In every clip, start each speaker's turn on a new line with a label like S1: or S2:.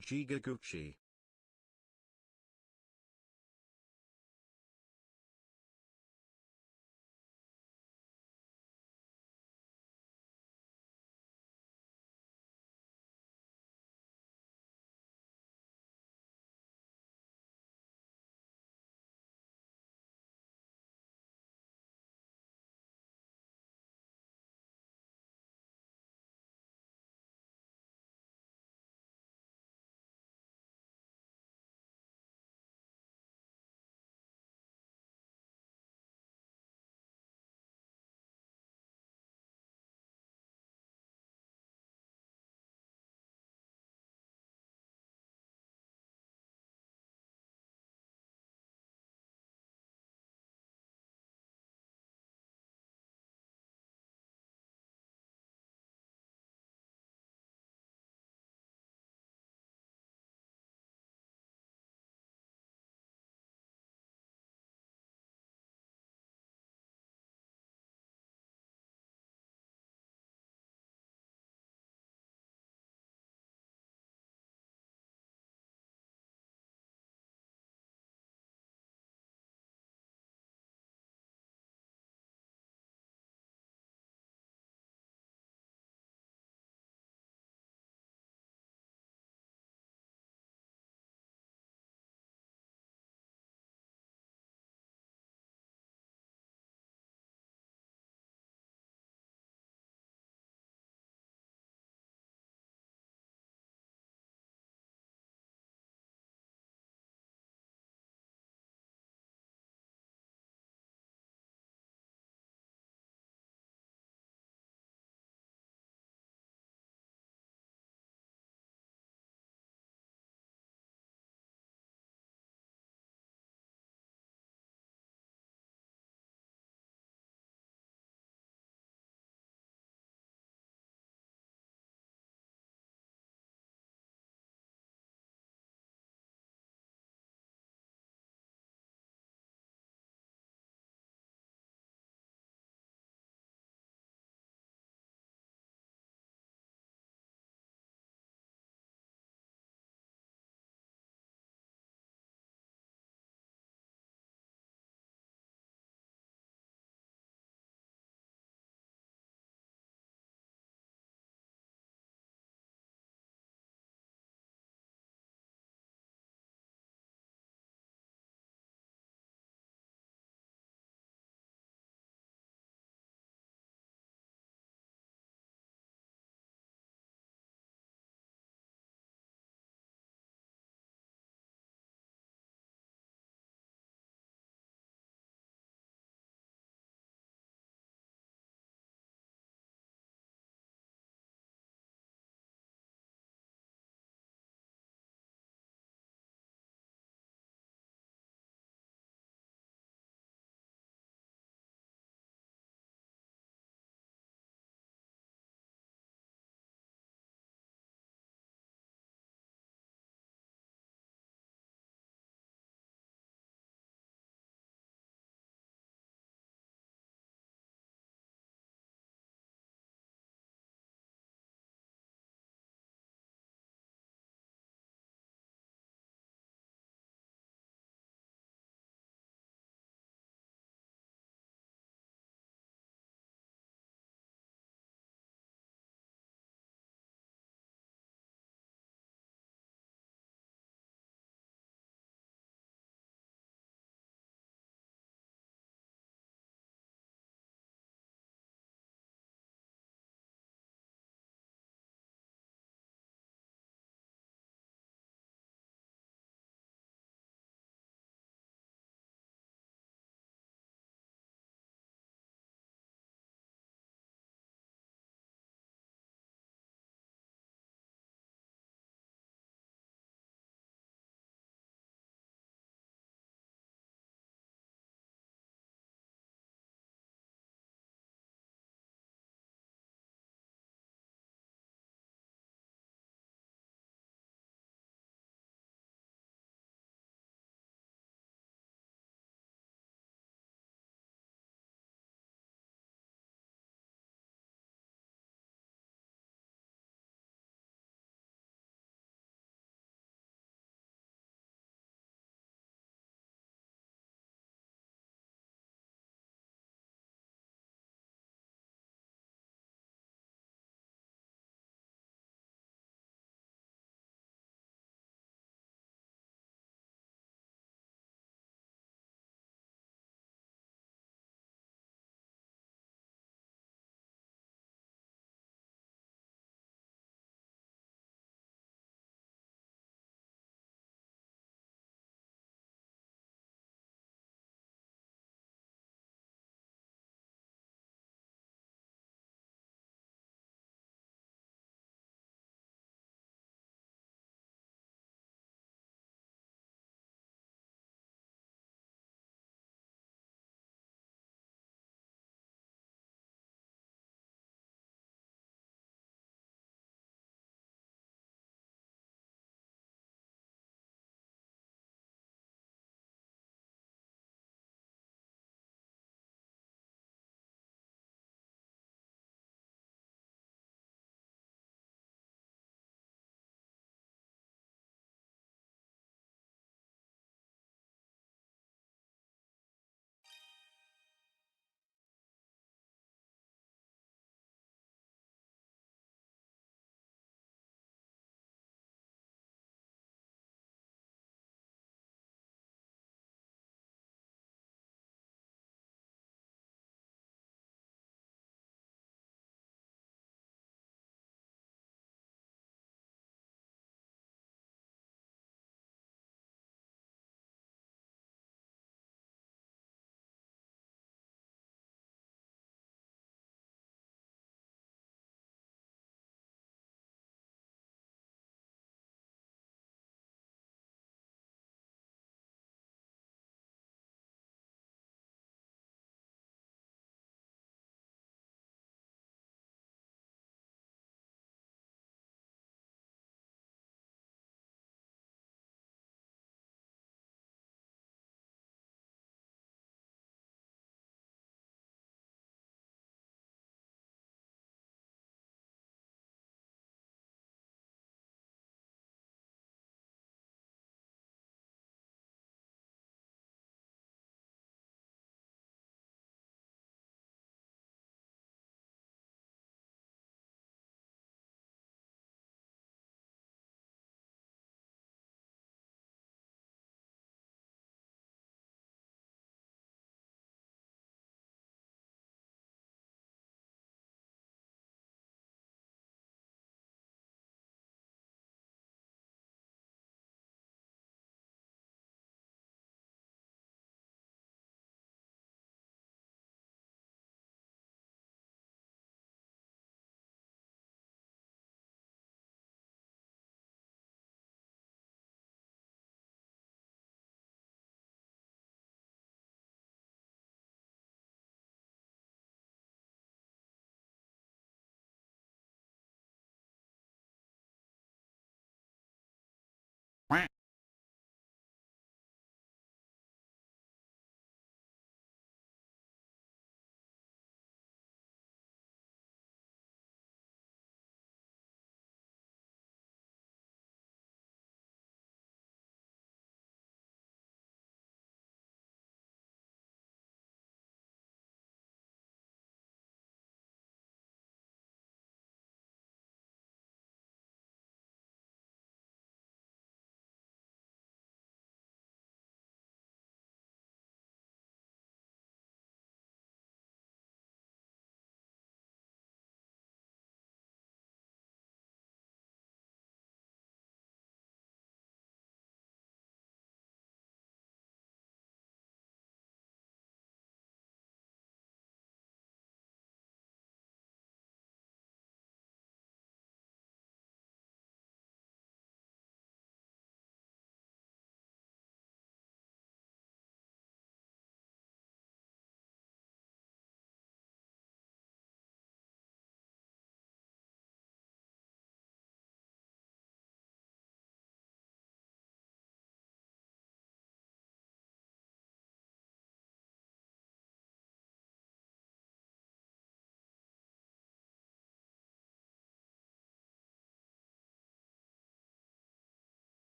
S1: GEEGA Gucci.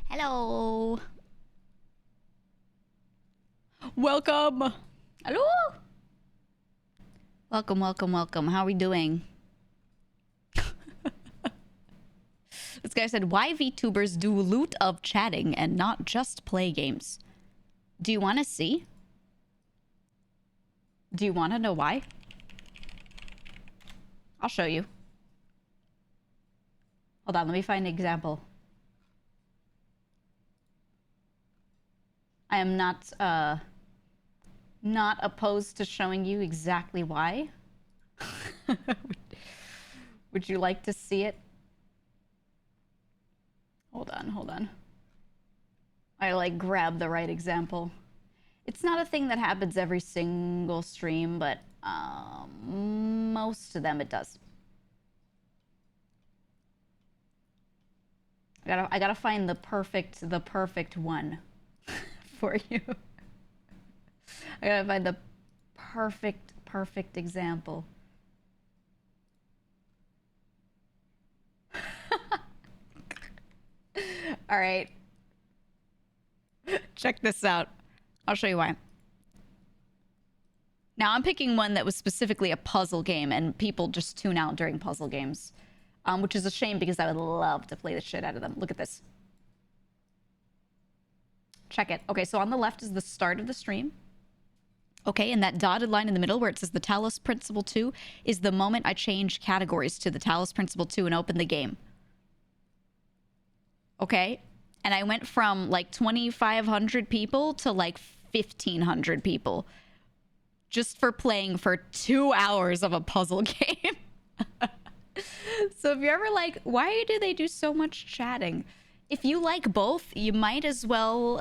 S1: Hello. Welcome. Hello. Welcome, welcome, welcome. How are we doing? This guy said, why VTubers do loot of chatting and not just play games? Do you want to see? Do you want to know why? I'll show you. Hold on, let me find an example. I am not opposed to showing you exactly why. Would you like to see it? Hold on, hold on. I like grab the right example. It's not a thing that happens every single stream, but most of them it does. I gotta find the perfect one for you. I gotta find the perfect example. All right. Check this out. I'll show you why. Now, I'm picking one that was specifically a puzzle game, and people just tune out during puzzle games, which is a shame because I would love to play the shit out of them. Look at this. Check it. Okay, so on the left is the start of the stream. Okay, and that dotted line in the middle where it says the Talos Principle 2 is the moment I changed categories to the Talos Principle 2 and opened the game. Okay, and I went from like 2,500 people to like 1,500 people just for playing for 2 hours of a puzzle game. So if you're ever like, why do they do so much chatting? If you like both, you might as well...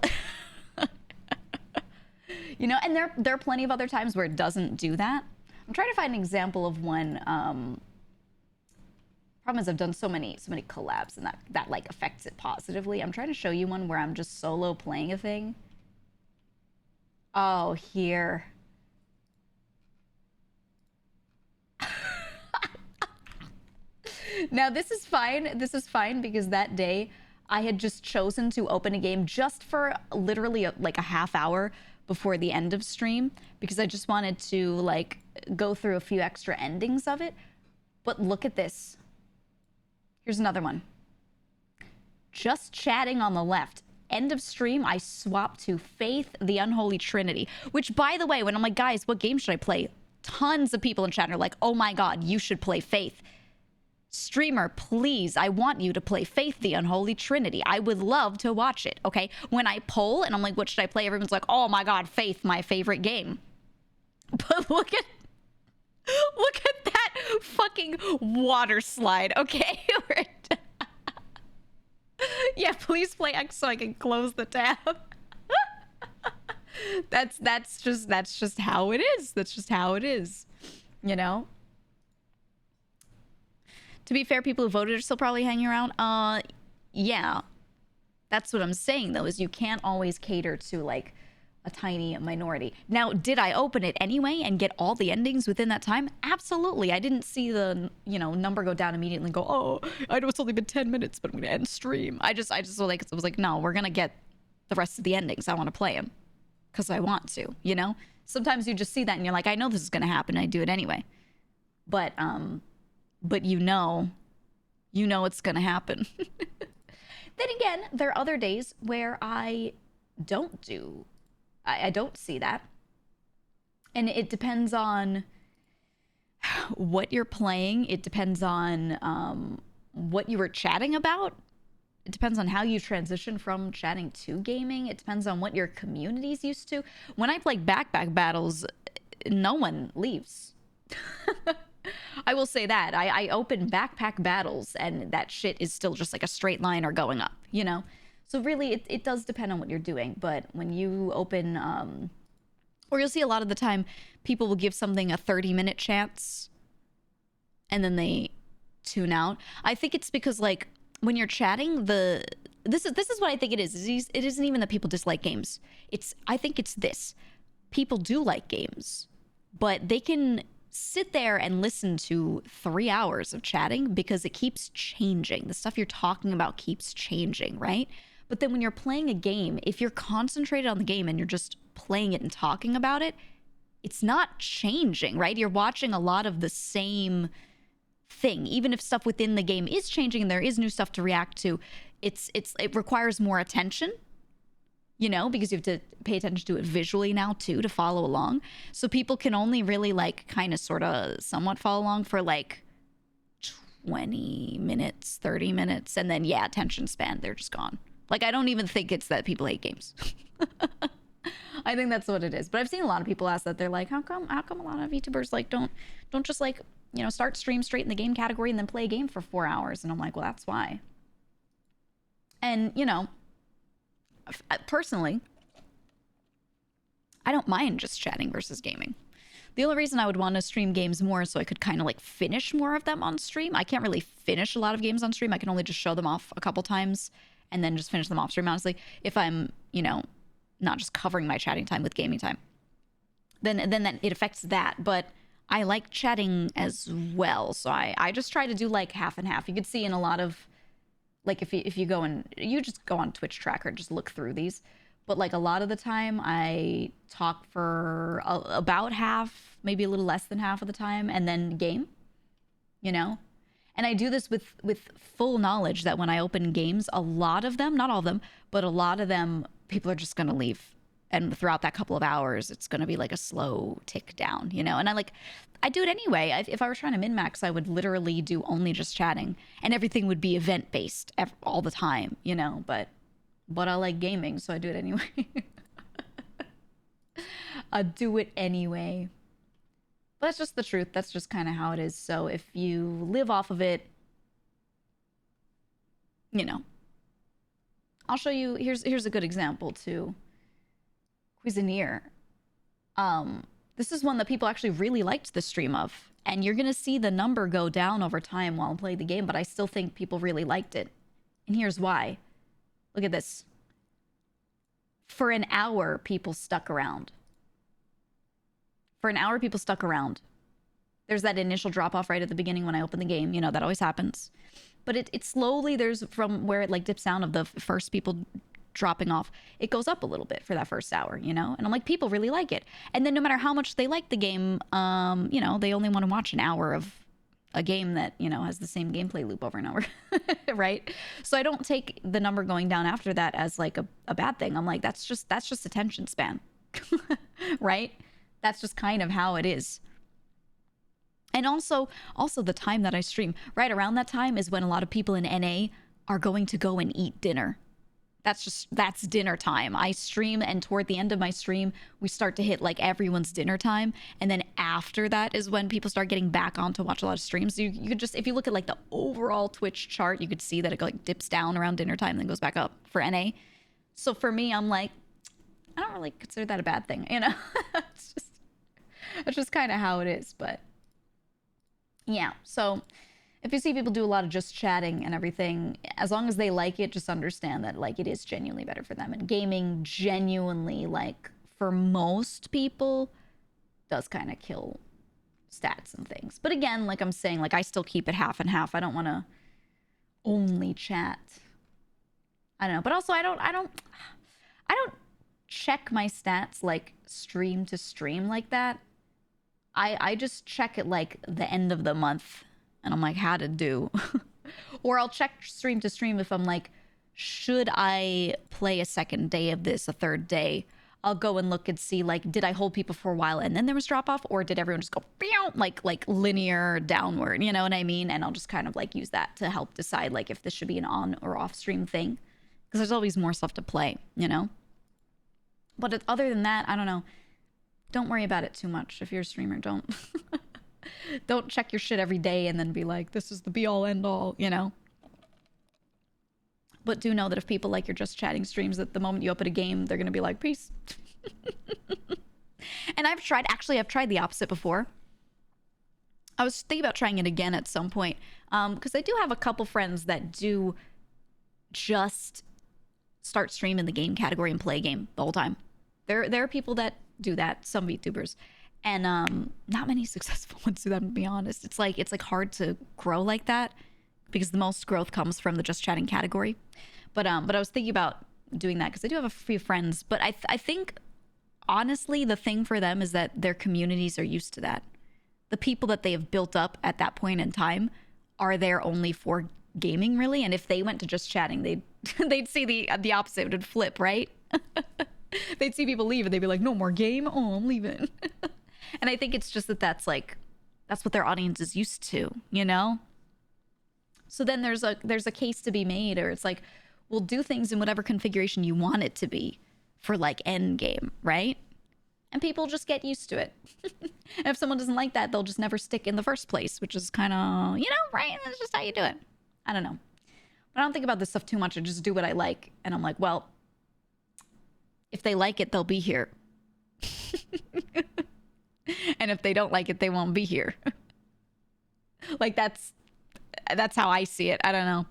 S1: You know, and there are plenty of other times where it doesn't do that. I'm trying to find an example of one. Problem is I've done so many collabs and that like affects it positively. I'm trying to show you one where I'm just solo playing a thing. Oh, here. Now this is fine. This is fine because that day I had just chosen to open a game just for literally like a half hour before the end of stream because I just wanted to like go through a few extra endings of it. But look at this. Here's another one. Just chatting on the left. End of stream, I swapped to Faith, the Unholy Trinity. Which, by the way, when I'm like, guys, what game should I play? Tons of people in chat are like, oh my god, you should play Faith. Streamer, please, I want you to play Faith, the Unholy Trinity. I would love to watch it, okay? When I poll and I'm like, what should I play? Everyone's like, oh my god, Faith, my favorite game. But look at that fucking water slide, okay? Yeah, please play X so I can close the tab. That's just how it is. That's just how it is, you know? To be fair, people who voted are still probably hanging around. Yeah. That's what I'm saying, though, is you can't always cater to, like, a tiny minority. Now, did I open it anyway and get all the endings within that time? Absolutely. I didn't see the, you know, number go down immediately and go, oh, I know it's only been 10 minutes, but I'm going to end stream. I just was like, no, we're going to get the rest of the endings. I want to play them because I want to, you know? Sometimes you just see that and you're like, I know this is going to happen. I do it anyway. But you know it's gonna happen. Then again, there are other days where I don't see that. And it depends on what you're playing. It depends on what you were chatting about. It depends on how you transition from chatting to gaming. It depends on what your community's used to. When I play backpack battles, no one leaves. I will say that. I open backpack battles and that shit is still just like a straight line or going up, you know? So really, it does depend on what you're doing. But when you open, or you'll see a lot of the time, people will give something a 30-minute chance and then they tune out. I think it's because, like, when you're chatting, this is what I think it is. It isn't even that people dislike games. I think it's this. People do like games, but they can sit there and listen to 3 hours of chatting because it keeps changing. The stuff you're talking about keeps changing, right? But then when you're playing a game, if you're concentrated on the game and you're just playing it and talking about it, it's not changing, right? You're watching a lot of the same thing. Even if stuff within the game is changing and there is new stuff to react to, it requires more attention, you know, because you have to pay attention to it visually now too to follow along. So people can only really like kind of sort of somewhat follow along for like 20 minutes, 30 minutes, and then yeah, attention span, they're just gone. Like, I don't even think it's that people hate games. I think that's what it is. But I've seen a lot of people ask that. They're like, how come a lot of YouTubers like don't just like, you know, start stream straight in the game category and then play a game for 4 hours? And I'm like, well, that's why. And, you know, personally, I don't mind just chatting versus gaming. The only reason I would want to stream games more is so I could kind of like finish more of them on stream. I can't really finish a lot of games on stream. I can only just show them off a couple times and then just finish them off stream, honestly. If I'm, you know, not just covering my chatting time with gaming time, then that it affects that. But I like chatting as well. So I just try to do like half and half. You could see in a lot of, like if you go and you just go on Twitch Tracker, just look through these. But like a lot of the time I talk for about half, maybe a little less than half of the time, and then game, you know? And I do this with full knowledge that when I open games, a lot of them, not all of them, but a lot of them, people are just going to leave. And throughout that couple of hours, it's going to be like a slow tick down, you know? And I do it anyway. If I were trying to min-max, I would literally do only just chatting and everything would be event-based all the time, you know? But I like gaming, so I do it anyway. I do it anyway. But that's just the truth. That's just kind of how it is. So if you live off of it, you know. I'll show you. Here's a good example too. Cuisinier. This is one that people actually really liked the stream of. And you're going to see the number go down over time while I play the game, but I still think people really liked it. And here's why. Look at this. For an hour, people stuck around. For an hour, people stuck around. There's that initial drop-off right at the beginning when I open the game. You know, that always happens. But it slowly, there's from where it like dips down of the first people dropping off, it goes up a little bit for that first hour, you know? And I'm like, people really like it. And then no matter how much they like the game, you know, they only want to watch an hour of a game that, you know, has the same gameplay loop over and over, right? So I don't take the number going down after that as like a bad thing. I'm like, that's just attention span, right? That's just kind of how it is. And also the time that I stream, right around that time is when a lot of people in NA are going to go and eat dinner. That's dinner time. I stream, and toward the end of my stream, we start to hit like everyone's dinner time. And then after that is when people start getting back on to watch a lot of streams. So you could just, if you look at like the overall Twitch chart, you could see that it like dips down around dinner time and then goes back up for NA. So for me, I'm like, I don't really consider that a bad thing, you know? It's just kind of how it is. But yeah, so if you see people do a lot of just chatting and everything, as long as they like it, just understand that like it is genuinely better for them. And gaming genuinely, like for most people, does kind of kill stats and things. But again, like I'm saying, like I still keep it half and half. I don't want to only chat. I don't know. But also I don't check my stats like stream to stream like that. I just check it like the end of the month and I'm like, how to do? Or I'll check stream to stream if I'm like, should I play a second day of this, a third day? I'll go and look and see, like, did I hold people for a while and then there was drop off, or did everyone just go like linear downward, you know what I mean? And I'll just kind of like use that to help decide like if this should be an on or off stream thing, because there's always more stuff to play, you know? But other than that, I don't know. Don't worry about it too much. If you're a streamer, don't check your shit every day and then be like, this is the be all end all, you know? But do know that if people like your just chatting streams, that the moment you open a game, they're going to be like, peace. And I've tried the opposite before. I was thinking about trying it again at some point. Because I do have a couple friends that do just start stream in the game category and play a game the whole time. There are people that do that, some VTubers. And not many successful ones to them, to be honest. It's like hard to grow like that because the most growth comes from the just chatting category. But I was thinking about doing that because I do have a few friends, but I think honestly the thing for them is that their communities are used to that. The people that they have built up at that point in time are there only for gaming, really. And if they went to just chatting, they'd see the opposite. It would flip, right? They'd see people leave and they'd be like, no more game. Oh, I'm leaving. And I think it's just that's what their audience is used to, you know? So then there's a case to be made, or it's like, we'll do things in whatever configuration you want it to be for like end game, right? And people just get used to it. And if someone doesn't like that, they'll just never stick in the first place, which is kind of, you know, right? That's just how you do it. I don't know. But I don't think about this stuff too much. I just do what I like. And I'm like, well, if they like it, they'll be here. And if they don't like it, they won't be here. Like that's how I see it. I don't know.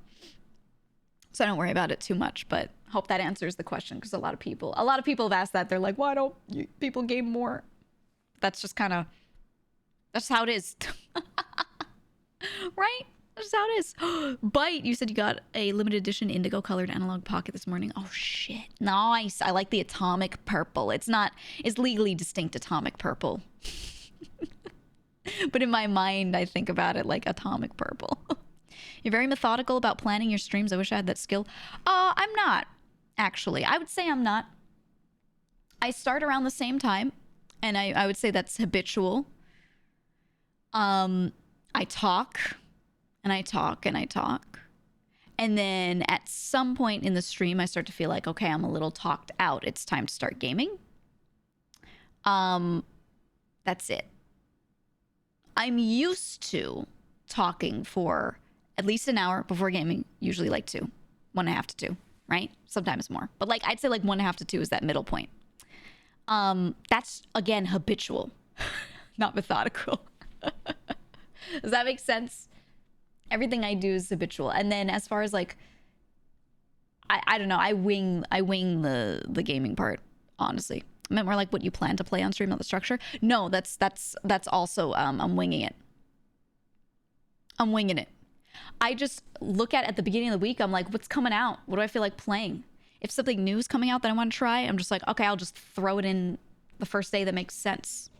S1: So I don't worry about it too much, but hope that answers the question, because a lot of people have asked that. They're like, why don't people game more? That's just kind of, that's how it is. Right? That's how it is. Bite, you said you got a limited edition indigo colored analog pocket this morning. Oh shit. Nice. I like the atomic purple. It's legally distinct atomic purple. But in my mind, I think about it like atomic purple. You're very methodical about planning your streams. I wish I had that skill. I'm not, actually. I would say I'm not. I start around the same time, and I would say that's habitual. I talk, and I talk, and I talk. And then at some point in the stream, I start to feel like, okay, I'm a little talked out. It's time to start gaming. That's it. I'm used to talking for at least an hour before gaming, usually like 1.5 to 2, right? Sometimes more. But like I'd say like 1.5 to 2 is that middle point. That's again habitual, not methodical. Does that make sense? Everything I do is habitual. And then as far as like I don't know, I wing the gaming part, honestly. I meant more like what you plan to play on stream, not the structure. No, that's also I'm winging it. I'm winging it. I just look at the beginning of the week, I'm like, what's coming out? What do I feel like playing? If something new is coming out that I want to try, I'm just like, okay, I'll just throw it in the first day that makes sense.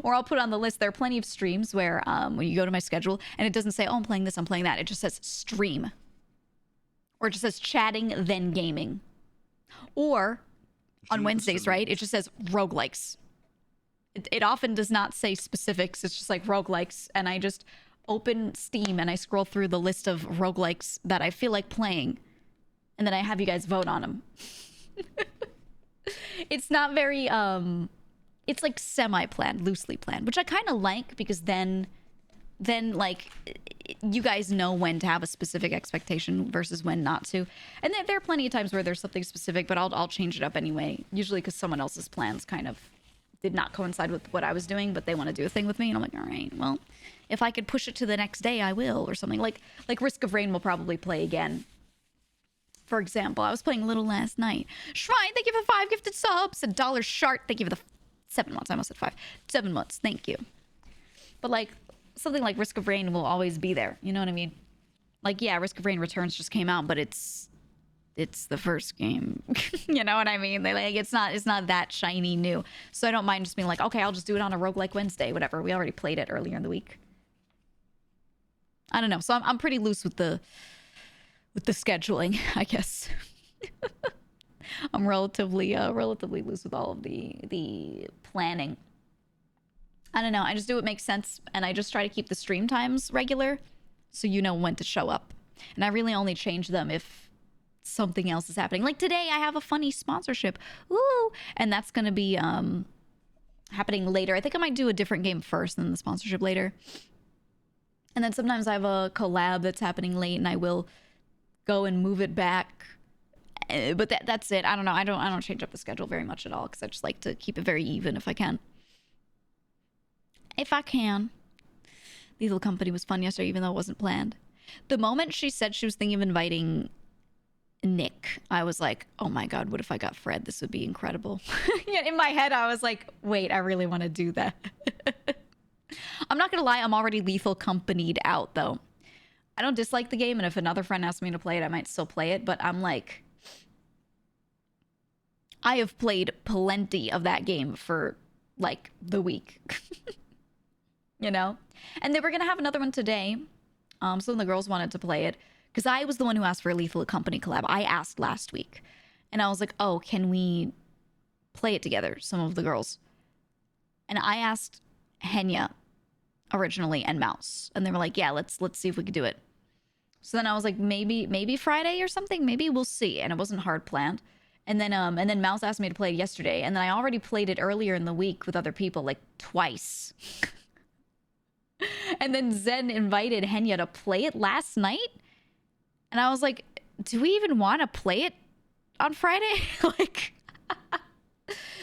S1: Or I'll put on the list. There are plenty of streams where when you go to my schedule and it doesn't say, oh, I'm playing this, I'm playing that. It just says stream. Or it just says chatting, then gaming. Or on Wednesdays, right? It just says roguelikes. It often does not say specifics. It's just like roguelikes. And I just open Steam and I scroll through the list of roguelikes that I feel like playing. And then I have you guys vote on them. It's not very, it's like semi-planned, loosely planned, which I kind of like, because then like you guys know when to have a specific expectation versus when not to. And there are plenty of times where there's something specific, but I'll change it up anyway, usually because someone else's plans kind of did not coincide with what I was doing, but they want to do a thing with me, and I'm like, all right, well, if I could push it to the next day, I will, or something. Like Risk of Rain will probably play again. For example, I was playing a little last night. Shrine, thank you for the 5 gifted subs. And Dollar Shart, thank you for the 7 months. I almost said 5. 7 months, thank you. But like something like Risk of Rain will always be there. You know what I mean? Like, yeah, Risk of Rain Returns just came out, but it's the first game. You know what I mean? It's not that shiny new. So I don't mind just being like, okay, I'll just do it on a roguelike Wednesday, whatever. We already played it earlier in the week. I don't know. So I'm pretty loose with the scheduling, I guess. I'm relatively loose with all of the planning. I don't know. I just do what makes sense, and I just try to keep the stream times regular, so you know when to show up. And I really only change them if something else is happening. Like today, I have a funny sponsorship. Ooh, and that's gonna be happening later. I think I might do a different game first, and then the sponsorship later. And then sometimes I have a collab that's happening late, and I will go and move it back. But that's it. I don't know. I don't change up the schedule very much at all, because I just like to keep it very even if I can. If I can. Lethal Company was fun yesterday, even though it wasn't planned. The moment she said she was thinking of inviting Nick, I was like, oh my God, what if I got Fred? This would be incredible. Yeah, in my head, I was like, wait, I really want to do that. I'm not going to lie, I'm already lethal companied out, though. I don't dislike the game, and if another friend asks me to play it, I might still play it, but I'm like, I have played plenty of that game for, like, the week. You know? And they were going to have another one today. Some of the girls wanted to play it. Because I was the one who asked for a Lethal Company collab. I asked last week. And I was like, oh, can we play it together? Some of the girls. And I asked Henya originally and Mouse. And they were like, yeah, let's see if we could do it. So then I was like, maybe Friday or something. Maybe we'll see. And it wasn't hard planned. And then Mouse asked me to play it yesterday. And then I already played it earlier in the week with other people, like twice. And then Zen invited Henya to play it last night. And I was like, do we even want to play it on Friday? Like,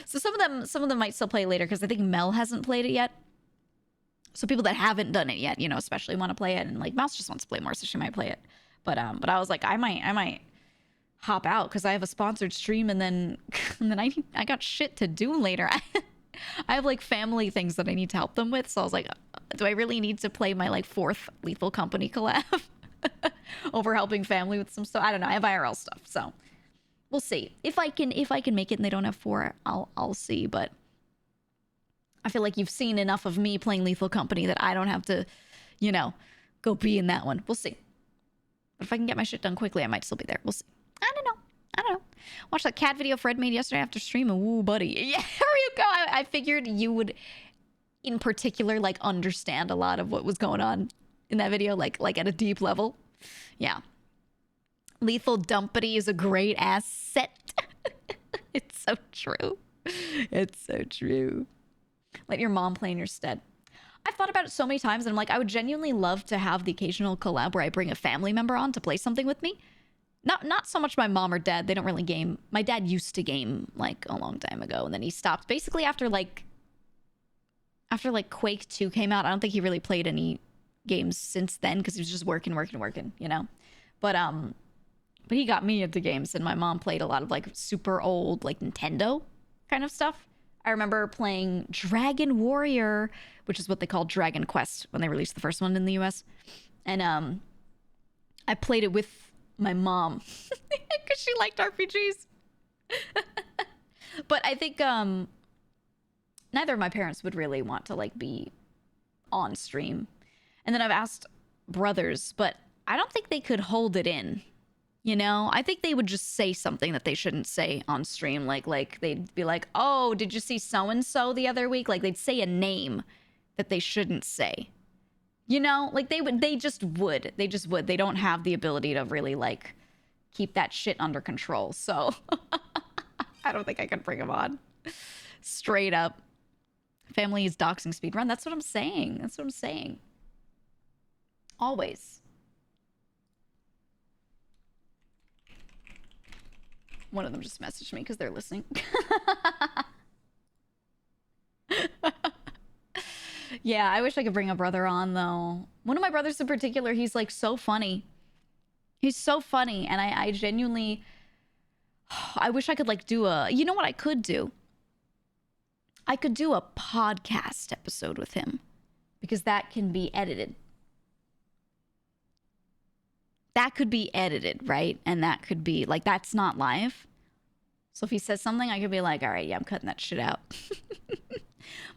S1: so some of them might still play it later because I think Mel hasn't played it yet. So people that haven't done it yet, you know, especially want to play it. And like Mouse just wants to play more, so she might play it. But I was like, I might hop out because I have a sponsored stream, and then I got shit to do later. I have like family things that I need to help them with. So I was like, do I really need to play my like 4th Lethal Company collab? Over helping family with some stuff. I don't know. I have IRL stuff, so we'll see if I can make it. And they don't have 4. I'll see. But I feel like you've seen enough of me playing Lethal Company that I don't have to, you know, go be in that one. We'll see. But if I can get my shit done quickly, I might still be there. We'll see. I don't know. Watch that cat video Fred made yesterday after stream, and woo, buddy. Yeah, there you go. I figured you would, in particular, like understand a lot of what was going on in that video, like at a deep level. Yeah. Lethal Dumpity is a great asset. It's so true. It's so true. Let your mom play in your stead. I've thought about it so many times, and I'm like, I would genuinely love to have the occasional collab where I bring a family member on to play something with me. Not so much my mom or dad. They don't really game. My dad used to game like a long time ago, and then he stopped. Basically after Quake 2 came out, I don't think he really played any games since then because he was just working, you know. But he got me into games, and my mom played a lot of like super old like Nintendo kind of stuff. I remember playing Dragon Warrior, which is what they called Dragon Quest when they released the first one in the US. And I played it with my mom because she liked RPGs. But I think neither of my parents would really want to like be on stream. And then I've asked brothers, but I don't think they could hold it in. You know, I think they would just say something that they shouldn't say on stream. Like they'd be like, oh, did you see so-and-so the other week? Like they'd say a name that they shouldn't say. You know, like they just would. They don't have the ability to really like keep that shit under control. So I don't think I could bring them on. Straight up. Family is doxing speedrun. That's what I'm saying. Always. One of them just messaged me because they're listening. Yeah, I wish I could bring a brother on, though. One of my brothers in particular, he's like so funny. He's so funny, and I genuinely... I wish I could like do a... You know what I could do? I could do a podcast episode with him because that can be edited. That could be edited, right? And that could be like, that's not live. So if he says something, I could be like, all right, yeah, I'm cutting that shit out.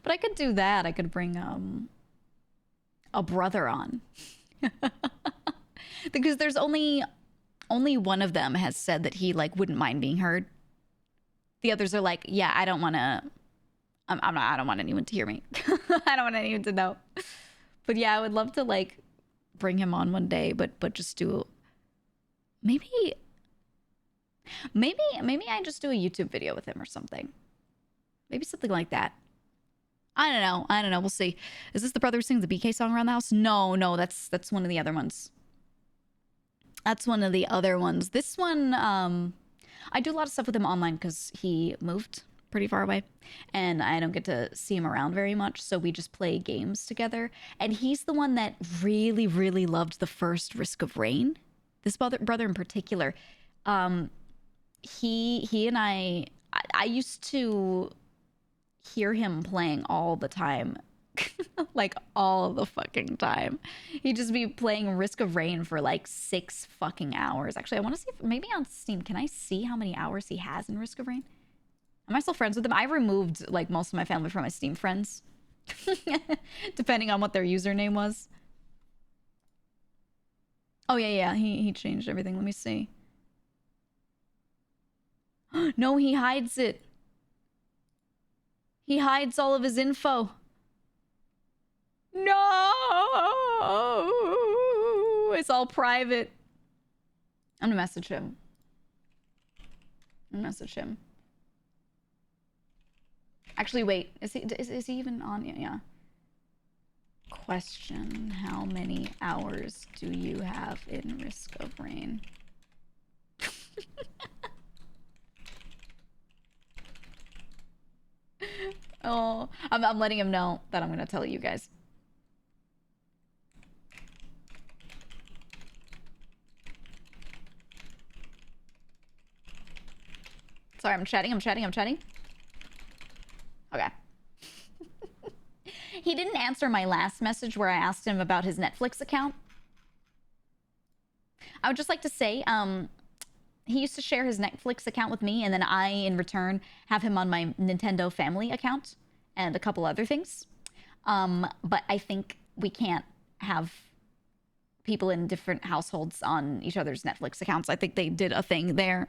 S1: But I could do that. I could bring a brother on. Because there's only one of them has said that he like wouldn't mind being heard. The others are like, yeah, I don't want to... I don't want anyone to hear me. I don't want anyone to know. But yeah, I would love to like bring him on one day, but just do maybe I just do a YouTube video with him or something. Maybe something like that. I don't know. We'll see. Is this the brother who sings the BK song around the house? No, that's one of the other ones. That's one of the other ones. This one, I do a lot of stuff with him online because he moved pretty far away and I don't get to see him around very much, so we just play games together. And he's the one that really loved the first Risk of Rain. This brother in particular, He and I used to hear him playing all the time. Like all the fucking time. He'd just be playing Risk of Rain for like 6 fucking hours. Actually, I want to see if maybe on Steam, can I see how many hours he has in Risk of Rain? Am I still friends with him? I removed like most of my family from my Steam friends. Depending on what their username was. Oh yeah, he changed everything. Let me see. No, he hides it. He hides all of his info. No! It's all private. I'm gonna message him. Actually, wait. Is he even on? Yeah. Question: how many hours do you have in Risk of Rain? Oh, I'm letting him know that I'm gonna tell you guys. Sorry, I'm chatting. Okay. He didn't answer my last message where I asked him about his Netflix account. I would just like to say, he used to share his Netflix account with me, and then I, in return, have him on my Nintendo family account and a couple other things. But I think we can't have people in different households on each other's Netflix accounts. I think they did a thing there.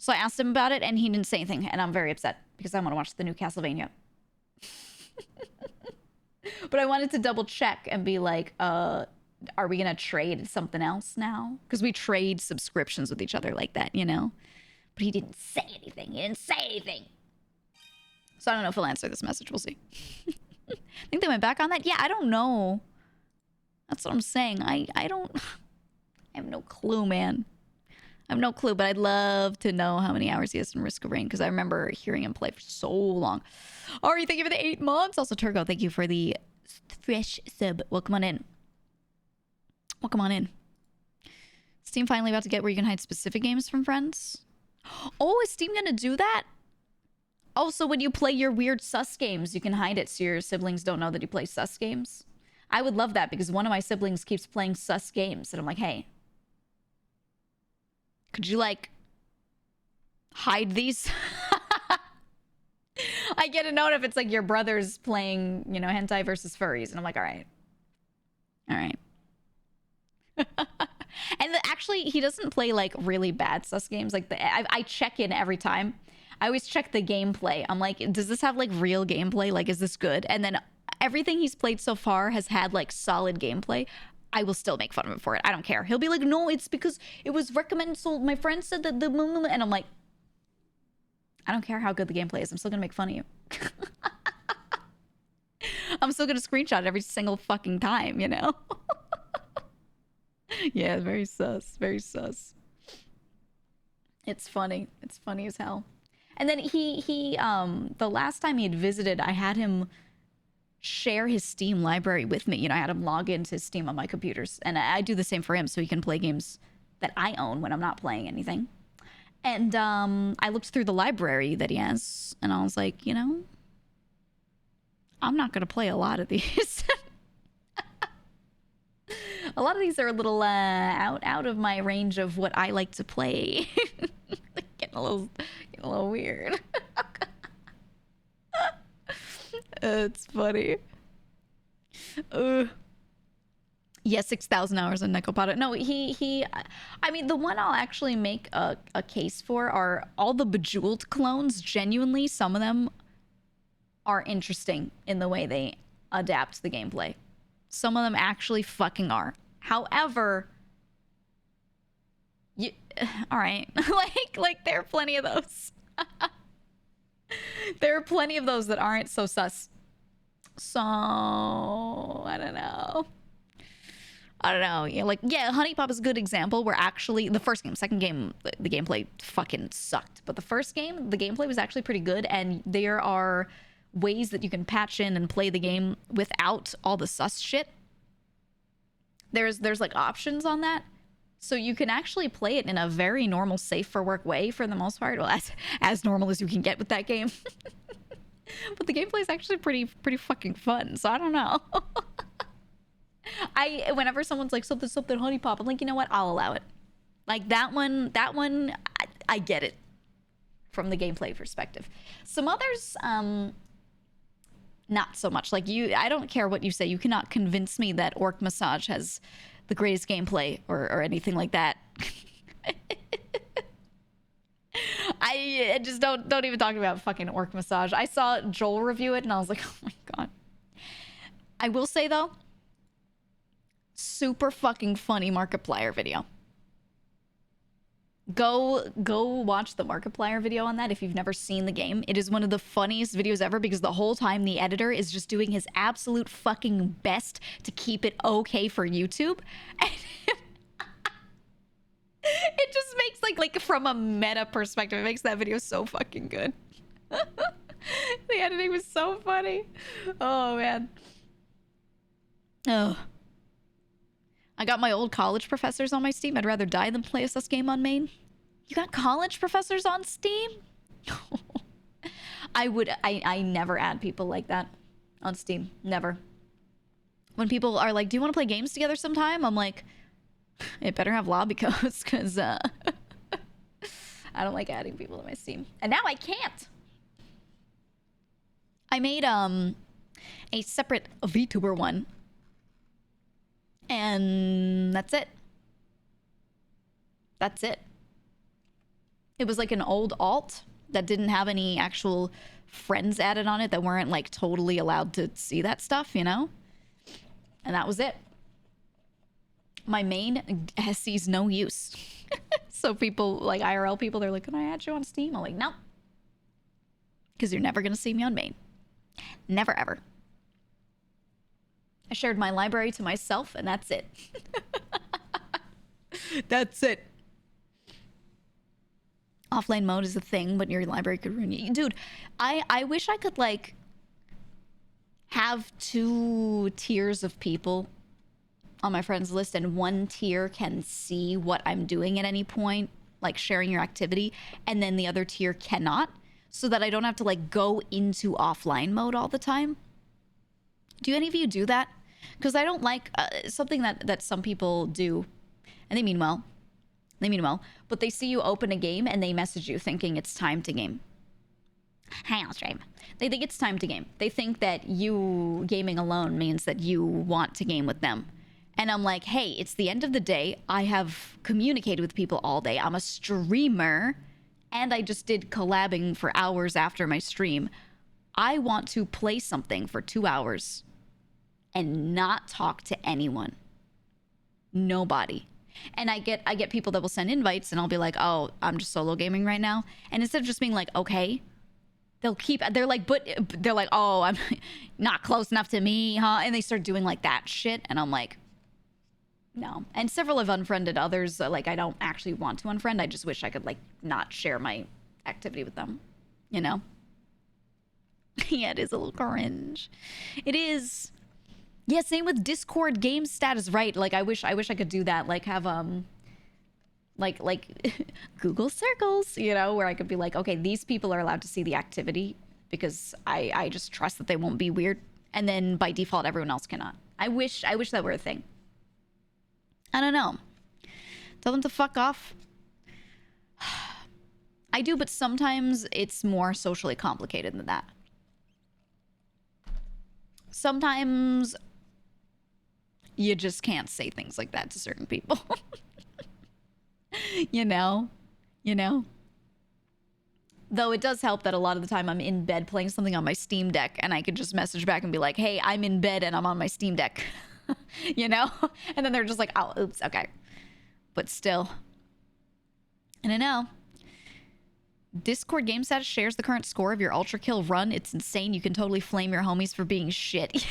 S1: So I asked him about it, and he didn't say anything, and I'm very upset because I want to watch the new Castlevania. But I wanted to double check and be like, are we going to trade something else now? Because we trade subscriptions with each other like that, you know? But he didn't say anything. So I don't know if he'll answer this message. We'll see. I think they went back on that. Yeah, I don't know. That's what I'm saying. I have no clue, man. I have no clue, but I'd love to know how many hours he has in Risk of Rain, because I remember hearing him play for so long. Ari, thank you for the 8 months. Also, Turgo, thank you for the fresh sub. Welcome on in. Steam finally about to get where you can hide specific games from friends? Oh, is Steam gonna do that? Also, when you play your weird sus games, you can hide it so your siblings don't know that you play sus games. I would love that, because one of my siblings keeps playing sus games, and I'm like, hey, could you, like, hide these? I get a note if it's like your brother's playing, you know, hentai versus furries, and I'm like, all right. And actually, he doesn't play like really bad sus games. Like I check in every time. I always check the gameplay. I'm like, does this have like real gameplay? Like, is this good? And then everything he's played so far has had like solid gameplay. I will still make fun of him for it. I don't care. He'll be like, no, it's because it was recommended. So my friend said that and I'm like, I don't care how good the gameplay is. I'm still gonna make fun of you. I'm still gonna screenshot it every single fucking time, you know? Yeah, very sus. It's funny. It's funny as hell. And then he the last time he had visited, I had him share his Steam library with me. You know, I had him log into Steam on my computers, and I do the same for him so he can play games that I own when I'm not playing anything. And I looked through the library that he has, and I was like, you know, I'm not gonna play a lot of these. A lot of these are a little out of my range of what I like to play. Getting a little weird. It's funny. Yeah, 6,000 hours on Necopata. No, I mean, the one I'll actually make a case for are all the Bejeweled clones. Genuinely, some of them are interesting in the way they adapt the gameplay. Some of them actually fucking are. However, all right, like there are plenty of those. There are plenty of those that aren't so sus. So I don't know. Yeah, like, yeah, Honey Pop is a good example where actually the first game, second game, the gameplay fucking sucked. But the first game, the gameplay was actually pretty good, and there are ways that you can patch in and play the game without all the sus shit. There's like options on that. So you can actually play it in a very normal, safe for work way for the most part. Well, as normal as you can get with that game. But the gameplay is actually pretty fucking fun. So I don't know. Whenever someone's like something honey pop, I'm like, you know what? I'll allow it. Like that one, I get it from the gameplay perspective. Some others, not so much. Like I don't care what you say. You cannot convince me that Orc Massage has the greatest gameplay or anything like that. I just don't even talk about fucking Orc Massage. I saw Joel review it and I was like, oh my god. I will say though, super fucking funny Markiplier video. Go watch the Markiplier video on that if you've never seen the game. It is one of the funniest videos ever because the whole time the editor is just doing his absolute fucking best to keep it okay for YouTube. And it just makes like from a meta perspective, it makes that video so fucking good. The editing was so funny. Oh man. Oh. I got my old college professors on my Steam. I'd rather die than play a sus game on main. You got college professors on Steam? I never add people like that on Steam. Never. When people are like, do you want to play games together sometime? I'm like, it better have lobby codes because I don't like adding people to my Steam. And now I can't. I made a separate VTuber one. And that's it. That's it. It was like an old alt that didn't have any actual friends added on it that weren't like totally allowed to see that stuff, you know? And that was it. My main sees no use. So people, like IRL people, they're like, can I add you on Steam? I'm like, no. Because you're never going to see me on main. Never, ever. I shared my library to myself, and that's it. That's it. Offline mode is a thing, but your library could ruin you. Dude, I wish I could, like, have 2 tiers of people on my friends list, and one tier can see what I'm doing at any point, like sharing your activity, and then the other tier cannot, so that I don't have to, like, go into offline mode all the time. Do any of you do that? Because I don't like something that some people do, and they mean well. They mean well, but they see you open a game and they message you thinking it's time to game. Hey, I'll stream. They think it's time to game. They think that you gaming alone means that you want to game with them. And I'm like, hey, it's the end of the day. I have communicated with people all day. I'm a streamer, and I just did collabing for hours after my stream. I want to play something for 2 hours and not talk to anyone. Nobody. And I get people that will send invites, and I'll be like, oh, I'm just solo gaming right now. And instead of just being like, okay, they're like, oh, I'm not close enough to me, huh? And they start doing like that shit. And I'm like, no. And several have unfriended others. Like, I don't actually want to unfriend. I just wish I could, like, not share my activity with them, you know? Yeah, it is a little cringe. It is. Yeah, same with Discord game status, right? Like, I wish I could do that. Like, have, like Google circles, you know, where I could be like, okay, these people are allowed to see the activity because I just trust that they won't be weird. And then by default, everyone else cannot. I wish that were a thing. I don't know. Tell them to fuck off. I do, but sometimes it's more socially complicated than that. Sometimes you just can't say things like that to certain people. You know? Though it does help that a lot of the time I'm in bed playing something on my Steam Deck, and I could just message back and be like, hey, I'm in bed and I'm on my Steam Deck. You know? And then they're just like, oh, oops, okay. But still. I don't know. Discord game status shares the current score of your ultra kill run. It's insane. You can totally flame your homies for being shit.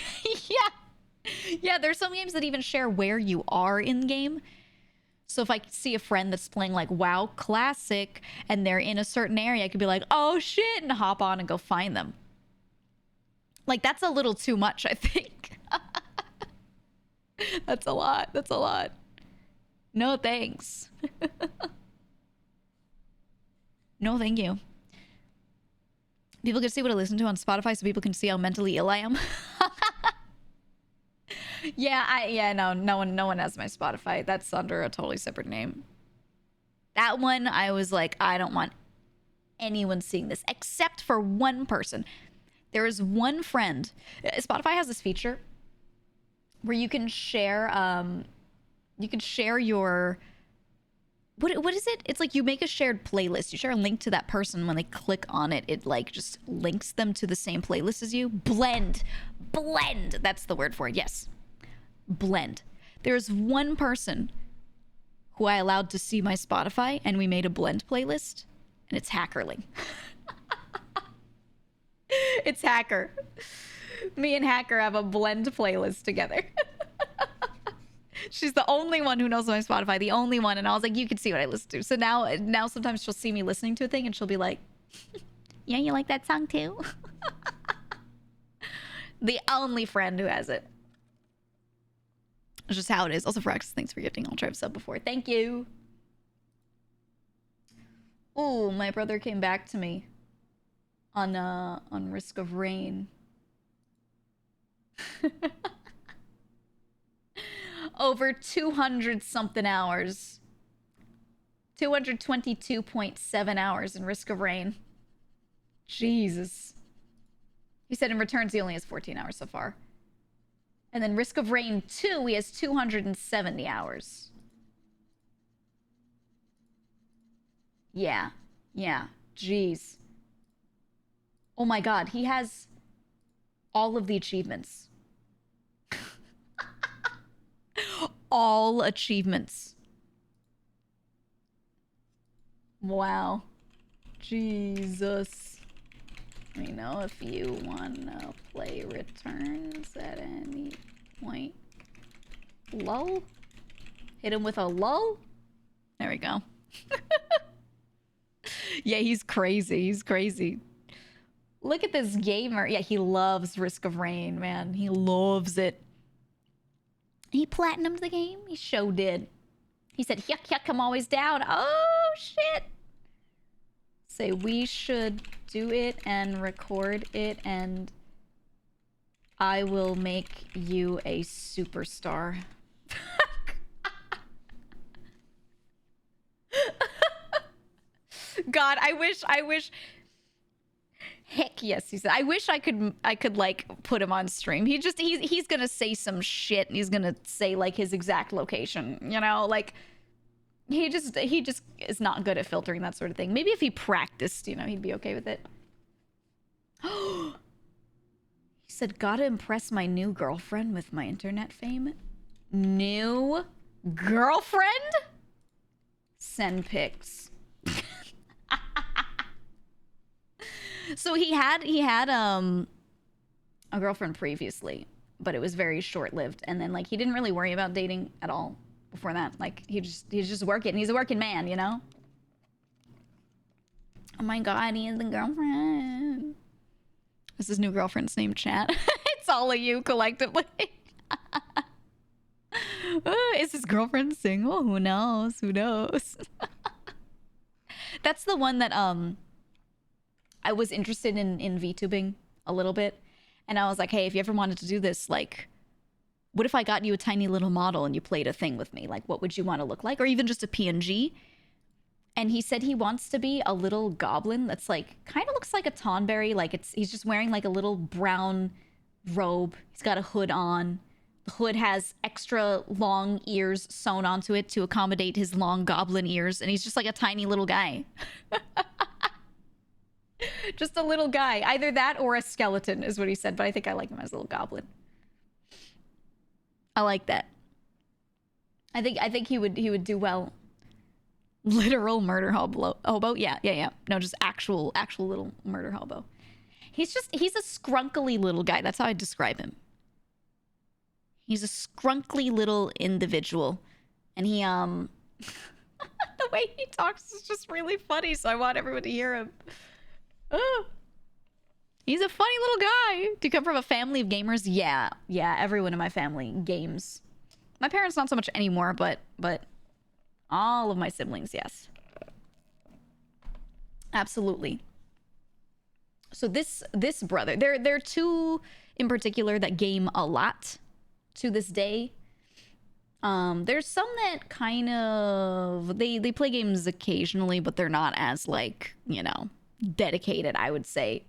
S1: Yeah, there's some games that even share where you are in game. So if I see a friend that's playing like WoW Classic and they're in a certain area, I could be like, oh shit, and hop on and go find them. Like, that's a little too much, I think. That's a lot. No thanks. No thank you. People can see what I listen to on Spotify so people can see how mentally ill I am. No one has my Spotify. That's under a totally separate name. That one, I was like, I don't want anyone seeing this except for one person. There is one friend. Spotify has this feature where you can share your what is it? It's like you make a shared playlist. You share a link to that person. When they click on it, it like just links them to the same playlist as you. Blend. That's the word for it. Yes. Blend. There's one person who I allowed to see my Spotify, and we made a blend playlist, and it's Hackerling. It's Hacker. Me and Hacker have a blend playlist together. She's the only one who knows my Spotify, the only one, and I was like, you can see what I listen to. So now sometimes she'll see me listening to a thing, and she'll be like, yeah, you like that song too? The only friend who has it. It's just how it is. Also, Frax, thanks for gifting. I'll try to sub before. Thank you. Ooh, my brother came back to me on Risk of Rain. Over 200 something hours. 222.7 hours in Risk of Rain. Jesus. He said in Returns he only has 14 hours so far. And then Risk of Rain 2, he has 270 hours. Yeah. Jeez. Oh my god, he has all of the achievements. All achievements. Wow. Jesus. Let me know if you wanna play Returns at any point. Lull? Hit him with a lull? There we go. Yeah, he's crazy. He's crazy. Look at this gamer. Yeah, he loves Risk of Rain, man. He loves it. He platinumed the game? He sure did. He said, yuck, I'm always down. Oh, shit. Say, we should do it and record it, and I will make you a superstar. God, I wish. Heck yes, he said. I wish I could like put him on stream. He's gonna say some shit, and he's gonna say like his exact location. You know, like he just is not good at filtering that sort of thing. Maybe if he practiced, you know, he'd be okay with it. He said, gotta impress my new girlfriend with my internet fame. New girlfriend? Send pics. So he had a girlfriend previously, but it was very short-lived. And then like he didn't really worry about dating at all before that. Like he's just working. He's a working man, you know? Oh my god, he has a girlfriend. Is his new girlfriend's name Chat? It's all of you collectively. Is his girlfriend single? Who knows? Who knows? That's the one that I was interested in VTubing a little bit. And I was like, hey, if you ever wanted to do this, like, what if I got you a tiny little model and you played a thing with me? Like, what would you want to look like? Or even just a PNG? And he said he wants to be a little goblin that's like, kind of looks like a Tonberry. Like he's just wearing like a little brown robe. He's got a hood on. The hood has extra long ears sewn onto it to accommodate his long goblin ears. And he's just like a tiny little guy. Just a little guy. Either that or a skeleton is what he said. But I think I like him as a little goblin. I like that. I think he would do well. Literal murder hobo. Yeah. No, just actual little murder hobo. He's a skrunkly little guy. That's how I describe him. He's a skrunkly little individual. And he the way he talks is just really funny, so I want everyone to hear him. Oh. He's a funny little guy. Do you come from a family of gamers? Yeah, everyone in my family games. My parents not so much anymore, but All of my siblings, yes. Absolutely. So this brother, there are two in particular that game a lot to this day. There's some that kind of they play games occasionally, but they're not as, like, you know, dedicated, I would say,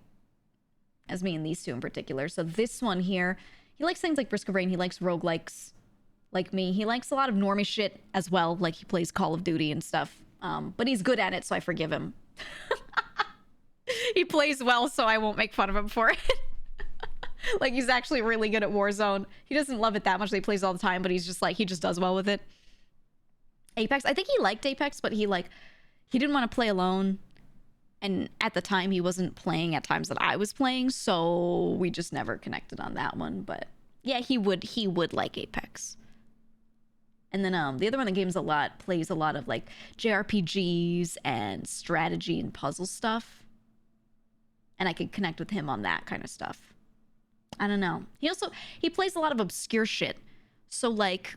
S1: as me and these two in particular. So this one here, he likes things like Risk of Rain. He likes roguelikes, like me. He likes a lot of normie shit as well, like he plays Call of Duty and stuff. But he's good at it, so I forgive him. He plays well, so I won't make fun of him for it. Like, he's actually really good at Warzone. He doesn't love it that much. He plays all the time, but he's just like, he just does well with it. Apex, I think he liked Apex, but he didn't want to play alone. And at the time, he wasn't playing at times that I was playing, so we just never connected on that one. But yeah, he would like Apex. And then the other one that games a lot, plays a lot of like JRPGs and strategy and puzzle stuff. And I could connect with him on that kind of stuff. I don't know. He plays a lot of obscure shit. So like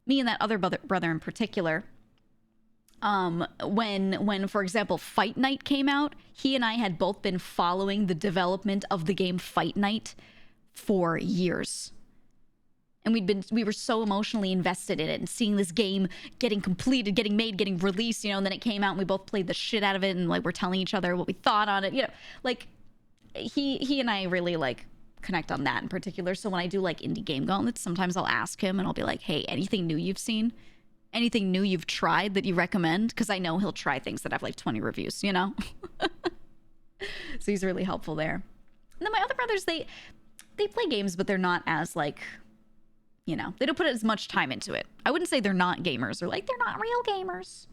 S1: me and that other brother in particular, when for example Fight Night came out, he and I had both been following the development of the game Fight Night for years. And we were so emotionally invested in it and seeing this game getting completed, getting made, getting released, you know, and then it came out and we both played the shit out of it and like we're telling each other what we thought on it, you know, like he and I really like connect on that in particular. So when I do like indie game gauntlets, sometimes I'll ask him and I'll be like, hey, anything new you've seen? Anything new you've tried that you recommend? Because I know he'll try things that have like 20 reviews, you know? So he's really helpful there. And then my other brothers, they play games, but they're not as like, you know, they don't put as much time into it. I wouldn't say they're not gamers or like they're not real gamers.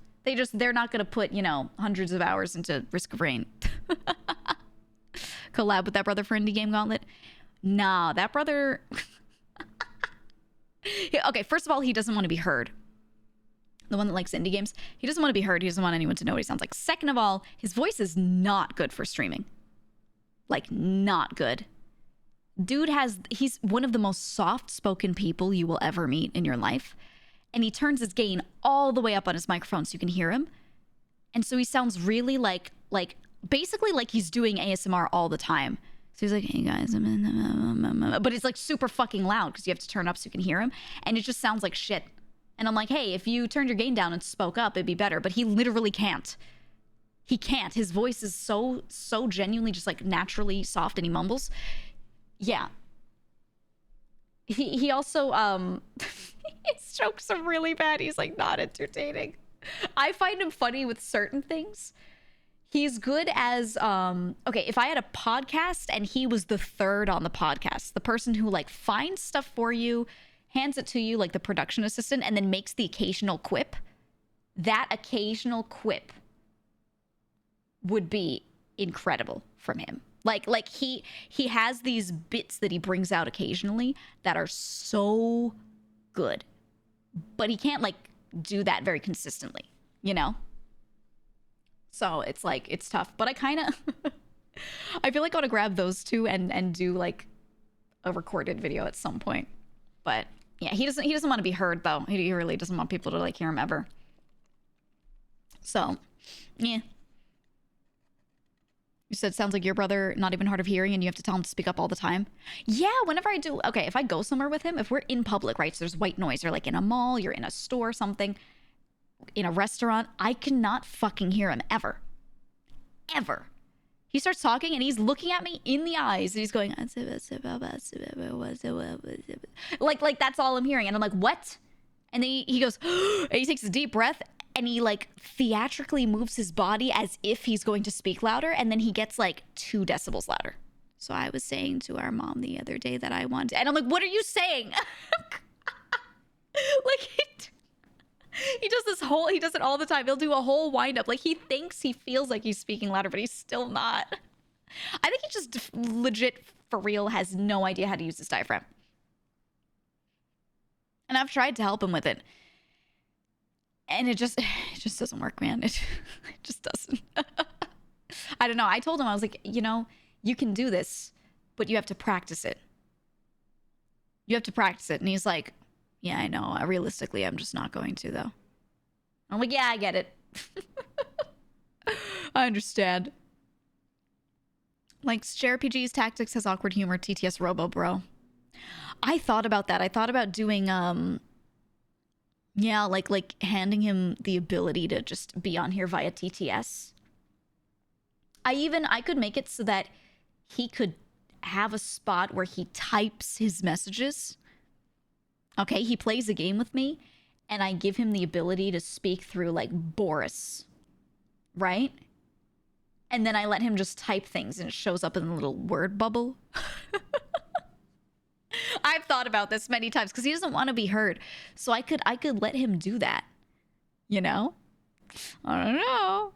S1: They're not going to put, you know, hundreds of hours into Risk of Rain. Collab with that brother for Indie Game Gauntlet. Nah, that brother... Okay, first of all, he doesn't want to be heard. The one that likes indie games. He doesn't want to be heard. He doesn't want anyone to know what he sounds like. Second of all, his voice is not good for streaming. Like, not good. Dude he's one of the most soft-spoken people you will ever meet in your life. And he turns his gain all the way up on his microphone so you can hear him. And so he sounds really like basically like he's doing ASMR all the time. So he's like, hey guys, but it's like super fucking loud because you have to turn up so you can hear him. And it just sounds like shit. And I'm like, hey, if you turned your gain down and spoke up, it'd be better. But he literally can't. He can't. His voice is so genuinely just like naturally soft and he mumbles. Yeah. He also, his jokes are really bad. He's like not entertaining. I find him funny with certain things. He's good as, okay, if I had a podcast and he was the third on the podcast, the person who like finds stuff for you, hands it to you, like the production assistant, and then makes the occasional quip, that occasional quip would be incredible from him. Like he has these bits that he brings out occasionally that are so good, but he can't like do that very consistently, you know? So it's like, it's tough, but I kind of, I feel like I want to grab those two and do like a recorded video at some point. But yeah, he doesn't want to be heard though. He really doesn't want people to like hear him ever. So, yeah. You said, sounds like your brother not even hard of hearing and you have to tell him to speak up all the time. Yeah, whenever I do, okay, if I go somewhere with him, if we're in public, right, so there's white noise, or like in a mall, you're in a store or something, in a restaurant, I cannot fucking hear him ever. Ever. He starts talking and he's looking at me in the eyes and he's going, like that's all I'm hearing. And I'm like, what? And then he goes, and he takes a deep breath and he like theatrically moves his body as if he's going to speak louder. And then he gets like 2 decibels louder. So I was saying to our mom the other day that I wanted, and I'm like, what are you saying? Like he does it all the time. He'll do a whole wind up. Like he feels like he's speaking louder, but he's still not. I think he just legit for real has no idea how to use his diaphragm. And I've tried to help him with it. And it just doesn't work, man. It just doesn't. I don't know. I told him, I was like, you know, you can do this, but you have to practice it. You have to practice it. And he's like, yeah, I know. Realistically, I'm just not going to, though. I'm like, yeah, I get it. I understand. Like, JRPGs, Tactics has awkward humor, TTS Robo, bro. I thought about that. I thought about doing, yeah, like handing him the ability to just be on here via TTS. I could make it so that he could have a spot where he types his messages. Okay, he plays a game with me, and I give him the ability to speak through, like, Boris. Right? And then I let him just type things, and it shows up in the little word bubble. I've thought about this many times, because he doesn't want to be heard. So I could let him do that. You know? I don't know.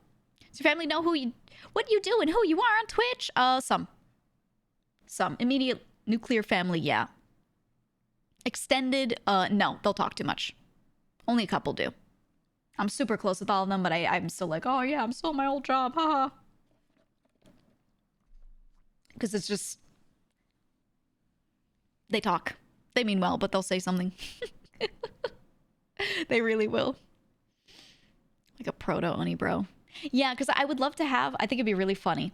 S1: Does your family know what you do and who you are on Twitch? Some. Immediate nuclear family, yeah. Extended, no, they'll talk too much. Only a couple do. I'm super close with all of them, but I'm still like, oh yeah, I'm still in my old job, haha. Because it's just, they talk. They mean well, but they'll say something. They really will. Like a proto-Oni bro. Yeah, because I would love to have, I think it'd be really funny.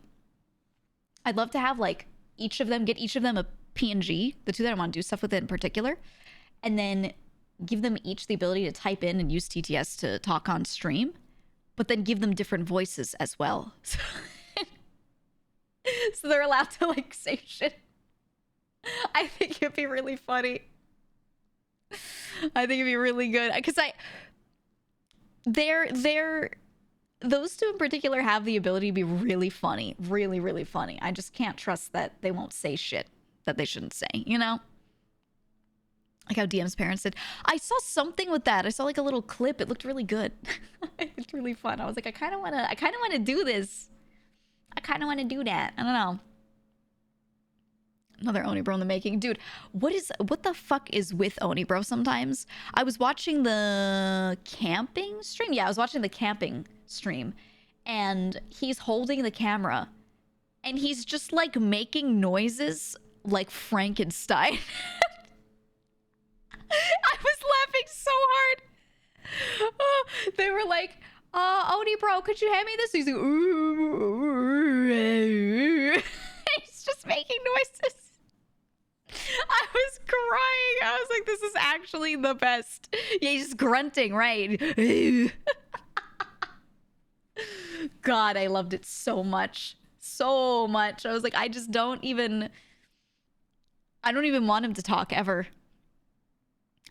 S1: I'd love to have, like, get each of them a PNG, the two that I want to do stuff with in particular, and then give them each the ability to type in and use TTS to talk on stream, but then give them different voices as well. So they're allowed to, like, say shit. I think it'd be really funny. I think it'd be really good. Because those two in particular have the ability to be really funny. Really, really funny. I just can't trust that they won't say shit that they shouldn't say, you know? Like how DM's parents did. I saw something with that. I saw like a little clip. It looked really good. It looked really fun. I was like, I kind of want to do this. I kind of want to do that. I don't know. Another Oni bro in the making. Dude, what the fuck is with Oni bro sometimes? I was watching the camping stream. Yeah, I was watching the camping stream. And he's holding the camera. And he's just like making noises like Frankenstein. I was laughing so hard. Oh, they were like, Oni bro, could you hand me this? He's like, ooh. He's just making noises. I was crying. I was like, this is actually the best. Yeah, he's just grunting, right? God, I loved it so much. So much. I was like, I don't even want him to talk ever.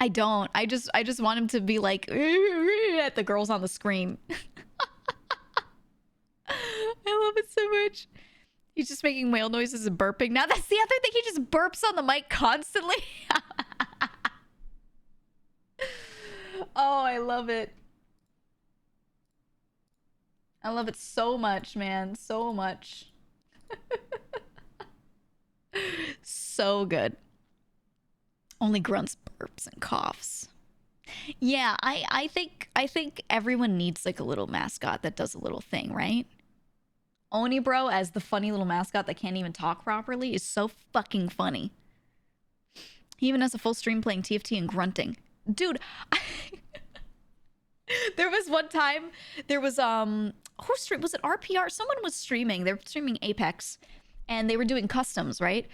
S1: I don't. I just want him to be like at the girls on the screen. I love it so much. He's just making whale noises and burping. Now that's the other thing. He just burps on the mic constantly. Oh, I love it. I love it so much, man. So much. So good. Only grunts, burps, and coughs. Yeah, I think everyone needs like a little mascot that does a little thing, right? Oni bro as the funny little mascot that can't even talk properly is so fucking funny. He even has a full stream playing TFT and grunting. Dude, there was one time, there was, who streamed? Was it RPR? Someone was streaming. They were streaming Apex and they were doing customs, right?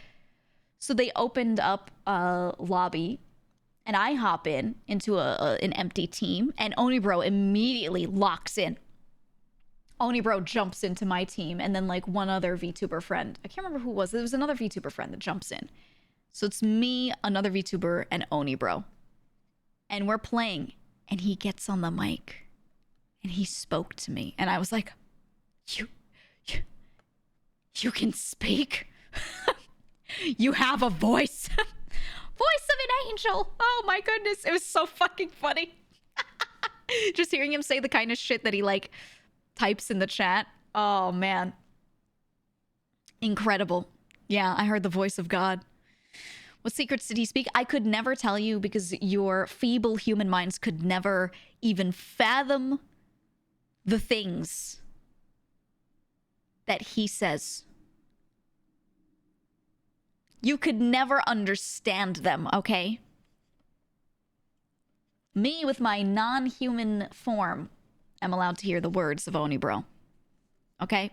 S1: So they opened up a lobby and I hop into an empty team and Oni bro immediately locks in. Oni bro jumps into my team and then like one other VTuber friend. I can't remember who it was. There was another VTuber friend that jumps in. So it's me, another VTuber, and Oni bro. And we're playing and he gets on the mic and he spoke to me. And I was like, you can speak? You have a voice. Voice of an angel. Oh my goodness. It was so fucking funny. Just hearing him say the kind of shit that he like types in the chat. Oh man. Incredible. Yeah, I heard the voice of God. What secrets did he speak? I could never tell you because your feeble human minds could never even fathom the things that he says. You could never understand them, okay? Me with my non-human form am allowed to hear the words of Onibro. Okay?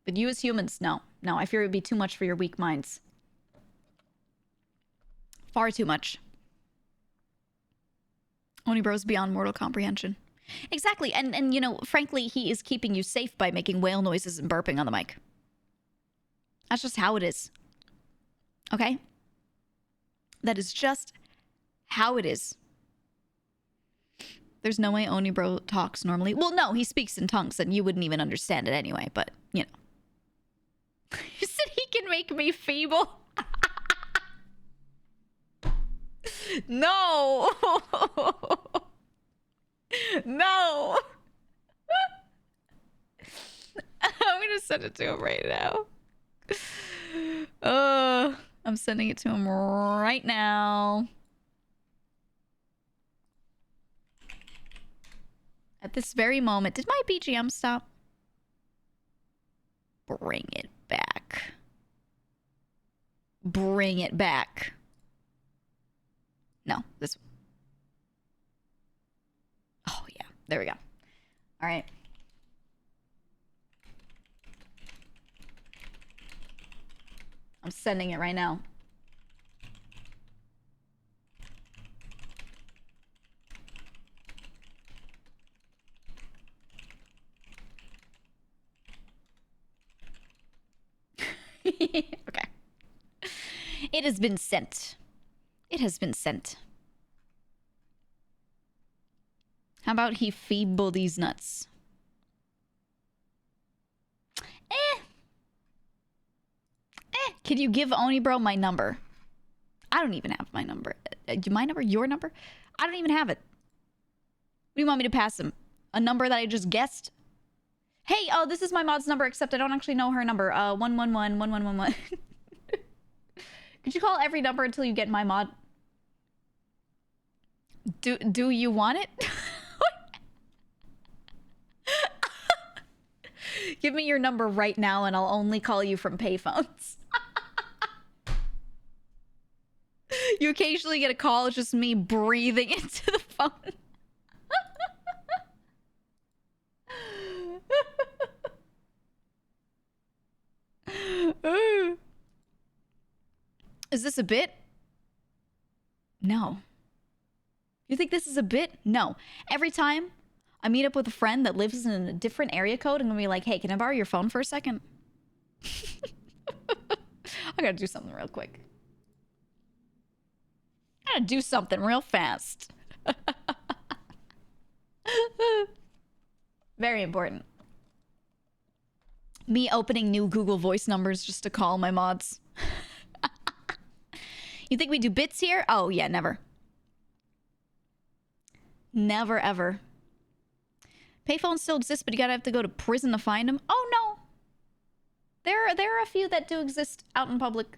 S1: But you as humans, no. No, I fear it would be too much for your weak minds. Far too much. Onibro's beyond mortal comprehension. Exactly. And you know, frankly, he is keeping you safe by making whale noises and burping on the mic. That's just how it is. Okay? That is just how it is. There's no way Onibro talks normally. Well, no, he speaks in tongues and you wouldn't even understand it anyway, but, you know. You said he can make me feeble? No! No! I'm gonna send it to him right now. I'm sending it to him right now. At this very moment. Did my BGM stop? Bring it back. Bring it back. No, this one. Oh, yeah. There we go. All right. I'm sending it right now. Okay. It has been sent. It has been sent. How about he feeble these nuts? Can you give Onibro my number? I don't even have my number. My number? Your number? I don't even have it. What do you want me to pass him? A number that I just guessed? Hey, this is my mod's number, except I don't actually know her number. 111-1111. Could you call every number until you get my mod? Do you want it? Give me your number right now and I'll only call you from payphones. You occasionally get a call, it's just me breathing into the phone. Is this a bit? No. You think this is a bit? No. Every time I meet up with a friend that lives in a different area code, I'm gonna be like, hey, can I borrow your phone for a second? I gotta do something real quick. I gotta do something real fast. Very important. Me opening new Google Voice numbers just to call my mods. You think we do bits here? Oh, yeah, never. Never, ever. Payphones still exist, but you gotta have to go to prison to find them. Oh, no. There are a few that do exist out in public.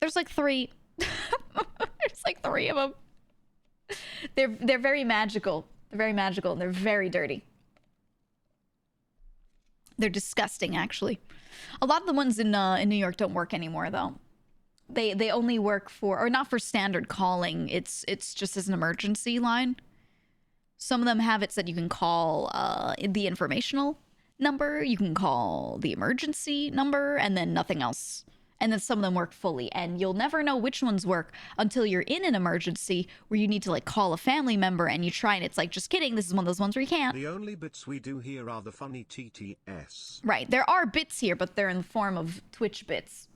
S1: There's like 3. There's like 3 of them. They're very magical. They're very magical, and they're very dirty. They're disgusting, actually. A lot of the ones in New York don't work anymore, though. They only work for, or not for standard calling. It's just as an emergency line. Some of them have it so that you can call the informational number, you can call the emergency number, and then nothing else. And then some of them work fully, and you'll never know which ones work until you're in an emergency where you need to like call a family member and you try and it's like, just kidding, this is one of those ones where you can't.
S2: The only bits we do here are the funny TTS.
S1: Right, there are bits here, but they're in the form of Twitch bits.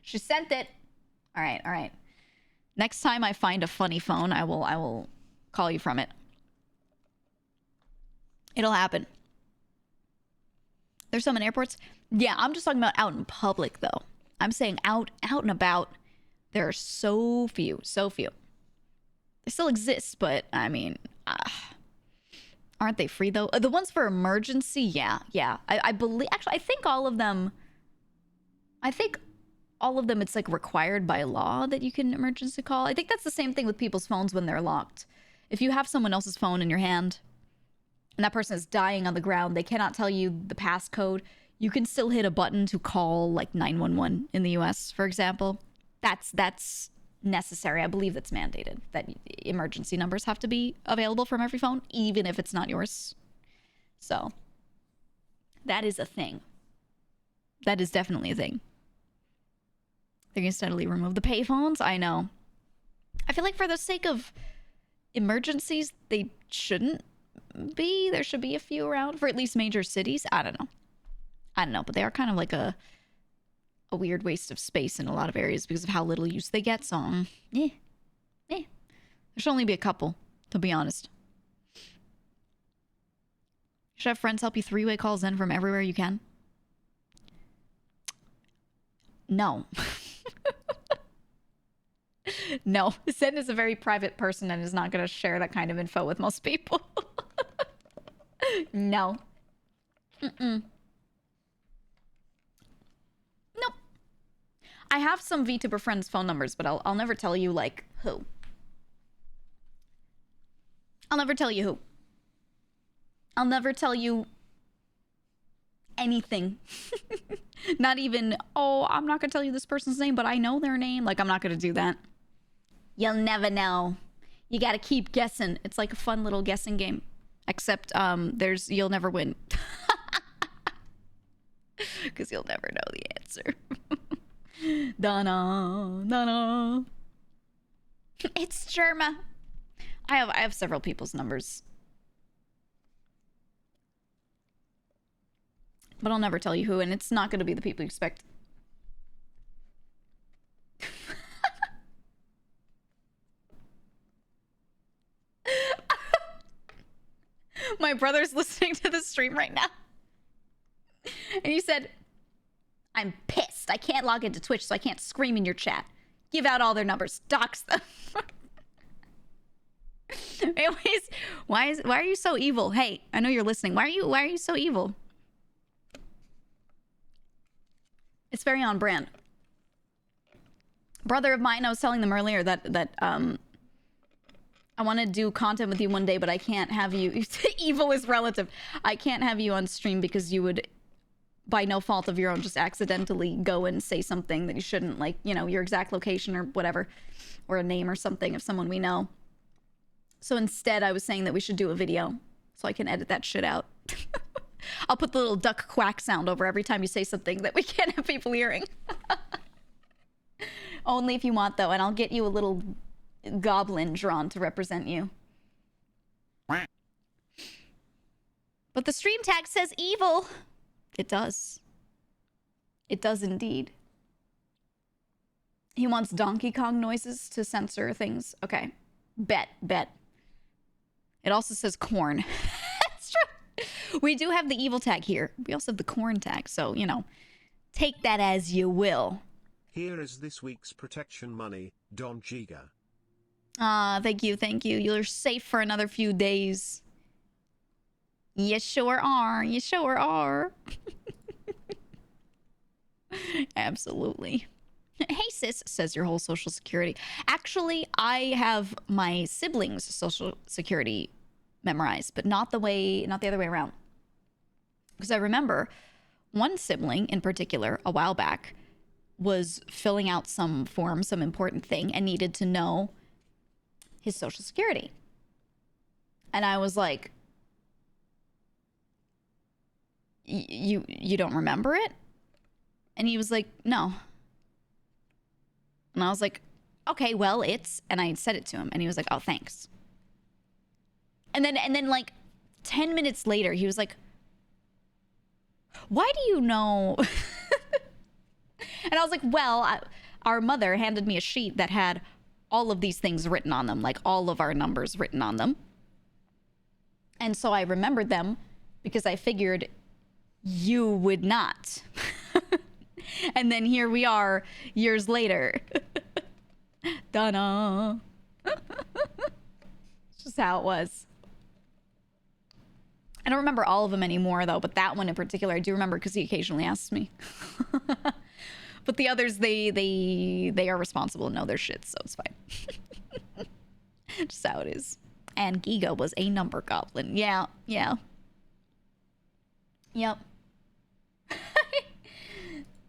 S1: She sent it. All right, all right. Next time I find a funny phone, I will call you from it. It'll happen. There's some in airports. Yeah, I'm just talking about out in public, though. I'm saying out and about. There are so few, so few. They still exist, but I mean, aren't they free though? The ones for emergency, yeah. I believe. Actually, I think all of them. It's like required by law that you can emergency call. I think that's the same thing with people's phones when they're locked. If you have someone else's phone in your hand and that person is dying on the ground, they cannot tell you the passcode, you can still hit a button to call like 911 in the US, for example. That's necessary. I believe that's mandated, that emergency numbers have to be available from every phone, even if it's not yours. So that is a thing. That is definitely a thing. They're going to steadily remove the payphones. I know. I feel like for the sake of emergencies, they shouldn't be. There should be a few around for at least major cities. I don't know, but they are kind of like a weird waste of space in a lot of areas because of how little use they get. So, There should only be a couple, to be honest. You should have friends help you three-way calls in from everywhere you can. No. No. Zen is a very private person and is not going to share that kind of info with most people. No. Nope. I have some VTuber friends' phone numbers, but I'll never tell you, like, who. I'll never tell you who. I'll never tell you anything. Not even, oh, I'm not gonna tell you this person's name, but I know their name. Like, I'm not gonna do that. You'll never know. You gotta keep guessing. It's like a fun little guessing game. Except, you'll never win. Because you'll never know the answer. Donna. It's Germa. I have several people's numbers. But I'll never tell you who, and it's not going to be the people you expect. My brother's listening to the stream right now. And he said, I'm pissed. I can't log into Twitch, so I can't scream in your chat. Give out all their numbers. Dox them. Anyways, why are you so evil? Hey, I know you're listening. Why are you so evil? It's very on brand. Brother of mine, I was telling them earlier that I want to do content with you one day, but I can't have you. Evil is relative. I can't have you on stream because you would, by no fault of your own, just accidentally go and say something that you shouldn't, like, you know, your exact location or whatever, or a name or something of someone we know. So instead, I was saying that we should do a video so I can edit that shit out. I'll put the little duck quack sound over every time you say something that we can't have people hearing. Only if you want, though, and I'll get you a little goblin drawn to represent you. But the stream tag says evil. It does. It does indeed. He wants Donkey Kong noises to censor things. Okay. Bet. It also says corn. That's true. We do have the evil tag here. We also have the corn tag. So, you know, take that as you will.
S2: Here is this week's protection money, Don GEEGA.
S1: Thank you. You're safe for another few days. You sure are. Absolutely. Hey sis, says your whole social security. Actually, I have my siblings' social security memorized, but not the other way around. Because I remember one sibling in particular a while back was filling out some form, some important thing, and needed to know his social security. And I was like, you don't remember it? And he was like, no. And I was like, okay, well, and I said it to him, and he was like, oh, thanks. And then like 10 minutes later, he was like, why do you know? And I was like, well, our mother handed me a sheet that had all of these things written on them, like all of our numbers written on them. And so I remembered them because I figured you would not. And then here we are years later. Donna. It's just how it was. I don't remember all of them anymore, though, but that one in particular I do remember because he occasionally asks me. But the others, they are responsible and know their shit, so it's fine. Just how it is. And Giga was a number goblin. Yeah. Yep.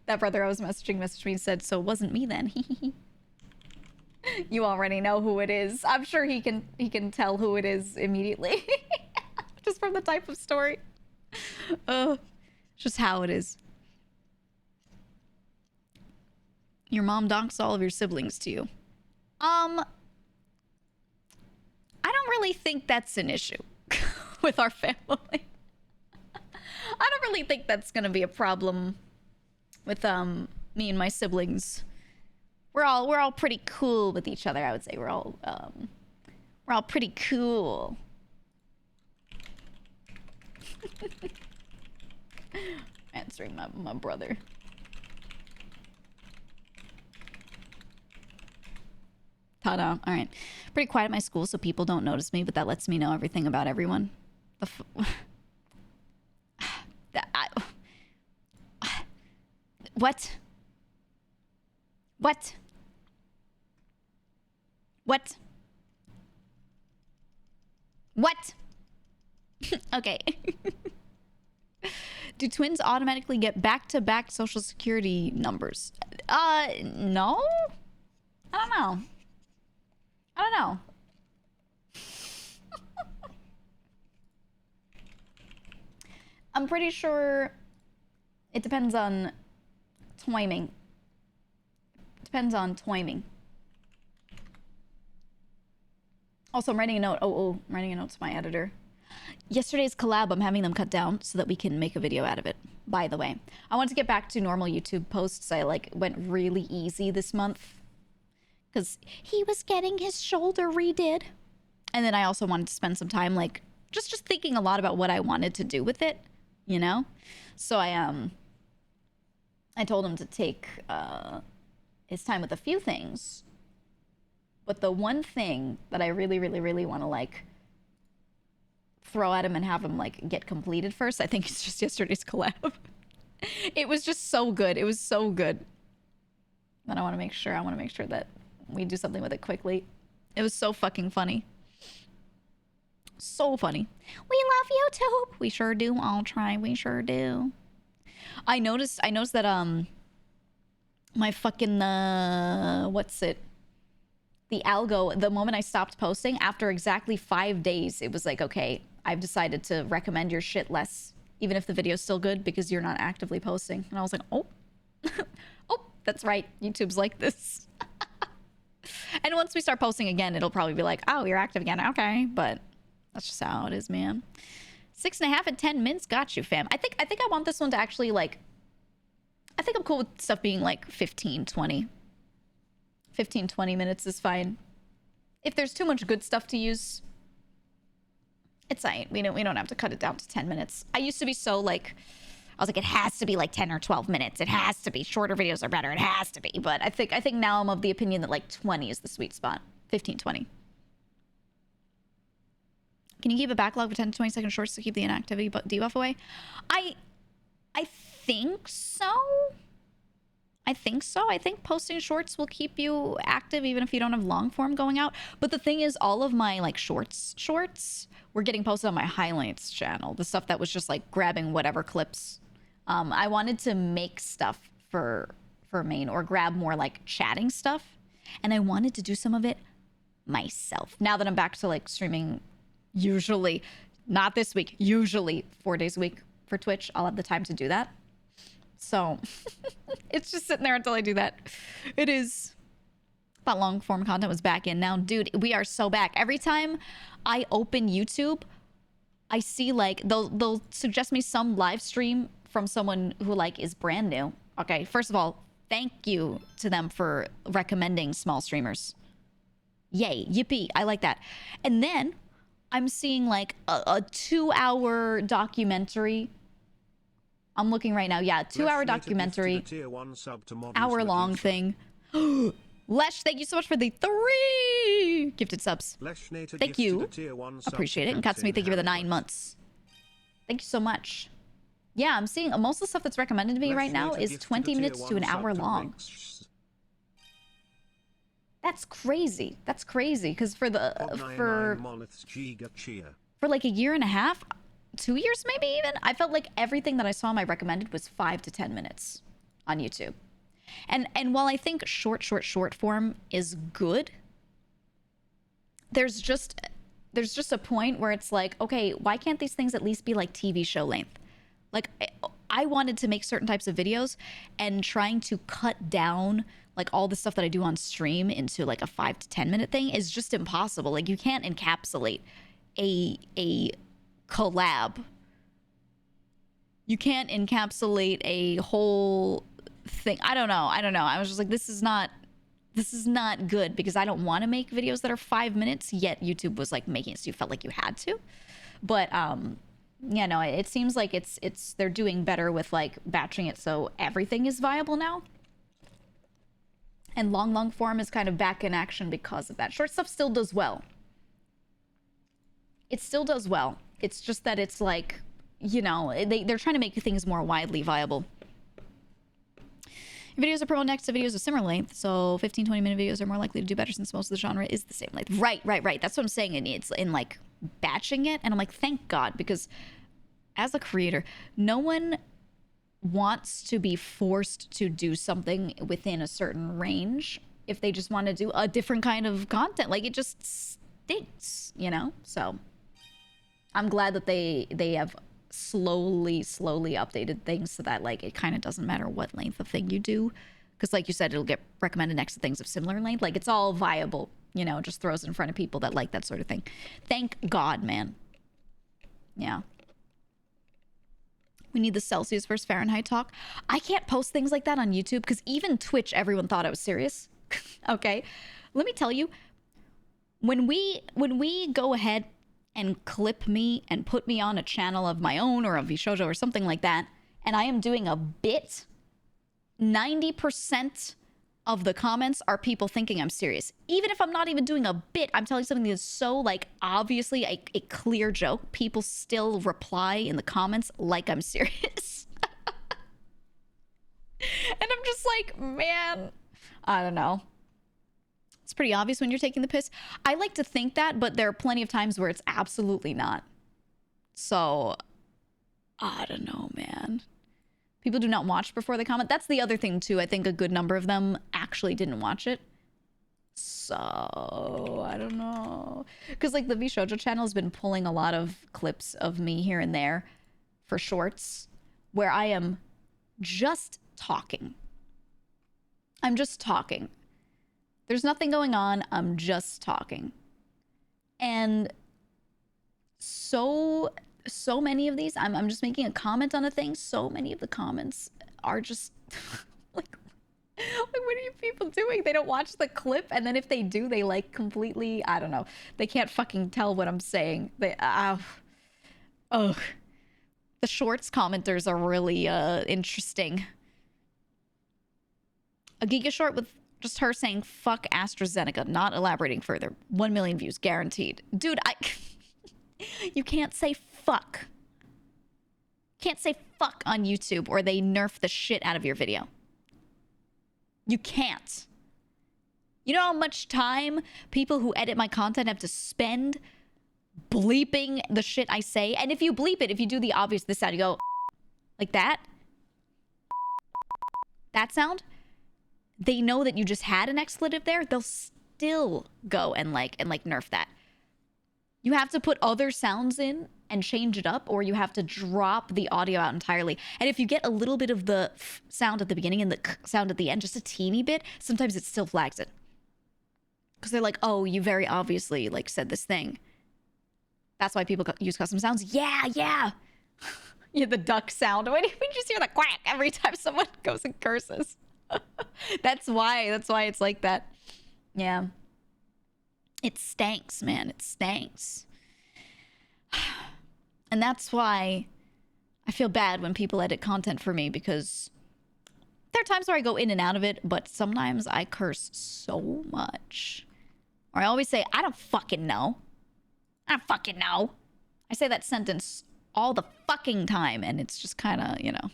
S1: That brother I was messaged me and said, so it wasn't me then. You already know who it is. I'm sure he can tell who it is immediately. Just from the type of story. Just how it is. Your mom donks all of your siblings to you. I don't really think that's an issue with our family. I don't really think that's gonna be a problem with me and my siblings. We're all pretty cool with each other, I would say. We're all pretty cool. Answering my brother. Ta-da. All right. Pretty quiet at my school, so people don't notice me, but that lets me know everything about everyone. What? What? What? What? Okay. Do twins automatically get back-to-back social security numbers? No? I don't know. I don't know. I'm pretty sure it depends on timing. Depends on timing. Also, I'm writing a note. I'm writing a note to my editor. Yesterday's collab, I'm having them cut down so that we can make a video out of it, by the way. I want to get back to normal YouTube posts. I went really easy this month because he was getting his shoulder redid. And then I also wanted to spend some time just thinking a lot about what I wanted to do with it, you know? So I told him to take his time with a few things. But the one thing that I really, really, really want to throw at him and have him get completed first, I think it's just yesterday's collab. It was just so good. It was so good. But I want to make sure that we do something with it quickly. It was so fucking funny. So funny. We love YouTube. We sure do. I'll try. We sure do. I noticed that my fucking what's it? The algo, the moment I stopped posting, after exactly 5 days, it was like, okay, I've decided to recommend your shit less, even if the video's still good, because you're not actively posting. And I was like, oh, oh, that's right. YouTube's like this. And once we start posting again, it'll probably be like, oh, you're active again. Okay. But that's just how it is, man. 6.5 and 10 minutes. Got you, fam. I think I want this one to actually I think I'm cool with stuff being 15, 20. 15, 20 minutes is fine. If there's too much good stuff to use, it's fine. We don't have to cut it down to 10 minutes. I used to be so I was like, it has to be 10 or 12 minutes. It has to be. Shorter videos are better. It has to be. But I think now I'm of the opinion that 20 is the sweet spot. 15, 20. Can you keep a backlog of 10 to 20 second shorts to keep the inactivity debuff away? I think so. I think so. I think posting shorts will keep you active even if you don't have long form going out. But the thing is, all of my shorts were getting posted on my highlights channel. The stuff that was just grabbing whatever clips. I wanted to make stuff for main or grab more chatting stuff. And I wanted to do some of it myself. Now that I'm back to streaming, usually, not this week, usually 4 days a week for Twitch, I'll have the time to do that. So it's just sitting there until I do that. It is. Thought long form content was back in now. Dude, we are so back. Every time I open YouTube, I see they'll suggest me some live stream from someone who is brand new. Okay, first of all, thank you to them for recommending small streamers. Yay, yippee, I like that. And then I'm seeing a 2-hour documentary. I'm looking right now. Yeah, 2-hour documentary. Hour-long thing. Lesh, thank you so much for the 3 gifted subs. Thank you. Appreciate it. And Katsumi, thank you for the 9 months. Thank you so much. Yeah, I'm seeing most of the stuff that's recommended to me right now is 20 minutes to an hour long. That's crazy. That's crazy. Because for a year and a half, 2 years maybe even, I felt like everything that I saw in my recommended was 5 to 10 minutes on YouTube. And while I think short form is good, there's just a point where it's like, okay, why can't these things at least be like TV show length? Like, I wanted to make certain types of videos, and trying to cut down like all the stuff that I do on stream into like a 5 to 10 minute thing is just impossible. Like, you can't encapsulate a collab. You can't encapsulate a whole thing. I don't know. I was just like, this is not good, because I don't want to make videos that are 5 minutes, yet YouTube was like making it so you felt like you had to. But yeah, no, it seems like they're doing better with like batching it so everything is viable now. And long form is kind of back in action because of that. Short stuff still does well. It still does well. It's just that it's like, you know, they're trying to make things more widely viable. Videos are promoted next to videos of similar length, so 15-20 minute videos are more likely to do better since most of the genre is the same length. Right. That's what I'm saying. And it's in like batching it, and I'm like, thank God, because as a creator, no one wants to be forced to do something within a certain range if they just want to do a different kind of content. Like, it just stinks, you know? So I'm glad that they have slowly updated things so that like it kind of doesn't matter what length of thing you do, because like you said, it'll get recommended next to things of similar length. Like, it's all viable, you know, just throws it in front of people that like that sort of thing. Thank God, man. Yeah, we need the Celsius versus Fahrenheit talk. I can't post things like that on YouTube because even Twitch, everyone thought I was serious. Okay, let me tell you, when we go ahead and clip me and put me on a channel of my own or a Vishojo or something like that, and I am doing a bit, 90% of the comments are people thinking I'm serious. Even if I'm not even doing a bit, I'm telling something that's so like obviously a clear joke, people still reply in the comments like I'm serious. And I'm just like, man, I don't know. It's pretty obvious when you're taking the piss. I like to think that, but there are plenty of times where it's absolutely not. So, I don't know, man. People do not watch before they comment. That's the other thing, too. I think a good number of them actually didn't watch it. So, I don't know. Because, like, the Vishojo channel has been pulling a lot of clips of me here and there for shorts where I am just talking. I'm just talking. There's nothing going on. I'm just talking. And so many of these, I'm just making a comment on a thing. So many of the comments are just like, what are you people doing? They don't watch the clip. And then if they do, they like completely, I don't know. They can't fucking tell what I'm saying. The shorts commenters are really interesting. A Giga short with just her saying, fuck AstraZeneca, not elaborating further. 1 million views, guaranteed. Dude, you can't say fuck. Can't say fuck on YouTube or they nerf the shit out of your video. You can't. You know how much time people who edit my content have to spend bleeping the shit I say? And if you bleep it, if you do the obvious this sound, you go like that. That sound. They know that you just had an expletive there. They'll still go and like nerf that. You have to put other sounds in and change it up, or you have to drop the audio out entirely. And if you get a little bit of the sound at the beginning and the sound at the end, just a teeny bit, sometimes it still flags it. Because they're like, oh, you very obviously like said this thing. That's why people use custom sounds. Yeah. Yeah, the duck sound. When you just hear the quack every time someone goes and curses. That's why it's like that. Yeah. It stanks, man. It stanks. And that's why I feel bad when people edit content for me, because there are times where I go in and out of it, but sometimes I curse so much. Or I always say, I don't fucking know. I don't fucking know. I say that sentence all the fucking time, and it's just kind of, you know,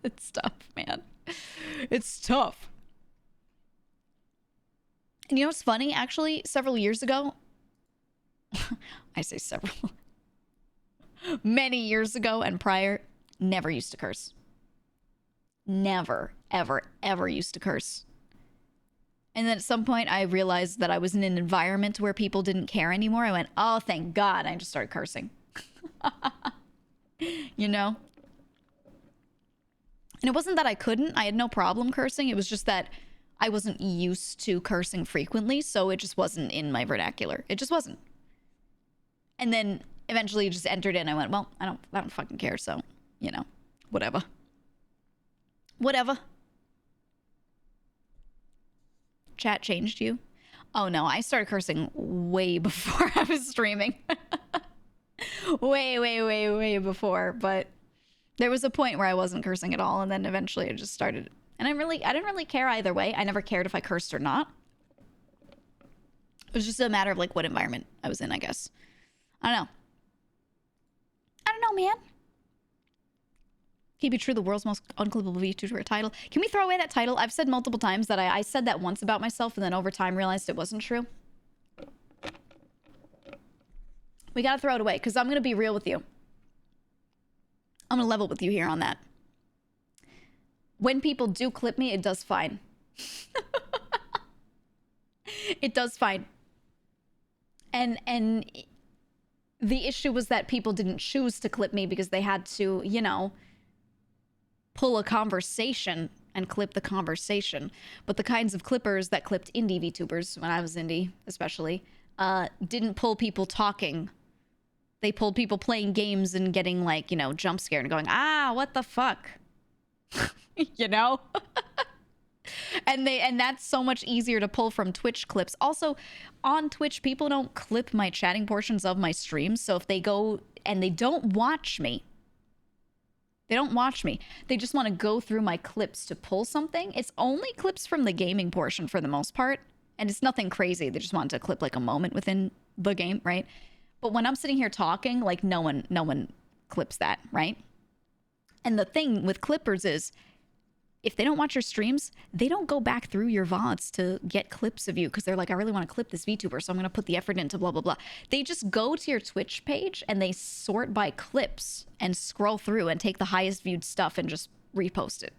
S1: it's tough, man. It's tough. And you know what's funny? Actually, several years ago, I say several, many years ago and prior, never used to curse. Never, ever, ever used to curse. And then at some point, I realized that I was in an environment where people didn't care anymore. I went, oh, thank God. I just started cursing. You know? And it wasn't that I couldn't. I had no problem cursing. It was just that I wasn't used to cursing frequently, so it just wasn't in my vernacular. It just wasn't. And then eventually it just entered in. I went, well, I don't fucking care, so, you know, whatever. Whatever. Chat changed you? Oh no, I started cursing way before I was streaming. way before, but there was a point where I wasn't cursing at all, and then eventually it just started. And I didn't really care either way. I never cared if I cursed or not. It was just a matter of like what environment I was in, I guess. I don't know, man. Keep it true, the world's most unclippable VTuber title. Can we throw away that title? I've said multiple times that I said that once about myself, and then over time realized it wasn't true. We gotta throw it away, because I'm gonna be real with you. I'm gonna level with you here on that. When people do clip me, it does fine. It does fine. And the issue was that people didn't choose to clip me because they had to, you know, pull a conversation and clip the conversation. But the kinds of clippers that clipped indie VTubers, when I was indie especially, didn't pull people talking. They pulled people playing games and getting like, you know, jump scared and going, ah, what the fuck? You know? And that's so much easier to pull from Twitch clips. Also, on Twitch, people don't clip my chatting portions of my streams. So if they go and they don't watch me, they just want to go through my clips to pull something. It's only clips from the gaming portion for the most part. And it's nothing crazy. They just want to clip like a moment within the game, right? But when I'm sitting here talking, like no one clips that, right? And the thing with clippers is, if they don't watch your streams, they don't go back through your VODs to get clips of you because they're like, I really want to clip this VTuber, so I'm going to put the effort into blah, blah, blah. They just go to your Twitch page and they sort by clips and scroll through and take the highest viewed stuff and just repost it.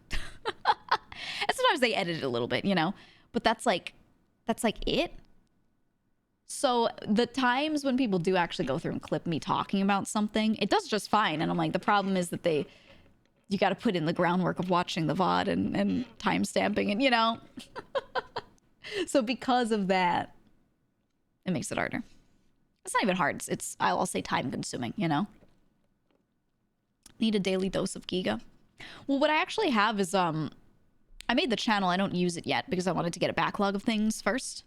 S1: And sometimes they edit it a little bit, you know, but that's like it. So the times when people do actually go through and clip me talking about something, it does just fine. And I'm like, the problem is that you got to put in the groundwork of watching the VOD and time stamping and, you know. So because of that, it makes it harder. It's not even hard. I'll say time consuming, you know. Need a daily dose of Giga. Well, what I actually have is, I made the channel. I don't use it yet because I wanted to get a backlog of things first.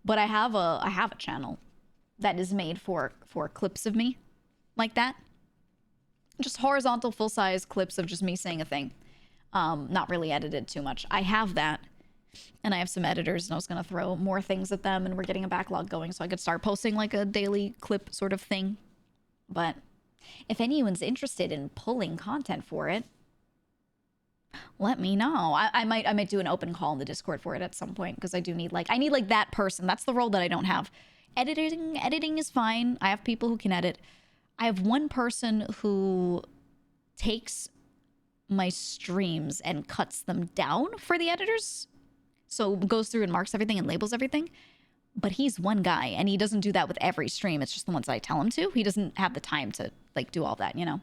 S1: But I have a channel that is made for clips of me like that. Just horizontal full-size clips of just me saying a thing. Not really edited too much. I have that. And I have some editors, and I was going to throw more things at them, and we're getting a backlog going so I could start posting like a daily clip sort of thing. But if anyone's interested in pulling content for it, let me know. I might do an open call in the Discord for it at some point, because I need like that person. That's the role that I don't have. Editing is fine. I have people who can edit. I have one person who takes my streams and cuts them down for the editors. So goes through and marks everything and labels everything. But he's one guy, and he doesn't do that with every stream. It's just the ones I tell him to. He doesn't have the time to like do all that, you know?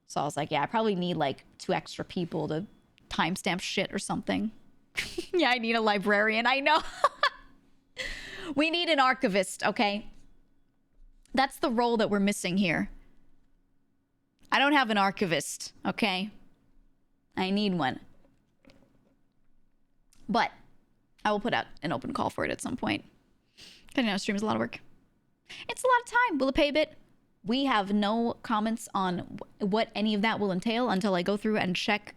S1: So I was like, yeah, I probably need like 2 extra people to timestamp shit or something. Yeah, I need a librarian. I know. We need an archivist, okay? That's the role that we're missing here. I don't have an archivist, okay? I need one. But I will put out an open call for it at some point. Because, you know, stream is a lot of work. It's a lot of time. Will it pay a bit? We have no comments on what any of that will entail until I go through and check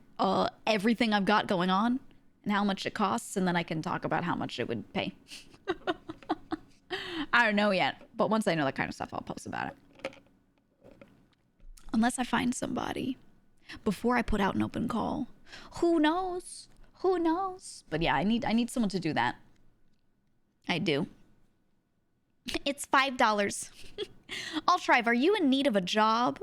S1: everything I've got going on and how much it costs, and then I can talk about how much it would pay. I don't know yet, but once I know that kind of stuff, I'll post about it. Unless I find somebody before I put out an open call. Who knows? Who knows? But yeah, I need someone to do that. I do. It's $5. Altrive, are you in need of a job?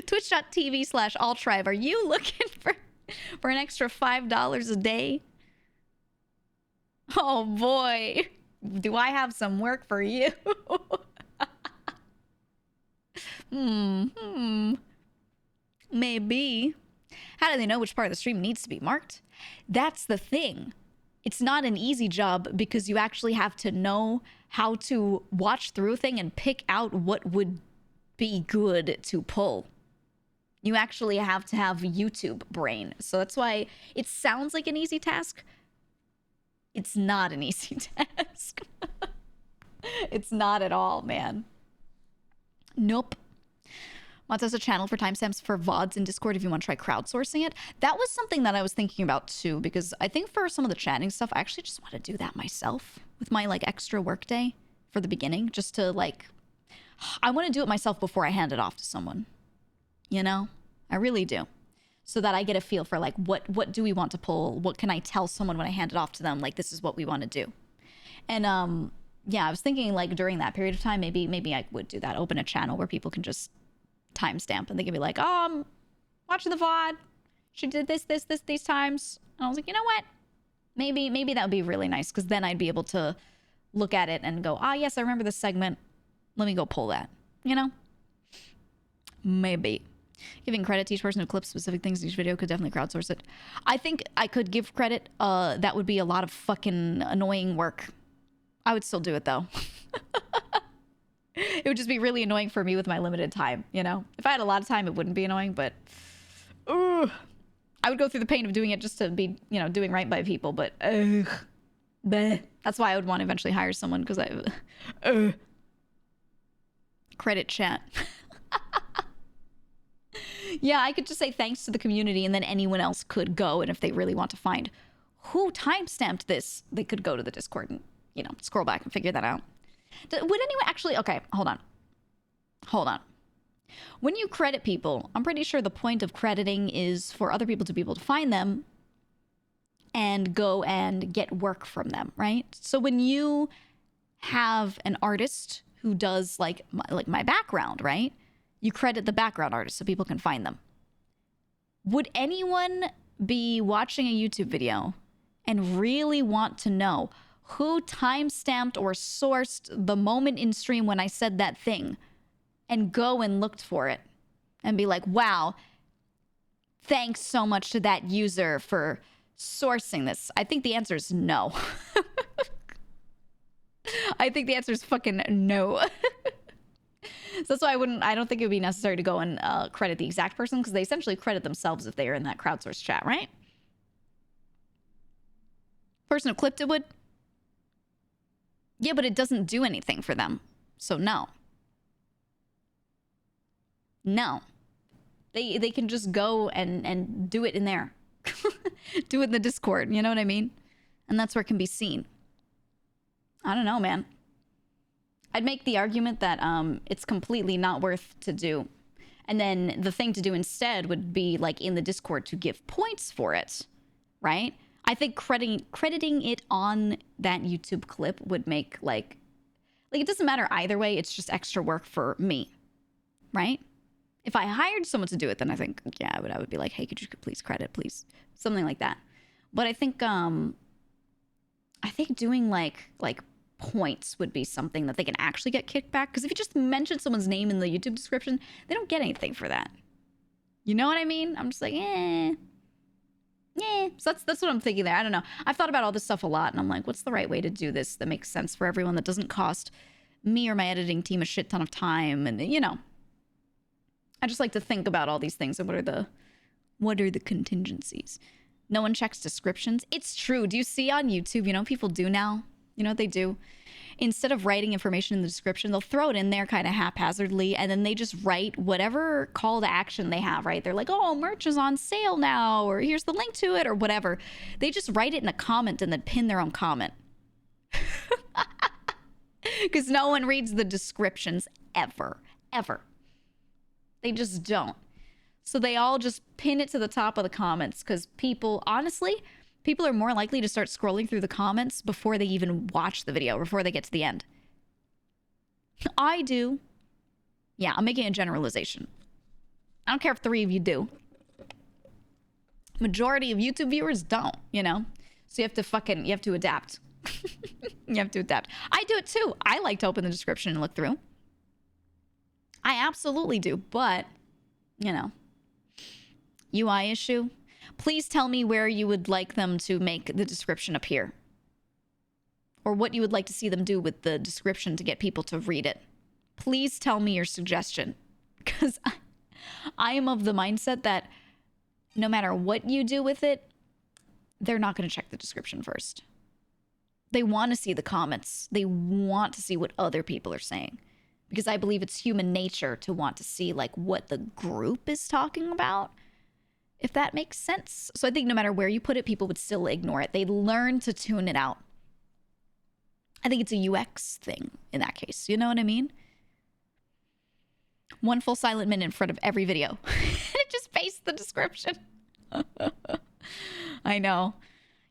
S1: Twitch.tv/Altrive, are you looking for an extra $5 a day Oh boy. Do I have some work for you? Maybe. How do they know which part of the stream needs to be marked? That's the thing. It's not an easy job because you actually have to know how to watch through a thing and pick out what would be good to pull. You actually have to have YouTube brain. So that's why it sounds like an easy task. It's not an easy task. It's not at all, man. Nope. Mods has a channel for timestamps for VODs in Discord if you want to try crowdsourcing it. That was something that I was thinking about too, because I think for some of the chatting stuff, I actually just want to do that myself with my like extra workday for the beginning, just to like, I want to do it myself before I hand it off to someone. You know, I really do. So that I get a feel for like, what do we want to pull? What can I tell someone when I hand it off to them? Like, this is what we want to do. And yeah, I was thinking like during that period of time, maybe I would do that. Open a channel where people can just timestamp and they can be like, oh, I'm watching the VOD. She did this, these times. And I was like, you know what? Maybe that would be really nice, because then I'd be able to look at it and go, ah, yes, I remember this segment. Let me go pull that, you know? Maybe. Giving credit to each person who clips specific things in each video could definitely crowdsource it. I think I could give credit. That would be a lot of fucking annoying work. I would still do it though. It would just be really annoying for me with my limited time, you know? If I had a lot of time, it wouldn't be annoying, but I would go through the pain of doing it just to be, you know, doing right by people, but bleh. That's why I would want to eventually hire someone, because I credit chat. Yeah, I could just say thanks to the community, and then anyone else could go, and if they really want to find who timestamped this, they could go to the Discord and, you know, scroll back and figure that out. Would anyone actually... Okay, hold on. When you credit people, I'm pretty sure the point of crediting is for other people to be able to find them and go and get work from them, right? So when you have an artist who does like my background, right? You credit the background artist so people can find them. Would anyone be watching a YouTube video and really want to know who timestamped or sourced the moment in stream when I said that thing, and go and looked for it and be like, wow, thanks so much to that user for sourcing this? I think the answer is no. I think the answer is fucking no. So that's why I don't think it would be necessary to go and credit the exact person, because they essentially credit themselves if they are in that crowdsourced chat, right? Person who clipped it would. Yeah, but it doesn't do anything for them. So no. No. They can just go and do it in there. Do it in the Discord, you know what I mean? And that's where it can be seen. I don't know, man. I'd make the argument that it's completely not worth to do. And then the thing to do instead would be like in the Discord to give points for it, right? I think crediting it on that YouTube clip would make like it doesn't matter either way. It's just extra work for me, right? If I hired someone to do it, then I think, yeah, I would be like, hey, could you please credit, please? Something like that. But I think doing like points would be something that they can actually get kicked back. Because if you just mention someone's name in the YouTube description, they don't get anything for that. You know what I mean? I'm just like, yeah. So that's what I'm thinking there. I don't know. I've thought about all this stuff a lot, and I'm like, what's the right way to do this that makes sense for everyone, that doesn't cost me or my editing team a shit ton of time? And, you know, I just like to think about all these things and what are the contingencies. No one checks descriptions. It's true. Do you see on YouTube, you know, people do now? You know what they do? Instead of writing information in the description, they'll throw it in there kind of haphazardly, and then they just write whatever call to action they have, right? They're like, oh, merch is on sale now, or here's the link to it, or whatever. They just write it in a comment and then pin their own comment. Because no one reads the descriptions ever. They just don't. So they all just pin it to the top of the comments, because people, honestly, people are more likely to start scrolling through the comments before they even watch the video, before they get to the end. I do. Yeah, I'm making a generalization. I don't care if 3 of you do. Majority of YouTube viewers don't, you know? So you have to adapt. You have to adapt. I do it too. I like to open the description and look through. I absolutely do, but, you know, UI issue. Please tell me where you would like them to make the description appear. Or what you would like to see them do with the description to get people to read it. Please tell me your suggestion. Because I am of the mindset that no matter what you do with it, they're not going to check the description first. They want to see the comments. They want to see what other people are saying. Because I believe it's human nature to want to see like what the group is talking about. If that makes sense. So I think no matter where you put it, people would still ignore it. They'd learn to tune it out. I think it's a UX thing in that case. You know what I mean? One full silent minute in front of every video. It just pastes the description. I know.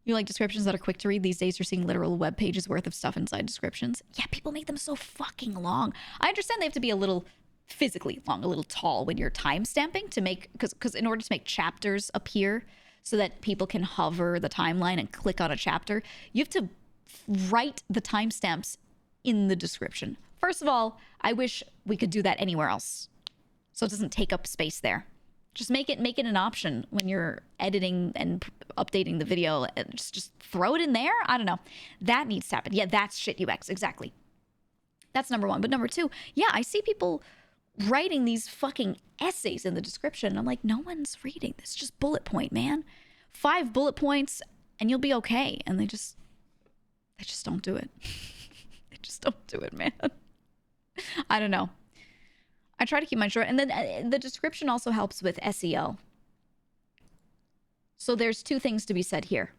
S1: You like descriptions that are quick to read? These days you're seeing literal web pages worth of stuff inside descriptions. Yeah, people make them so fucking long. I understand they have to be a little physically long, a little tall when you're time stamping to make, because in order to make chapters appear so that people can hover the timeline and click on a chapter, you have to write the timestamps in the description. First of all, I wish we could do that anywhere else so it doesn't take up space there. Just make it an option when you're editing and updating the video. Just throw it in there. I don't know. That needs to happen. Yeah, that's shit UX. Exactly. That's number one. But number two, yeah, I see people writing these fucking essays in the description. I'm like, no one's reading this. Just bullet point, man. 5 bullet points and you'll be okay. And they just don't do it. They just don't do it, man. I don't know. I try to keep mine short. And then the description also helps with SEO. So there's 2 things to be said here.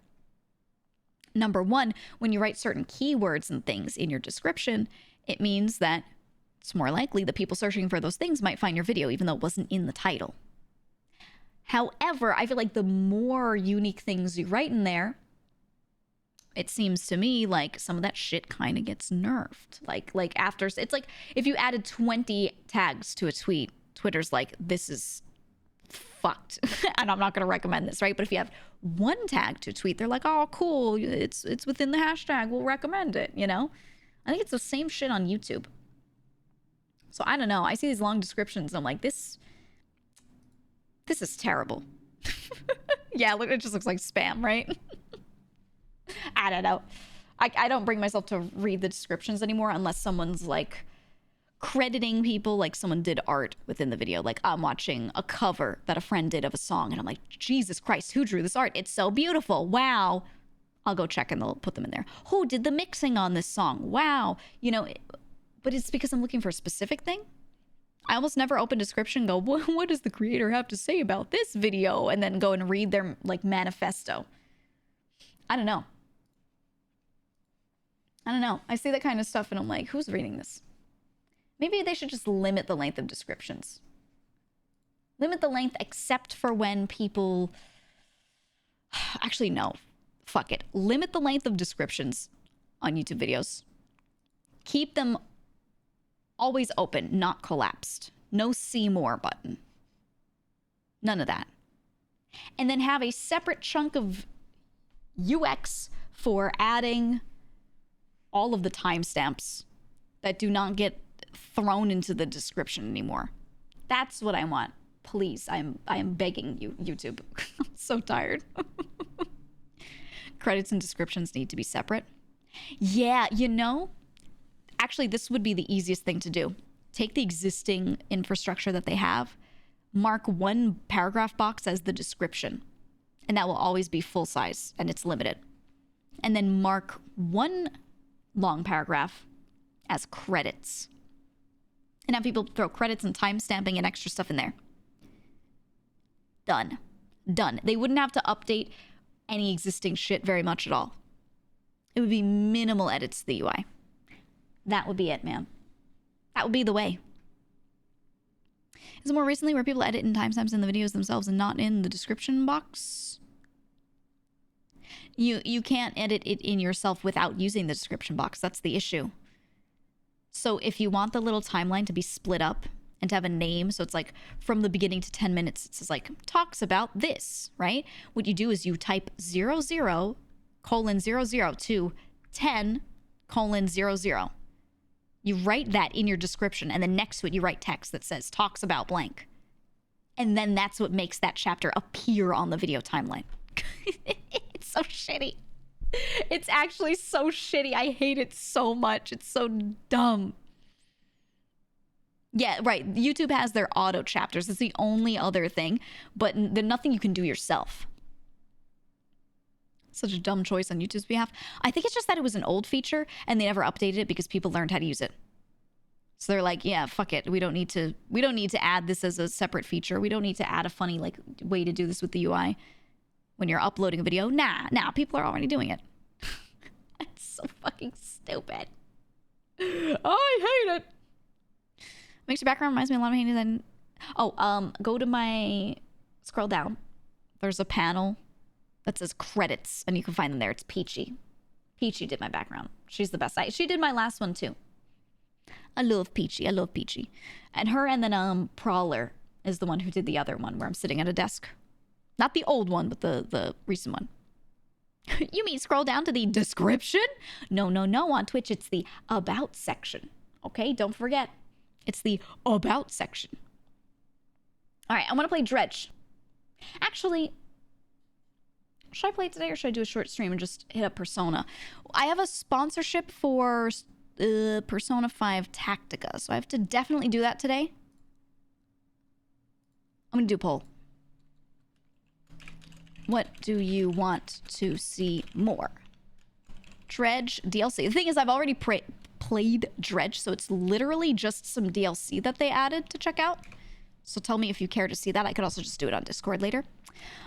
S1: Number one, when you write certain keywords and things in your description, it means that it's more likely that people searching for those things might find your video, even though it wasn't in the title. However, I feel like the more unique things you write in there, it seems to me like some of that shit kind of gets nerfed. Like after, it's like if you added 20 tags to a tweet, Twitter's like, this is fucked. And I'm not going to recommend this, right? But if you have 1 tag to a tweet, they're like, oh, cool. It's within the hashtag. We'll recommend it, you know? I think it's the same shit on YouTube. So I don't know. I see these long descriptions and I'm like, this is terrible. Yeah, look, it just looks like spam, right? I don't know. I don't bring myself to read the descriptions anymore unless someone's like crediting people, like someone did art within the video. Like I'm watching a cover that a friend did of a song and I'm like, Jesus Christ, who drew this art? It's so beautiful. Wow. I'll go check and they'll put them in there. Who did the mixing on this song? Wow. You know, but it's because I'm looking for a specific thing. I almost never open description and go, what does the creator have to say about this video? And then go and read their like manifesto. I don't know. I see that kind of stuff and I'm like, who's reading this? Maybe they should just limit the length of descriptions. Limit the length except for when people... Actually, no. Fuck it. Limit the length of descriptions on YouTube videos. Keep them always open, not collapsed. No see more button. None of that. And then have a separate chunk of UX for adding all of the timestamps that do not get thrown into the description anymore. That's what I want. Please, I am begging you, YouTube. I'm so tired. Credits and descriptions need to be separate. Yeah, you know, actually, this would be the easiest thing to do. Take the existing infrastructure that they have, mark 1 paragraph box as the description, and that will always be full size and it's limited. And then mark 1 long paragraph as credits. And have people throw credits and timestamping and extra stuff in there. Done. They wouldn't have to update any existing shit very much at all. It would be minimal edits to the UI. That would be it, man. That would be the way. Is it more recently where people edit in timestamps in the videos themselves and not in the description box? You can't edit it in yourself without using the description box. That's the issue. So if you want the little timeline to be split up and to have a name, so it's like from the beginning to 10 minutes, it says like, talks about this, right? What you do is you type 00:00 to 10:00. You write that in your description, and then next to it, you write text that says talks about blank. And then that's what makes that chapter appear on the video timeline. It's so shitty. It's actually so shitty. I hate it so much. It's so dumb. Yeah, right. YouTube has their auto chapters. It's the only other thing, but there's nothing you can do yourself. Such a dumb choice on YouTube's behalf. I think it's just that it was an old feature and they never updated it because people learned how to use it. So they're like, yeah, fuck it. We don't need to add this as a separate feature. We don't need to add a funny like way to do this with the UI when you're uploading a video. Nah, people are already doing it. It's so fucking stupid. I hate it. Makes your background reminds me a lot of Handy's. Go to my scroll down. There's a panel that says credits, and you can find them there. It's Peachy. Peachy did my background. She's the best. She did my last one too. I love Peachy. And her, and then Prowler is the one who did the other one where I'm sitting at a desk. Not the old one, but the recent one. You mean scroll down to the description? No. On Twitch, it's the about section. Okay, don't forget. It's the about section. All right, I want to play Dredge. Actually, should I play it today or should I do a short stream and just hit up Persona? I have a sponsorship for Persona 5 Tactica, so I have to definitely do that today. I'm going to do a poll. What do you want to see more? Dredge DLC. The thing is, I've already played Dredge, so it's literally just some DLC that they added to check out. So tell me if you care to see that. I could also just do it on Discord later.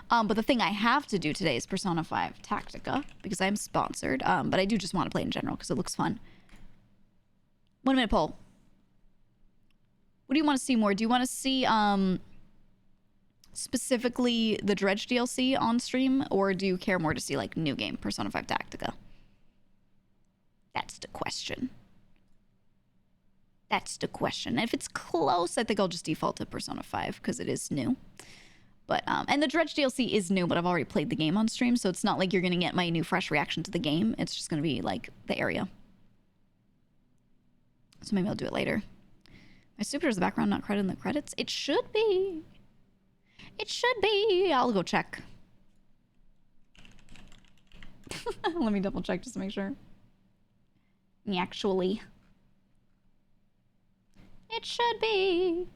S1: But the thing I have to do today is Persona 5 Tactica, because I'm sponsored. But I do just want to play in general, because it looks fun. 1 minute poll. What do you want to see more? Do you want to see specifically the Dredge DLC on stream, or do you care more to see like new game, Persona 5 Tactica? That's the question. That's the question. If it's close, I think I'll just default to Persona 5 because it is new. But and the Dredge DLC is new, but I've already played the game on stream, so it's not like you're gonna get my new fresh reaction to the game. It's just gonna be like the area. So maybe I'll do it later. My super is the background not credited in the credits. It should be. It should be. I'll go check. Let me double check just to make sure. Actually, it should be.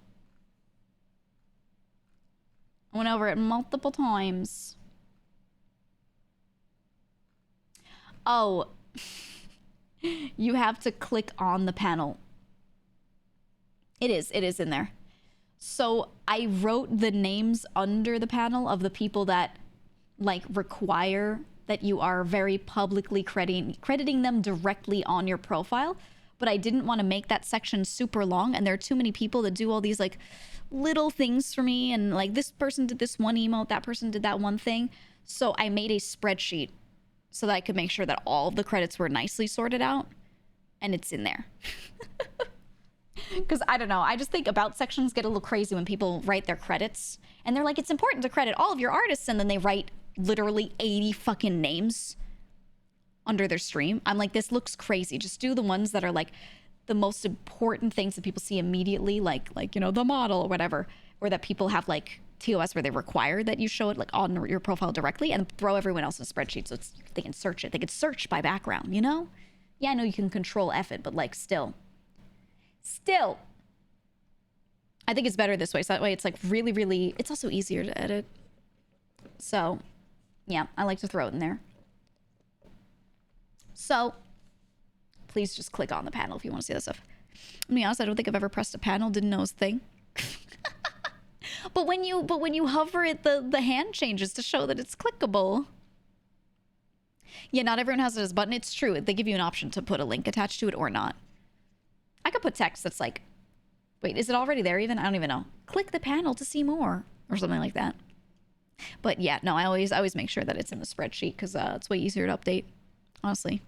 S1: I went over it multiple times. Oh, you have to click on the panel. It is in there. So I wrote the names under the panel of the people that like require that you are very publicly crediting them directly on your profile. But I didn't want to make that section super long, and there are too many people that do all these like little things for me, and like this person did this one emote, that person did that one thing. So I made a spreadsheet so that I could make sure that all of the credits were nicely sorted out, and it's in there. Because I don't know, I just think about sections get a little crazy when people write their credits, and they're like, it's important to credit all of your artists, and then they write literally 80 fucking names under their stream. I'm like, this looks crazy. Just do the ones that are like the most important things that people see immediately, like you know, the model or whatever, or that people have like TOS where they require that you show it like on your profile directly, and throw everyone else in a spreadsheet so they can search it. They could search by background, you know? Yeah, I know you can control F it, but like still, I think it's better this way. So that way it's like really, it's also easier to edit. So yeah, I like to throw it in there. So please just click on the panel if you want to see that stuff. To be honest, I don't think I've ever pressed a panel, didn't know it was a thing. But when you hover it, the hand changes to show that it's clickable. Yeah, not everyone has it as a button. It's true. They give you an option to put a link attached to it or not. I could put text that's like, wait, is it already there even? I don't even know. Click the panel to see more or something like that. But yeah, no, I always make sure that it's in the spreadsheet because it's way easier to update, honestly.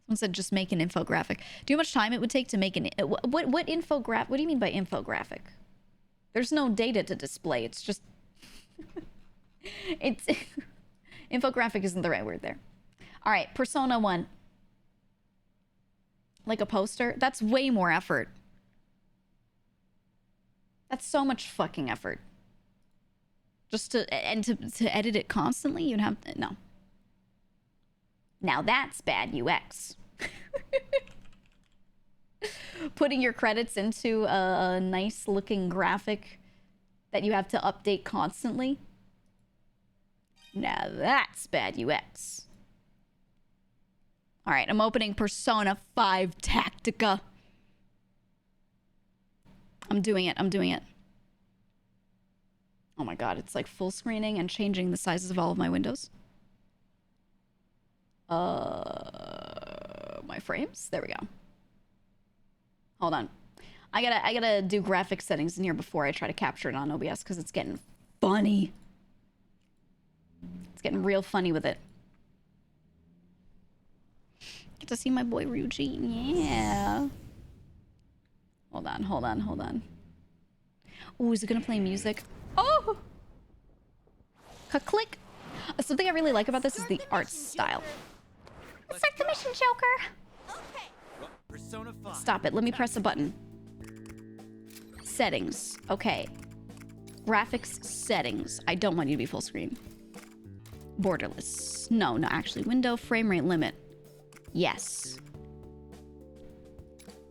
S1: Someone said just make an infographic. Do you know how much time it would take to make an... What infographic? What do you mean by infographic? There's no data to display. It's just... Infographic isn't the right word there. All right, Persona 1. Like a poster? That's way more effort. That's so much fucking effort. Just to edit it constantly, you'd have to, no. Now that's bad UX. Putting your credits into a nice looking graphic that you have to update constantly. Now that's bad UX. All right, I'm opening Persona 5 Tactica. I'm doing it. I'm doing it. Oh my god, it's like full screening and changing the sizes of all of my windows. My frames? There we go. Hold on. I gotta do graphic settings in here before I try to capture it on OBS because it's getting funny. It's getting real funny with it. Get to see my boy Ryuji. Yeah. Hold on, hold on, hold on. Oh, is it gonna play music? Oh! Click. Something I really like about this is the art style. Let's start the mission, Joker.
S3: Okay. Persona 5.
S1: Stop it. Let me press a button. Settings. Okay. Graphics settings. I don't want you to be full screen. Borderless. No, actually. Window frame rate limit. Yes.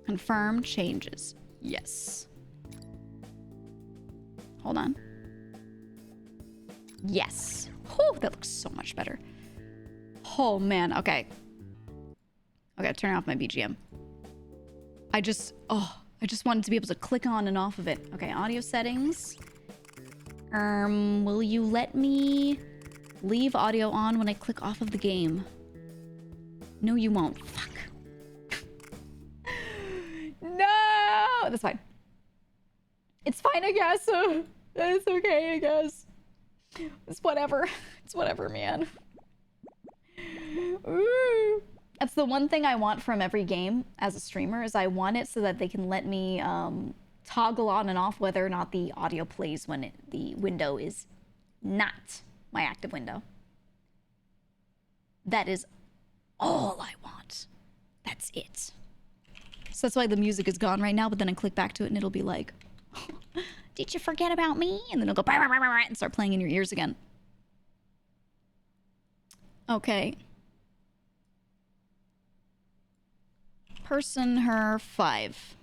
S1: Confirm changes. Yes. Hold on. Yes. Whew, that looks so much better. Oh, man. Okay. Okay, turn off my BGM. I just wanted to be able to click on and off of it. Okay, audio settings. Will you let me leave audio on when I click off of the game? No, you won't. Fuck. No! That's fine. It's fine, I guess. It's okay, I guess. It's whatever. It's whatever, man. Ooh. That's the one thing I want from every game as a streamer is I want it so that they can let me toggle on and off whether or not the audio plays when the window is not my active window. That is all I want. That's it. So that's why the music is gone right now, but then I click back to it and it'll be like, did you forget about me? And then it'll go and start playing in your ears again. Okay. Person her 5.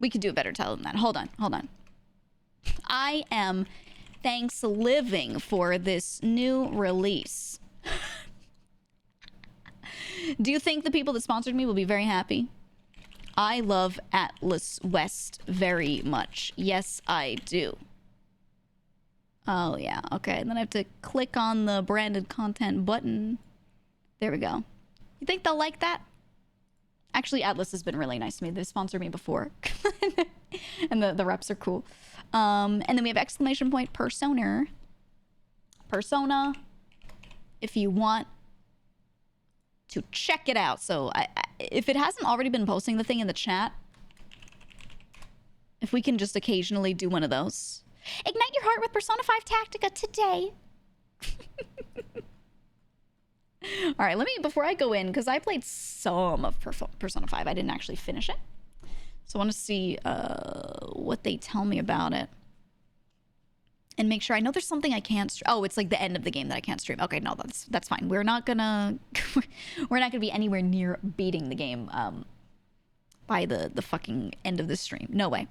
S1: We could do a better title than that. Hold on, hold on. I am THANKSLIVING for this new release. Do you think the people that sponsored me will be very happy? I love ATLUS West very much. Yes, I do. Oh, yeah. Okay, and then I have to click on the branded content button. There we go. You think they'll like that? Actually, ATLUS has been really nice to me. They've sponsored me before. And the reps are cool. And then we have exclamation point Persona. Persona. If you want to check it out. So if it hasn't already been posting the thing in the chat, if we can just occasionally do one of those. Ignite your heart with Persona 5 Tactica today. All right, let me, before I go in, because I played some of Persona 5. I didn't actually finish it. So I want to see what they tell me about it. And make sure, I know there's something I can't stream. Oh, it's like the end of the game that I can't stream. Okay, no, that's fine. We're not gonna be anywhere near beating the game by the fucking end of the stream. No way.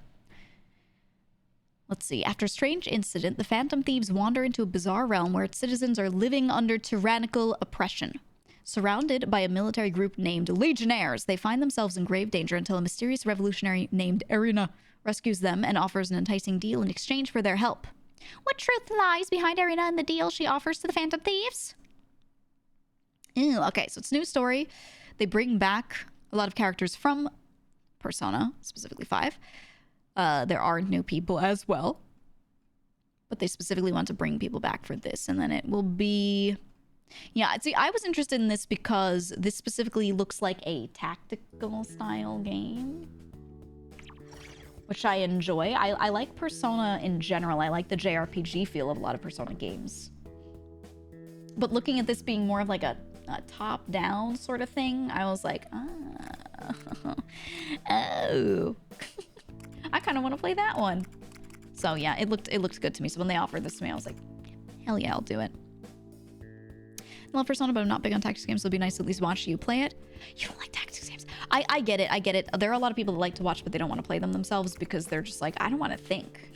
S1: Let's see. After a strange incident, the Phantom Thieves wander into a bizarre realm where its citizens are living under tyrannical oppression. Surrounded by a military group named Legionnaires, they find themselves in grave danger until a mysterious revolutionary named Erina rescues them and offers an enticing deal in exchange for their help. What truth lies behind Erina and the deal she offers to the Phantom Thieves? Ew, okay, so it's a new story. They bring back a lot of characters from Persona, specifically 5. There are new people as well. But they specifically want to bring people back for this. And then it will be... Yeah, see, I was interested in this because this specifically looks like a tactical style game, which I enjoy. I like Persona in general. I like the JRPG feel of a lot of Persona games. But looking at this being more of like a top-down sort of thing, I was like, Oh. I kind of want to play that one. So yeah, it looked good to me. So when they offered this to me, I was like, hell yeah, I'll do it. I love Persona, but I'm not big on tactics games, so it'd be nice to at least watch you play it. You don't like tactics games? I get it, I get it. There are a lot of people that like to watch, but they don't want to play them themselves because they're just like, I don't want to think.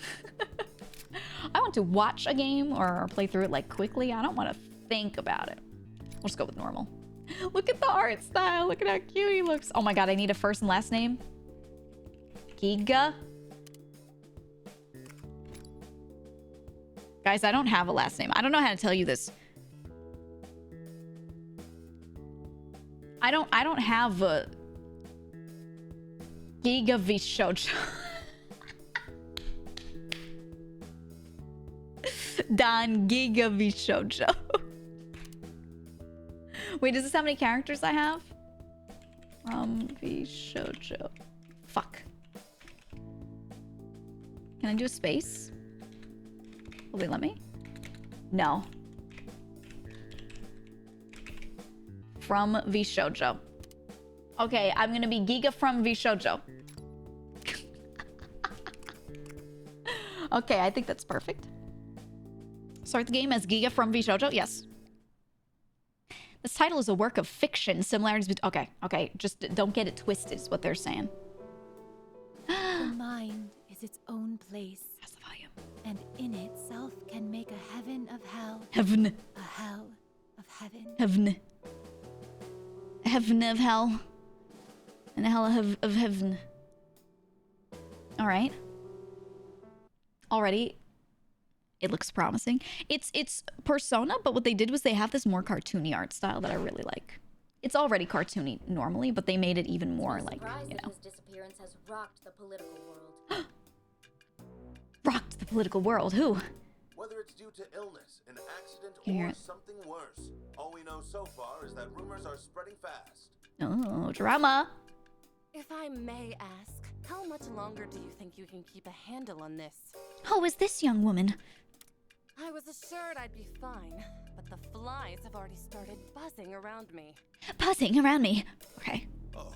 S1: I want to watch a game or play through it like quickly. I don't want to think about it. We'll just go with normal. Look at the art style. Look at how cute he looks. Oh my god, I need a first and last name. GEEGA. Guys, I don't have a last name. I don't know how to tell you this. I don't have a GEEGA Vishojo. Dan GEEGA Vishojo. Wait, is this how many characters I have? From Vishojo. Fuck. Can I do a space? Will they let me? No. From Vishojo. Okay, I'm gonna be GEEGA from Vishojo. Okay, I think that's perfect. Start the game as GEEGA from Vishojo. Yes. This title is a work of fiction. Similarities between... Okay, okay. Just don't get it twisted is what they're saying.
S4: The mind is its own place.
S1: That's the volume.
S4: And in itself can make a heaven of hell.
S1: Heaven.
S4: A hell of heaven.
S1: Heaven. A heaven of hell. And a hell of heaven. Alright. Already. It looks promising. It's Persona, but what they did was they have this more cartoony art style that I really like. It's already cartoony normally, but they made it even more like, you know.
S5: His disappearance has rocked the political world.
S1: Rocked the political world. Who?
S6: Whether it's due to illness, an accident,
S1: Hear
S6: or
S1: it.
S6: something worse, all we know so far is that rumors are spreading fast.
S1: Oh, drama.
S7: If I may ask, how much longer do you think you can keep a handle on this?
S1: Who is this young woman?
S7: I was assured I'd be fine, but the flies have already started buzzing around me.
S1: Buzzing around me. Okay.
S6: Oh,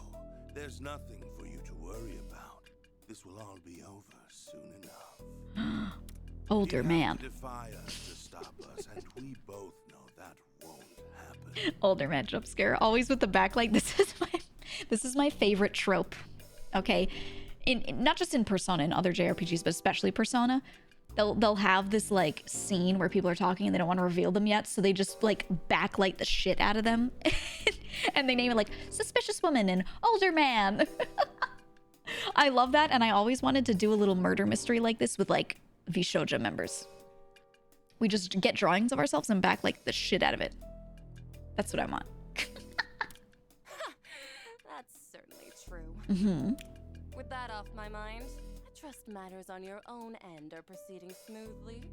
S6: there's nothing for you to worry about. This will all be over soon enough.
S1: Older
S6: You
S1: man.
S6: have to defy us to stop us, and we both know that won't happen.
S1: Older man jump scare. Always with the backlight. This is my favorite trope. Okay. In not just in Persona and other JRPGs, but especially Persona. They'll have this like scene where people are talking and they don't want to reveal them yet, so they just like backlight the shit out of them. And they name it like suspicious woman and older man. I love that, and I always wanted to do a little murder mystery like this with like Vishoja members. We just get drawings of ourselves and backlight the shit out of it. That's what I want.
S7: That's certainly true.
S1: Mm-hmm.
S7: With that off my mind, I trust matters on your own end are proceeding smoothly.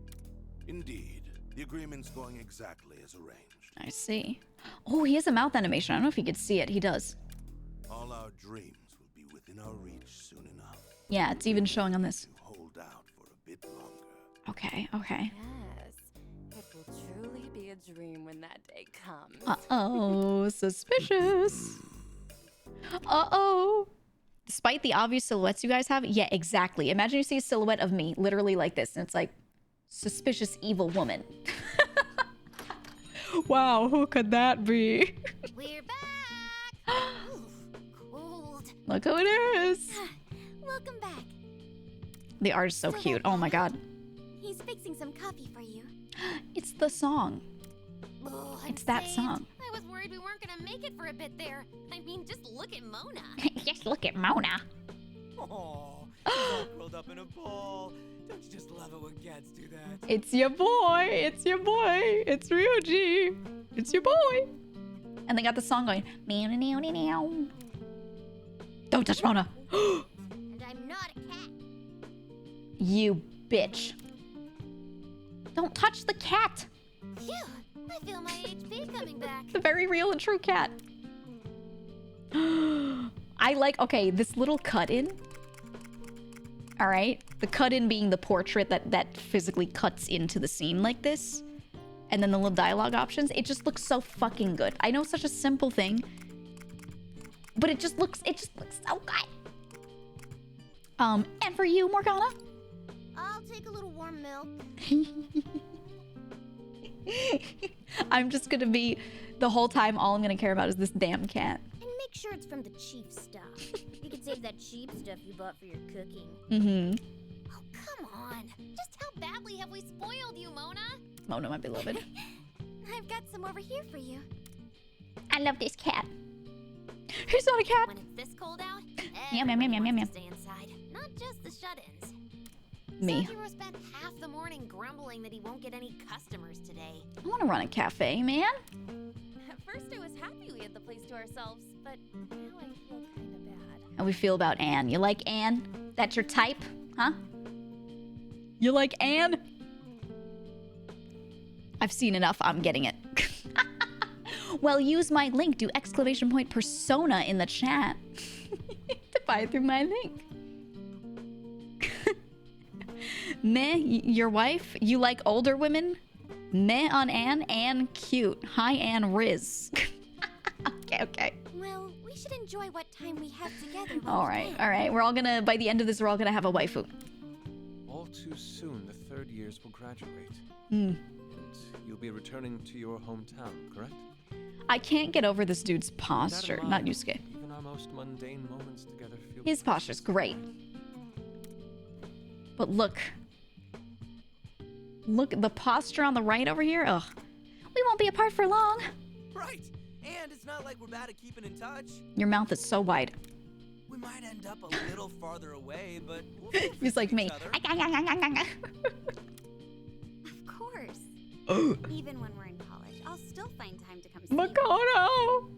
S6: Indeed, the agreement's going exactly as arranged.
S1: I see. Oh, he has a mouth animation. I don't know if you could see it. He does.
S6: All our dreams will be within our reach soon enough.
S1: Yeah, it's even showing on this.
S6: To hold out for a bit longer.
S1: Okay, okay.
S7: Yes, it will truly be a dream when that day comes.
S1: Uh-oh, suspicious. Uh-oh. Despite the obvious silhouettes you guys have, yeah, exactly. Imagine you see a silhouette of me, literally like this, and it's like, suspicious evil woman. Wow, who could that be?
S5: We're back! Oof, cold.
S1: Look who it is.
S5: Welcome back.
S1: The art is so cute. Oh my god.
S5: He's fixing some coffee for you.
S1: It's the song.
S5: Oh,
S1: It's that song.
S5: I was worried we weren't gonna make it for a bit there. I mean, just look at Mona.
S1: Just look at Mona.
S3: Oh, all curled up in a ball. Don't you just love it when cats do that?
S1: It's your boy. It's your boy. It's Ryuji. It's your boy. And they got the song going. Meow, meow, meow, meow. Don't touch Mona.
S5: And I'm not a cat.
S1: You bitch. Don't touch the cat.
S5: Phew, I feel my HP coming back.
S1: The very real and true cat. I like, okay, this little cut-in. All right? The cut-in being the portrait that physically cuts into the scene like this. And then the little dialogue options. It just looks so fucking good. I know it's such a simple thing. but it just looks so good. And for you, Morgana?
S5: I'll take a little warm milk.
S1: I'm just gonna be, the whole time, all I'm gonna care about is this damn cat.
S5: And make sure it's from the cheap stuff. You can save that cheap stuff you bought for your cooking.
S1: Mm-hmm.
S5: Oh, come on. Just how badly have we spoiled you, Mona?
S1: Mona, my beloved.
S5: I've got some over here for you.
S1: I love this cat. He's not a cat.
S5: When it's this cold out,
S1: Yum, yum, yum, yum, yum,
S5: everyone wants
S1: yum.
S5: to stay inside. Not just the shut-ins.
S1: Me.
S5: Sanjiro spent half the morning grumbling that he won't get any customers today.
S1: I want to run a cafe, man.
S7: At first I was happy we had the place to ourselves, but now I feel kind of bad.
S1: How we feel about Anne? You like Anne? That's your type, huh? You like Anne? I've seen enough. I'm getting it. Well, use my link. Do exclamation point persona in the chat to buy through my link. Meh, your wife? You like older women? Meh on Anne? Anne cute. Hi, Anne Riz. Okay.
S5: Well, we should enjoy what time we have together.
S1: All right. We're all gonna, by the end of this, we're all gonna have a waifu.
S8: All too soon, the third years will graduate.
S1: Hmm.
S8: And you'll be returning to your hometown, correct?
S1: I can't get over this dude's posture.
S8: With that in
S1: Not
S8: mind,
S1: Yusuke.
S8: Even our most mundane moments together feel
S1: His posture's great. But look. Look, the posture on the right over here. Ugh. We won't be apart for long.
S3: Right. And it's not like we're bad at keeping in touch.
S1: Your mouth is so wide.
S3: We might end up a little farther away, but we'll still
S1: He's like
S3: visit
S1: me.
S3: each other.
S5: Of course. Even when we're in college, I'll still find time to come see you.
S1: Makoto!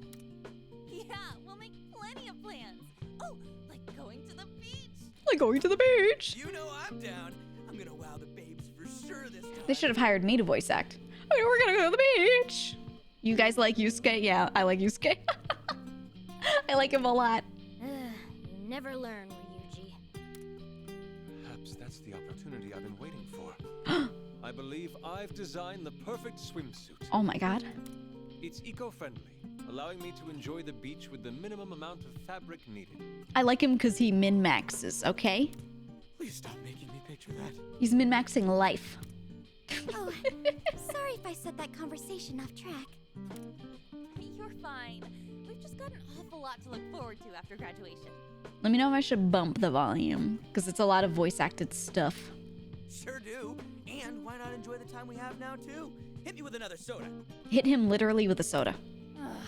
S7: Yeah, we'll make plenty of plans. Oh, like going to the beach.
S1: Like going to the beach.
S3: You know I'm down. I'm gonna wow the babes for sure this time.
S1: They should have hired me to voice act. I mean, we're gonna go to the beach. You guys like Yusuke? Yeah, I like Yusuke. I like him a lot.
S5: You never learn, Ryuji.
S8: Perhaps that's the opportunity I've been waiting for. I believe I've designed the perfect swimsuit.
S1: Oh my god.
S8: It's eco-friendly, allowing me to enjoy the beach with the minimum amount of fabric needed.
S1: I like him because he min-maxes, okay?
S3: Please stop making me picture that.
S1: He's min-maxing life.
S5: Oh, sorry if I set that conversation off track.
S7: You're fine. We've just got an awful lot to look forward to after graduation.
S1: Let me know if I should bump the volume, because it's a lot of voice-acted stuff.
S3: Sure do. And why not enjoy the time we have now, too? Hit me with another soda.
S1: Hit him literally with a soda.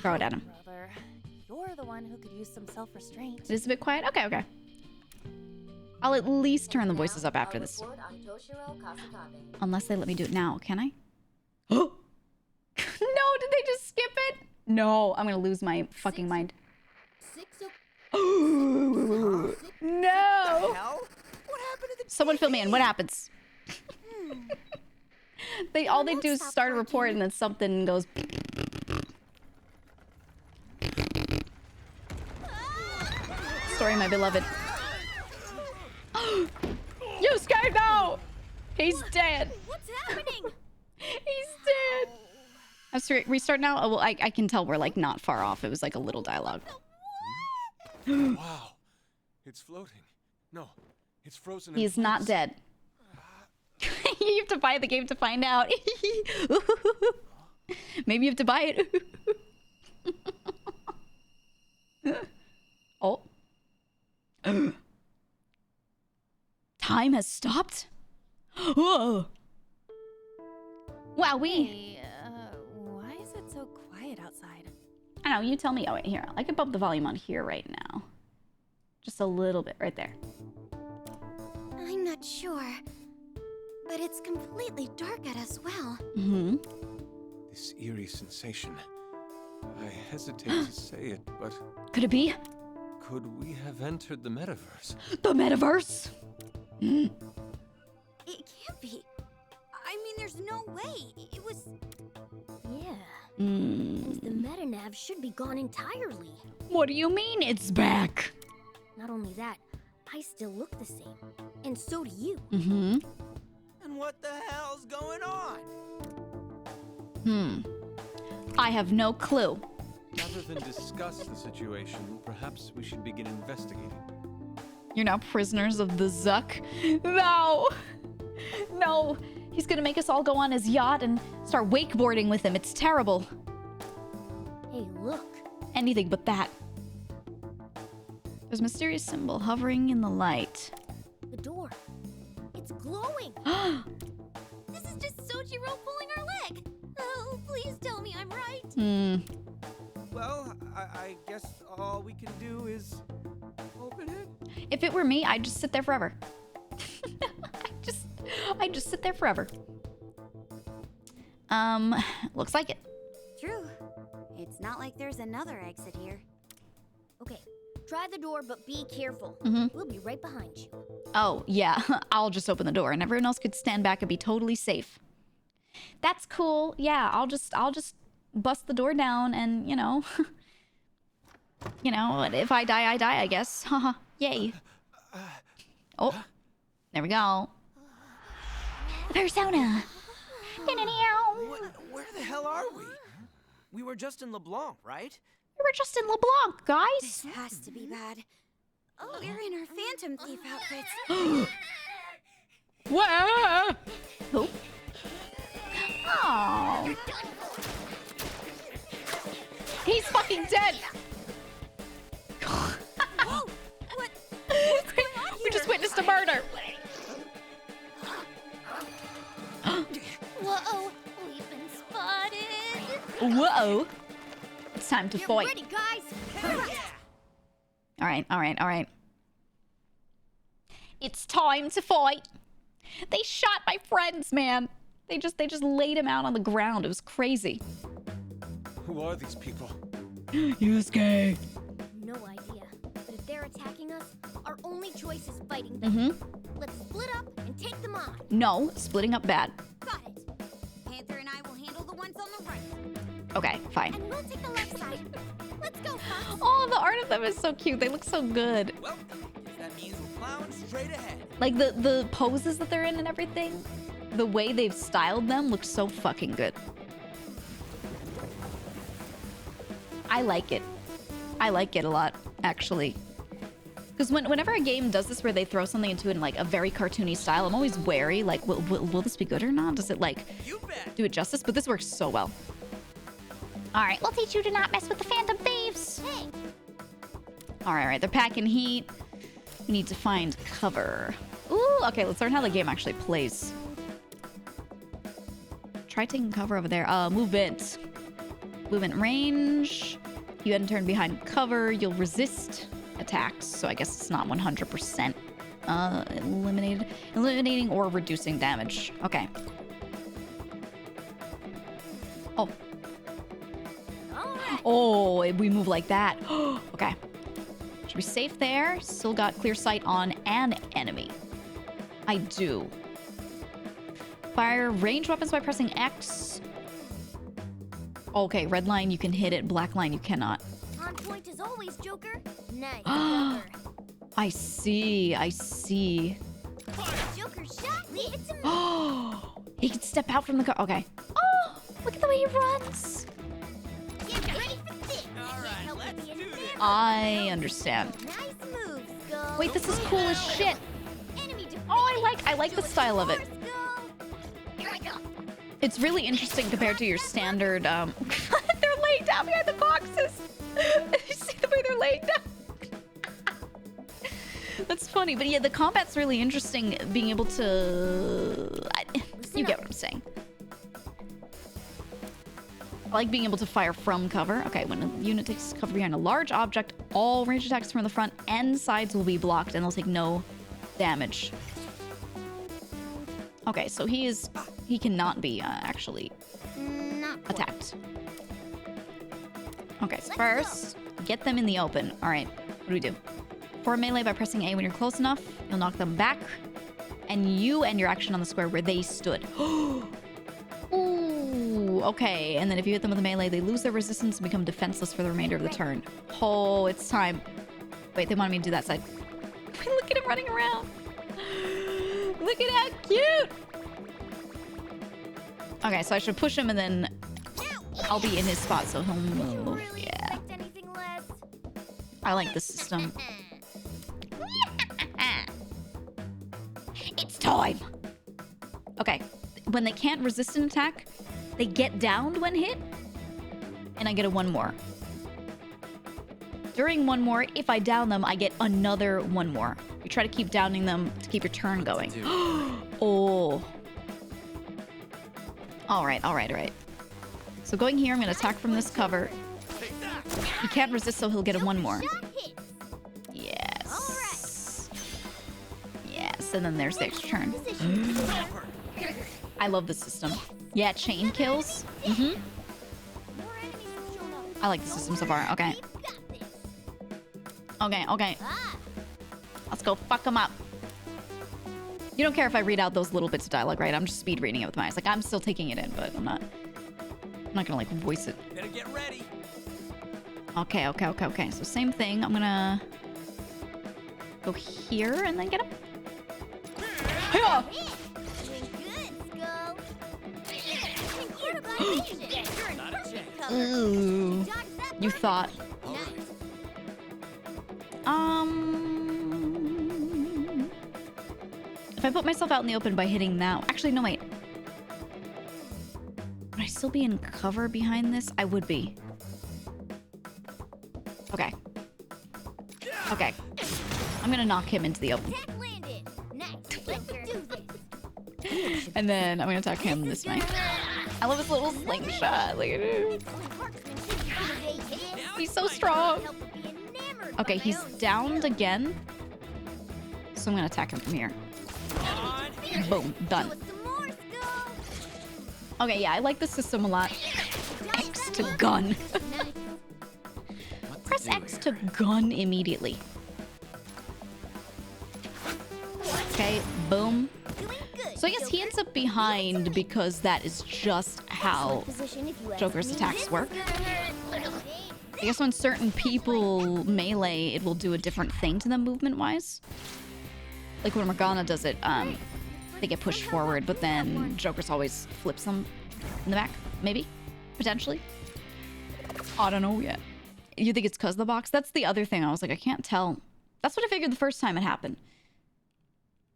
S1: Throw it at him.
S7: Brother, you're the one who could use some self-restraint.
S1: It is a bit quiet? Okay. I'll at least turn the voices up after this. Unless they let me do it now. Can I? Oh! No, did they just skip it? No, I'm gonna lose my fucking mind. No!
S3: Hell? What happened to the
S1: Someone fill me in. What happens? All they do is start a report and then something goes. Sorry, my beloved. Yusuke, no! He's dead.
S5: What's happening?
S1: He's dead. I'm sorry. Restart now. Oh, well, I can tell we're like not far off. It was like a little dialogue.
S8: Wow, it's floating. No, it's frozen.
S1: He's not dead. You have to buy the game to find out. Maybe you have to buy it. Oh. Time has stopped? Whoa. Wow,
S7: Hey, why is it so quiet outside?
S1: I don't know, you tell me. Oh, wait, here. I could bump the volume on here right now. Just a little bit, right there.
S5: I'm not sure. But it's completely dark out as well.
S1: Mm-hmm.
S8: This eerie sensation. I hesitate to say it, but
S1: Could it be?
S8: could we have entered the metaverse?
S1: The metaverse?
S5: It can't be. I mean, there's no way. It was... Yeah. The metanav should be gone entirely.
S1: What do you mean it's back?
S5: Not only that, I still look the same. And so do you.
S1: Mm-hmm.
S3: And what the hell's going on?
S1: I have no clue.
S8: Rather than discuss the situation, perhaps we should begin investigating.
S1: You're now prisoners of the Zuck. No! No! He's gonna make us all go on his yacht and start wakeboarding with him. It's terrible.
S5: Hey, look.
S1: Anything but that. There's a mysterious symbol hovering in the light.
S5: The door. It's glowing. This is just Soichiro pulling our leg. Oh, please tell me I'm right.
S3: Well, I guess all we can do is open it.
S1: If it were me, I'd just sit there forever. I'd just sit there forever. Looks like it.
S5: True. It's not like there's another exit here. Okay, try the door, but be careful. We'll be right behind you.
S1: Oh, yeah. I'll just open the door and everyone else could stand back and be totally safe. That's cool. Yeah, I'll just bust the door down and, you know, if I die, I guess. Haha. Yay. Oh, there we go. Persona.
S3: Where the hell are we? We were just in LeBlanc, right?
S1: We were just in LeBlanc, guys.
S5: This has to be bad. Oh, we're in our Phantom Thief outfits.
S1: Whoa! Who? Oh. He's fucking dead.
S5: Whoa! What?
S1: We just witnessed a murder.
S5: Whoa! We've been spotted.
S1: Whoa! It's time to
S5: Get
S1: fight.
S5: ready, guys.
S1: All right. It's time to fight. They shot my friends, man. They just laid him out on the ground. It was crazy.
S8: Who are these people?
S1: Yusuke.
S5: No idea. But if they're attacking us, our only choice is fighting them. Let's split up and take them on.
S1: No, splitting up bad.
S5: Got it. Panther and I will handle the ones on the right.
S1: Okay, fine.
S5: And we'll take the left side. Let's go, Fox.
S1: Oh, the art of them is so cute. They look so good.
S3: Well, that means we're plowing straight ahead.
S1: Like the poses that they're in and everything. The way they've styled them looks so fucking good. I like it. I like it a lot, actually. Because whenever a game does this where they throw something into it in like a very cartoony style, I'm always wary, like, will this be good or not? Does it like do it justice? But this works so well. All right, we'll teach you to not mess with the Phantom Thieves.
S5: Hey.
S1: All right, they're packing heat. We need to find cover. Ooh, okay, let's learn how the game actually plays. Try taking cover over there. Movement. Movement range. You enter in behind cover. You'll resist attacks. So I guess it's not 100% eliminating or reducing damage. Okay. Oh. Oh, we move like that. Okay. Should be safe there. Still got clear sight on an enemy. I do. Fire ranged weapons by pressing X. Okay, red line you can hit it, black line you cannot.
S5: On point as always, Joker. Nice. Brother.
S1: I see.
S5: Joker shot me. It's a
S1: Oh, he can step out from the car. Okay. Oh, look at the way he runs.
S5: Get ready for this.
S3: All right, let's do this.
S1: I understand.
S5: Nice move, Skull.
S1: Wait, this is cool as shit.
S5: Enemy defeated.
S1: Oh, I like the style of it.
S5: Skull. Here I go.
S1: It's really interesting compared to your standard, they're laying down behind the boxes. You see the way they're laying down? That's funny, but yeah, the combat's really interesting, being able to... you get what I'm saying. I like being able to fire from cover. Okay, when a unit takes cover behind a large object, all ranged attacks from the front and sides will be blocked and they'll take no damage. Okay, so he cannot be actually
S5: Not quite.
S1: attacked. Okay, so first, get them in the open. All right, what do we do? For melee by pressing A when you're close enough, you'll knock them back, and you end your action on the square where they stood. Ooh, okay, and then if you hit them with a melee, they lose their resistance and become defenseless for the remainder of the turn. Oh, it's time. Wait, they wanted me to do that side. Look at him running around. Look at how cute. Okay, so I should push him and then... I'll be in his spot, so he'll move.
S5: Really
S1: Yeah.
S5: expect anything less?
S1: I like this system. It's time! Okay. When they can't resist an attack, they get downed when hit, and I get a one more. During one more, if I down them, I get another one more. You try to keep downing them to keep your turn going. Oh. Alright, alright, alright. So going here, I'm gonna attack from this cover. He can't resist, so he'll get a one more.
S5: Shot hits.
S1: Yes. Yes, and then there's the extra turn.
S5: Position.
S1: I love this system. Yeah, chain kills. Mm-hmm.
S5: More enemies have shown up.
S1: I like the system so far. Okay.
S5: We've got this.
S1: Okay, okay.
S5: Ah,
S1: Let's go fuck them up. You don't care if I read out those little bits of dialogue, right? I'm just speed reading it with my eyes. Like, I'm still taking it in, but I'm not gonna, like, voice it.
S3: Better get ready.
S1: Okay, okay, okay, okay. So same thing. I'm gonna go here and then get him. Hiya!
S5: doing good, Skull. Incredible animation. You're in perfect cover.
S1: Ooh.
S5: Dodge that
S1: You
S5: perfect.
S1: thought.
S3: All right.
S1: If I put myself out in the open by hitting now... Actually, no, wait. Would I still be in cover behind this? I would be. Okay. Okay. I'm gonna knock him into the open.
S5: Attack landed. Nice. Let's do this.
S1: And then I'm gonna attack him this way. I love his little slingshot. Look at him.
S5: Only marksman seems to evade hits.
S1: He's so strong.
S5: Help but be enamored
S1: Okay,
S5: by
S1: he's
S5: my own
S1: downed again. So I'm gonna attack him from here. Boom. Done.
S5: Show us some more, Skull.
S1: Okay, yeah, I like the system a lot.
S5: Dodge
S1: X
S5: that
S1: to
S5: one.
S1: gun.
S5: Nice.
S1: Press X to gun immediately. Okay, boom.
S5: Doing good.
S1: So I guess he ends up behind because that is just how...
S5: Position if you ask
S1: Joker's
S5: me.
S1: attacks
S5: This is
S1: work.
S5: gonna hurt.
S1: I guess when certain people melee, it will do a different thing to them movement-wise. Like when Morgana does it, they get pushed forward, but then Joker's always flips them in the back. Maybe? Potentially? I don't know yet. You think it's because of the box? That's the other thing. I was like, I can't tell. That's what I figured the first time it happened.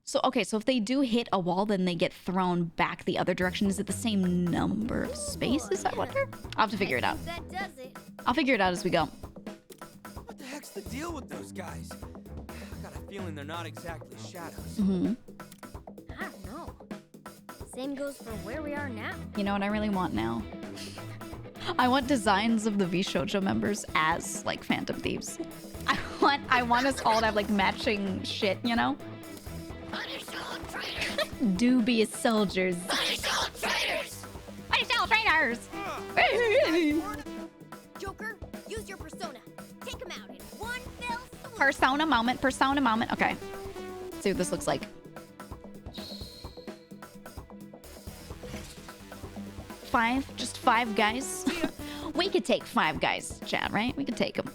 S1: So, okay, so if they do hit a wall, then they get thrown back the other direction. Is it the same number of spaces, I wonder? I'll have to figure it out.
S5: That does it.
S1: I'll figure it out as we go.
S3: What the heck's the deal with those guys? I got a feeling they're not exactly shadows.
S1: Mm-hmm.
S5: I don't know. Same goes for where we are now.
S1: You know what I really want now? I want designs of the V-Shoujo members as, like, Phantom Thieves. I want us all to have, like, matching shit, you know? Dubious soldiers. Undersold traitors!
S5: Joker, use your persona. Take him out in one fell swoop.
S1: Persona moment, persona moment. Okay. Let's see what this looks like. Just five guys. We could take 5 guys, Chad, right? We could take them.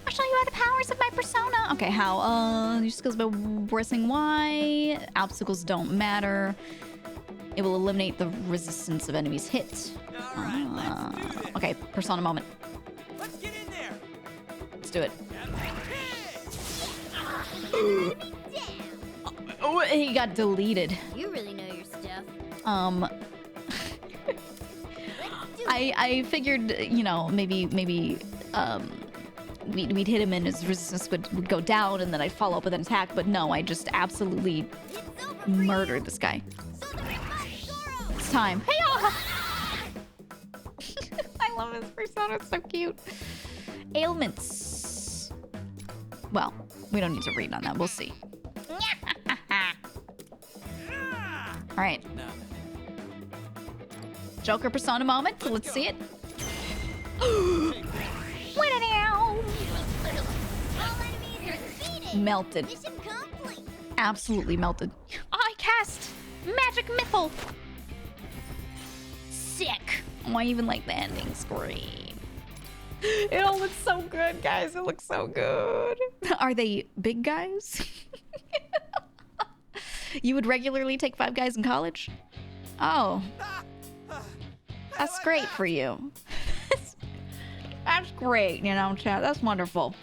S1: I'll show you all the powers of my persona. Okay, how? Your skills by pressing Y. Obstacles don't matter. It will eliminate the resistance of enemies hit.
S3: All right, let's do this.
S1: Okay, persona moment.
S3: Let's get in there.
S1: Let's do it.
S5: Down.
S1: Oh, he got deleted.
S5: You really know your stuff.
S1: I figured, you know, maybe we'd hit him and his resistance would go down and then I'd follow up with an attack, but no, I just absolutely
S5: It's over for
S1: murdered this guy.
S5: So the Goro.
S1: It's time. Hey, I love his persona. It's so cute. Ailments. Well, we don't need to read on that. We'll see. All right. Joker persona moment. So let's see it.
S5: All enemies defeated.
S1: Melted.
S5: Mission complete.
S1: Absolutely melted. I cast magic missile. Sick. Oh, I even like the ending screen. It all looks so good, guys. It looks so good. Are they big guys? You would regularly take 5 guys in college? Oh. That's great for you. That's great, you know, chat. That's wonderful.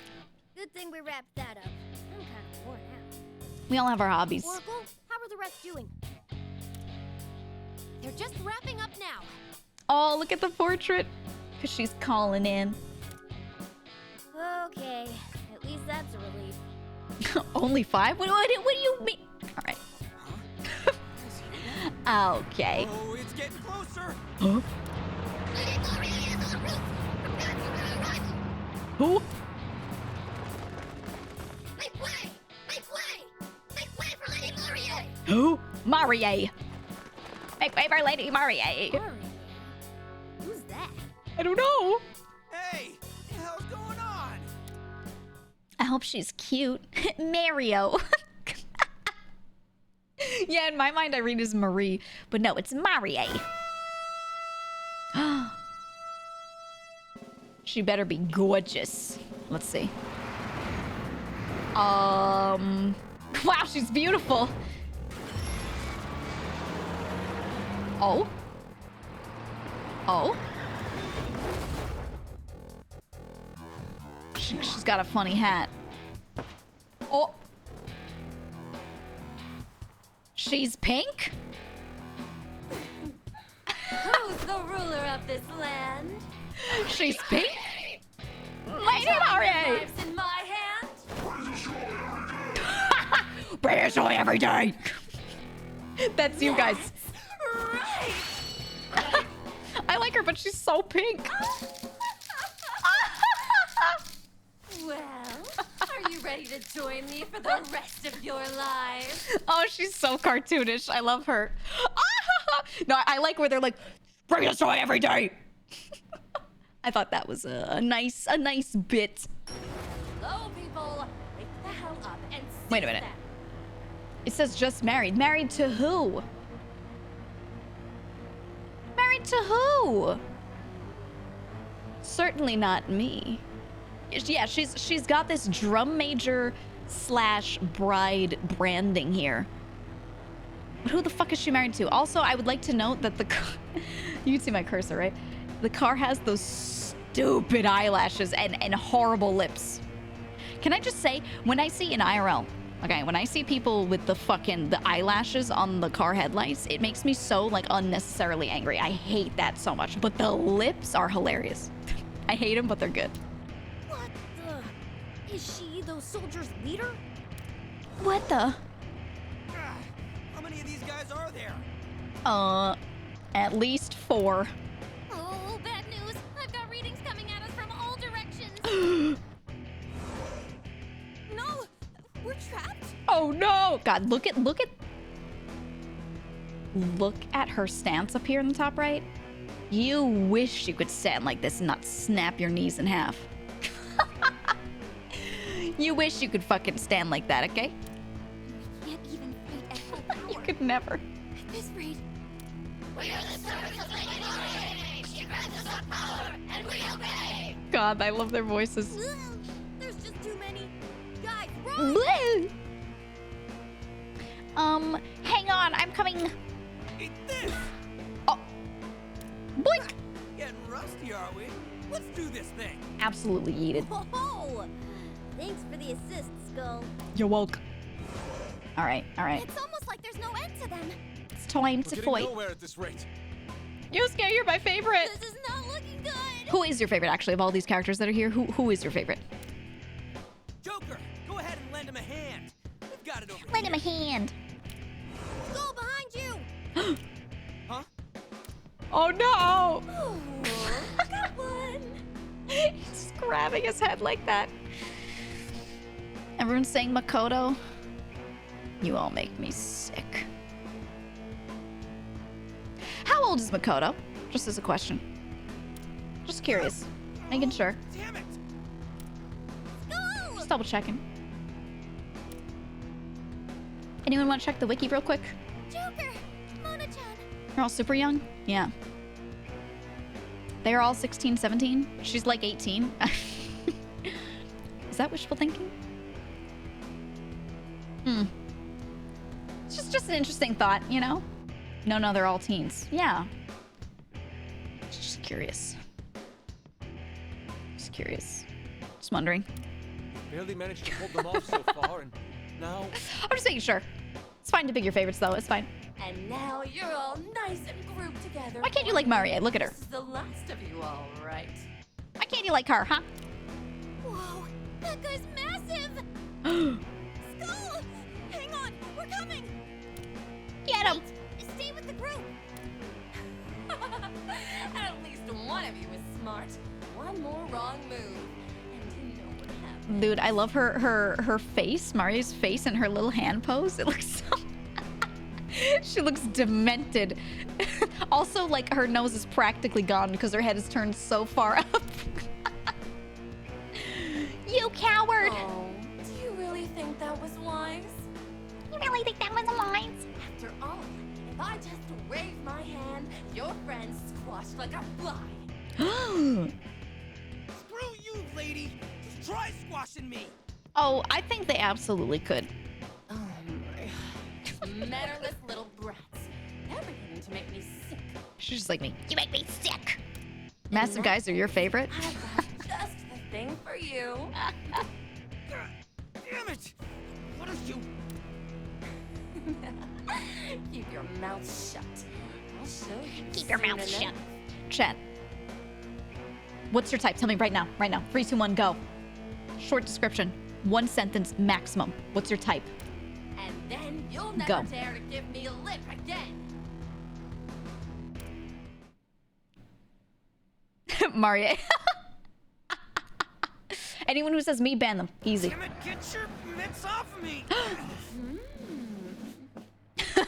S5: Good thing we wrapped that up. I'm kind of worn out.
S1: We all have our hobbies.
S5: Oracle, how are the rest doing?
S4: They're just wrapping up now.
S1: Oh, look at the portrait. Because she's calling in.
S5: Okay, at least that's a relief.
S1: Only 5? What do you mean? All right. Okay.
S3: Oh, it's getting closer.
S1: Huh? Who?
S5: Make way! Make way! Make way for Lady Laurier!
S1: Who? Marie. Make way for Lady Marie.
S5: Who's that?
S1: I don't know.
S3: Hey, what the hell's going on?
S1: I hope she's cute. Mario. Yeah, in my mind I read as Marie, but no, it's Marie. She better be gorgeous. Let's see. Wow, she's beautiful. Oh. Oh. She's got a funny hat. Oh. She's pink?
S5: Who's the ruler of this land?
S1: She's pink? Lady Marie!
S5: Knives in my hand?
S1: Praise joy every day! That's you guys.
S5: Right!
S1: I like her, but she's so pink.
S5: Well, are you ready to join me for the rest of your lives?
S1: Oh, she's so cartoonish. I love her. No, I like where they're like, bring us joy every day. I thought that was a nice bit.
S7: Hello, people. Wake the hell up and
S1: Wait a minute. It says just married. Married to who? Married to who? Certainly not me. Yeah, she's got this drum major / bride branding here. But who the fuck is she married to? Also, I would like to note that you can see my cursor, right? The car has those stupid eyelashes and horrible lips. Can I just say, when I see in IRL, okay, when I see people with the eyelashes on the car headlights, it makes me so like unnecessarily angry. I hate that so much. But the lips are hilarious. I hate them, but they're good.
S5: What the? Is she those soldiers' leader?
S1: What the?
S3: How many of these guys are there?
S1: At least 4.
S5: Oh, bad news. I've got readings coming at us from all directions. No, we're trapped.
S1: Oh no! God, look at her stance up here in the top right. You wish you could stand like this and not snap your knees in half. You wish you could fucking stand like that, okay?
S5: Can't even fight at full power.
S1: You could never.
S5: At this rate. We are the servants of Lady Laurier. She grants us our power, and we obey.
S1: God, I love their voices.
S5: There's just too many. Guys, run!
S1: Bleh. Hang on, I'm coming.
S3: Eat this!
S1: Oh. Boink!
S3: Getting rusty, are we? Let's do this thing.
S1: Absolutely yeeted.
S5: Whoa! Thanks for the assist, Skull.
S1: You're woke. All right.
S5: It's almost like there's no end to them.
S1: It's time
S8: We're
S1: to
S8: getting
S1: fight.
S8: nowhere at this rate.
S1: Yosuke, you're my favorite.
S5: This is not looking good.
S1: Who is your favorite, actually, of all these characters that are here? Who is your favorite?
S3: Joker, go ahead and lend him a hand. We've got it over
S1: Lend
S3: here.
S1: him a hand.
S5: Skull behind you.
S3: Huh?
S1: Oh no!
S5: Oh, got one.
S1: He's grabbing his head like that. Everyone's saying Makoto. You all make me sick. How old is Makoto? Just as a question. Just curious. Making sure.
S3: Damn it!
S5: Skull.
S1: Just double checking. Anyone want to check the wiki real quick?
S5: Joker. Mona-chan.
S1: They're all super young? Yeah. They're all 16, 17. She's like 18. Is that wishful thinking? It's just an interesting thought, you know? No, they're all teens. Yeah. curious. Just curious. Just wondering.
S8: Barely managed to hold them off so far, and now
S1: I'm just making sure. It's fine to pick your favorites, though. It's fine.
S7: And now you're all nice and grouped together.
S1: Why can't you like Maria? Look at her.
S7: This is the last of you, all right.
S1: Why can't you like her, huh?
S5: Whoa, that guy's massive! Skull! Hang on, we're coming!
S1: Get him!
S5: Stay with the group!
S7: At least one of you is smart. One more wrong move, and you know what happens.
S1: Dude, I love her face, Maria's face, and her little hand pose. It looks so... She looks demented. Also, like, her nose is practically gone because her head is turned so far up. You coward!
S7: Oh, do you really think that was wise?
S1: You really think that was wise?
S7: After all, if I just wave my hand, your friend's squashed like a fly.
S3: Screw you, lady! Just try squashing me!
S1: Oh, I think they absolutely could.
S7: Oh my. Mannerless little brats. They're beginning to make me sick.
S1: She's just like me. You make me sick. Massive guys are your favorite?
S7: I've got just the thing for you.
S3: Damn it! What is you?
S7: Keep your mouth shut. I'll show you.
S1: Keep your mouth
S7: soon
S1: shut.
S7: enough.
S1: Chat. What's your type? Tell me right now. Right now. 3, 2, 1, go. Short description. 1 sentence maximum. What's your type?
S7: And then you'll never
S1: Go.
S7: dare to give me lip again.
S1: Maria. Anyone who says me, ban them. Easy.
S3: Damn it, get your mitts off of me!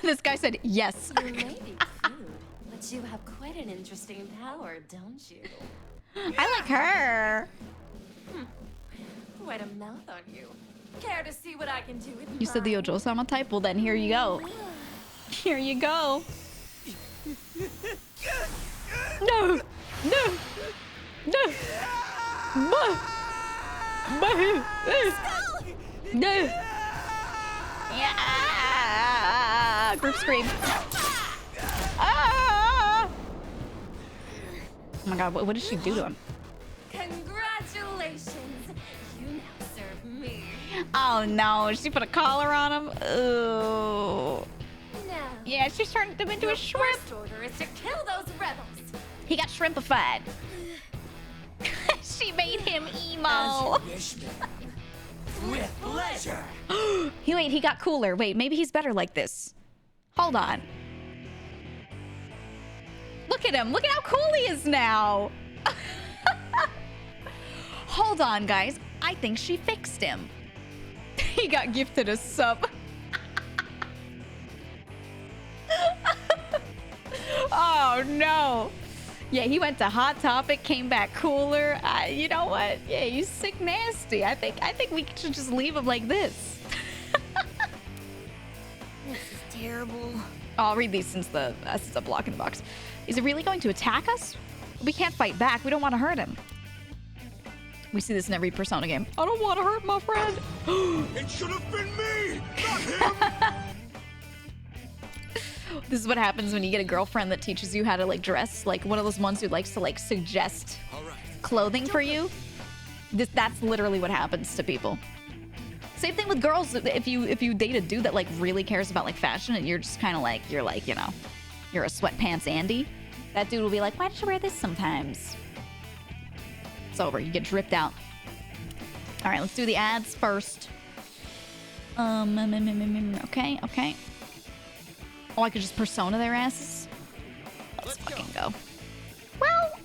S1: This guy said yes.
S7: You may be crude, but you have quite an interesting power, don't you?
S1: I like her.
S7: Quite a mouth on you. Care to see what I can do with
S1: You said the
S7: mine?
S1: Ojo-sama type? Well, then here you go. Here you go. No. No. No. No. Yeah. Group scream. Ah. Oh my god, what did she do to him?
S7: Congratulations! You now serve me.
S1: Oh no, she put a collar on him. Ooh.
S7: Now,
S1: Yeah, she's turned him into
S7: your
S1: a shrimp.
S7: first order is to kill those rebels.
S1: He got shrimpified. She made him emo.
S3: Wish me. With pleasure!
S1: He got cooler. Wait, maybe he's better like this. Hold on. Look at him. Look at how cool he is now. Hold on, guys. I think she fixed him. He got gifted a sub. Oh, no. Yeah, he went to Hot Topic, came back cooler. You know what? Yeah, he's sick nasty. I think we should just leave him like this.
S5: This is terrible.
S1: I'll read these since the S's a block in the box. Is it really going to attack us? We can't fight back. We don't want to hurt him. We see this in every Persona game. I don't want to hurt my friend.
S6: It should have been me, not him!
S1: This is what happens when you get a girlfriend that teaches you how to like dress, like one of those ones who likes to like suggest clothing for you. That's literally what happens to people. Same thing with girls. If you date a dude that like really cares about like fashion and you're just kind of like, you're like, you know, you're a sweatpants Andy, that dude will be like, why don't you wear this sometimes? It's over. You get dripped out. All right, let's do the ads first. Okay. Oh, I could just persona their asses? Let's fucking go. Well,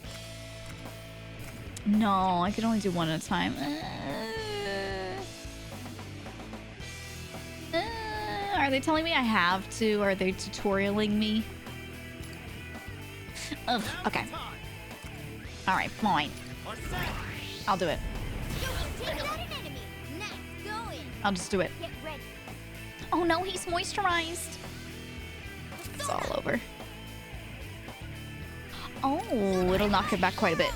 S1: no, I could only do one at a time. Are they telling me I have to? Are they tutorialing me? Ugh, okay. All right, fine. I'll do it. I'll just do it.
S5: Get ready.
S1: Oh no, he's moisturized. It's all over. Oh, it'll knock it back quite a bit.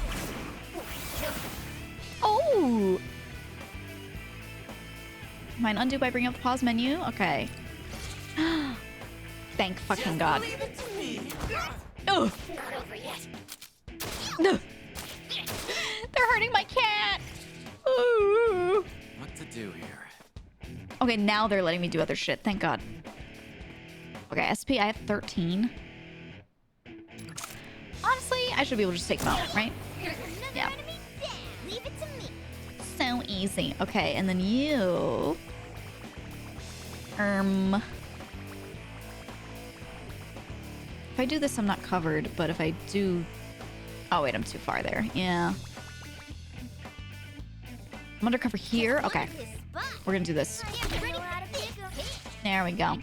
S1: Oh! Mine undo by bringing up the pause menu? Okay. Thank fucking God.
S3: Leave it to me!
S1: Oh!
S5: Not over yet.
S1: They're hurting my cat. Ooh.
S3: What to do here?
S1: Okay, now they're letting me do other shit. Thank God. Okay, SP, I have 13. Honestly, I should be able to just take them out, right? Yeah.
S5: Leave it to me.
S1: So easy. Okay, and then you... If I do this, I'm not covered, but if I do... Oh, wait, I'm too far there. Yeah. I'm undercover here? Okay. We're gonna do this. There we go.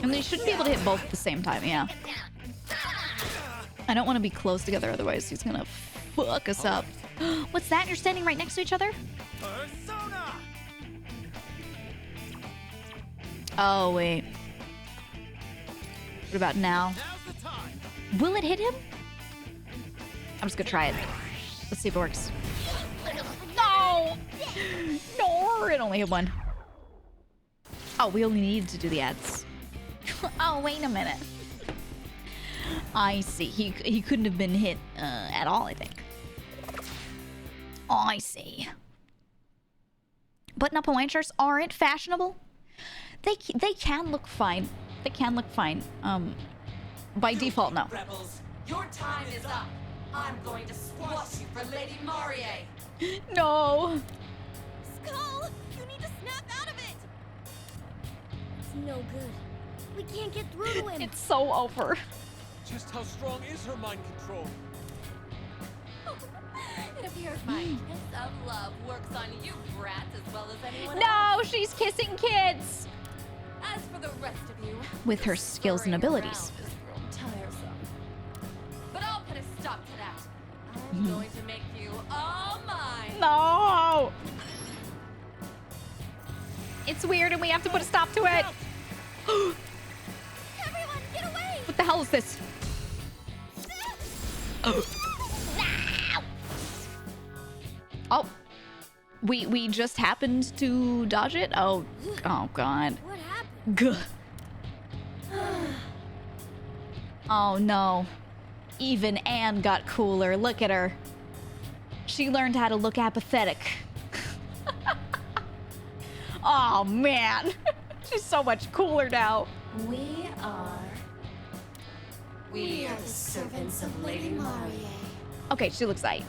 S1: And they shouldn't be able to hit both at the same time, yeah. I don't want to be close together, otherwise he's gonna fuck us up. What's that? You're standing right next to each other?
S3: Persona!
S1: Oh, wait. What about now?
S3: Now's the time.
S1: Will it hit him? I'm just gonna try it. Let's see if it works. No! No, it only hit one. Oh, we only needed to do the ads. Oh, wait a minute. I see. He couldn't have been hit at all, I think. Oh, I see. Button-up Hawaiian shirts aren't fashionable. They can look fine. They can look fine. By default, no.
S7: Rebels, your time is up. I'm going to squash you for Lady Marie.
S1: No.
S5: Skull, you need to snap out of it. It's no good. We can't get through to him.
S1: It's so over.
S8: Just how strong is her mind control?
S7: It appears my kiss of love works on you brats as well as anyone else.
S1: No, she's kissing kids.
S7: As for the rest of you,
S1: With her skills and
S7: scurrying
S1: abilities.
S7: around is real tiresome. But I'll put a stop to that. I'm going to make you all mine.
S1: No. It's weird and we have to put a stop to it.
S5: Everyone, get away!
S1: What the hell is this? Oh. We just happened to dodge it? Oh God.
S5: What happened?
S1: Gah. Oh no. Even Anne got cooler. Look at her. She learned how to look apathetic. Oh man. She's so much cooler now.
S7: We are the servants of Lady Marie.
S1: Okay, she looks like.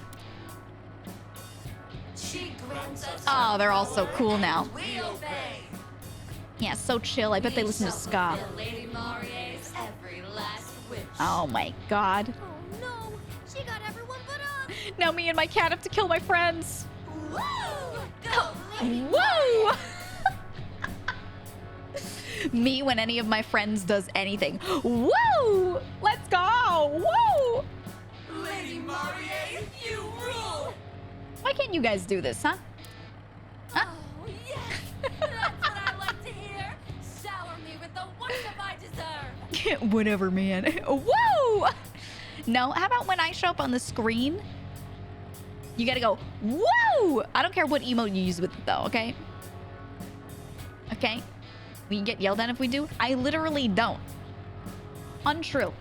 S7: She grants us
S1: Oh, they're all so cool now.
S7: we obey.
S1: Yeah, so chill. I bet they listen to ska.
S7: Fulfill Lady Marie's every last wish.
S1: Oh my God.
S5: Oh no! She got everyone but us!
S1: Now me and my cat have to kill my friends.
S7: Woo! Go, Lady
S1: Whoa! Me when any of my friends does anything. Woo! Let's go! Woo!
S7: Lady Marie, you rule!
S1: Why can't you guys do this, huh? Huh?
S7: Oh, yes! That's what I like to hear! Shower me with the wonder I deserve!
S1: Whatever, man. Woo! No, how about when I show up on the screen? You gotta go, woo! I don't care what emote you use with it, though, okay? Okay? We get yelled at if we do? I literally don't. Untrue.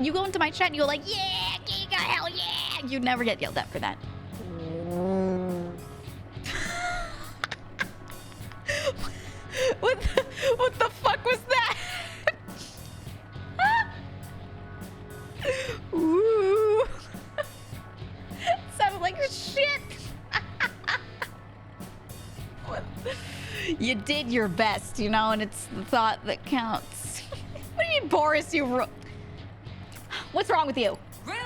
S1: You go into my chat and you're like, yeah, Giga, hell yeah! You never get yelled at for that. What the fuck was that? Ooh. Sounded like shit. You did your best, you know, and it's the thought that counts. What do you mean, Boris? What's wrong with you?
S7: Really?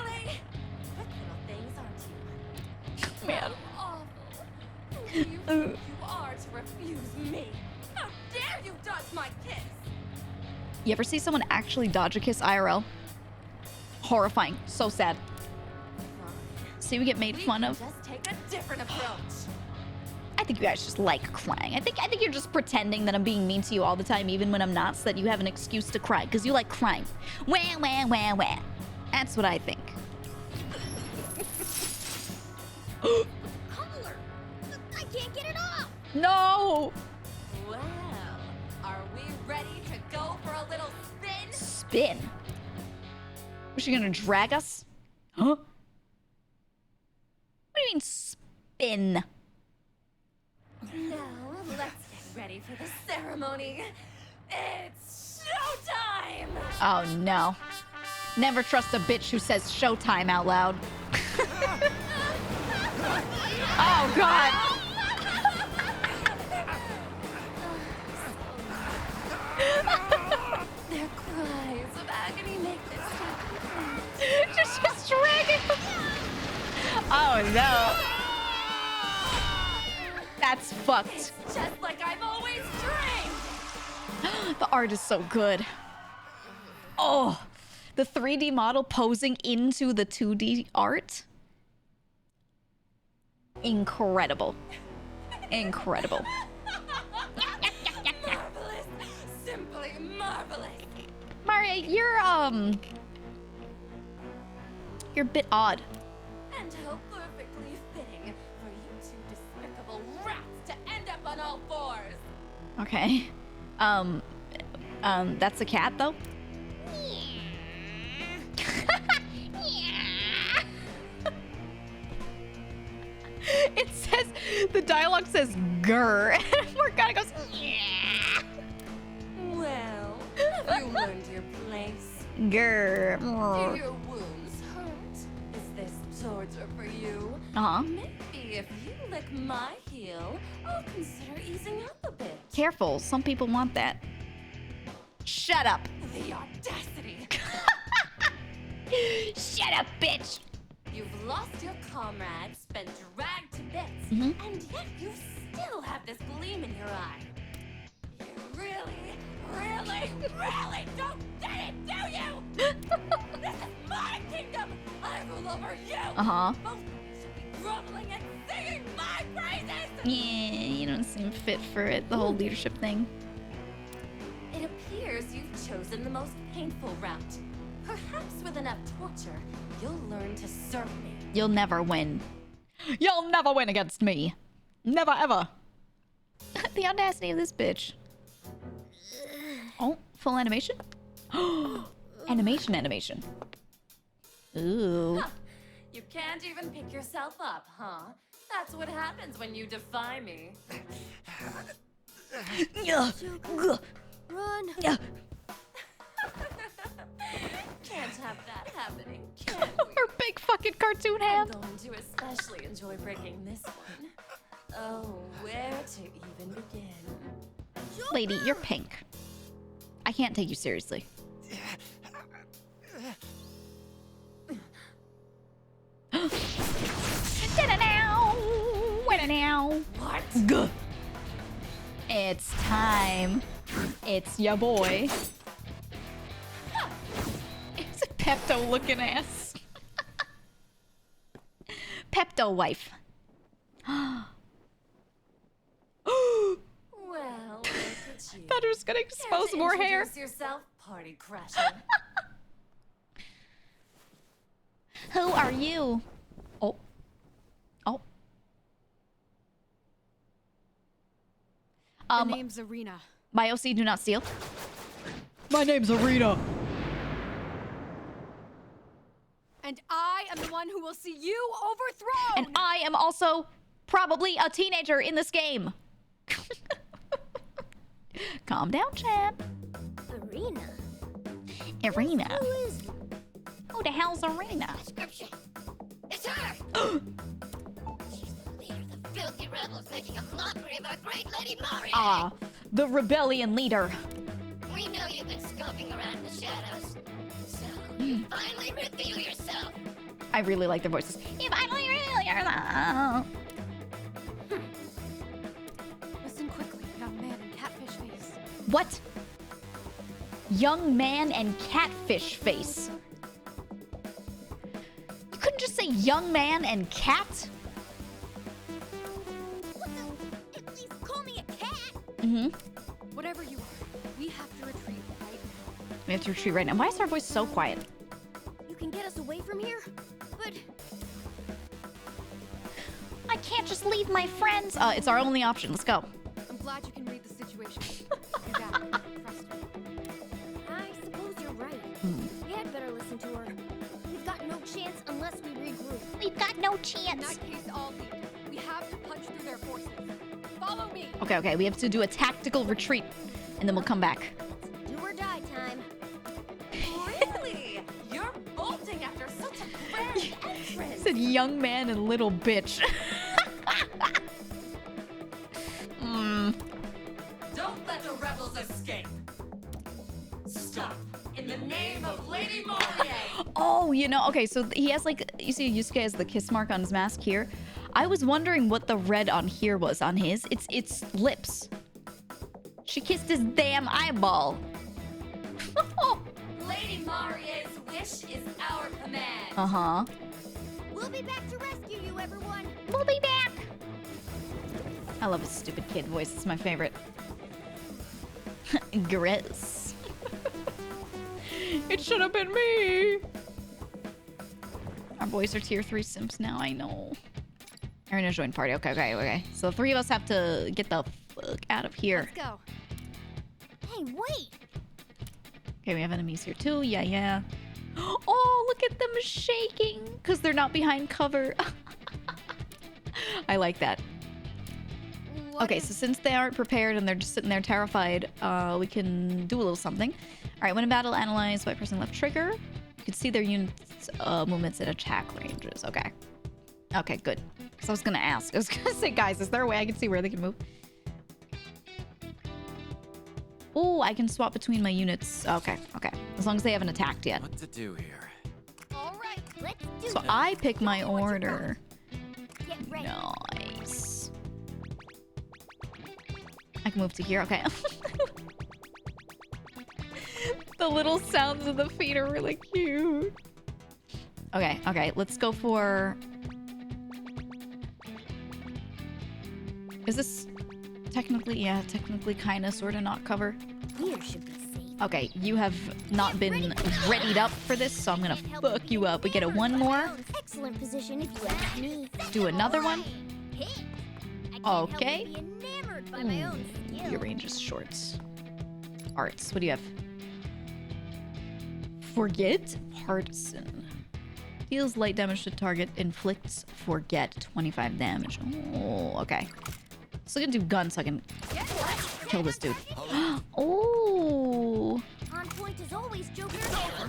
S7: Quick little things, aren't you?
S1: Man.
S7: How awful. Who do you think you are to refuse me? How dare you dodge my kiss?
S1: You ever see someone actually dodge a kiss IRL? Horrifying. So sad. See, we get made
S7: We
S1: fun
S7: can
S1: of.
S7: just take a different approach.
S1: I think you guys just like crying. I think you're just pretending that I'm being mean to you all the time, even when I'm not, so that you have an excuse to cry, because you like crying. Wah, wah, wah, wah. That's what I think.
S5: Collar! I can't get it off!
S1: No!
S7: Well, are we ready to go for a little spin?
S1: Spin. Was she gonna drag us? Huh? What do you mean spin?
S7: Now, let's get ready for the ceremony. It's showtime!
S1: Oh no. Never trust a bitch who says showtime out loud. Oh god.
S7: Their cries of agony make this happen.
S1: just dragging. Oh no. That's fucked.
S7: It's just like I've always dreamed!
S1: The art is so good. Oh, the 3D model posing into the 2D art. Incredible. Incredible.
S7: Marvelous! Simply marvelous!
S1: Maria, you're a bit odd.
S7: And how perfectly fitting for you two despicable rats to end up on all fours!
S1: Okay. That's a cat though? It says, the dialogue says grr, and Morgana goes, yeah.
S7: Well, have you learned your place?
S1: Grr.
S7: Do your wounds hurt? Is this torture for you?
S1: Uh-huh.
S7: Maybe if you lick my heel, I'll consider easing up a bit.
S1: Careful, some people want that. Shut up.
S7: The audacity!
S1: Shut up, bitch.
S7: You've lost your comrades, been dragged to bits,
S1: Mhm.
S7: and yet you still have this gleam in your eye. You really, really, really don't get it, do you? This is my kingdom! I rule over you!
S1: Uh-huh.
S7: Both should be groveling and singing my praises!
S1: Yeah, you don't seem fit for it, the whole leadership thing.
S7: It appears you've chosen the most painful route. Perhaps with enough torture, you'll learn to serve me.
S1: You'll never win. You'll never win against me. Never ever. The audacity of this bitch. Oh, full animation? Animation. Ooh.
S7: Huh. You can't even pick yourself up, huh? That's what happens when you defy me.
S5: Run.
S7: Can't have that happening, can we?
S1: Her big fucking cartoon
S7: I'm
S1: hand.
S7: going to especially enjoy breaking this one. Oh, where to even begin?
S1: Lady, you're pink. I can't take you seriously.
S7: What?
S1: Gah. It's time. It's ya boy. It's a Pepto looking ass. Pepto wife.
S7: Well, look at you.
S1: Thought it was gonna
S7: Care
S1: expose
S7: to
S1: more hair.
S7: introduce yourself, party crasher.
S1: Who are you? Oh. Oh.
S4: The name's Arena.
S1: My OC, do not steal. My name's Arena.
S4: And I am the one who will see you overthrown!
S1: And I am also probably a teenager in this game. Calm down, champ.
S5: Arena.
S1: Arena.
S5: Who is
S1: Who the hell's Arena?
S5: description? It's her! She's the leader of the filthy rebels making a mockery of our great Lady Maria.
S1: Ah, the rebellion leader.
S5: We know you've been scoping around in the shadows. So, you finally reveal yourself.
S1: I really like their voices. You finally really are the...
S4: Listen quickly, young man in catfish face.
S1: What? Young man and catfish face. You couldn't just say young man and cat?
S5: What the? At least call me a cat.
S1: Mm-hmm.
S4: Whatever you are, we have to retreat right now.
S1: We have to retreat right now. Why is our voice so quiet?
S5: You can get us away from here, but
S1: I can't just leave my friends. It's our only option. Let's go.
S4: I'm glad you can read the situation. You're back. Frustrated.
S5: I suppose you're right. We had better listen to her.
S4: In
S1: chance.
S4: that case, I'll lead. We have to punch through their forces. Follow me.
S1: Okay, okay. We have to do a tactical retreat, and then we'll come back.
S5: Do or die time.
S7: Really? You're bolting after such a grand entrance.
S1: Said young man and little bitch.
S7: Don't let the rebels escape. Stop in the name of Lady Morier.
S1: Oh, you know, okay, so he has like, you see Yusuke has the kiss mark on his mask here. I was wondering what the red on here was on his. It's lips. She kissed his damn eyeball.
S7: Lady Marier's wish is our command.
S1: Uh-huh.
S5: We'll be back to rescue you, everyone.
S1: We'll be back. I love his stupid kid voice. It's my favorite. Gross. It should have been me. Our boys are tier 3 simps now, I know. Arena join party. Okay, okay, okay. So the 3 of us have to get the fuck out of here.
S4: Let's go.
S5: Hey, wait.
S1: Okay, we have enemies here too. Yeah, yeah. Oh, look at them shaking because they're not behind cover. I like that. Okay, so since they aren't prepared and they're just sitting there terrified, we can do a little something. All right, when in battle, analyze by pressing left trigger. You can see their units' movements and attack ranges. Okay. Okay, good. Because I was going to ask. I was going to say, guys, is there a way I can see where they can move? Oh, I can swap between my units. Okay, okay. As long as they haven't attacked yet.
S3: What to do here?
S5: All right, let's do
S1: So
S5: it.
S1: I pick my order.
S5: Get ready.
S1: Nice. I can move to here. Okay. The little sounds of the feet are really cute. Okay, okay. Let's go for... Is this technically... Yeah, technically kind of sort of not cover.
S5: Here should be safe.
S1: Okay, you have not been readied up for this, so I'm gonna fuck you up. We get a one more.
S5: Excellent position if you ask me.
S1: Do another one.
S5: Hit. I can't help
S1: Okay.
S5: but be enamored by my own skill.
S1: Your range is short. Arts. What do you have? Forget Partisan. Deals light damage to target. Inflicts Forget 25 damage. Oh, okay. So I'm gonna do gun so I can kill this dude. Oh.
S5: On point as always, Joker.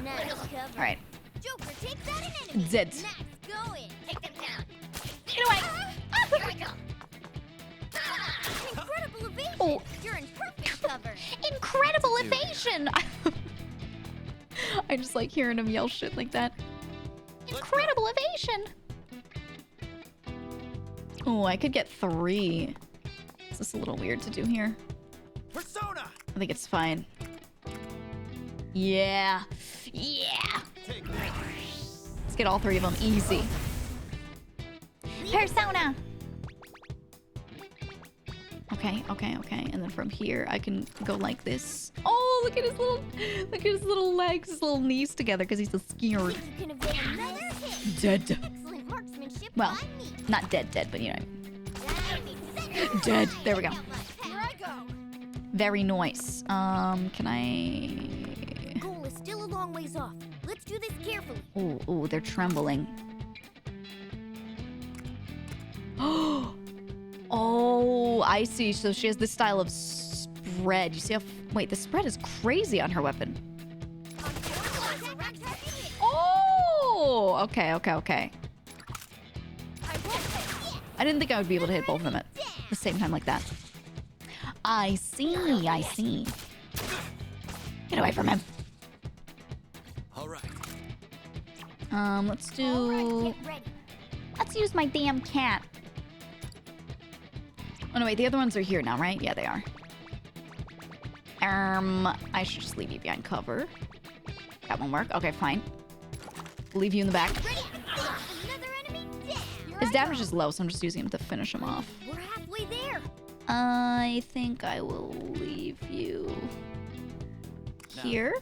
S5: Nice cover.
S1: All right.
S5: Joker, take that an enemy.
S1: Dead.
S5: Nice going. Take them down.
S1: Get away.
S5: Here I go. Incredible evasion.
S1: Oh.
S5: You're in perfect cover.
S1: Incredible evasion. I just like hearing him yell shit like that. Incredible evasion. Oh, I could get 3. Is this a little weird to do here?
S3: Persona.
S1: I think it's fine. Yeah. Yeah.
S3: Take that.
S1: Let's get all 3 of them easy. Persona. Okay, okay, okay. And then from here, I can go like this. Oh, look at his little legs, his little knees together because he's so scared.
S5: Think you can evade another hit.
S1: Dead.
S5: Excellent marksmanship
S1: Well,
S5: by me.
S1: not dead, but you know.
S5: That enemy center.
S1: Dead. There we go.
S4: Here I go.
S1: Very nice. Can I...
S5: Goal is still a long ways off. Let's do this carefully.
S1: Ooh, ooh, they're trembling. Oh, I see. So she has this style of spread. You see how... Wait, the spread is crazy on her weapon. Oh! Okay, okay, okay. I didn't think I would be able to hit both of them at the same time like that. I see, I see. Get away from him.
S3: All right.
S1: Let's do...
S5: Get ready.
S1: Let's use my damn cat. Oh, no, wait. The other ones are here now, right? Yeah, they are. I should just leave you behind cover. That won't work. Okay, fine. Leave you in the back.
S5: Another enemy down.
S1: His damage is low, so I'm just using him to finish him off.
S5: We're halfway there.
S1: I think I will leave you here.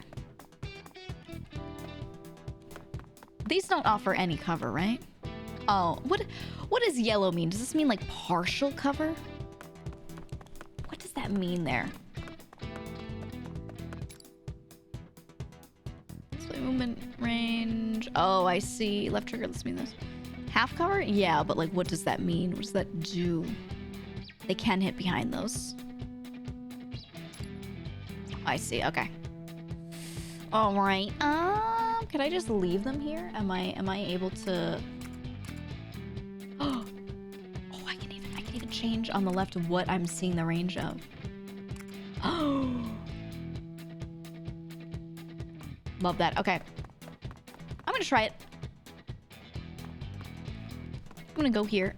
S1: These don't offer any cover, right? Oh, what does yellow mean? Does this mean like partial cover? What does that mean there? Display movement range. Oh, I see. Left trigger lets me this. Half cover? Yeah, but like, what does that mean? What does that do? They can hit behind those. I see. Okay. All right. Can I just leave them here? Am I able to? Oh, I can even change on the left what I'm seeing the range of. Oh. Love that. Okay. I'm gonna try it. I'm gonna go here.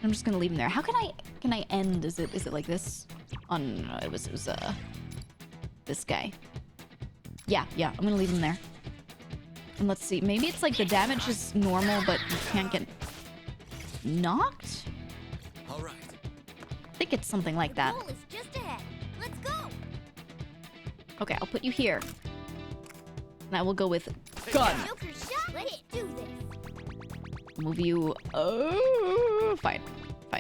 S1: I'm just gonna leave him there. How can I end? Is it like this? Oh no, it was this guy. Yeah, I'm gonna leave him there. And let's see, maybe it's like the damage is normal, but you can't get knocked?
S3: All right.
S1: I think it's something like that.
S5: Goal is just ahead. Let's go.
S1: Okay, I'll put you here. And I will go with gun.
S5: Joker shot. Let's do this.
S1: Move you. Fine.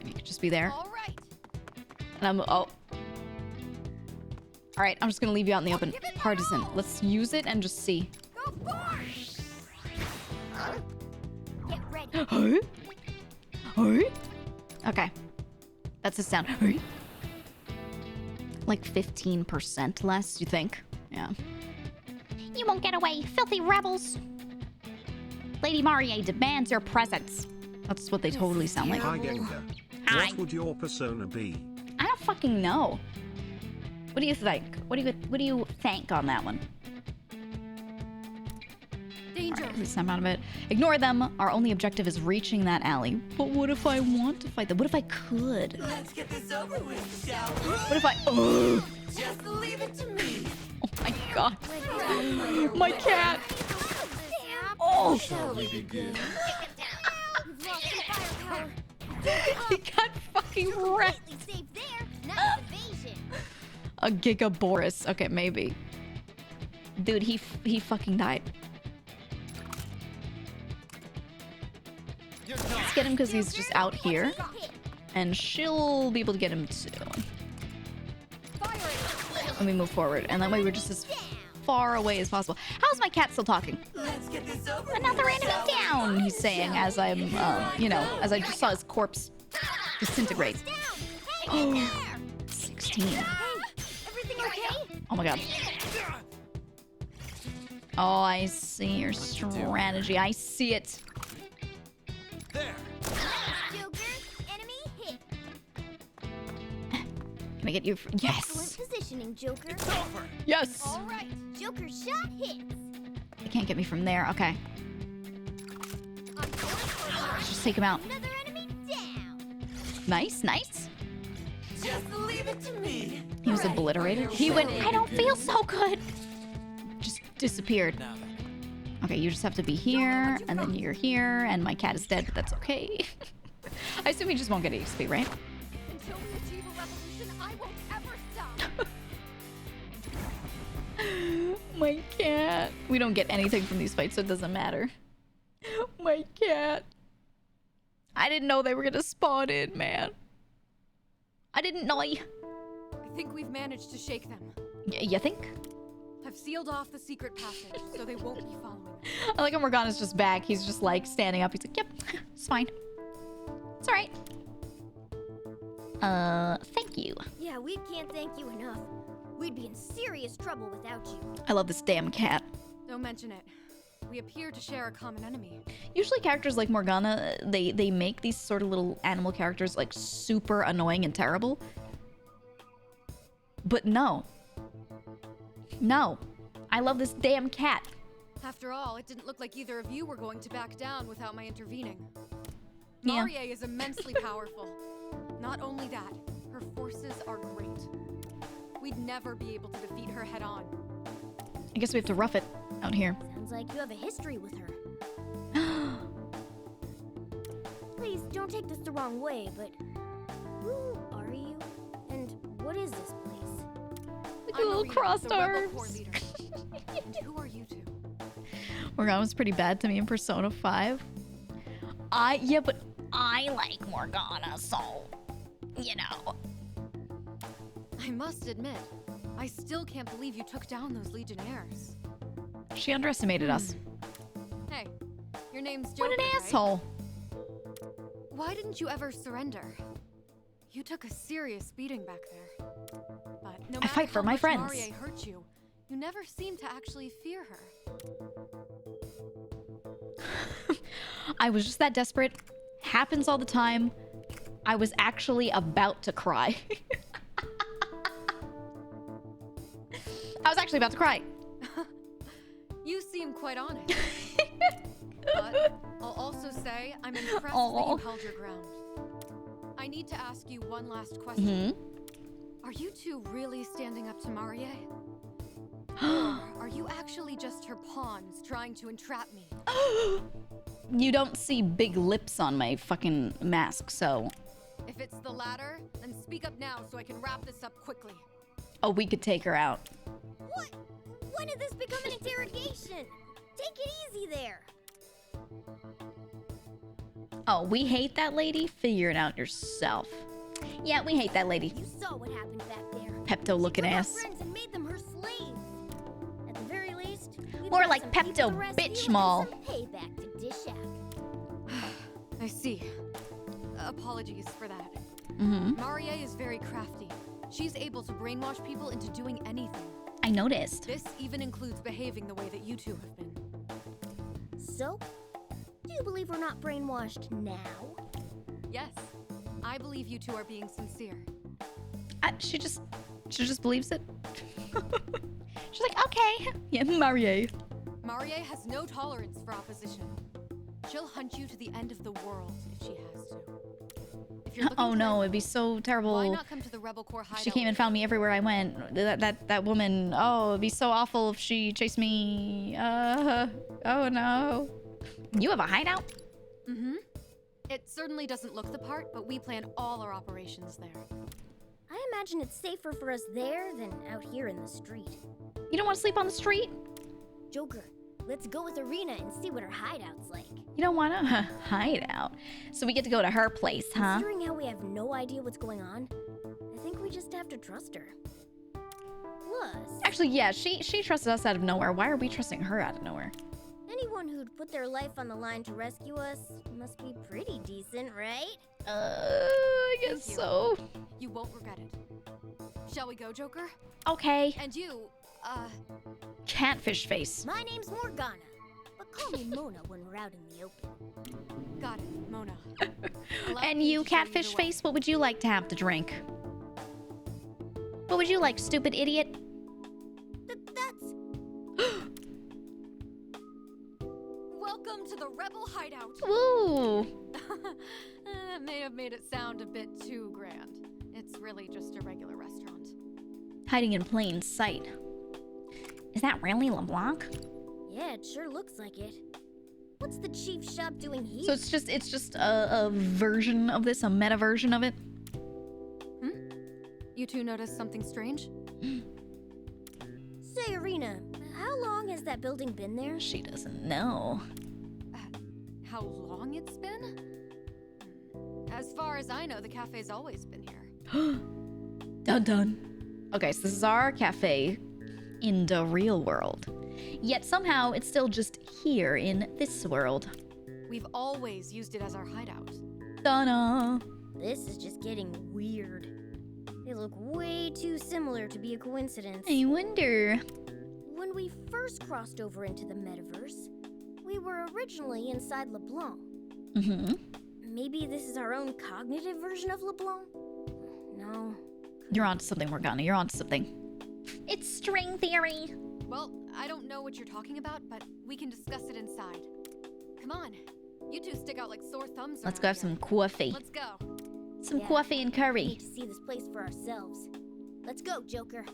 S1: You can just be there.
S4: All right.
S1: And all right, I'm just gonna leave you out in the open. Partisan. Let's use it and just see.
S4: Go for it.
S5: Get ready.
S1: Okay. That's the sound. Like 15% less, you think? Yeah. You won't get away, filthy rebels. Lady Marie demands your presence. That's what they totally sound like.
S2: Hi Genga.
S1: Hi.
S2: What would your persona be?
S1: I don't fucking know. What do you think? What do you think on that one?
S4: Danger.
S1: Right, at least I'm out of it. Ignore them. Our only objective is reaching that alley. But what if I want to fight them? What if I could?
S7: Let's get this over with, shall we?
S1: What if I...
S7: Just leave it to me.
S1: Oh my god. My cat. Oh.
S8: Shall we begin?
S5: We've lost some firepower.
S1: He got fucking wrecked.
S5: Completely safe there. Nice evasion.
S1: A Gigaboris. Okay, maybe. Dude, he fucking died. Let's get him because he's just out here. And she'll be able to get him too. Let me move forward. And that way we're just as far away as possible. How's my cat still talking?
S7: Let's get this over
S1: Another enemy down, he's saying, as I'm, you know, as I just saw his corpse disintegrate. Oh, 16.
S5: Everything okay?
S1: Oh my god. Oh, I see your strategy. I see it.
S3: There.
S5: Joker, enemy hit.
S1: Can I get you? Yes.
S5: Excellent positioning, Joker.
S3: It's over.
S1: Yes.
S4: All right.
S5: Joker shot hits.
S1: They can't get me from there. Okay. Let's just take him out.
S5: Another enemy down.
S1: Nice.
S7: Just leave it to me.
S1: He was obliterated. He went, I don't feel so good. Just disappeared.
S3: Now then.
S1: Okay, you just have to be here, and then you're here, and my cat is dead, but that's okay. I assume he just won't get XP, right?
S4: Until we achieve a revolution, I won't ever stop.
S1: My cat. We don't get anything from these fights, so it doesn't matter. My cat. I didn't know they were gonna spawn in, man. I didn't know.
S4: I think we've managed to shake them.
S1: You think?
S4: I've sealed off the secret passage, so they won't be following.
S1: I like how Morgana's just back. He's just like standing up. He's like, yep, it's fine. It's all right. Thank you.
S5: Yeah, we can't thank you enough. We'd be in serious trouble without you.
S1: I love this damn cat.
S4: Don't mention it. We appear to share a common enemy.
S1: Usually characters like Morgana, they make these sort of little animal characters like super annoying and terrible. But no. No. I love this damn cat.
S4: After all, it didn't look like either of you were going to back down without my intervening.
S1: Yeah.
S4: Marie is immensely powerful. Not only that, her forces are great. We'd never be able to defeat her head on.
S1: I guess we have to rough it out here.
S5: Sounds like you have a history with her. Please don't take this the wrong way, but who are you? And what is this place?
S1: Look at
S4: I'm
S1: little
S4: Marina,
S1: crossed
S4: the rebel
S1: arms.
S4: corps leader. And who are you two?
S1: Morgana was pretty bad to me in Persona 5. Yeah, but I like Morgana, so, you know.
S4: I must admit, I still can't believe you took down those Legionnaires.
S1: She underestimated us.
S4: Hey, Your name's Joker,
S1: What an
S4: right?
S1: asshole.
S4: Why didn't you ever surrender? You took a serious beating back there. But no
S1: I
S4: matter
S1: fight for
S4: how
S1: my
S4: much
S1: friends.
S4: Marie hurt you, you never seemed to actually fear her.
S1: I was just that desperate. Happens all the time. I was actually about to cry. I was actually about to cry.
S4: You seem quite honest. But I'll also say I'm impressed that
S1: Aw.
S4: you held your ground. I need to ask you one last question. Are you two really standing up to Marie? Or are you actually just her pawns trying to entrap me?
S1: You don't see big lips on my fucking mask, so...
S4: If it's the latter, then speak up now so I can wrap this up quickly.
S1: Oh, we could take her out.
S5: What? When did this become an interrogation? Take it easy there.
S1: Oh, we hate that lady? Figure it out yourself. Yeah, we hate that lady.
S5: You saw what happened back there.
S1: Pepto-looking
S5: She took our
S1: ass.
S5: friends and made them her slaves. At the very least, we've
S1: More
S5: got
S1: like
S5: some people to
S1: Pepto
S5: rescue
S1: bitch
S5: and
S1: mall.
S5: some payback to dish out.
S4: I see. Apologies for that.
S1: Mm-hmm.
S4: Marie is very crafty. She's able to brainwash people into doing anything.
S1: I noticed.
S4: This even includes behaving the way that you two have been.
S5: So, do you believe we're not brainwashed now?
S4: Yes, I believe you two are being sincere.
S1: She just believes it. She's like, okay. Yeah, Marie.
S4: Marie has no tolerance for opposition. She'll hunt you to the end of the world if she has to. If you're looking
S1: Oh
S4: for
S1: no,
S4: that,
S1: it'd be so terrible.
S4: why not come to the Rebel Corps hideout?
S1: She came and found me everywhere I went. That woman. Oh, it'd be so awful if she chased me. Oh no. You have a hideout?
S4: Mm-hmm. It certainly doesn't look the part, but we plan all our operations there.
S5: I imagine it's safer for us there than out here in the street.
S1: You don't want to sleep on the street?
S5: Joker, let's go with Arena and see what her hideout's like.
S1: You don't want to hide out. So we get to go to her place, huh?
S5: Considering how we have no idea what's going on, I think we just have to trust her. Plus,
S1: Actually, yeah, she trusted us out of nowhere. Why are we trusting her out of nowhere?
S5: anyone who'd put their life on the line to rescue us must be pretty decent, right?
S1: I guess
S4: Thank you.
S1: so.
S4: You won't regret it. Shall we go, Joker?
S1: Okay.
S4: And you,
S1: Catfish face.
S5: My name's Morgana, but call me Mona when we're out in the open.
S4: got it, Mona. Allow
S1: And
S4: me
S1: you,
S4: to show
S1: catfish
S4: the way.
S1: face, what would you like to have to drink? What would you like, stupid idiot?
S5: That's...
S4: Welcome to the Rebel Hideout.
S1: Woo!
S4: That may have made it sound a bit too grand. It's really just a regular restaurant.
S1: Hiding in plain sight. Is that really LeBlanc?
S5: Yeah, it sure looks like it. What's the chief shop doing here?
S1: So it's just a version of this, a meta version of it?
S4: You two noticed something strange?
S5: Say, Arena, how long has that building been there?
S1: She doesn't know.
S4: How long it's been? As far as I know, the cafe's always been here.
S1: Dun dun. Okay, so this is our cafe in the real world. Yet somehow it's still just here in this world.
S4: We've always used it as our hideout.
S1: Dun-na.
S5: This is just getting weird. They look way too similar to be a coincidence.
S1: I wonder.
S5: When we first crossed over into the metaverse, we were originally inside LeBlanc.
S1: Mm-hmm.
S5: Maybe this is our own cognitive version of LeBlanc? No.
S1: You're onto something, Morgana. You're onto something. It's string theory.
S4: Well, I don't know what you're talking about, but we can discuss it inside. Come on. You two stick out like sore thumbs.
S1: Let's go have some coffee.
S4: Let's go.
S1: Some
S5: Yeah.
S1: coffee and
S5: We
S1: curry.
S5: need to see this place for ourselves. Let's go, Joker.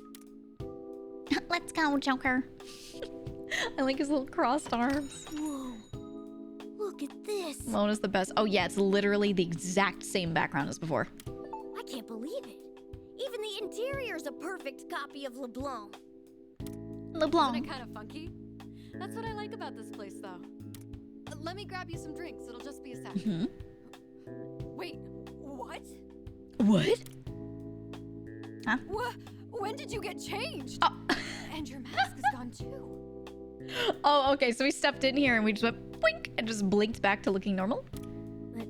S1: Let's go, Joker. I like his little crossed arms.
S5: Whoa. Look at this.
S1: Mona's the best. Oh yeah, it's literally the exact same background as before.
S5: I can't believe it. Even the interior's a perfect copy of LeBlanc.
S4: Isn't
S1: LeBlanc.
S4: it kind of funky? That's what I like about this place, though. Let me grab you some drinks. It'll just be a sec.
S1: Hmm?
S4: Wait, what?
S1: What? Huh?
S4: When did you get changed?
S1: Oh.
S4: And your mask is gone too.
S1: Oh, okay. So we stepped in here and we just went Blink, and just blinked back to looking normal.
S5: But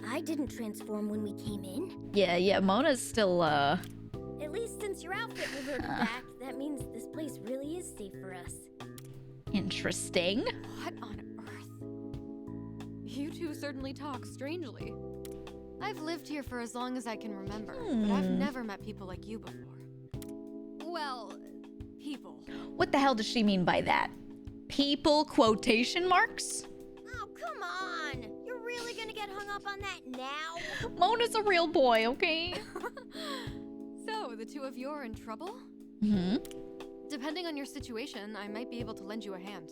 S5: I didn't transform when we came in.
S1: Yeah, Mona's still,
S5: At least since your outfit reverted back, that means this place really is safe for us.
S1: interesting.
S4: What on earth? You two certainly talk strangely. I've lived here for as long as I can remember, but I've never met people like you before. Well, people.
S1: What the hell does she mean by that? People quotation marks?
S5: Oh, come on! You're really gonna get hung up on that now?
S1: Mona's a real boy, okay?
S4: So, the two of you are in trouble?
S1: Mm-hmm.
S4: Depending on your situation, I might be able to lend you a hand.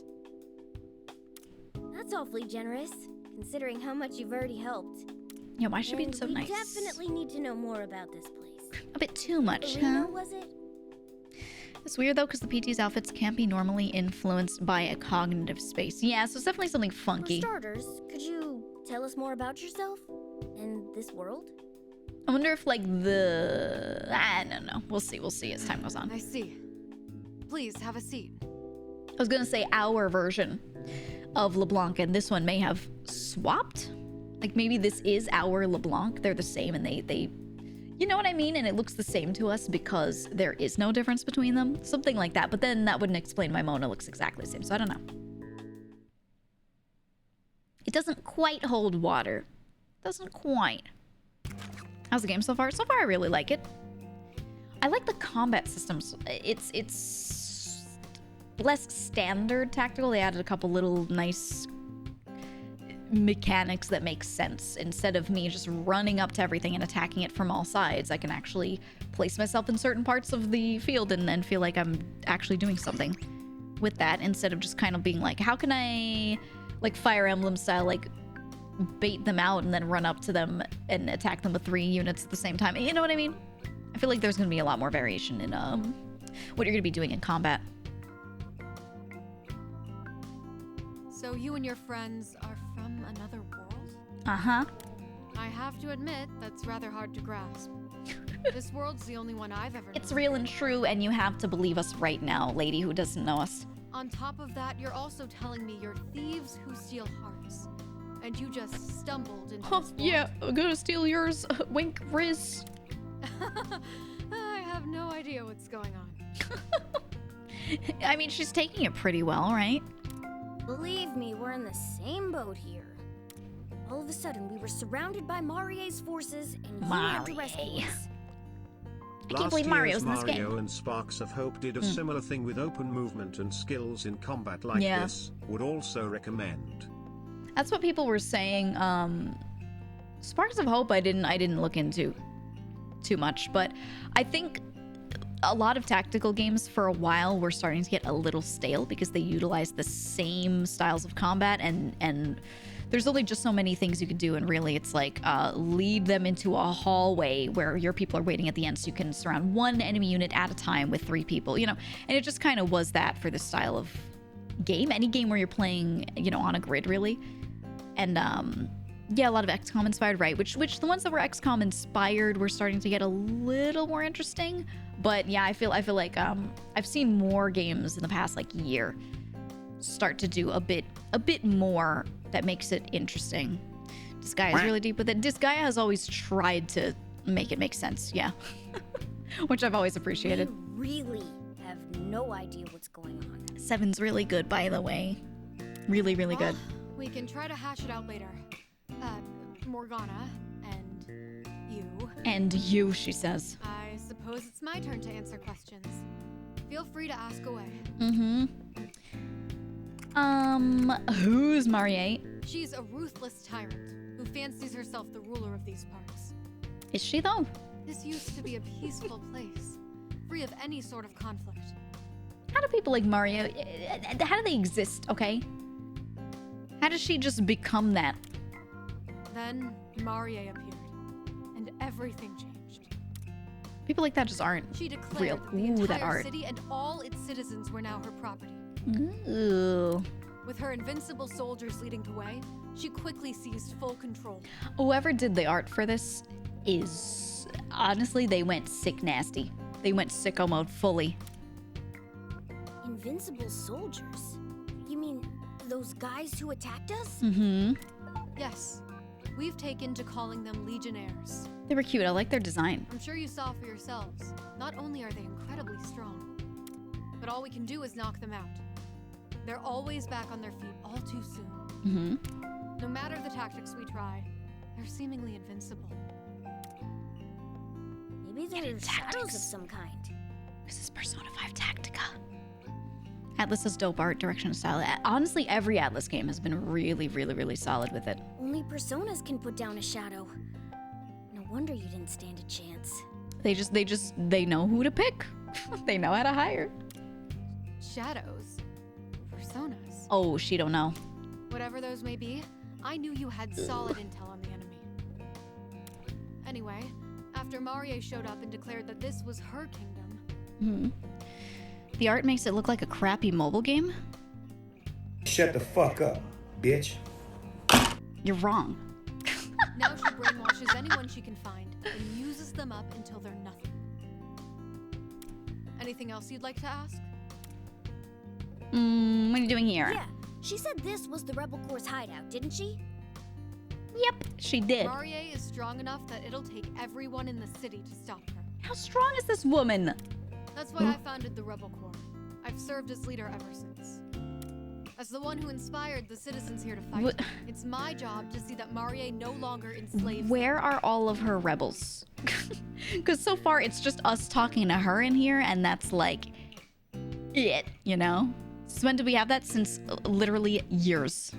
S5: That's awfully generous, considering how much you've already helped.
S1: Yeah, why is she being so
S5: we
S1: nice?
S5: definitely need to know more about this place.
S1: A bit too much,
S5: Arena,
S1: huh?
S5: was it?
S1: It's weird though, because the PT's outfits can't be normally influenced by a cognitive space. Yeah, so it's definitely something funky.
S5: For starters, could you tell us more about yourself and this world?
S1: I wonder if like I don't know. We'll see as time goes on.
S4: I see. Please, have a seat.
S1: I was gonna say our version of LeBlanc, and this one may have swapped. Like maybe this is our LeBlanc. They're the same, and they you know what I mean? And it looks the same to us because there is no difference between them. Something like that. But then that wouldn't explain why Mona looks exactly the same. So I don't know. It doesn't quite hold water. Doesn't quite. How's the game so far? So far, I really like it. I like the combat systems. It's less standard tactical. They added a couple little nice mechanics that make sense. Instead of me just running up to everything and attacking it from all sides, I can actually place myself in certain parts of the field and then feel like I'm actually doing something with that, instead of just kind of being like, how can I, like Fire Emblem style, like bait them out and then run up to them and attack them with 3 units at the same time. You know what I mean? I feel like there's going to be a lot more variation in what you're going to be doing in combat.
S4: So you and your friends are from another world?
S1: Uh-huh.
S4: I have to admit, that's rather hard to grasp. This world's the only one I've ever known.
S1: It's real and true, and you have to believe us right now, lady who doesn't know us.
S4: On top of that, you're also telling me you're thieves who steal hearts. And you just stumbled into this world.
S1: Yeah, I'm gonna steal yours. Wink, Riz.
S4: I have no idea what's going on.
S1: I mean, she's taking it pretty well, right?
S5: Believe me, we're in the same boat here. All of a sudden, we were surrounded by Marie's forces, and you had to rescue us.
S1: I can't believe Mario's in this game.
S2: Mario and Sparks of Hope did a similar thing with open movement and skills in combat like this. Would also recommend.
S1: That's what people were saying. Sparks of Hope I didn't look into too much, but I think a lot of tactical games for a while were starting to get a little stale because they utilize the same styles of combat, and there's only just so many things you can do, and really it's like lead them into a hallway where your people are waiting at the end so you can surround one enemy unit at a time with 3 people, you know, and it just kind of was that for this style of game. Any game where you're playing, you know, on a grid really. And yeah, a lot of XCOM inspired, right? Which the ones that were XCOM inspired were starting to get a little more interesting. But yeah, I feel like I've seen more games in the past like year start to do a bit more that makes it interesting. Disgaea is really deep with it. Disgaea has always tried to make it make sense, yeah. Which I've always appreciated.
S5: You really have no idea what's going on.
S1: 7's really good, by the way. Really, really good.
S4: We can try to hash it out later. Morgana, and you.
S1: And you, she says.
S4: I suppose it's my turn to answer questions. Feel free to ask away.
S1: Who's Marie?
S4: She's a ruthless tyrant who fancies herself the ruler of these parts.
S1: Is she though?
S4: This used to be a peaceful place, free of any sort of conflict.
S1: How do people like Mario, how do they exist, okay? How does she just become that?
S4: Then Marie appeared, and everything changed.
S1: People like that just aren't
S4: She declared
S1: real.
S4: that the
S1: Ooh, that
S4: entire
S1: art.
S4: city and all its citizens were now her property.
S1: Ooh.
S4: With her invincible soldiers leading the way, she quickly seized full control.
S1: Whoever did the art for this is, honestly, they went sick nasty. They went sicko mode fully.
S5: Invincible soldiers? You mean the those guys who attacked us?
S1: Mm-hmm.
S4: Yes. We've taken to calling them Legionnaires.
S1: They were cute. I like their design.
S4: I'm sure you saw for yourselves. Not only are they incredibly strong, but all we can do is knock them out. They're always back on their feet all too soon.
S1: Mm-hmm.
S4: No matter the tactics we try, they're seemingly invincible.
S5: Maybe they're shadows of some kind.
S1: This is Persona 5 Tactica. Atlas has dope art, direction, and style. Honestly, every Atlas game has been really, really, really solid with it.
S5: Only personas can put down a shadow. No wonder you didn't stand a chance.
S1: They know who to pick. They know how to hire.
S4: Shadows? Personas?
S1: Oh, she don't know.
S4: Whatever those may be, I knew you had solid intel on the enemy. Anyway, after Marie showed up and declared that this was her kingdom...
S1: Hmm. The art makes it look like a crappy mobile game?
S9: Shut the fuck up, bitch.
S1: You're wrong.
S4: Now she brainwashes anyone she can find and uses them up until they're nothing. Anything else you'd like to ask?
S1: What are you doing here?
S5: Yeah, she said this was the Rebel Corps' hideout, didn't she?
S1: Yep, she did.
S4: Marie is strong enough that it'll take everyone in the city to stop her.
S1: How strong is this woman?
S4: That's why I founded the Rebel Corps. I've served as leader ever since. As the one who inspired the citizens here to fight, it's my job to see that Marie no longer enslaves
S1: Where are all of her rebels? Because so far it's just us talking to her in here, and that's like it, you know? Since when did we have that? Since literally years.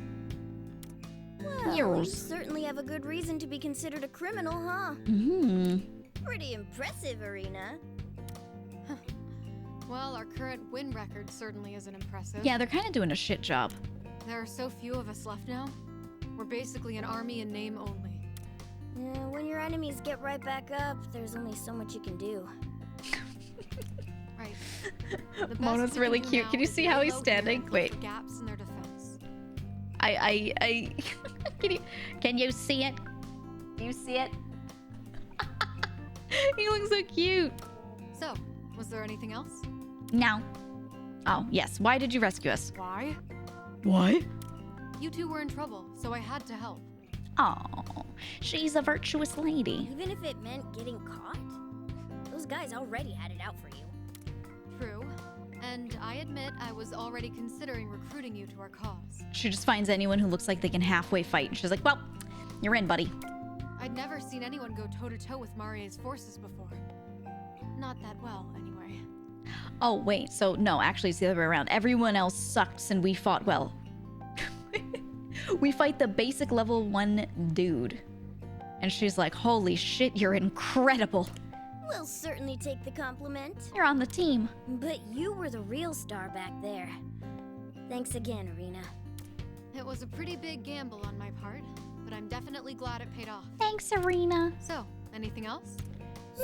S5: Well, you certainly have a good reason to be considered a criminal, huh?
S1: Mm-hmm.
S5: Pretty impressive, Arena.
S4: Well, our current win record certainly isn't impressive.
S1: Yeah, they're kind of doing a shit job.
S4: There are so few of us left now. We're basically an army in name only.
S5: When your enemies get right back up, there's only so much you can do.
S4: Right. The best
S1: Mono's
S4: we can
S1: really
S4: do
S1: cute.
S4: now
S1: Can you
S4: is
S1: see
S4: lay
S1: how he's
S4: low here
S1: standing?
S4: and look
S1: Wait.
S4: for gaps in their defense.
S1: Can you see it? Do you see it? He looks so cute.
S4: So, was there anything else?
S1: No. Oh, yes. Why did you rescue us?
S4: Why?
S1: Why?
S4: You two were in trouble, so I had to help.
S1: Oh, she's a virtuous lady.
S5: Even if it meant getting caught? Those guys already had it out for you.
S4: True. And I admit I was already considering recruiting you to our cause.
S1: She just finds anyone who looks like they can halfway fight, and she's like, well, you're in, buddy.
S4: I'd never seen anyone go toe-to-toe with Marie's forces before. Not that well, anyway.
S1: Oh, wait. So, no, actually, it's the other way around. Everyone else sucks, and we fought well. We fight the basic level 1 dude. And she's like, holy shit, you're incredible.
S5: We'll certainly take the compliment.
S1: You're on the team.
S5: But you were the real star back there. Thanks again, Arena.
S4: It was a pretty big gamble on my part, but I'm definitely glad it paid off.
S1: Thanks, Arena.
S4: So, anything else?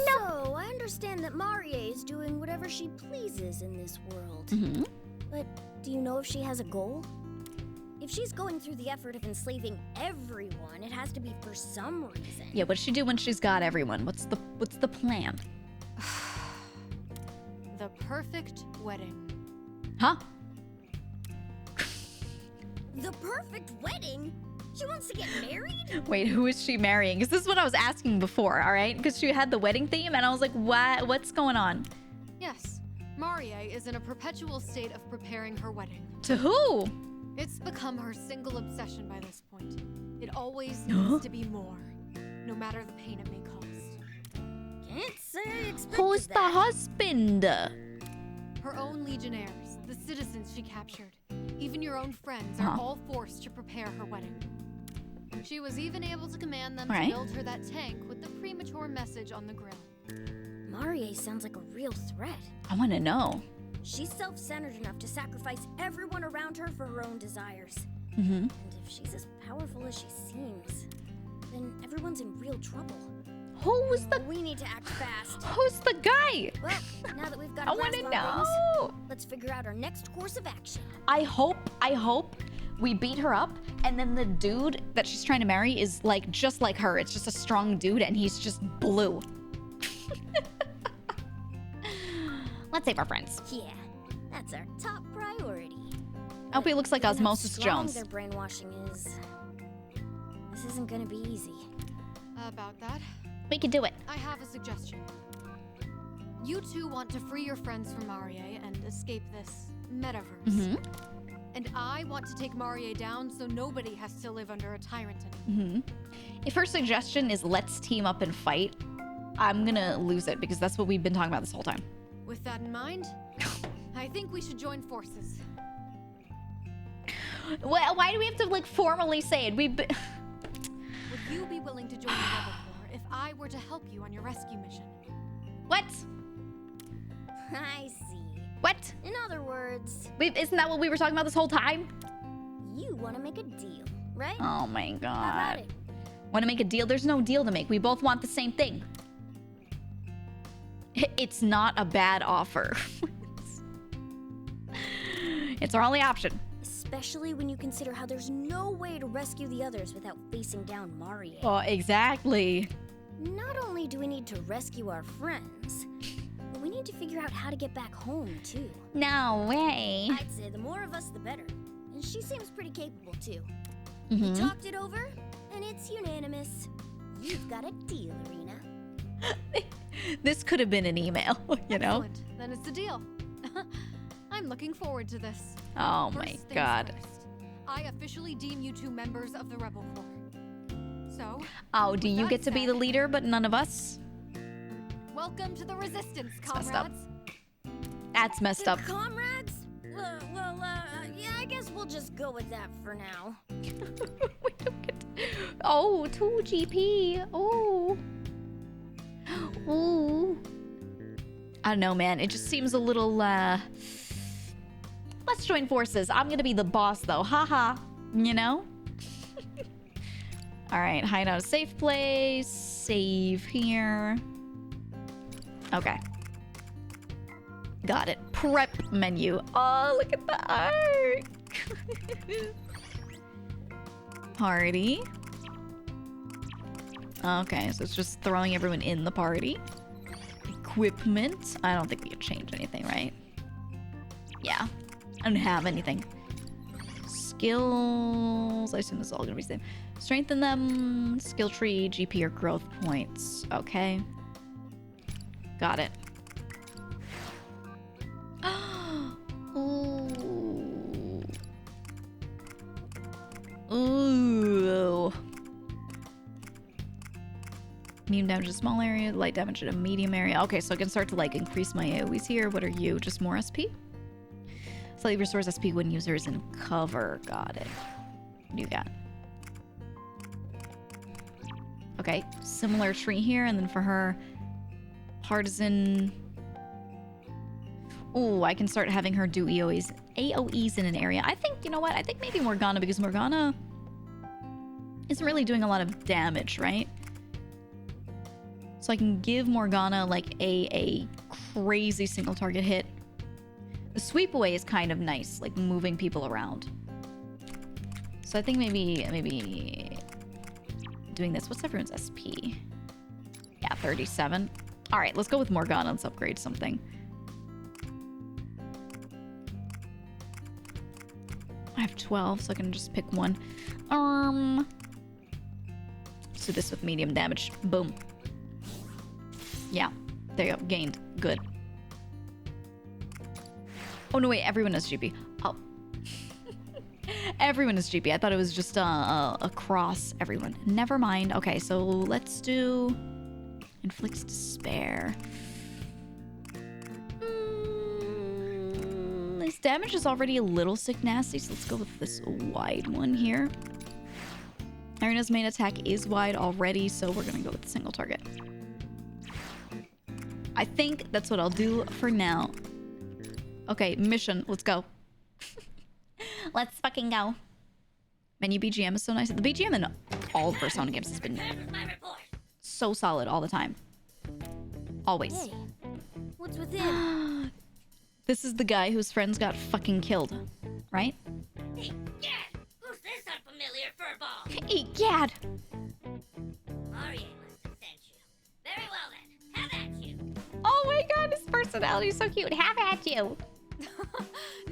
S5: No. So, I understand that Marie is doing whatever she pleases in this world.
S1: Mm-hmm.
S5: But do you know if she has a goal? If she's going through the effort of enslaving everyone, it has to be for some reason.
S1: Yeah, what's she do when she's got everyone? What's the plan?
S4: The perfect wedding.
S1: Huh?
S5: The perfect wedding? She wants to get married?
S1: Wait, who is she marrying? Because this is what I was asking before, all right? Because she had the wedding theme, and I was like, what? What's going on?
S4: Yes, Marie is in a perpetual state of preparing her wedding.
S1: To who?
S4: It's become her single obsession by this point. It always needs to be more, no matter the pain it may cost.
S5: Can't say I expected
S1: Who's the
S5: that.
S1: husband?
S4: Her own legionnaires, the citizens she captured, even your own friends are all forced to prepare her wedding. She was even able to command them to build her that tank with the premature message on the grill.
S5: Marie sounds like a real threat.
S1: I want to know.
S5: She's self-centered enough to sacrifice everyone around her for her own desires.
S1: Mm-hmm.
S5: And if she's as powerful as she seems, then everyone's in real trouble.
S1: Who's the...
S5: We need to act fast.
S1: Who's the guy?
S5: Well, now that we've got
S1: I
S5: a
S1: want
S5: grasp
S1: to
S5: on things,
S1: know.
S5: let's figure out our next course of action.
S1: I hope we beat her up, and then the dude that she's trying to marry is like just like her. It's just a strong dude, and he's just blue. Let's save our friends.
S5: Yeah, that's our top priority.
S1: I hope he looks like
S5: Given how
S1: Osmosis
S5: strong
S1: Jones.
S5: Their brainwashing is. This isn't gonna be easy.
S4: About that,
S1: We can do it.
S4: I have a suggestion. You two want to free your friends from Marie and escape this metaverse.
S1: Mm-hmm.
S4: And I want to take Marie down so nobody has to live under a tyrant anymore.
S1: Mm-hmm. If her suggestion is let's team up and fight, I'm gonna lose it because that's what we've been talking about this whole time.
S4: With that in mind, I think we should join forces.
S1: Well, why do we have to like formally say it?
S4: Would you be willing to join the Rebel Corps if I were to help you on your rescue mission?
S1: What?
S5: I see.
S1: What?
S5: In other words,
S1: Isn't that what we were talking about this whole time?
S5: you want to make a deal, right?
S1: Oh my
S5: How about
S1: god.
S5: it?
S1: Want to make a deal? There's no deal to make. We both want the same thing. It's not a bad offer. It's our only option.
S5: Especially when you consider how there's no way to rescue the others without facing down Marie.
S1: Oh, exactly.
S5: Not only do we need to rescue our friends, but we need to figure out how to get back home, too.
S1: No way.
S5: I'd say the more of us, the better. And she seems pretty capable, too.
S1: Mhm.
S5: We talked it over, and it's unanimous. You've got a deal, Arena.
S1: This could have been an email, you know?
S4: Excellent. Then it's a deal. I'm looking forward to this.
S1: Oh
S4: First
S1: my
S4: things
S1: god.
S4: first, I officially deem you two members of the Rebel Corps. So,
S1: Oh, do
S4: with
S1: you
S4: that
S1: get to be the
S4: said,
S1: leader, but none of us?
S4: welcome to the Resistance,
S1: messed up.
S4: comrades.
S1: That's messed up.
S5: Comrades? Yeah, I guess we'll just go with that for now.
S1: We don't get Oh, 2 GP. Oh. Ooh. I don't know, man. It just seems a little, Let's join forces. I'm gonna be the boss, though. Haha. You know? Alright, hide out a safe place. Save here. Okay. Got it. Prep menu. Oh, look at the art. Party. Okay, so it's just throwing everyone in the party. Equipment. I don't think we can change anything, right? Yeah. I don't have anything. Skills. I assume this is all gonna be the same. Strengthen them. Skill tree, GP, or growth points. Okay. Got it. Ooh. Ooh. Medium damage in a small area, light damage in a medium area. Okay, so I can start to like increase my AoEs here. What are you? Just more SP? Slightly restores SP when user is in cover. Got it. What do you got? Okay, similar tree here, and then for her, partisan. Ooh, I can start having her do AoEs in an area. I think, you know what? I think maybe Morgana, because Morgana isn't really doing a lot of damage, right? So I can give Morgana like a crazy single target hit. The sweep away is kind of nice, like moving people around. So I think maybe doing this. What's everyone's SP? Yeah, 37. All right, let's go with Morgana. Let's upgrade something. I have 12, so I can just pick one. Let's do this with medium damage. Boom. Yeah, there you go. Gained. Good. Oh, no, wait. Everyone has GP. Oh. Everyone is GP. I thought it was just across everyone. Never mind. Okay, so let's do... Inflicts Despair. This damage is already a little sick nasty, so let's go with this wide one here. Arena's main attack is wide already, so we're gonna go with the single target. I think that's what I'll do for now. Okay, mission. Let's go. Let's fucking go. Menu BGM is so nice. The BGM in all the Persona games has been so solid all the time. Always.
S5: Hey, what's with him?
S1: This is the guy whose friends got fucking killed, right?
S7: Hey, Gad! Who's this unfamiliar furball?
S1: Egad!
S7: Marie must have sent you. Very well then, have at you.
S1: Oh my god, his personality is so cute. Have at you.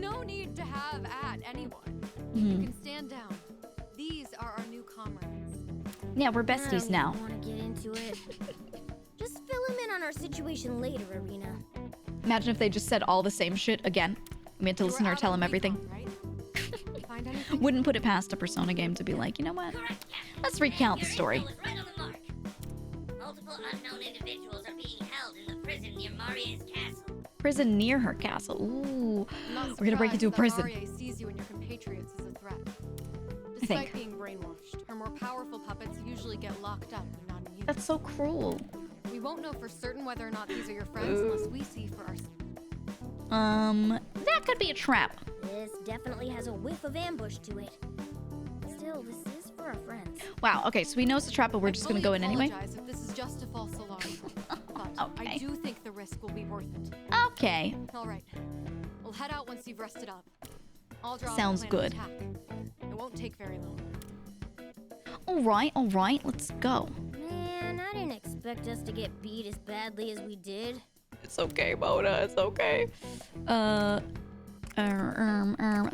S4: No need to have at anyone.
S1: Mhm.
S4: You can stand down. These are our new comrades.
S1: Yeah, we're
S5: I
S1: besties
S5: don't
S1: now.
S5: want to get into it. Just fill him in on our situation later, Arena.
S1: Imagine if they just said all the same shit again. We had to
S4: You were
S1: listen to her
S4: out
S1: tell
S4: on
S1: him everything.
S4: recon, right? Find anything?
S1: Wouldn't put it past a Persona game to be like, you know what?
S7: Correct, Captain.
S1: Let's recount the
S7: Your
S1: story.
S7: info was right on the mark. Multiple unknown individuals are being held in the prison near Marie's castle.
S1: Prison near her castle. Ooh.
S4: I'm not
S1: We're gonna break into a
S4: surprised that
S1: prison.
S4: Marie sees you and your compatriots as a threat.
S1: I think.
S4: Despite being brainwashed, her more powerful puppets usually get locked up and not in use.
S1: That's so cruel.
S4: We won't know for certain whether or not these are your friends unless we see for ourselves.
S1: That could be a trap.
S5: This definitely has a whiff of ambush to it. Still, this is for our friends.
S1: Wow, okay, so we know it's a trap, but we're just gonna go in anyway.
S4: I apologize if this is just a false alarm. But
S1: Okay.
S4: I do think the risk will be worth it.
S1: Okay.
S4: All right. We'll head out once you've rested up. I'll draw up a
S1: Sounds
S4: plan of
S1: good.
S4: attack. It won't take very long.
S1: Alright, let's go.
S5: Man, I didn't expect us to get beat as badly as we did.
S1: It's okay, Mona, it's okay.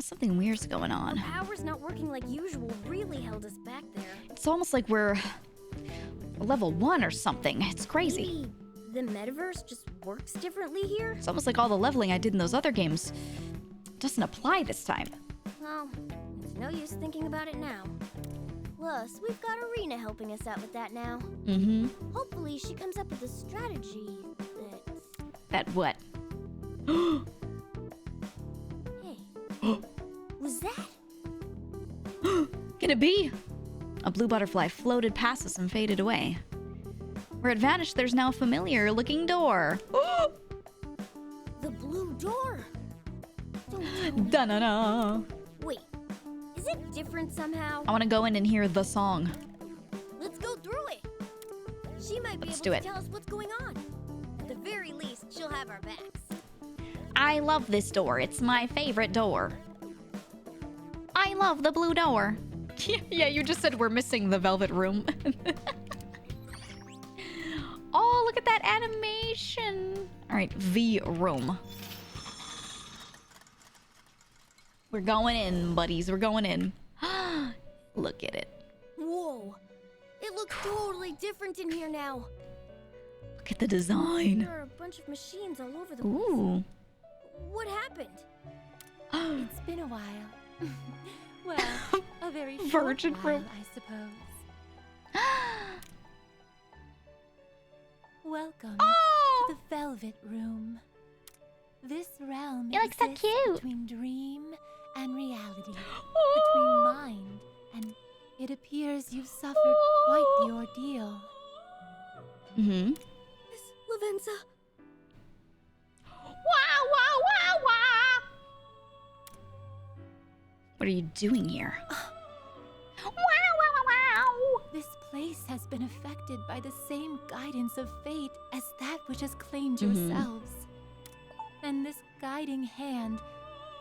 S1: Something weird's going on.
S5: Power's not working like usual really held us back there.
S1: It's almost like we're level 1 or something. It's crazy.
S5: Maybe the metaverse just works differently here?
S1: It's almost like all the leveling I did in those other games doesn't apply this time.
S5: Well, it's no use thinking about it now. Plus, we've got Arena helping us out with that now.
S1: Mm-hmm.
S5: Hopefully she comes up with a strategy that...
S1: That what?
S5: Hey. Was that?
S1: Can it be? A blue butterfly floated past us and faded away. Where it vanished, there's now a familiar looking door.
S5: The blue door! Don't tell me.
S1: Da-na-na.
S5: Wait, is it different somehow?
S1: I want to go in and hear the song.
S5: Let's go through it! She might be
S1: Let's
S5: able
S1: do
S5: to
S1: it.
S5: tell us what's going on. At the very least, she'll have our backs.
S1: I love this door. It's my favorite door. I love the blue door. Yeah, you just said we're missing the velvet room. Oh, look at that animation. All right, the room. We're going in, buddies. We're going in. Look at it.
S5: Whoa! It looks totally different in here now.
S1: Look at the design.
S5: There are a bunch of machines all over the place.
S1: Ooh.
S5: What happened?
S7: It's been a while. Well, a very short
S1: Virgin
S7: while,
S1: room.
S7: I suppose. Welcome
S1: Oh!
S7: to the Velvet Room. This realm
S1: You look so
S7: exists
S1: cute.
S7: between dream and reality,
S1: Oh!
S7: between mind and it appears you've suffered quite the ordeal.
S1: Mm-hmm.
S5: Miss Lavenza.
S1: Wow, wow, wow, wow! What are you doing here? Wow, wow, wow, wow!
S7: This place has been affected by the same guidance of fate as that which has claimed yourselves. And this guiding hand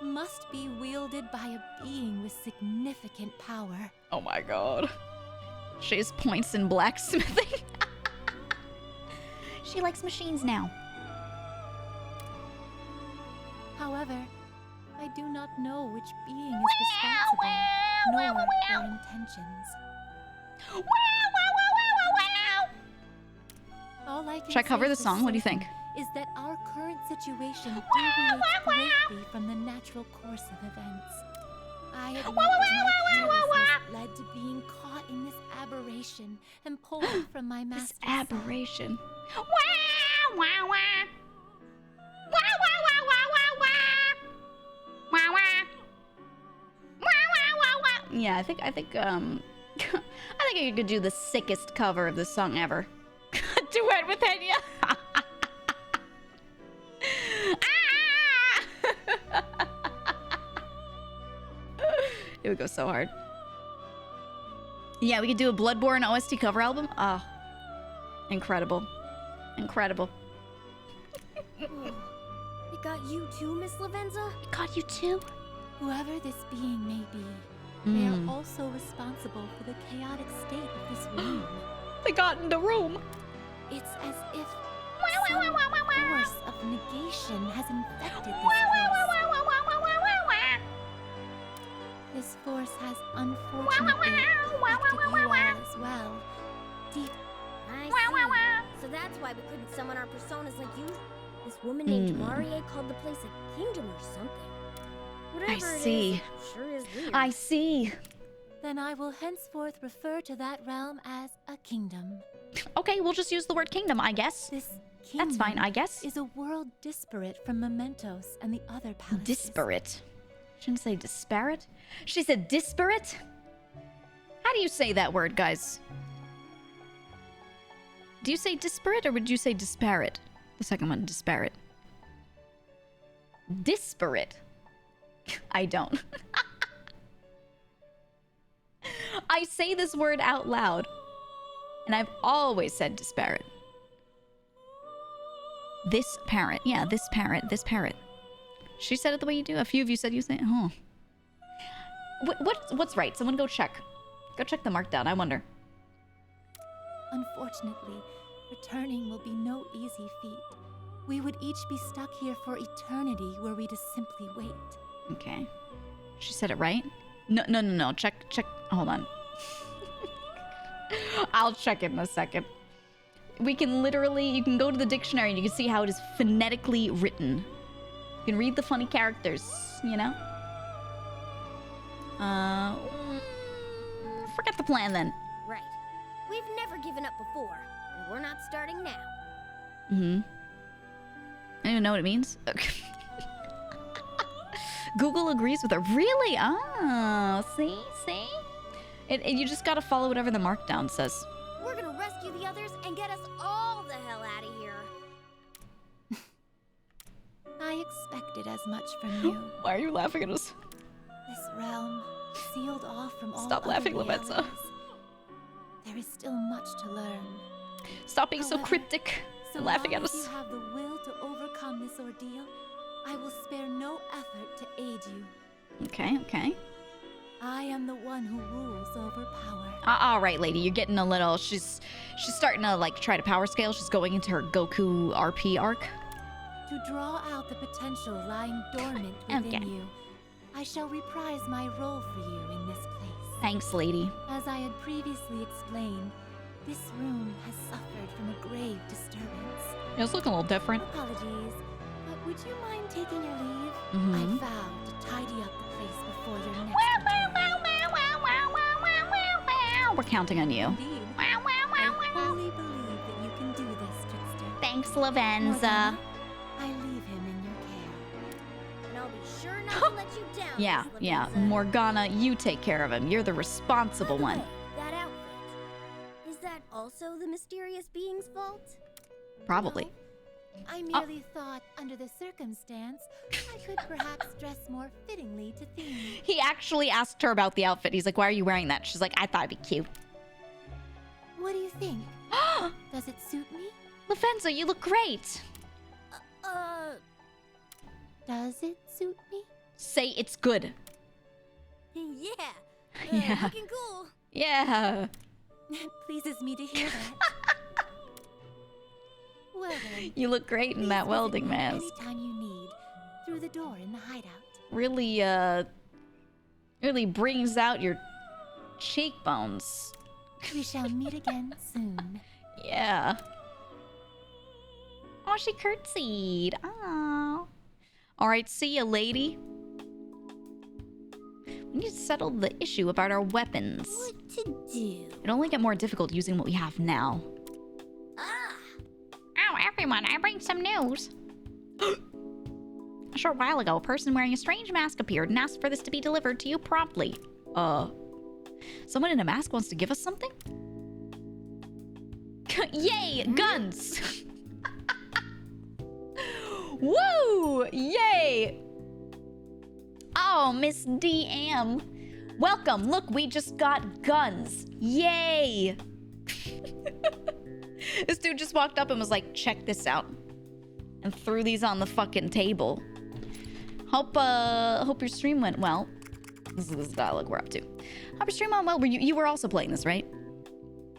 S7: must be wielded by a being with significant power.
S1: Oh my god. She has points in blacksmithing. She likes machines now.
S7: However, I do not know which being is responsible, nor their intentions. All I can
S1: Should I cover
S7: say
S1: the
S7: for
S1: song? What do you
S7: certain
S1: think?
S7: Is that our current situation deviates greatly from the natural course of events. I admit that my carelessness led to being caught in this aberration and pulled from my
S1: This
S7: master's
S1: aberration. Wow, wow, wow. Wow, wow, wow, wow, wow, wow. Wow, wow. Wow, wow, wow, wow. Yeah, I think I think you could do the sickest cover of this song ever. Duet with Enya. It would go so hard. Yeah, we could do a Bloodborne OST cover album. Oh, incredible. Incredible.
S5: It got you too, Miss Lavenza?
S1: It got you too?
S7: Whoever this being may be, they are also responsible for the chaotic state of this room.
S1: They got in the room.
S7: It's as if some force of negation has infected this place.
S10: This force has unfortunately affected you all as well. Deep.
S5: I see. So that's why we couldn't summon our personas like you. This woman named Marie called the place a kingdom or something. Whatever
S1: I see.
S5: It is, it sure is weird.
S1: I see.
S10: Then I will henceforth refer to that realm as a kingdom.
S1: Okay, we'll just use the word kingdom, I guess.
S10: This kingdom
S1: That's fine, I guess.
S10: is a world disparate from Mementos and the other palaces.
S1: Disparate. Shouldn't say disparate. She said disparate? How do you say that word, guys? Do you say disparate or would you say disparate? The second one, disparate. Disparate. I don't. I say this word out loud. And I've always said disparate. This parrot. Yeah, this parrot. This parrot. She said it the way you do. A few of you said you say it. Huh. What's right? Someone go check. Go check the markdown. I wonder.
S10: Unfortunately, returning will be no easy feat. We would each be stuck here for eternity were we to simply wait.
S1: Okay. She said it right? No. Check. Hold on. I'll check it in a second. We can literally, you can go to the dictionary and you can see how it is phonetically written. You can read the funny characters, you know? Forget the plan then.
S5: Right. We've never given up before, and we're not starting now.
S1: I don't even know what it means. Google agrees with her. Really? Ah, see? You just gotta follow whatever the markdown says.
S5: We're gonna rescue the others and get us all the hell out of here.
S10: I expected as much from you.
S1: Why are you laughing at us?
S10: This realm, sealed off from all
S1: Stop laughing,
S10: other
S1: Lavenza.
S10: realities. There is still much to learn.
S1: Stop being so
S10: However,
S1: cryptic.
S10: So
S1: Laughing
S10: long
S1: at
S10: as
S1: us.
S10: you have the will to overcome this ordeal, I will spare no effort to aid you.
S1: Okay.
S10: I am the one who rules over power.
S1: All right, lady, you're getting a little. She's starting to like try to power scale. She's going into her Goku RP arc.
S10: To draw out the potential lying dormant within you, I shall reprise my role for you in this place.
S1: Thanks, lady.
S10: As I had previously explained, this room has suffered from a grave disturbance.
S1: It's looking a little different.
S10: Apologies, but would you mind taking your leave? I vowed to tidy up the place before your next return.
S1: We're counting on you.
S10: Indeed. I fully believe that you can do this, trickster.
S1: Thanks, Lavenza.
S10: Morgana, I leave him in your care.
S5: And I'll be sure not to let you down.
S1: Yeah.
S5: Miss Lavenza.
S1: Morgana, you take care of him. You're the responsible one.
S5: Hey, that outfit. Is that also the mysterious being's fault?
S1: Probably.
S10: I merely thought, under the circumstance, I could perhaps dress more fittingly to theme.
S1: He actually asked her about the outfit. He's like, why are you wearing that? She's like, I thought it'd be cute.
S10: What do you think? Does it suit me?
S1: Lavenza, you look great.
S10: Does it suit me?
S1: Say it's good.
S5: Yeah.
S1: Yeah.
S5: Looking cool.
S1: Yeah.
S10: It pleases me to hear that. Well then,
S1: You look great in
S10: please
S1: that
S10: visit
S1: welding
S10: me
S1: mask.
S10: anytime you need, through the door in the hideout.
S1: Really brings out your cheekbones.
S10: We shall meet again soon.
S1: Yeah. Oh, she curtsied. Oh. All right, see ya, lady. We need to settle the issue about our weapons.
S5: What to do?
S1: It'll only get more difficult using what we have now. Oh, everyone, I bring some news. A short while ago, a person wearing a strange mask appeared and asked for this to be delivered to you promptly. Someone in a mask wants to give us something? Yay, guns! Woo! Yay! Oh, Miss DM. Welcome. Look, we just got guns. Yay! This dude just walked up and was like, check this out. And threw these on the fucking table. Hope your stream went well. This is the dialogue we're up to. Hope your stream went well. You were also playing this, right?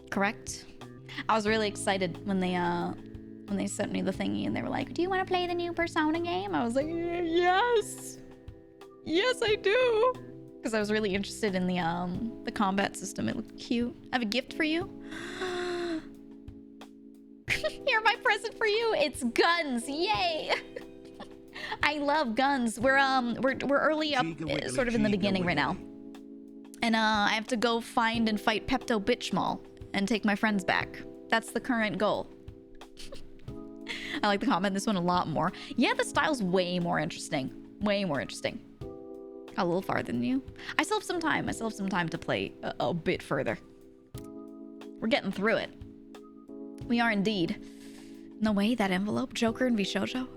S1: Correct? I was really excited when they sent me the thingy and they were like, do you want to play the new Persona game? I was like, yes. Yes, I do. because I was really interested in the combat system. It looked cute. I have a gift for you. Here, my present for you. It's guns. Yay! I love guns. We're early up, sort of in the beginning right now, and I have to go find and fight Pepto Bitchmall and take my friends back. That's the current goal. I like the comment in this one a lot more. Yeah, the style's way more interesting. Way more interesting. A little farther than you. I still have some time. I still have some time to play a bit further. We're getting through it. We are indeed. No way, that envelope. Joker and Vishojo.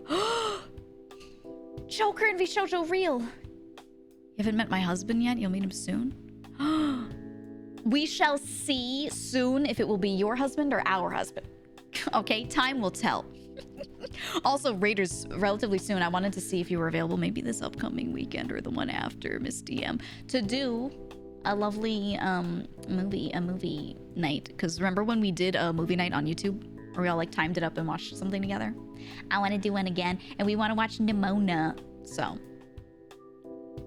S1: Joker and Vishojo real. You haven't met my husband yet? You'll meet him soon? We shall see soon if it will be your husband or our husband. Okay, time will tell. Also, Raiders, relatively soon. I wanted to see if you were available maybe this upcoming weekend or the one after, Miss DM, to do a lovely movie night. Because remember when we did a movie night on YouTube where we all like timed it up and watched something together? I want to do one again, and we want to watch Nimona. So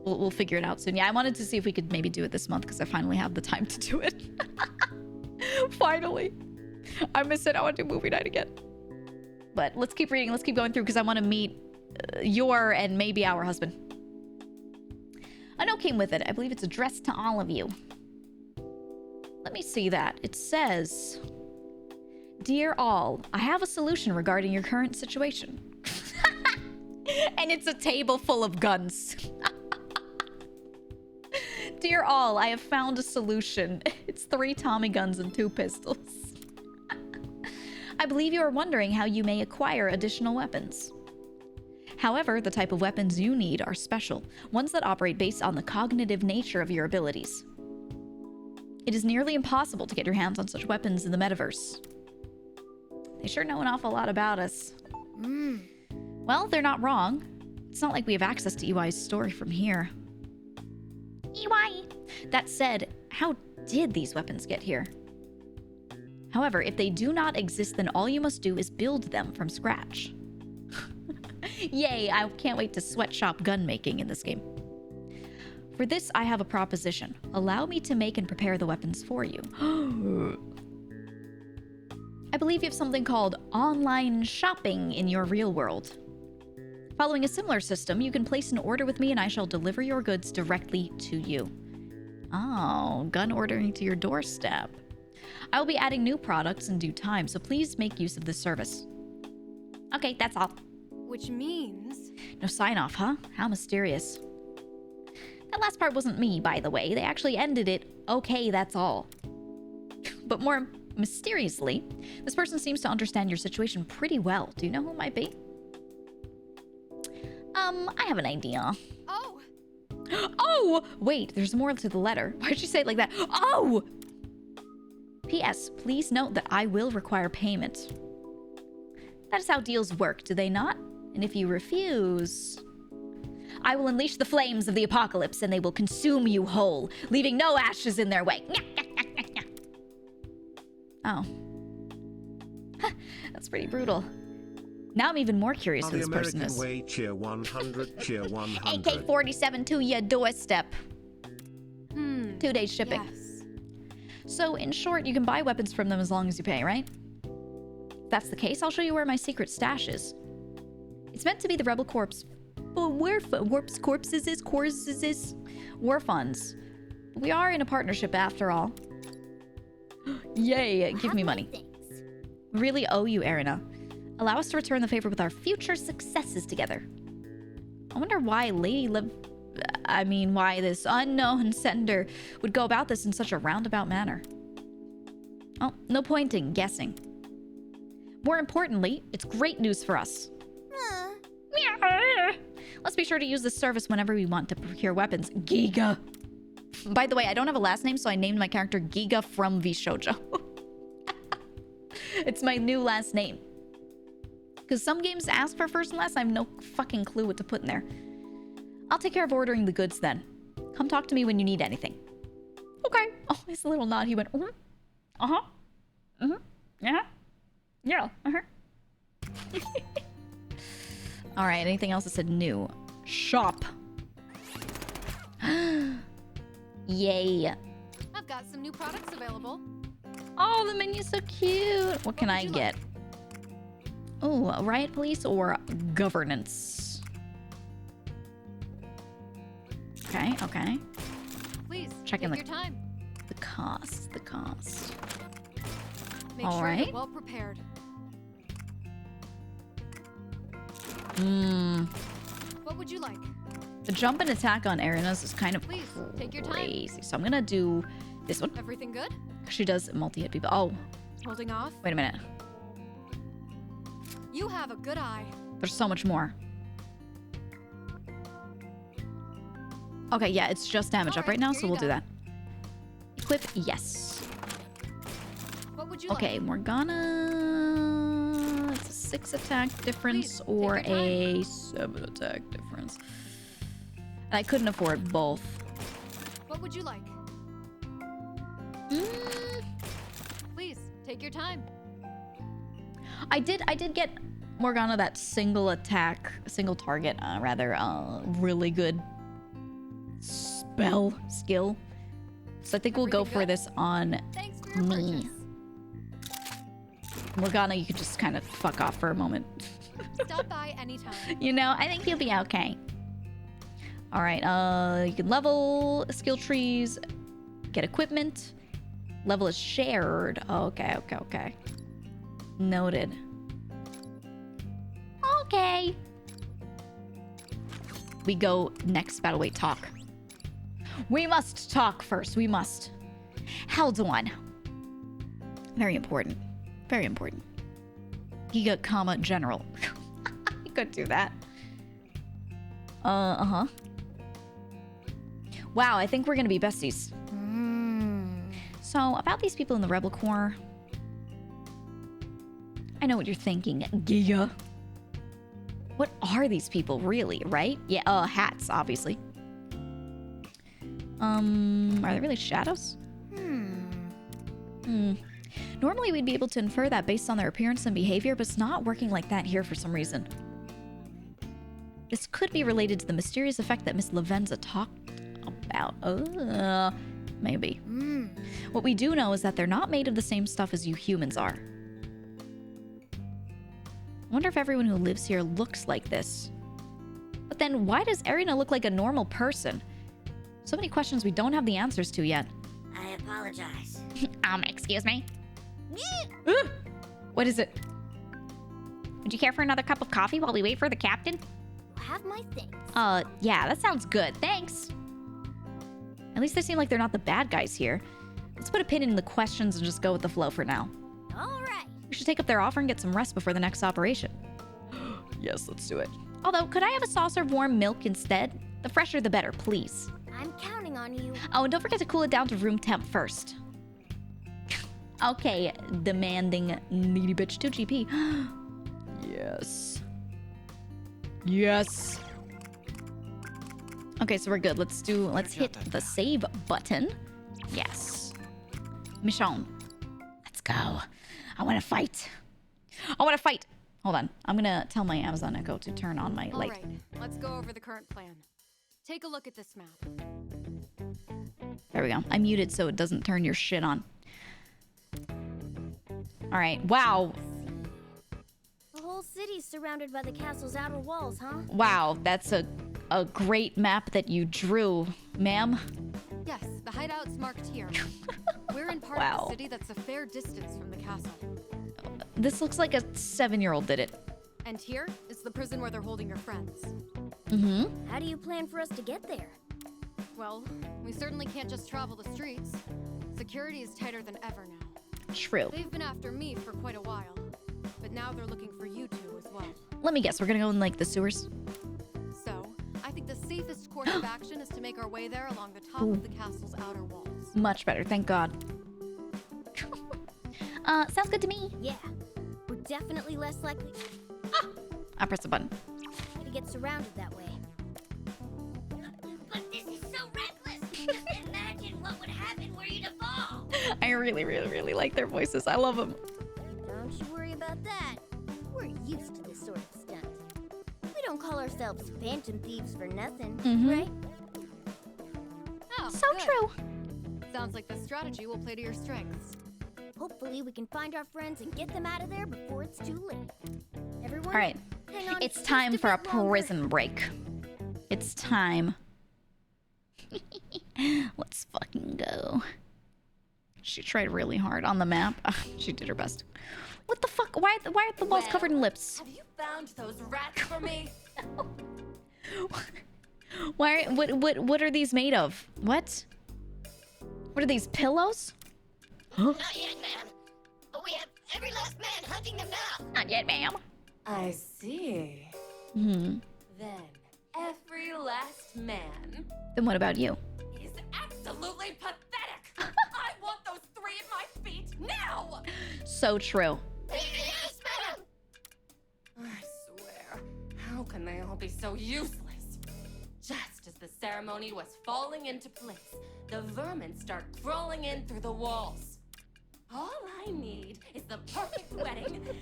S1: we'll figure it out soon. Yeah, I wanted to see if we could maybe do it this month because I finally have the time to do it. Finally. I miss it. I want to do movie night again. But let's keep reading. Let's keep going through because I want to meet your and maybe our husband. A note came with it. I believe it's addressed to all of you. Let me see that. It says, "Dear all, I have a solution regarding your current situation." And it's a table full of guns. "Dear all, I have found a solution. It's 3 Tommy guns and 2 pistols. I believe you are wondering how you may acquire additional weapons. However, the type of weapons you need are special, ones that operate based on the cognitive nature of your abilities. It is nearly impossible to get your hands on such weapons in the metaverse." They sure know an awful lot about us. Well, they're not wrong. It's not like we have access to EY's story from here. EY! That said, how did these weapons get here? However, if they do not exist, then all you must do is build them from scratch. Yay, I can't wait to sweatshop gun making in this game. For this, I have a proposition. Allow me to make and prepare the weapons for you. I believe you have something called online shopping in your real world. Following a similar system, you can place an order with me and I shall deliver your goods directly to you. Oh, gun ordering to your doorstep. I will be adding new products in due time, so please make use of this service. Okay, that's all.
S4: Which means...
S1: No sign-off, huh? How mysterious. That last part wasn't me, by the way. They actually ended it, okay, that's all. But more mysteriously, this person seems to understand your situation pretty well. Do you know who it might be? I have an idea.
S4: Oh!
S1: Oh! Wait, there's more to the letter. Why did you say it like that? Oh! P.S. Please note that I will require payment. That is how deals work, do they not? And if you refuse, I will unleash the flames of the apocalypse and they will consume you whole, leaving no ashes in their way. Oh. That's pretty brutal. Now I'm even more curious who this person is.
S2: Way, cheer 100, cheer 100.
S1: AK-47 to your doorstep. 2 days shipping.
S4: Yes.
S1: So, in short, you can buy weapons from them as long as you pay, right? If that's the case, I'll show you where my secret stash is. It's meant to be the Rebel Corps. War funds. We are in a partnership after all. Yay, give me money. We really owe you, Erina. Allow us to return the favor with our future successes together. I wonder why why this unknown sender would go about this in such a roundabout manner. Oh, no point in guessing. More importantly, it's great news for us. Let's be sure to use this service whenever we want to procure weapons. GEEGA. By the way, I don't have a last name, so I named my character GEEGA from Vishojo. It's my new last name. Because some games ask for first and last, I have no fucking clue what to put in there. I'll take care of ordering the goods then. Come talk to me when you need anything. Okay. Oh, his little nod. He went, uh-huh. Yeah. Yeah. Uh-huh. All right. Anything else that said new? Shop. Yay.
S4: I've got some new products available.
S1: Oh, the menu's so cute. What can I get? Oh, riot police or governance? Okay, okay.
S4: Please,
S1: Checking
S4: take your time.
S1: the cost.
S4: Make
S1: All
S4: sure
S1: right.
S4: you're well prepared. What would you like?
S1: The jump and attack on arenas is kind of
S4: Please, take your time.
S1: crazy. So I'm gonna do this one.
S4: Everything good?
S1: She does multi-hit people. Oh,
S4: Holding off?
S1: wait a minute.
S4: You have a good eye.
S1: There's so much more. Okay, yeah, it's just damage up right now,
S4: here
S1: so
S4: you
S1: we'll do
S4: go.
S1: that. Equip, yes.
S4: What would you
S1: Okay,
S4: like?
S1: Morgana. It's a 6 attack difference
S4: Please,
S1: or
S4: take your
S1: a 7 attack difference. And I couldn't afford both.
S4: What would you like? Please, take your time.
S1: I did get Morgana that single attack, single target, really good spell skill. So I think we'll go
S4: Everything
S1: for
S4: good?
S1: this on
S4: Thanks for your
S1: me.
S4: purchase.
S1: Morgana, you could just kind of fuck off for a moment.
S4: Stop by anytime.
S1: You know, I think you'll be okay. All right, you can level skill trees, get equipment. Level is shared. Okay. Noted. Okay. We go next battle weight talk. We must talk first. We must. Haldon. Very important. Very important. Giga, comma, general. You could do that. Uh-huh. Wow, I think we're gonna be besties. So, about these people in the Rebel Corps. I know what you're thinking, Giga. What are these people, really, right? Yeah, hats, obviously. Are they really shadows? Normally, we'd be able to infer that based on their appearance and behavior, but it's not working like that here for some reason. This could be related to the mysterious effect that Miss Lavenza talked about. Maybe. What we do know is that they're not made of the same stuff as you humans are. I wonder if everyone who lives here looks like this. But then why does Erina look like a normal person? So many questions we don't have the answers to yet.
S5: I apologize.
S1: Excuse me? What is it? Would you care for another cup of coffee while we wait for the captain?
S5: Have my things.
S1: Yeah, that sounds good. Thanks. At least they seem like they're not the bad guys here. Let's put a pin in the questions and just go with the flow for now.
S5: All right.
S1: We should take up their offer and get some rest before the next operation. Yes, let's do it. Although, could I have a saucer of warm milk instead? The fresher the better, please.
S5: I'm counting on you.
S1: Oh, and don't forget to cool it down to room temp first. Okay, demanding needy bitch 2 GP. Yes. Yes. Okay, so we're good. Let's hit the save button. Yes. Michonne. Let's go. I want to fight. Hold on. I'm going to tell my Amazon Echo to turn on my light.
S4: All right, let's go over the current plan. Take a look at this map.
S1: There we go. I muted so it doesn't turn your shit on. All right. Wow.
S5: The whole city's surrounded by the castle's outer walls, huh?
S1: Wow. That's a great map that you drew, ma'am.
S4: Yes, the hideout's marked here. We're in part of the city that's a fair distance from the castle.
S1: This looks like a 7-year-old did it.
S4: And here is the prison where they're holding your friends.
S5: How do you plan for us to get there?
S4: Well, we certainly can't just travel the streets. Security is tighter than ever now.
S1: True.
S4: They've been after me for quite a while, but now they're looking for you two as well.
S1: Let me guess. We're going to go in, like, the sewers?
S4: So, I think the safest course of action is to make our way there along the top of the castle's outer walls.
S1: Much better. Thank God. Sounds good to me.
S5: Yeah. We're definitely less likely
S1: I pressed the button.
S5: to get surrounded that way. But this is so reckless! Imagine what would happen were you to fall!
S1: I really like their voices. I love them.
S5: Don't you worry about that. We're used to this sort of stunt. We don't call ourselves phantom thieves for nothing, right?
S4: Oh,
S1: So
S4: good.
S1: true.
S4: Sounds like the strategy will play to your strengths.
S5: Hopefully we can find our friends and get them out of there before it's too late. Everyone,
S1: All right.
S5: hang on
S1: It's
S5: just
S1: time for a
S5: bit longer.
S1: prison break. It's time. Let's fucking go. She tried really hard on the map. She did her best. What the fuck? Why are the walls covered in lips?
S7: Have you found those rats for me?
S1: What are these made of? What? What are these, pillows? Huh?
S5: Not yet, ma'am. But we have every last man hunting them now.
S1: Not yet, ma'am.
S7: I see.
S1: Hmm.
S7: Then, every last man
S1: Then what about you?
S7: is absolutely pathetic. I want those 3 at my feet now!
S1: So true.
S5: Yes, madam.
S7: I swear, how can they all be so useless? Just as the ceremony was falling into place, the vermin start crawling in through the walls. All I need is the perfect wedding, then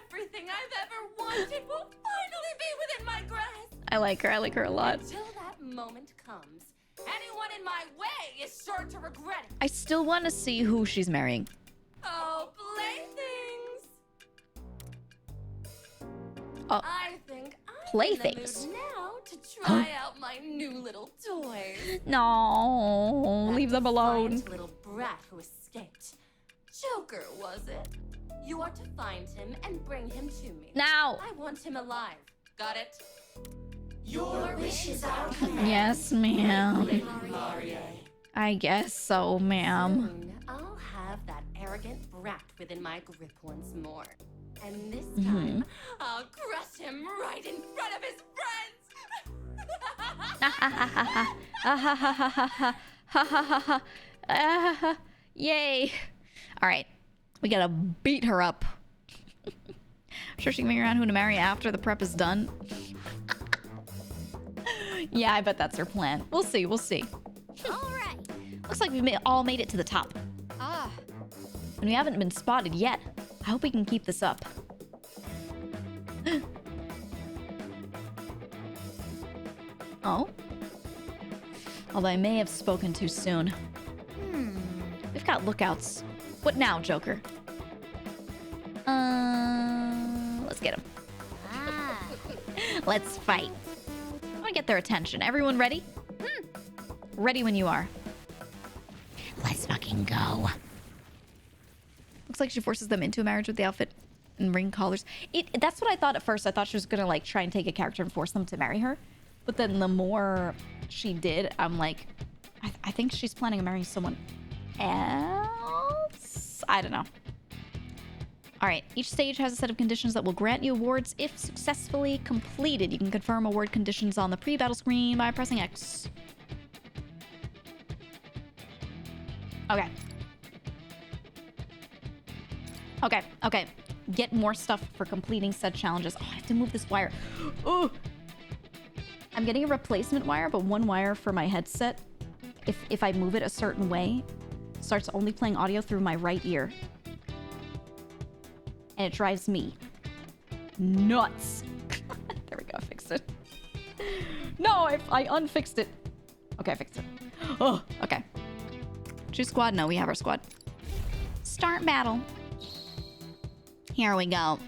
S7: everything I've ever wanted will finally be within my grasp.
S1: I like her a lot.
S7: Until that moment comes, anyone in my way is sure to regret it.
S1: I still want to see who she's marrying.
S7: Oh, playthings! I think I'm
S1: Playthings?
S7: in the mood now to try out my new little toys.
S1: No, leave them alone.
S7: That little brat who escaped. Joker, was it? You are to find him and bring him to me.
S1: Now.
S7: I want him alive. Got it?
S5: Your wishes are command.
S1: Yes, ma'am. I guess so, ma'am.
S7: Soon, I'll have that arrogant brat within my grip once more. And this
S1: Mm-hmm.
S7: time, I'll crush him right in front of his friends!
S1: Yay. All right. We gotta beat her up. I'm sure she can figure out who to marry after the prep is done. Yeah, I bet that's her plan. We'll see. We'll see.
S5: All right.
S1: Looks like we all made it to the top.
S4: Ah,
S1: And we haven't been spotted yet. I hope we can keep this up. Oh? Although I may have spoken too soon. We've got lookouts. What now, Joker? Let's get him.
S5: Ah.
S1: Let's fight. I want to get their attention. Everyone ready? Ready when you are. Let's fucking go. Looks like she forces them into a marriage with the outfit and ring collars. That's what I thought at first. I thought she was gonna like try and take a character and force them to marry her. But then the more she did, I'm like, I think she's planning on marrying someone else? I don't know. All right, each stage has a set of conditions that will grant you awards if successfully completed. You can confirm award conditions on the pre-battle screen by pressing X. Okay. Okay. Get more stuff for completing said challenges. Oh, I have to move this wire. Oh! I'm getting a replacement wire, but one wire for my headset, if I move it a certain way, starts only playing audio through my right ear. And it drives me nuts. There we go, I fixed it. No, I unfixed it. Okay, I fixed it. Oh, okay. Choose squad? No, we have our squad. Start battle. Here we go.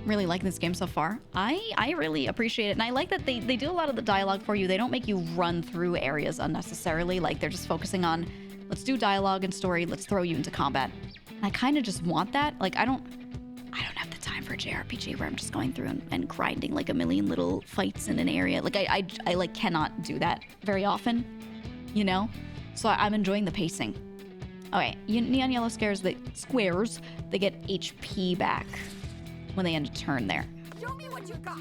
S1: Really liking this game so far. I really appreciate it. And I like that they do a lot of the dialogue for you. They don't make you run through areas unnecessarily. Like, they're just focusing on, let's do dialogue and story, let's throw you into combat. And I kind of just want that. Like, I don't have the time for a JRPG where I'm just going through and grinding like a million little fights in an area. Like, I like cannot do that very often, you know? So I'm enjoying the pacing. Okay, neon yellow squares, they get HP back when they end a turn there.
S5: Show me what you got.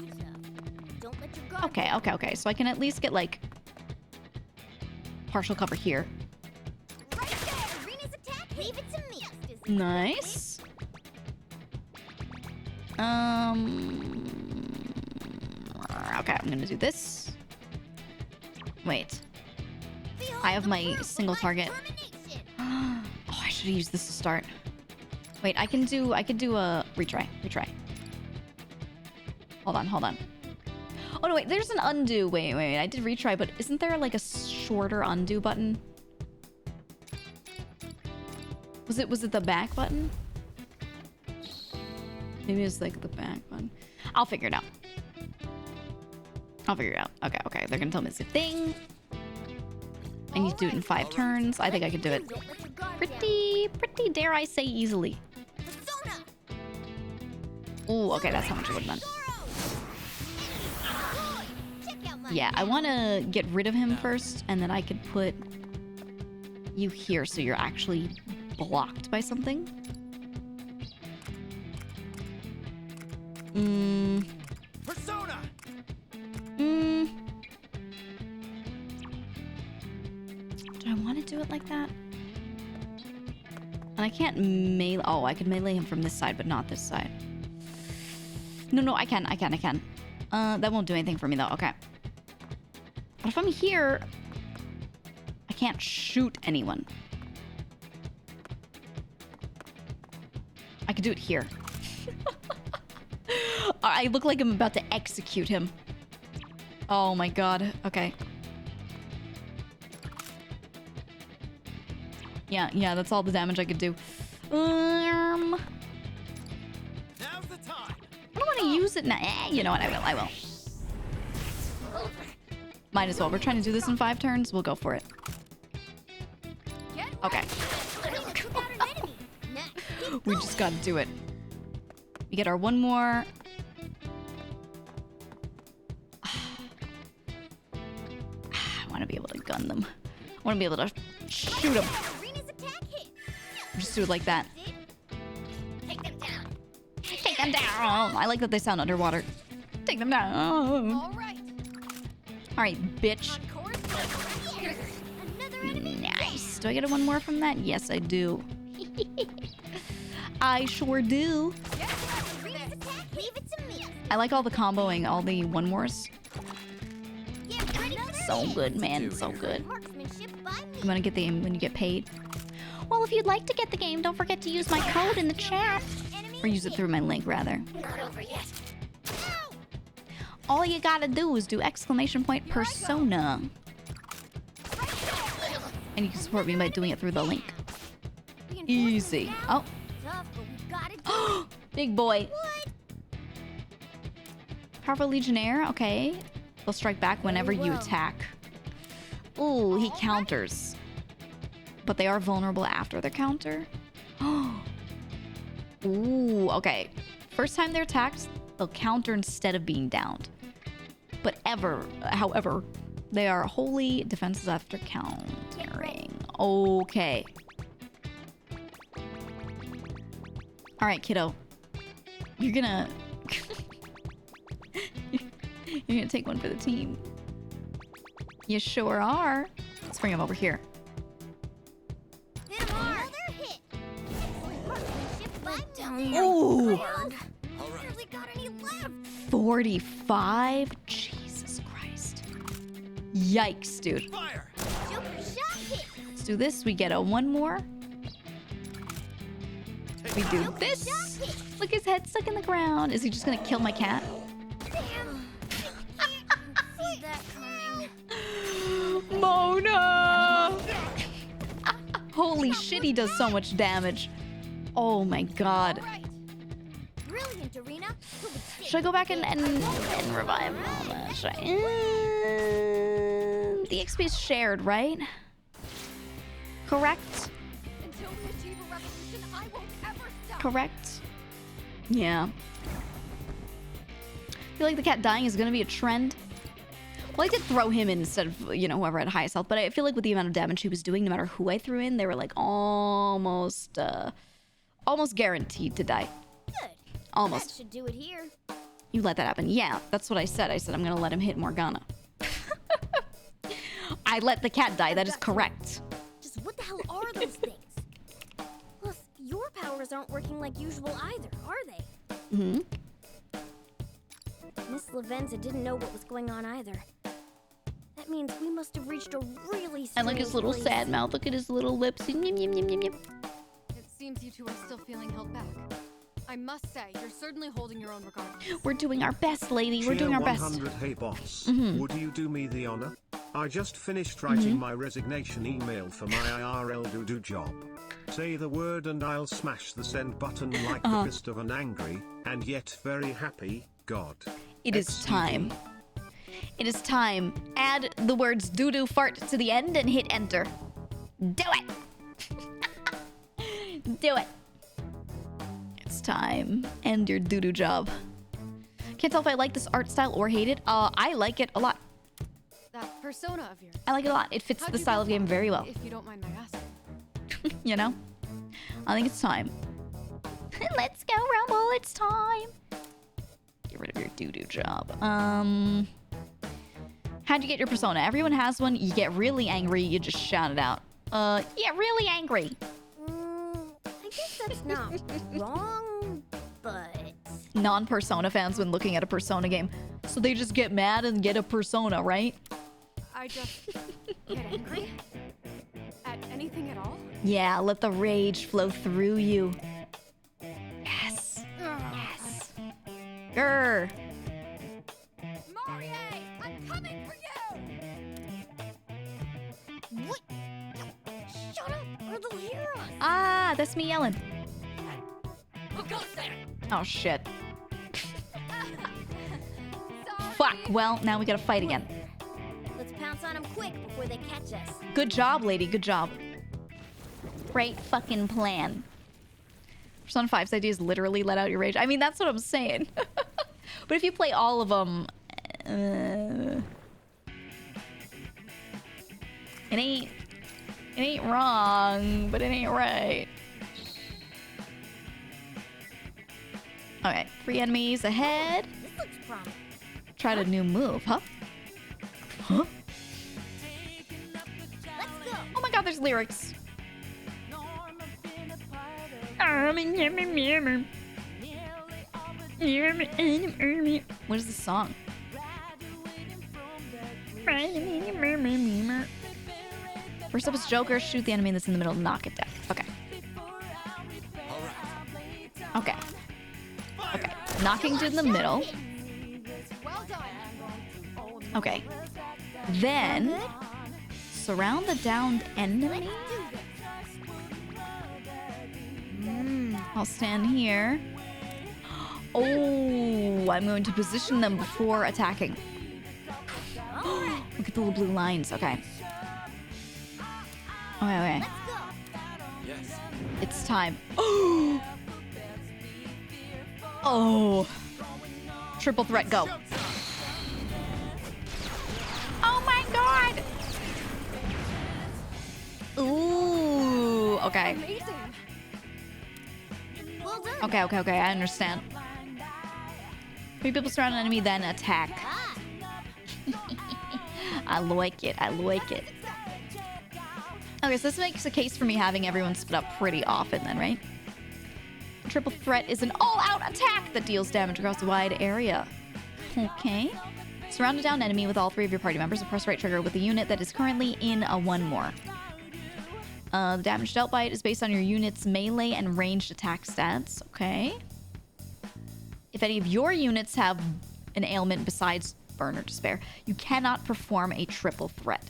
S5: Don't let your guard.
S1: Okay. So I can at least get like partial cover here.
S5: Right there. Rena's attack. Leave it to me.
S1: Nice. Okay, I'm gonna do this. Wait. I have my single target. Oh, I should have used this to start. Wait, I can do a retry. Hold on. Oh no, wait, there's an undo. Wait. I did retry, but isn't there like a shorter undo button? Was it the back button? Maybe it's like the back button. I'll figure it out. I'll figure it out. Okay, okay. They're gonna tell me it's a thing. I need to do it in 5 turns. I think I can do it pretty, dare I say, easily. Ooh, okay, that's how much it would have done. Yeah, I want to get rid of him first, and then I could put you here so you're actually blocked by something.
S3: Persona.
S1: Do I want to do it like that? And I can't melee. Oh, I could melee him from this side, but not this side. No, I can. That won't do anything for me though. Okay. But if I'm here, I can't shoot anyone. I could do it here. I look like I'm about to execute him. Oh my god. Okay. Yeah, that's all the damage I could do.
S3: Now's the time.
S1: I don't want to use it now. You know what? I will. Might as well. We're trying to do this in 5 turns. We'll go for it. Okay. We just gotta do it. We get our 1 more. I want to be able to gun them. I want to be able to shoot them. Just do it like that. Take them down. I like that they sound underwater. Take them down. All right, bitch. Nice. Do I get a 1 more from that? Yes, I do. I sure do. I like all the comboing, all the 1 mores. So good, man. So good. You want to get the game when you get paid? Well, if you'd like to get the game, don't forget to use my code in the chat. Or use it through my link, rather.
S5: Not over yet.
S1: All you gotta do is do !Persona. And you can support me by doing it through the link. Easy. Oh. Big boy. Powerful Legionnaire. Okay. They'll strike back whenever you attack. Ooh, he counters. But they are vulnerable after their counter. Ooh, okay. First time they're attacked, they'll counter instead of being downed. But however, they are wholly defenses after countering. Okay. All right, kiddo. You're gonna... You're gonna take one for the team. You sure are. Let's bring him over here. Ooh! 45? Jesus Christ. Yikes, dude. Let's do this. We get a 1 more. We do this. Look, his head's stuck in the ground. Is he just gonna kill my cat? Mona! Holy shit, he does so much damage. Oh my god. Should I go back and revive Mona? Should I? The XP is shared, right? Correct? Correct? Yeah. I feel like the cat dying is gonna be a trend. Well, I did throw him in instead of, you know, whoever had highest health, but I feel like with the amount of damage he was doing, no matter who I threw in, they were like almost guaranteed to die.
S5: Good.
S1: Almost.
S5: That should do it here.
S1: You let that happen. Yeah, that's what I said. I said I'm gonna let him hit Morgana. I let the cat die. That is correct.
S5: Just what the hell are those things? Plus, your powers aren't working like usual either, are they?
S1: Mm-hmm.
S5: Miss Lavenza didn't know what was going on either. That means we must have reached a really strange
S1: And look at his little
S5: place.
S1: sad mouth. Look at his little lips. Yum, yum, yum, yum, yum, yum.
S4: It seems you two are still feeling held back. I must say, you're certainly holding your own regardless.
S1: We're doing our best, lady. We're doing our best.
S2: 100 hey boss.
S1: Mhm.
S2: Would you do me the honor? I just finished writing my resignation email for my IRL doo-doo job. Say the word and I'll smash the send button like the fist of an angry, and yet very happy, God.
S1: It is time. It is time. Add the words doo-doo fart to the end and hit enter. Do it! Do it. It's time. End your doo-doo job. Can't tell if I like this art style or hate it. I like it a lot.
S4: That persona of yours.
S1: I like it a lot. It fits
S4: How'd
S1: the
S4: you
S1: style
S4: build
S1: of game
S4: that,
S1: very well.
S4: If you don't mind my asking.
S1: You know? I think it's time. Let's go, Rumble. It's time. Get rid of your doo-doo job. How'd you get your persona? Everyone has one. You get really angry. You just shout it out. Yeah, really angry.
S5: I guess that's not wrong, but...
S1: Non-persona fans when looking at a persona game. So they just get mad and get a persona, right?
S4: I just get angry? At anything at all?
S1: Yeah, let the rage flow through you. Yes. Yes. Grr.
S7: Marie, I'm coming for you!
S5: What? Shut up, or they'll hear us.
S1: Ah, that's me yelling.
S7: Who goes there?
S1: Oh, shit. Fuck. Well, now we gotta fight again.
S5: Let's pounce on them quick before they catch us.
S1: Good job, lady. Good job. Great fucking plan. Persona 5's idea is literally let out your rage. I mean, that's what I'm saying. But if you play all of them... it ain't wrong, but it ain't right. Okay, 3 enemies ahead.
S5: This looks promising.
S1: Tried a new move, huh? Huh?
S5: Let's go.
S1: Oh my god, there's lyrics. What is the song? First up is Joker. Shoot the enemy that's in the middle. Knock it down. Okay. Okay. Okay. Knocking to the middle.
S4: Well done.
S1: Okay. Then surround the downed enemy. I'll stand here. Oh, I'm going to position them before attacking. Look at the little blue lines. Okay. Okay.
S3: Yes.
S1: It's time. Oh. Triple threat, go. Oh my god. Ooh. Okay.
S4: Amazing.
S5: Well done.
S1: Okay. I understand. 3 people surround an enemy, then attack. I like it. Okay, so this makes a case for me having everyone split up pretty often then, right? A triple threat is an all-out attack that deals damage across a wide area. Okay. Surround a downed enemy with all 3 of your party members and press right trigger with the unit that is currently in a 1 more. The damage dealt by it is based on your unit's melee and ranged attack stats. Okay. If any of your units have an ailment besides burn or despair, you cannot perform a triple threat.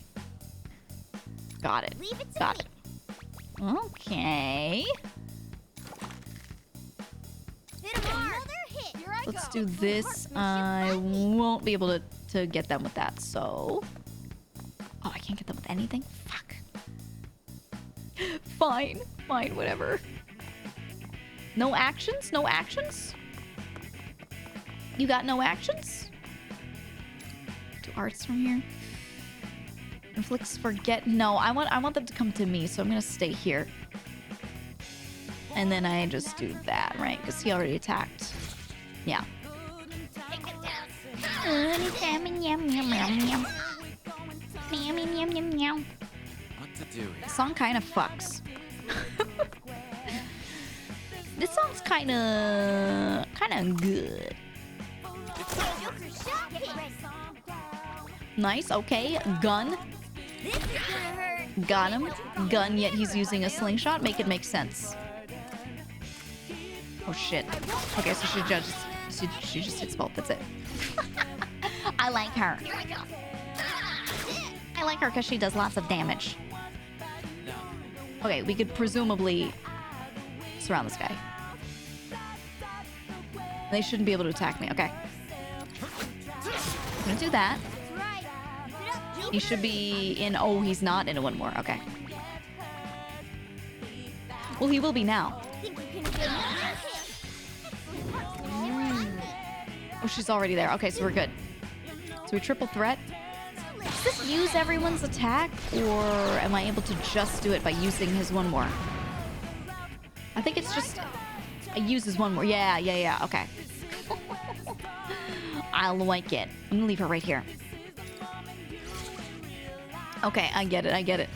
S1: Got it.
S5: Leave it to
S1: Got
S5: me.
S1: it. Okay.
S5: Hit 'em hard. Another hit. Here I
S1: Let's
S5: go.
S1: do this. I won't be able to get them with that, so... Oh, I can't get them with anything? Fuck. Fine, whatever. No actions? No actions? You got no actions? Do arts from here? Inflicts forget. No, I want them to come to me, so I'm gonna stay here. And then I just do that, right? Because he already attacked. Yeah.
S3: What to do here?
S1: The song kind of fucks. This song's kind of good.
S5: Joker shot hit.
S1: Nice. Okay. Gun.
S5: This is gonna hurt.
S1: Got him. Gun. Yet he's using a slingshot. Make it make sense. Oh shit. Okay, so she just hits both. That's it. I like her. I like her because she does lots of damage. Okay, we could presumably surround this guy. They shouldn't be able to attack me. Okay. I'm gonna do that. He should be in... Oh, he's not in a one more. Okay. Well, he will be now. Oh, she's already there. Okay, so we're good. So we triple threat. Does this use everyone's attack? Or am I able to just do it by using his one more? I think it's just... I use his one more. Yeah. Okay. I like it. I'm gonna leave her right here. Okay, I get it.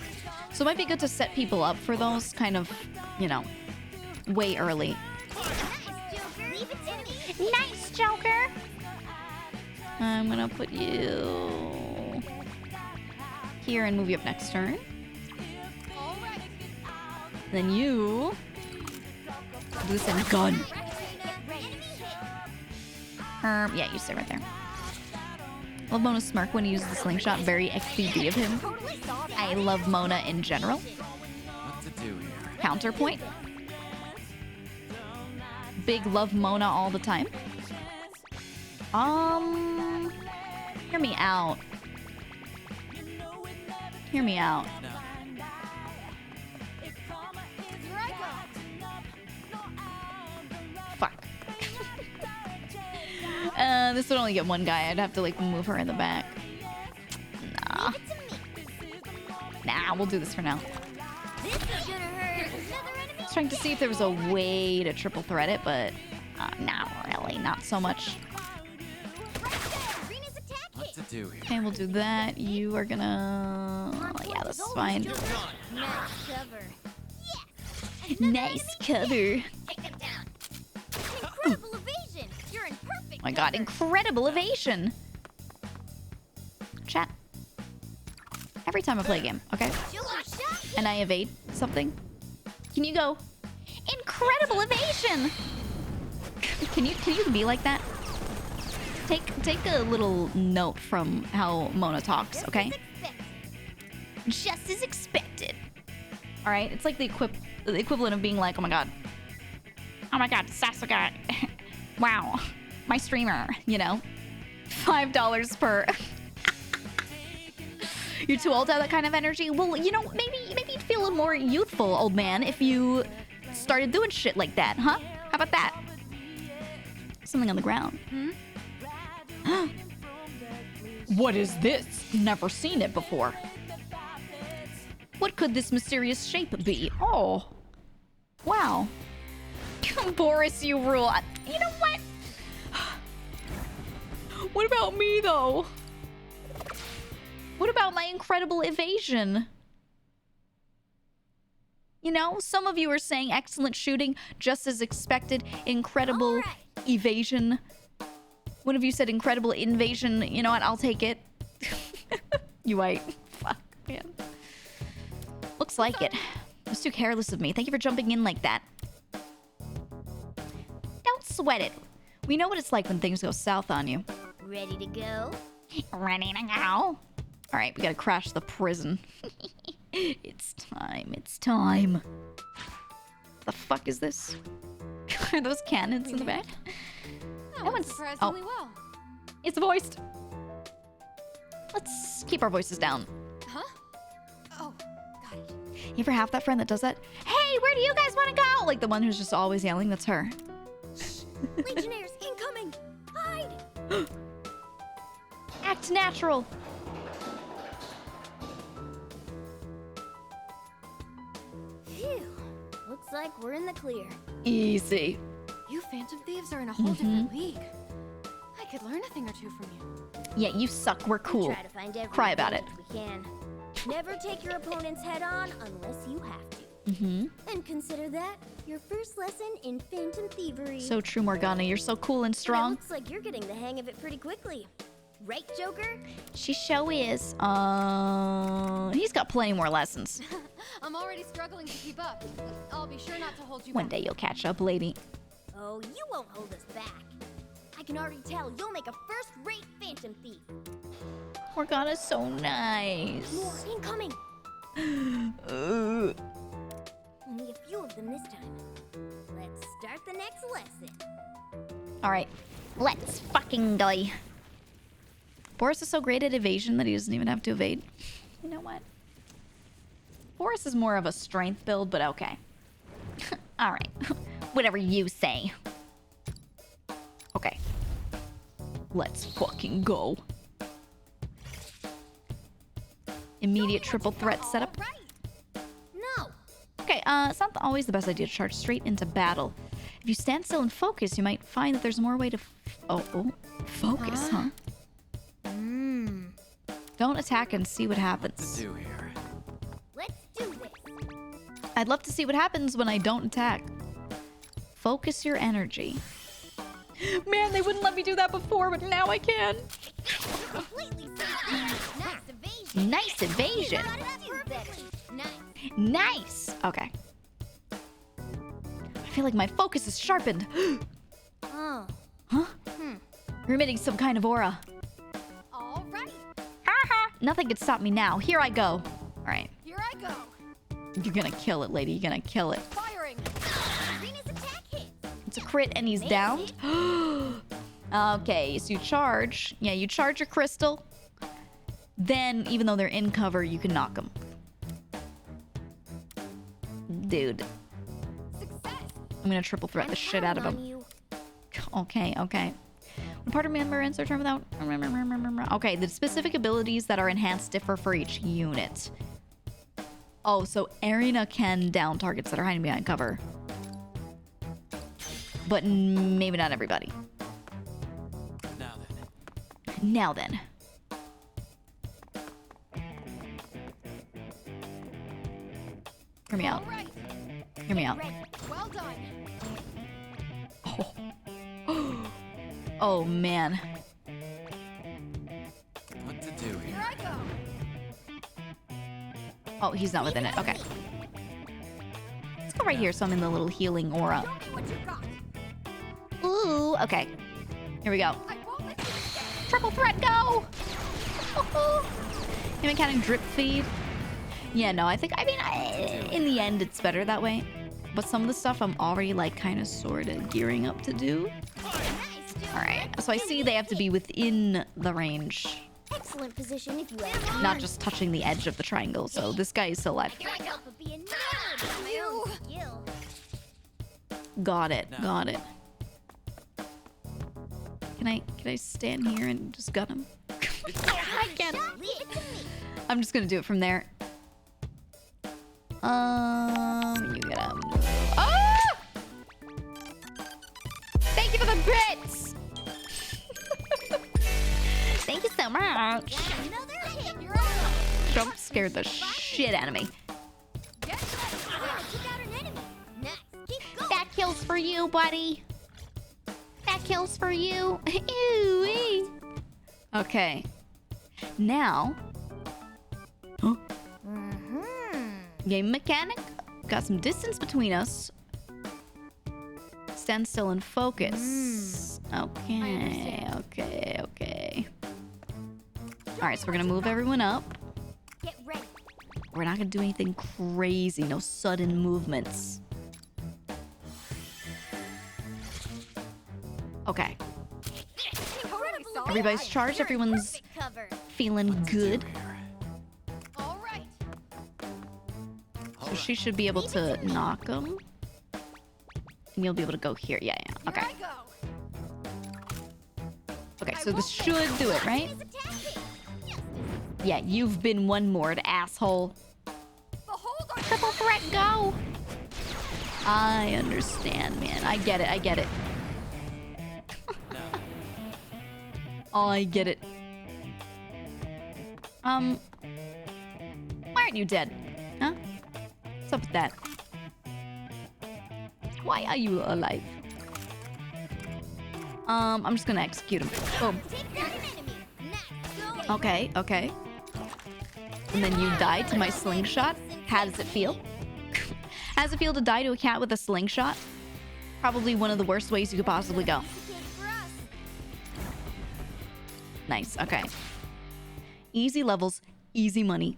S1: So it might be good to set people up for those kind of, you know, way early. Nice, Joker! I'm gonna put you here and move you up next turn. Then you do this in a gun. Yeah, you stay right there. Love Mona's smirk when he uses the slingshot. Very XBB of him. I love Mona in general.
S11: What to do here?
S1: Counterpoint. Big love Mona all the time. Hear me out. Hear me out. Fuck. This would only get one guy. I'd have to like move her in the back. Nah, we'll do this for now. I was trying to see if there was a way to triple threat it, but not really. Not so much.
S11: What to do here?
S1: Okay, we'll do that. You are gonna... Yeah, this is fine. Nice cover.
S5: Incredible evasion! You're in perfect.
S1: Oh my god, incredible evasion! Chat. Every time I play a game, okay? And I evade something. Can you go? Incredible evasion! Can you be like that? Take a little note from how Mona talks, okay? Just as expected. Alright, it's like the equivalent of being like, oh my god, Sasuke. Wow, my streamer, you know? $5 per... You're too old to have that kind of energy? Well, you know, maybe you'd feel a little more youthful, old man, if you started doing shit like that, huh? How about that? Something on the ground. What is this? Never seen it before. What could this mysterious shape be? Oh. Wow. Boris, you rule. You know what? What about me, though? What about my incredible evasion? You know, some of you are saying excellent shooting, just as expected, incredible evasion. One of you said incredible invasion. You know what? I'll take it. You ain't. Fuck, man. Looks like it. It was too careless of me. Thank you for jumping in like that. Don't sweat it. We know what it's like when things go south on you.
S5: Ready to go?
S1: Ready to go? Alright, we gotta crash the prison. It's time. It's time. The fuck is this? Are those cannons in the back?
S4: That went surprisingly well.
S1: It's voiced. Let's keep our voices down.
S4: Huh? Oh, got it.
S1: You ever have that friend that does that? Hey, where do you guys want to go? Like the one who's just always yelling. That's her.
S5: Legionnaires incoming! Hide!
S1: Act natural.
S5: Phew. Looks like we're in the clear.
S1: Easy.
S4: You Phantom Thieves are in a whole different league. I could learn a thing or two from you.
S1: Yeah, you suck. We're cool.
S5: We try to find every
S1: Cry about it.
S5: advantage we can. Never take your opponent's head on unless you have to. And consider that your first lesson in Phantom Thievery.
S1: So true, Morgana. You're so cool and
S5: It
S1: strong.
S5: looks like you're getting the hang of it pretty quickly. Right, Joker?
S1: She show is. He's got plenty more lessons.
S4: I'm already struggling to keep up. I'll be sure not to hold you
S1: One
S4: back.
S1: day you'll catch up, lady.
S5: Oh, you won't hold us back. I can already tell you'll make a first-rate Phantom Thief.
S1: Morgana's so nice.
S5: More incoming. Only a few of them this time. Let's start the next lesson.
S1: All right, let's fucking die. Boris is so great at evasion that he doesn't even have to evade. You know what? Boris is more of a strength build, but okay. All right, whatever you say. Okay, let's fucking go. Immediate triple threat setup.
S5: No.
S1: Okay, it's not always the best idea to charge straight into battle. If you stand still and focus, you might find that there's more way to focus, huh? Don't attack and see what happens.
S11: What to do here?
S5: Let's do this.
S1: I'd love to see what happens when I don't attack. Focus your energy. Man, they wouldn't let me do that before, but now I can.
S5: Completely nice evasion.
S1: Nice evasion.
S5: Nice.
S1: Nice. Okay. I feel like my focus is sharpened.
S5: Oh.
S1: Huh? You're emitting some kind of aura.
S4: All right.
S1: Nothing can stop me now. Here I go. All right.
S4: Here I go.
S1: You're gonna kill it, lady. You're gonna kill it.
S4: Firing.
S5: Rena's attack hit.
S1: It's a crit and he's downed. Okay, so you charge. Yeah, you charge your crystal. Then, even though they're in cover, you can knock them. Dude.
S4: Success.
S1: I'm gonna triple threat the shit out of him. Okay, okay. When part of member ends their turn without... Okay, the specific abilities that are enhanced differ for each unit. Oh, so Arena can down targets that are hiding behind cover. But maybe not everybody. Now then. Hear me out.
S4: Right.
S1: Hear me out.
S4: Well done.
S1: Oh. Oh, man.
S11: What to do
S4: Here
S11: here?
S4: I go.
S1: Oh, he's not within it. Okay. Let's go right here so I'm in the little healing aura.
S4: Show me what you got.
S1: Ooh, okay. Here we go.
S4: I won't let you stay.
S1: Triple threat, go! Am I counting drip feed? Yeah, no, I mean, in the end, it's better that way. But some of the stuff I'm already, like, kind of sort of gearing up to do. Alright, so I see they have to be within the range.
S5: Excellent position if you ever.
S1: Not just touching the edge of the triangle, so this guy is still alive.
S5: Can't help but be enamored by my own skill.
S1: Got it, got it. Can I stand here and just gut him? I can't.
S5: Leave it to me.
S1: I'm just gonna do it from there. You gotta move. Ah! Thank you for the bits! Thank you so much.
S5: Another hit.
S4: Here I go.
S1: Jump scared the shit out of me.
S4: Get ready.
S5: Yeah, took out an enemy. Nice. Keep going.
S1: That kills for you, buddy. That kills for you. Ew-wee. Okay. Now. Huh? Game mechanic. Got some distance between us. Stand still and focus. Okay, okay, okay. Alright, so we're gonna move everyone up.
S5: Get ready.
S1: We're not gonna do anything crazy. No sudden movements. Okay.
S4: Totally saw
S1: Everybody's charged. Everyone's
S5: Cover.
S1: feeling good.
S4: All right.
S1: So she should be able to knock him. And you'll be able to go here. Yeah, yeah. Okay.
S4: Here I go.
S1: Okay, so this should do it, right? Yeah, you've been one more, asshole.
S4: Behold our
S1: Triple threat, go! I understand, man. I get it, I get it. I get it. Why aren't you dead? Huh? What's up with that? Why are you alive? I'm just gonna execute him. Boom. Okay, okay. And then you died to my slingshot. How does it feel? How does it feel to die to a cat with a slingshot? Probably one of the worst ways you could possibly go. Nice, okay. Easy levels, easy money.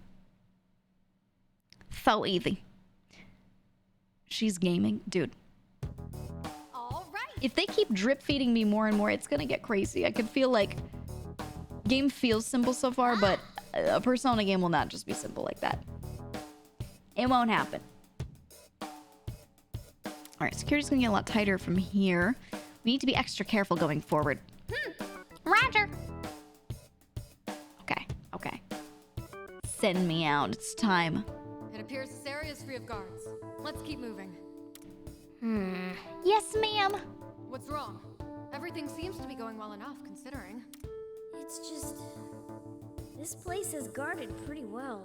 S1: So easy. She's gaming. Dude.
S4: All right.
S1: If they keep drip feeding me more and more, it's gonna get crazy. I can feel like game feels simple so far, but a Persona game will not just be simple like that. It won't happen. All right, security's gonna get a lot tighter from here. We need to be extra careful going forward. Roger. Okay, okay. Send me out. It's time.
S4: It appears this area is free of guards. Let's keep moving.
S1: Yes, ma'am.
S4: What's wrong? Everything seems to be going well enough, considering.
S5: It's just... this place is guarded pretty well.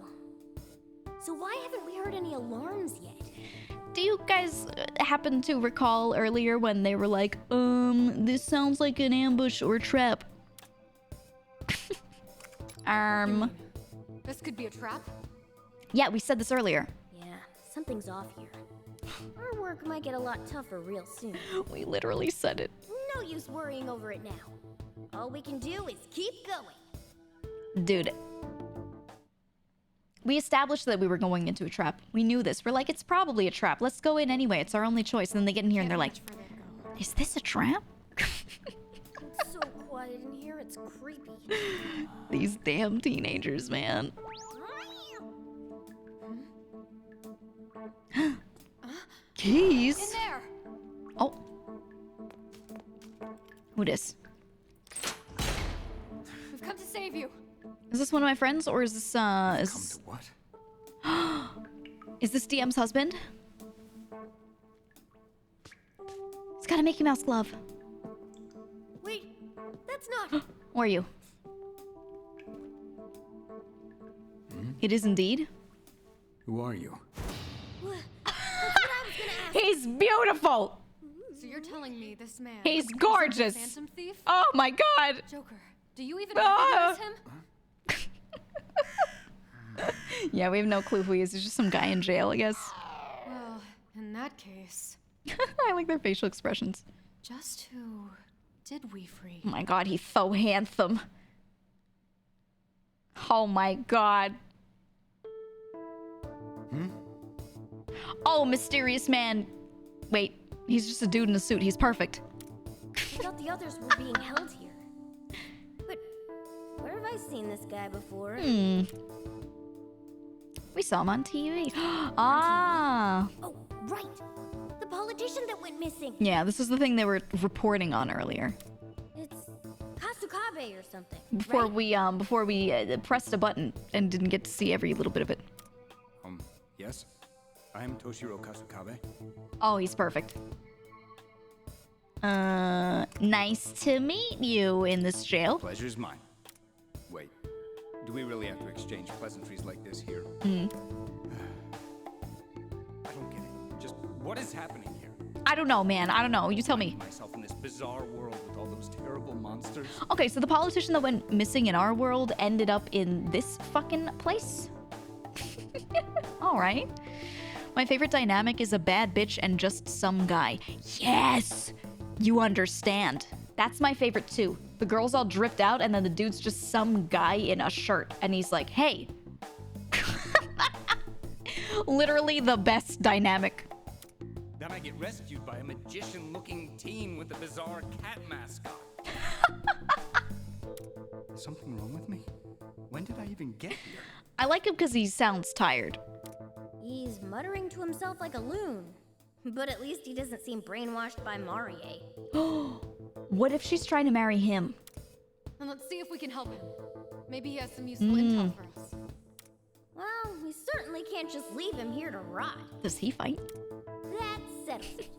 S5: So why haven't we heard any alarms yet?
S1: Do you guys happen to recall earlier when they were like, this sounds like an ambush or trap?
S4: This could be a trap?
S1: Yeah, we said this earlier.
S5: Yeah, something's off here. Our work might get a lot tougher real soon.
S1: We literally said it.
S5: No use worrying over it now. All we can do is keep going.
S1: Dude. We established that we were going into a trap. We knew this. We're like, it's probably a trap. Let's go in anyway. It's our only choice. And then they get in here and they're like, is this a trap?
S5: It's so quiet in here, it's creepy.
S1: These damn teenagers, man. Keys.
S4: In there.
S1: Oh. Who dis?
S4: We've come to save you.
S1: Is this one of my friends or is this
S11: Come to what?
S1: Is this DM's husband? He's got a Mickey Mouse glove.
S5: Wait, that's not...
S1: Who are you? It is indeed.
S11: Who are you?
S5: That's what I was gonna ask.
S1: He's beautiful.
S4: So you're telling me this man...
S1: He's
S4: is a
S1: gorgeous.
S4: Phantom thief?
S1: Oh my god.
S4: Joker, do you even recognize him?
S1: Yeah, we have no clue who he is. He's just some guy in jail, I guess.
S4: Well, in that case...
S1: I like their facial expressions.
S4: Just who did we free?
S1: Oh my god, he's so handsome. Oh my god. Oh, mysterious man. Wait, he's just a dude in a suit. He's perfect.
S5: I thought the others were being held here. But where have I seen this guy before?
S1: We saw him on TV. Ah.
S5: Oh, right. The politician that went missing.
S1: Yeah, this is the thing they were reporting on earlier.
S5: It's Kasukabe or something.
S1: Before
S5: right?
S1: we pressed a button and didn't get to see every little bit of it.
S11: Yes? I am Toshiro Kasukabe.
S1: Oh, he's perfect. Nice to meet you in this jail.
S11: Pleasure's mine. Wait, do we really have to exchange pleasantries like this here? I don't get it. Just what is happening here?
S1: I don't know, man. I don't know. You tell me.
S11: Myself in this bizarre world with all those terrible monsters.
S1: Okay, so the politician that went missing in our world ended up in this fucking place? All right. My favorite dynamic is a bad bitch and just some guy. Yes! You understand. That's my favorite too. The girls all dripped out and then the dude's just some guy in a shirt. And he's like, hey. Literally the best dynamic.
S11: Then I get rescued by a magician-looking teen with a bizarre cat mascot. Is something wrong with me? When did I even get here?
S1: I like him because he sounds tired.
S5: He's muttering to himself like a loon. But at least he doesn't seem brainwashed by Marie.
S1: What if she's trying to marry him?
S4: And let's see if we can help him. Maybe he has some useful intel for us.
S5: Well, we certainly can't just leave him here to rot.
S1: Does he fight?
S5: That settles it.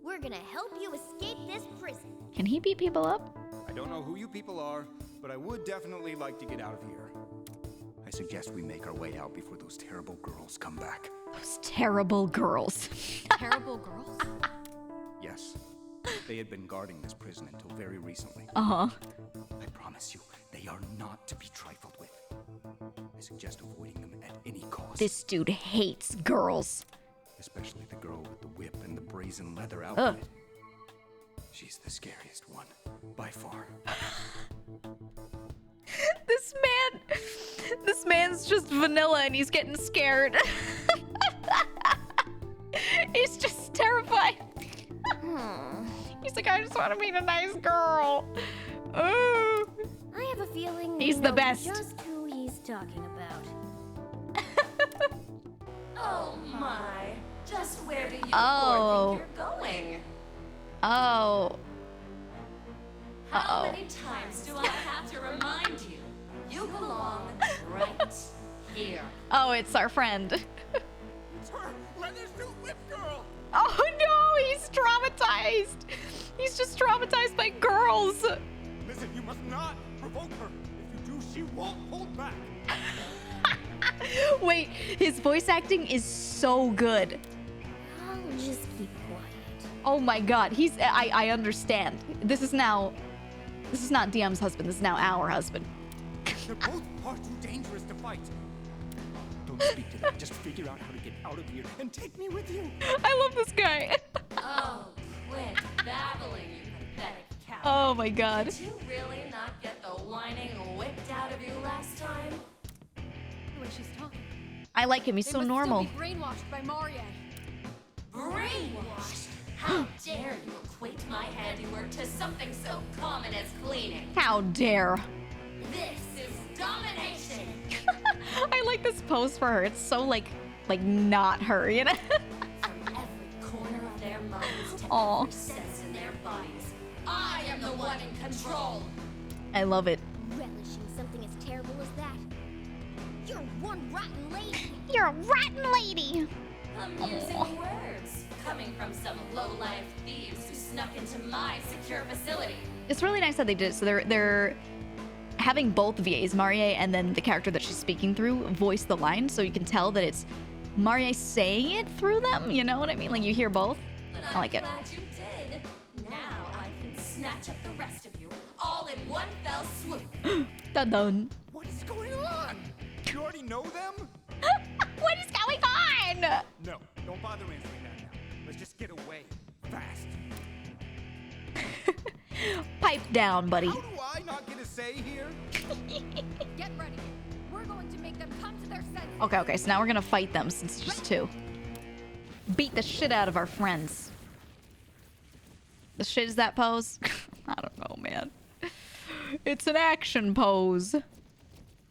S5: We're gonna help you escape this prison.
S1: Can he beat people up?
S11: I don't know who you people are, but I would definitely like to get out of here. I suggest we make our way out before those terrible girls come back.
S1: Those terrible girls.
S4: Terrible girls?
S11: Yes. They had been guarding this prison until very recently.
S1: Uh-huh.
S11: I promise you, they are not to be trifled with. I suggest avoiding them at any cost.
S1: This dude hates girls.
S11: Especially the girl with the whip and the brazen leather outfit. She's the scariest one, by far.
S1: This man man's just vanilla and he's getting scared. He's just terrified. He's like, I just want to meet a nice girl.
S5: I have a feeling
S1: He's
S5: we
S1: the
S5: know
S1: best.
S5: just who he's talking about.
S7: Oh my. Just where do you
S1: Oh.
S7: four think you're going?
S1: Oh.
S7: How many times do I have to remind you? You belong right here.
S1: Oh, it's our friend.
S11: It's her! Leather suit whip girl!
S1: Oh no, he's traumatized. He's just traumatized by girls.
S11: Listen, you must not provoke her. If you do, she won't hold back.
S1: Wait, his voice acting is so good.
S5: I'll just keep quiet.
S1: Oh my god, I understand. This is not DM's husband, this is now our husband.
S11: They're both far too dangerous to fight. Don't speak to them. Just figure out how to get out of here and take me with you.
S1: I love this guy.
S7: Oh, quit babbling, you pathetic cow.
S1: Oh my god.
S7: Did you really not get the whining whipped out of you last time?
S4: The way she's talking.
S1: I like him, he's
S4: They
S1: so
S4: must
S1: normal.
S4: Still be brainwashed by Marie.
S7: Brainwashed? How dare you equate my handiwork to something so common as cleaning?
S1: How dare.
S7: This is domination!
S1: I like this pose for her. It's so like not her, you know?
S7: From every corner of their minds to
S1: Aw.
S7: every sense in their bodies, I am the one in control!
S1: I love it.
S5: Relishing something as terrible as that. You're one rotten lady.
S1: You're a rotten lady.
S7: Amusing words, coming from some low-life thieves who snuck into my secure facility.
S1: It's really nice that they did it. So they're having both VAs, Marie and then the character that she's speaking through, voice the line, so you can tell that it's Marie saying it through them. You know what I mean? Like you hear both.
S7: But
S1: I like
S7: I'm
S1: it.
S7: glad you did. Now I can snatch up the rest of you, all in one fell swoop.
S1: Dun dun.
S11: What is going on? You already know them?
S1: What is going on?
S11: No, don't bother answering that now. Let's just get away. Fast.
S1: Pipe down, buddy.
S11: How do I not get a say here?
S4: Get ready. We're going to make them come to their senses.
S1: Okay, so now we're gonna fight them since it's just two. Beat the shit out of our friends. The shit is that pose? I don't know, man. It's an action pose.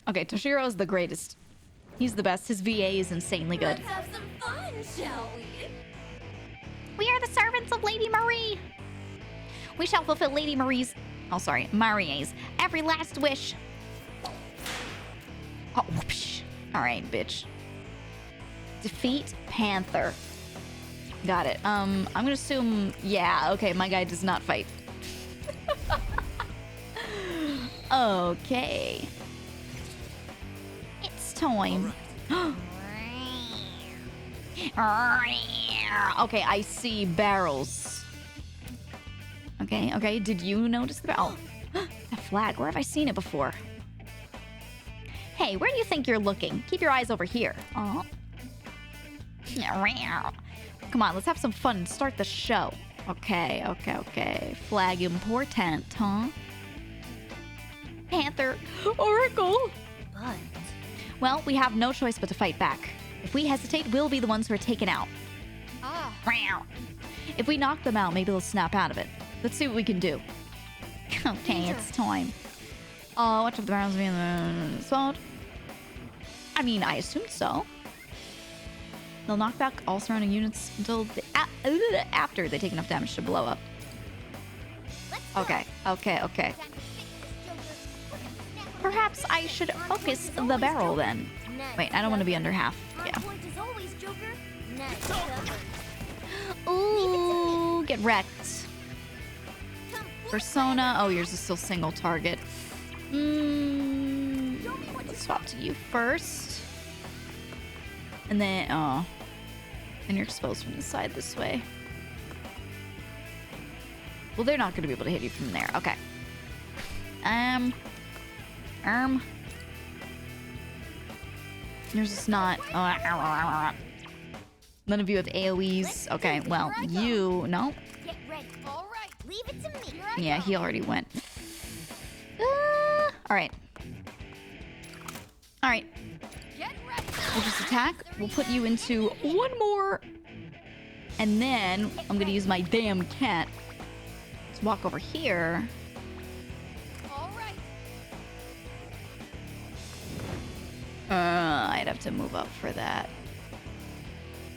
S1: Okay, Toshiro's the greatest. He's the best. His VA is insanely good.
S7: Let's have some fun, shall we?
S1: We are the servants of Lady Marie. We shall fulfill Lady Marie's every last wish. Oh, whoopsh. All right, bitch. Defeat Panther. Got it. I'm gonna assume, yeah, okay, my guy does not fight. Okay. It's time. Okay, I see barrels. Okay, did you notice the barrel? Oh, a flag, where have I seen it before? Hey, where do you think you're looking? Keep your eyes over here. Oh. Come on, let's have some fun and start the show. Okay. Flag important, huh? Panther, Oracle.
S5: But
S1: Well, we have no choice but to fight back. If we hesitate, we'll be the ones who are taken out. If we knock them out, maybe they'll snap out of it. Let's see what we can do. Okay, it's time. Watch out the barrels being swallowed. I mean, I assumed so. They'll knock back all surrounding units until after they take enough damage to blow up. Okay. Perhaps I should focus the barrel then. Wait, I don't want to be under half. Yeah. Ooh, get wrecked. Persona. Oh, yours is still single target. Let's swap to you first. And then, and you're exposed from the side this way. Well, they're not going to be able to hit you from there. Okay. Yours is not. None of you have AoEs. Okay, well, you... No.
S5: Get ready. All right, leave it to me.
S1: Yeah, he already went. Alright. All right. We'll just attack. We'll put you into one more. And then I'm going to use my damn cat to walk over here.
S4: All right.
S1: I'd have to move up for that.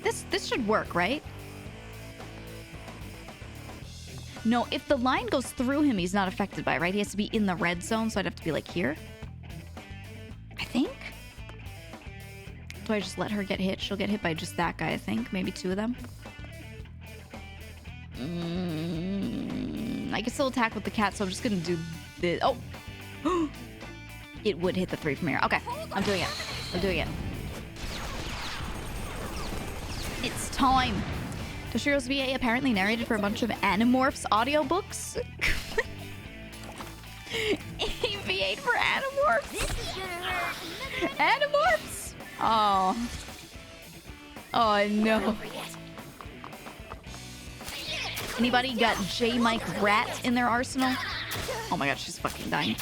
S1: This should work, right? No, if the line goes through him, he's not affected by it, right? He has to be in the red zone, so I'd have to be like here. I think. Do I just let her get hit? She'll get hit by just that guy, I think. Maybe two of them. I can still attack with the cat, so I'm just gonna do this. Oh! It would hit the 3 from here. Okay, I'm doing it. I'm doing it. It's time. Toshiro's VA apparently narrated for a bunch of Animorphs audiobooks. He VA'd for Animorphs.
S5: This is gonna hurt.
S1: Animorphs! Oh. Oh no. Anybody got J. Mike Rat in their arsenal? Oh my god, she's fucking dying.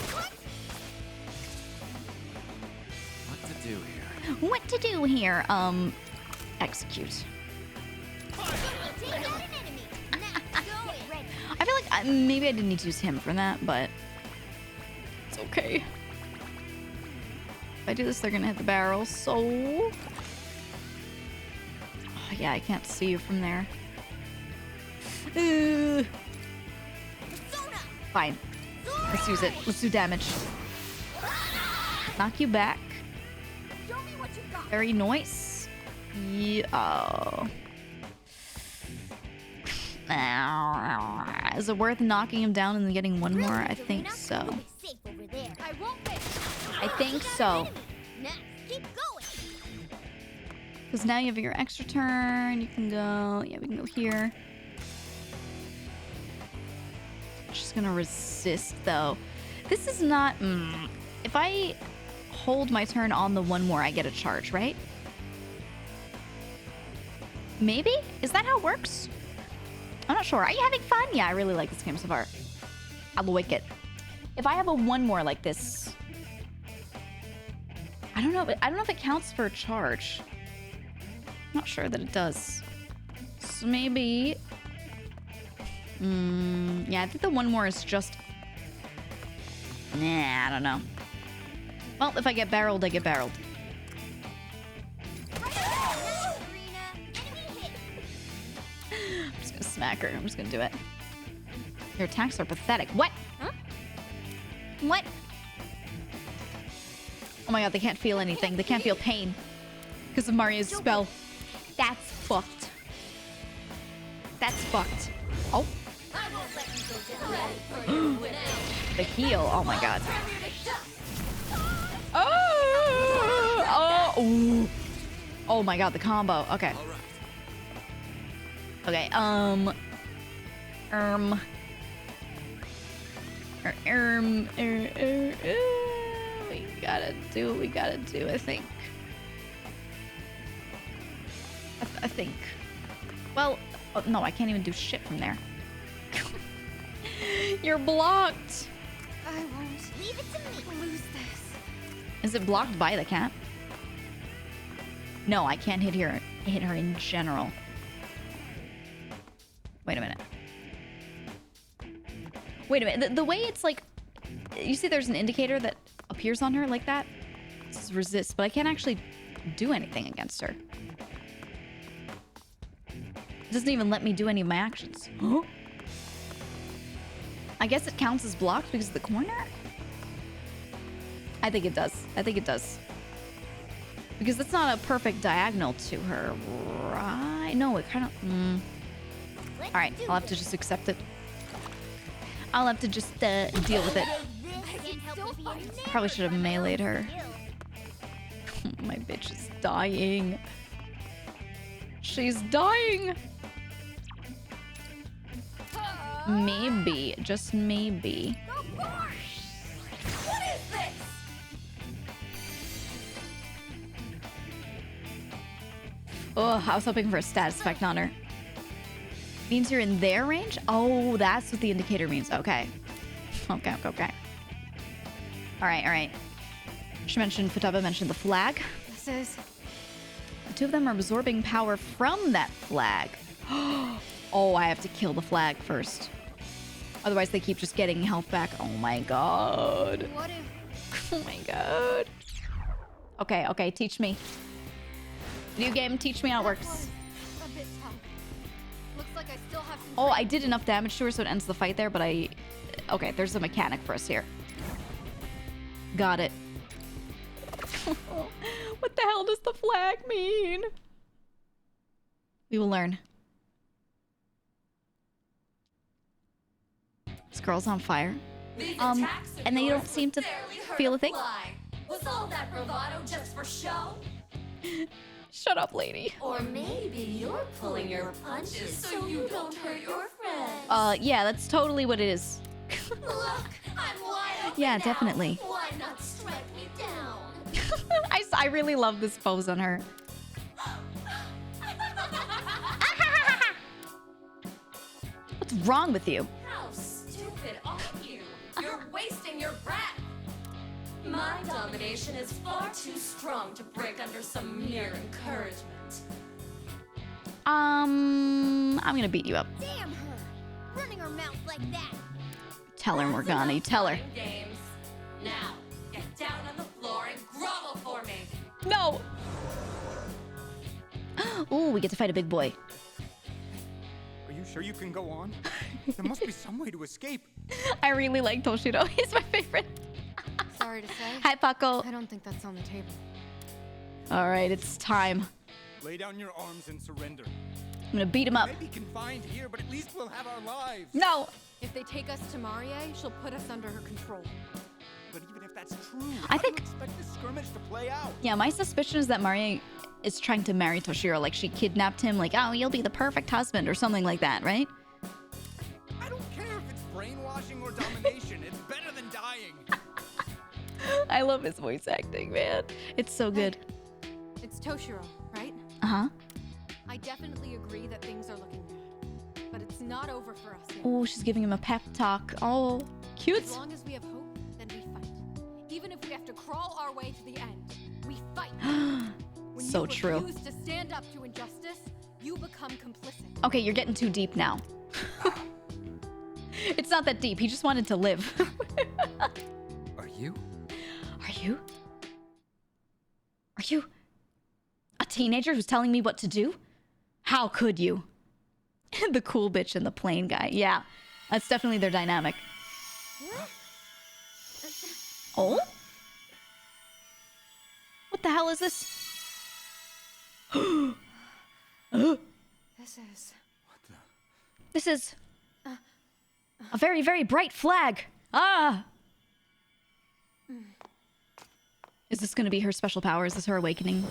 S12: What to do here?
S1: What to do here? Execute. I feel like maybe I didn't need to use him for that, but it's okay. If I do this, they're gonna hit the barrel, so... Oh, yeah, I can't see you from there. Fine. Let's use it. Let's do damage. Knock you back. Very nice. Yeah. Is it worth knocking him down and then getting one more? I think so. I think so. Because now you have your extra turn. You can go... Yeah, we can go here. Just gonna resist, though. This is not... If I hold my turn on the one more, I get a charge, right? Maybe? Is that how it works? I'm not sure. Are you having fun? Yeah, I really like this game so far. I like it. If I have a one more like this... I don't know if it counts for a charge. I'm not sure that it does. So maybe... yeah, I think the one more is just... Nah, I don't know. Well, if I get barreled, I get barreled. I'm just gonna smack her. I'm just gonna do it. Your attacks are pathetic. What? Huh? What? Oh my god, they can't feel anything. They can't feel pain. Because of Maria's spell. That's fucked. That's fucked. Oh. The heal. Oh my god. Oh! Oh! Oh my god, the combo. Okay. Okay, we gotta do what we gotta do, I think. I think. Well, oh, no, I can't even do shit from there. You're blocked.
S5: I won't. Leave it to me. Lose this.
S1: Is it blocked by the cat? No, I can't hit her in general. Wait a minute. Wait a minute. The way it's like... You see there's an indicator that appears on her like that? This is resist, but I can't actually do anything against her. It doesn't even let me do any of my actions. Huh? I guess it counts as blocked because of the corner? I think it does. I think it does. Because that's not a perfect diagonal to her, right? No, it kind of... Alright, I'll have to just accept it. I'll have to just deal with it. Probably should have meleeed her. My bitch is dying. She's dying! Maybe, just maybe.
S7: What is this?
S1: Oh, I was hoping for a status effect on her. Means you're in their range? Oh, that's what the indicator means. Okay. Okay. Alright, alright. She mentioned, Futaba mentioned the flag.
S4: This is...
S1: The two of them are absorbing power from that flag. Oh, I have to kill the flag first. Otherwise, they keep just getting health back. Oh my god.
S4: What if...
S1: Oh my god. Okay, okay, teach me. New game, teach me how it works.
S4: A bit tough. Looks like I still have some...
S1: Oh, I did enough damage to her so it ends the fight there, but I... Okay, there's a mechanic for us here. Got it. What the hell does the flag mean? We will learn. This girl's on fire. And they don't seem to feel a thing.
S7: Was all that bravado just for show?
S1: Shut up, lady.
S7: Or maybe you're pulling your punches so you don't hurt your friends.
S1: Yeah, that's totally what it is.
S7: Look, I'm wide open
S1: Yeah,
S7: now.
S1: definitely.
S7: Why not strike me down?
S1: I really love this pose on her. What's wrong with you?
S7: How stupid are you? You're wasting your breath. My domination is far too strong to break under some mere encouragement.
S1: I'm gonna beat you up.
S5: Damn her! Running her mouth like that.
S1: Tell her, Morgana. You tell her.
S7: Games. Now, get down on the floor and grovel for me.
S1: No! Ooh, we get to fight a big boy.
S11: Are you sure you can go on? There must be some way to escape.
S1: I really like Toshido. He's my favorite.
S4: Sorry to say.
S1: Hi, Paco.
S4: I don't think that's on the table.
S1: All right, it's time.
S11: Lay down your arms and surrender.
S1: I'm gonna beat him up.
S11: Maybe confined here, but at least we'll have our lives.
S1: No!
S4: If they take us to Marie, she'll put us under her control.
S11: But even if that's true,
S1: I think...
S11: how do you expect this skirmish to play out?
S1: Yeah, my suspicion is that Maria is trying to marry Toshiro. Like, she kidnapped him. Like, oh, you'll be the perfect husband or something like that, right?
S11: I don't care if it's brainwashing or domination. It's better than dying.
S1: I love his voice acting, man. It's so good.
S4: It's Toshiro, right?
S1: Uh-huh.
S4: I definitely agree that things are looking bad. But it's not over for us yet.
S1: Oh, she's giving him a pep talk. Oh, cute.
S4: As long as we have hope, then we fight. Even if we have to crawl our way to the end, we fight. When
S1: So
S4: you
S1: true.
S4: refuse to stand up to injustice, you become complicit.
S1: Okay, you're getting too deep now. It's not that deep. He just wanted to live.
S12: Are you?
S1: Are you? Are you a teenager who's telling me what to do? How could you? The cool bitch and the plain guy. Yeah, that's definitely their dynamic. Oh? What the hell is this?
S4: This is...
S1: This is a very, very bright flag. Ah! Is this gonna be her special power? Is this her awakening?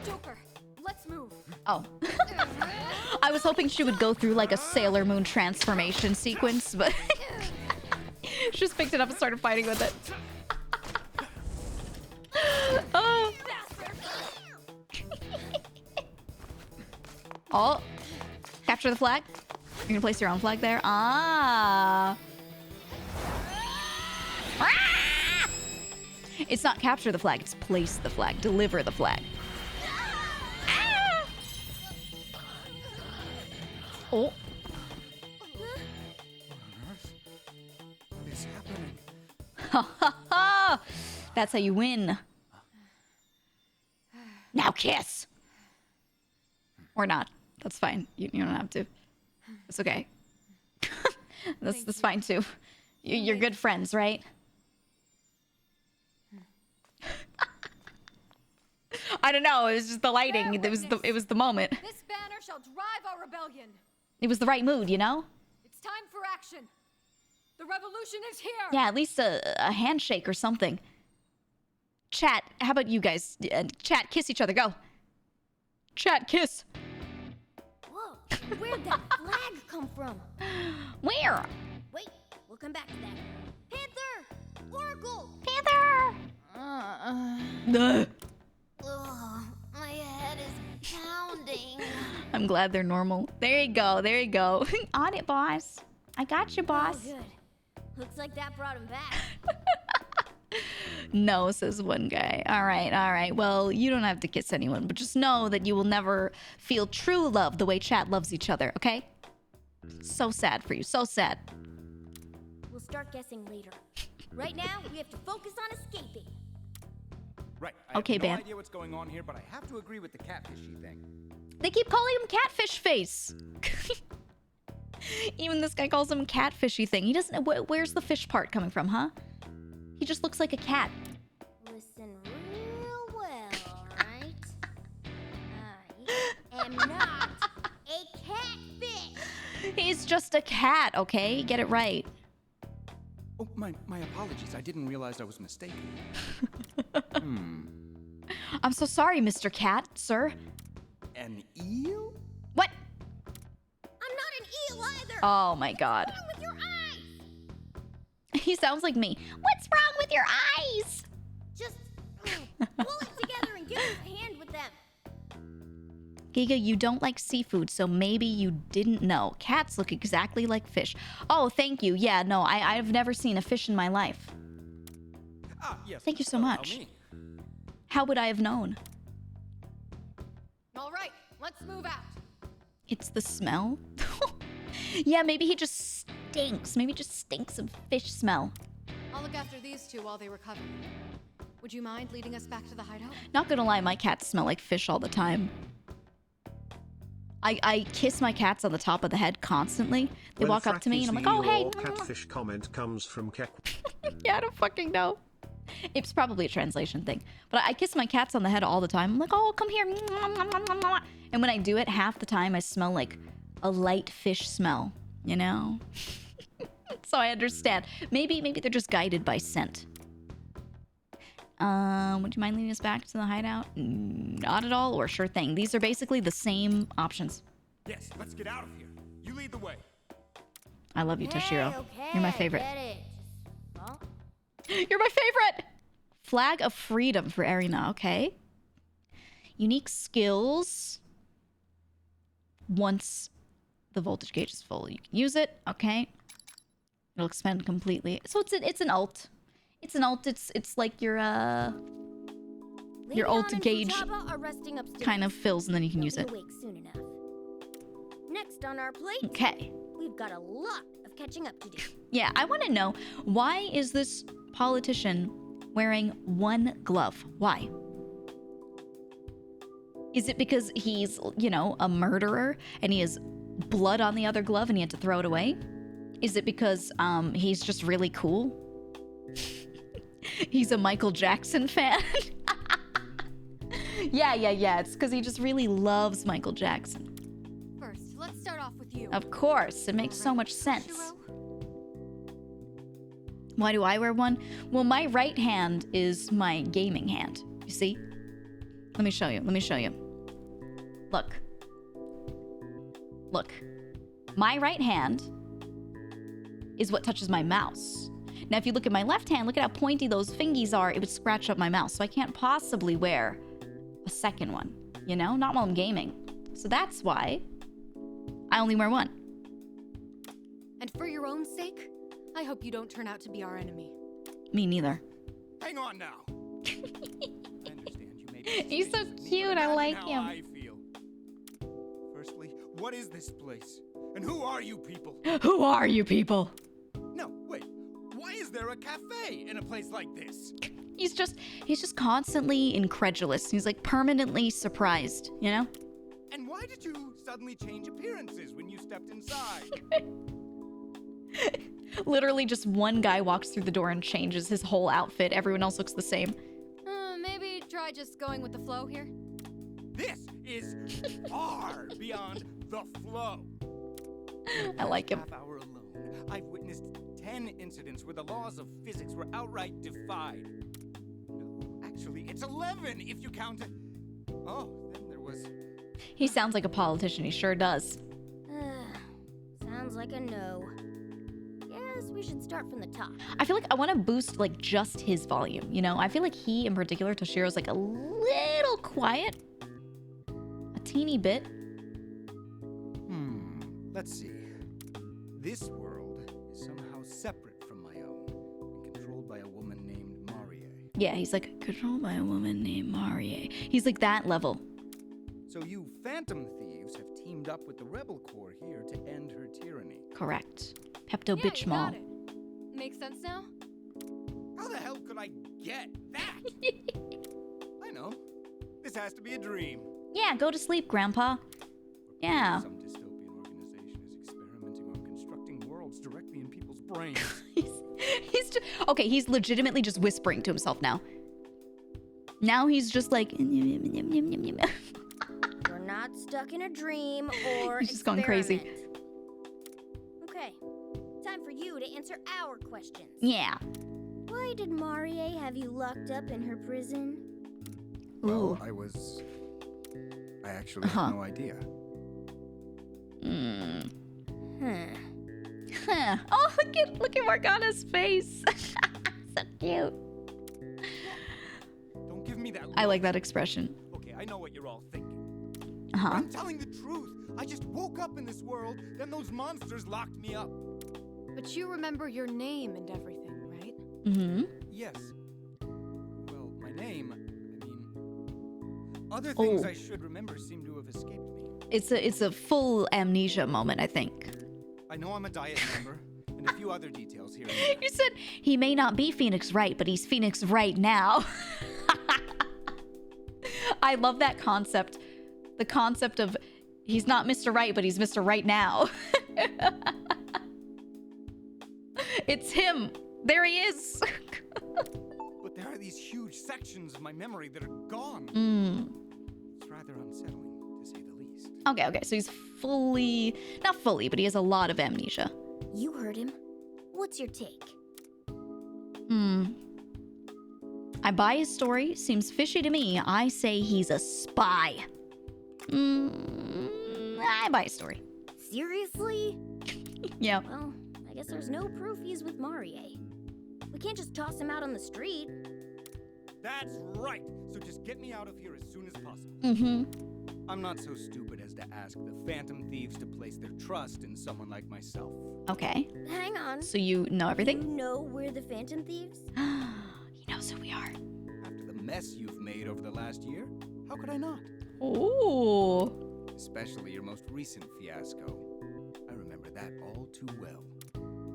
S4: Joker, let's move.
S1: Oh. I was hoping she would go through like a Sailor Moon transformation sequence, but she just picked it up and started fighting with it. Oh. Oh. Capture the flag. You're gonna place your own flag there. Ah. Ah! It's not capture the flag, it's place the flag, deliver the flag. Ah! Oh.
S11: What is happening?
S1: Ha ha ha! That's how you win. Now kiss! Or not. That's fine. You don't have to. It's okay. That's fine too. You're good friends, right? I don't know. It was just the lighting. It was the moment.
S4: This banner shall drive our rebellion.
S1: It was the right mood, you know?
S4: It's time for action. The revolution is here.
S1: Yeah, at least a handshake or something. Chat, how about you guys? Chat, kiss each other. Go. Chat, kiss.
S5: Whoa, where'd that flag come from?
S1: Where?
S5: Wait, we'll come back to that. Panther! Oracle!
S1: Panther!
S5: Ugh, my head is pounding.
S1: I'm glad they're normal. There you go. There you go. On it, boss. I got you, boss.
S5: Oh, good. Looks like that brought him back.
S1: No, says one guy. All right. Well, you don't have to kiss anyone, but just know that you will never feel true love the way chat loves each other, okay? So sad for you. So sad.
S5: We'll start guessing later. Right now, we have to focus on escaping.
S11: Right. I
S1: Okay,
S11: have no
S1: Bam.
S11: idea what's going on here, but I have to agree with the catfishy thing.
S1: They keep calling him Catfish Face. Even this guy calls him Catfishy thing. He doesn't... Where's the fish part coming from, huh? He just looks like a cat.
S5: Listen real well, alright? I am not a catfish!
S1: He's just a cat, okay? Get it right.
S11: Oh, my apologies. I didn't realize I was mistaken.
S1: I'm so sorry, Mr. Cat, sir.
S11: An eel?
S1: What?
S5: I'm not an eel either!
S1: Oh my god.
S5: What's wrong with your eyes?
S1: He sounds like me. What's wrong with your eyes?
S5: Just pull it together and give us a hand with them.
S1: Giga, you don't like seafood, so maybe you didn't know. Cats look exactly like fish. Oh, thank you. Yeah, no, I've never seen a fish in my life.
S11: Ah, yes.
S1: Thank you so
S11: allow
S1: much.
S11: me.
S1: How would I have known?
S4: All right, let's move out.
S1: It's the smell? Yeah, maybe he just stinks. Maybe he just stinks of fish smell.
S4: I'll look after these two while they recover. Would you mind leading us back to the hideout?
S1: Not gonna lie, my cats smell like fish all the time. I kiss my cats on the top of the head constantly. They
S2: When
S1: walk up to me and I'm like, oh, hey.
S2: your catfish comment comes from Kek.
S1: Yeah, I don't fucking know. It's probably a translation thing. But I kiss my cats on the head all the time. I'm like, oh, come here. And when I do it, half the time I smell like a light fish smell, you know? So I understand. Maybe they're just guided by scent. Would you mind leading us back to the hideout? Not at all, or sure thing. These are basically the same options.
S11: Yes, let's get out of here. You lead the way.
S1: I love you, Toshiro.
S5: Okay,
S1: You're my favorite.
S5: get it. Well,
S1: You're my favorite! Flag of Freedom for Erina, okay. Unique skills. Once the voltage gauge is full, you can use it, okay. It'll expand completely. So it's an ult. It's an ult. It's like your ult
S5: and
S1: gauge
S5: Futaba are resting upstairs.
S1: kind of fills and then you can
S5: They'll
S1: use
S5: be
S1: it.
S5: awake soon enough. Next on our plate,
S1: Okay.
S5: we've got a lot of catching up to do.
S1: Yeah, I want to know, why is this politician wearing one glove? Why? Is it because he's, you know, a murderer and he has blood on the other glove and he had to throw it away? Is it because he's just really cool? He's a Michael Jackson fan? Yeah. It's because he just really loves Michael Jackson.
S4: First, let's start off with you.
S1: Of course, it makes so much sense. Why do I wear one? Well, my right hand is my gaming hand. You see? Let me show you. Look. My right hand is what touches my mouse. Now, if you look at my left hand, look at how pointy those fingies are. It would scratch up my mouse. So I can't possibly wear a second one, you know? Not while I'm gaming. So that's why I only wear one.
S4: And for your own sake, I hope you don't turn out to be our enemy.
S1: Me neither.
S11: Hang on now. I understand you made
S1: He's so
S11: mistakes,
S1: cute.
S11: but
S1: I
S11: imagine
S1: like
S11: how
S1: him.
S11: I feel. Firstly, what is this place? And who are you people?
S1: Who are you people?
S11: No, wait. Why is there a cafe in a place like this?
S1: He's just constantly incredulous. He's like permanently surprised, you know?
S11: And why did you suddenly change appearances when you stepped inside?
S1: Literally just one guy walks through the door and changes his whole outfit. Everyone else looks the same.
S4: Maybe try just going with the flow here.
S11: This is far beyond the flow.
S1: I like him.
S11: Half hour alone, I've witnessed 10 incidents where the laws of physics were outright defied. No, actually, it's 11 if you count it. Oh, then there was...
S1: He sounds like a politician. He sure does.
S5: Sounds like a no. Guess we should start from the top.
S1: I feel like I want to boost like just his volume, you know? I feel like he in particular, Toshiro's like a little quiet. A teeny bit.
S11: Let's see. This world is somehow separate from my own and controlled by a woman named Marie.
S1: Yeah, he's like, controlled by a woman named Marie. He's like that level.
S11: So you Phantom Thieves have teamed up with the Rebel Corps here to end her tyranny.
S1: Correct. Pepto
S4: Yeah,
S1: Bitch
S4: you
S1: Mall.
S4: got it. Makes sense now?
S11: How the hell could I get that? I know. This has to be a dream.
S1: Yeah, go to sleep, Grandpa. Yeah.
S11: Some dystopian organization is experimenting on constructing worlds directly in people's brains.
S1: He's just, okay, he's legitimately just whispering to himself now. Now he's just like...
S5: You're not stuck in a dream or
S1: He's just going crazy.
S5: experiment. Okay, time for you to answer our questions.
S1: Yeah.
S5: Why did Marie have you locked up in her prison?
S11: Well, I actually have no idea.
S1: Huh. Oh, look at Morgana's face. So cute.
S11: Don't give me that look.
S1: I like that expression.
S11: Okay, I know what you're all thinking.
S1: Uh-huh.
S11: I'm telling the truth. I just woke up in this world, then those monsters locked me up.
S4: But you remember your name and everything, right?
S1: Mm-hmm.
S11: Yes. Well, my name, other things I should remember seem to have escaped me.
S1: It's a full amnesia moment, I think.
S11: I know I'm a Diet member, and a few other details here and there.
S1: You said he may not be Phoenix Wright, but he's Phoenix right now. I love that concept. The concept of he's not Mr. Right, but he's Mr. Right now. It's him. There he is.
S11: But there are these huge sections of my memory that are gone. It's rather unsettling, to say the least.
S1: Okay, so he's not fully, but he has a lot of amnesia.
S5: You heard him. What's your take?
S1: I buy his story. Seems fishy to me. I say he's a spy. I buy his story.
S5: Seriously?
S1: Yeah.
S5: Well, I guess there's no proof he's with Marie. We can't just toss him out on the street.
S11: That's right. So just get me out of here as soon as possible.
S1: Mm-hmm.
S11: I'm not so stupid as to ask the Phantom Thieves to place their trust in someone like myself.
S1: Okay.
S5: Hang on.
S1: So you know everything?
S5: You know we're the Phantom Thieves?
S1: He knows who we are.
S11: After the mess you've made over the last year, how could I not?
S1: Ooh.
S11: Especially your most recent fiasco. I remember that all too well.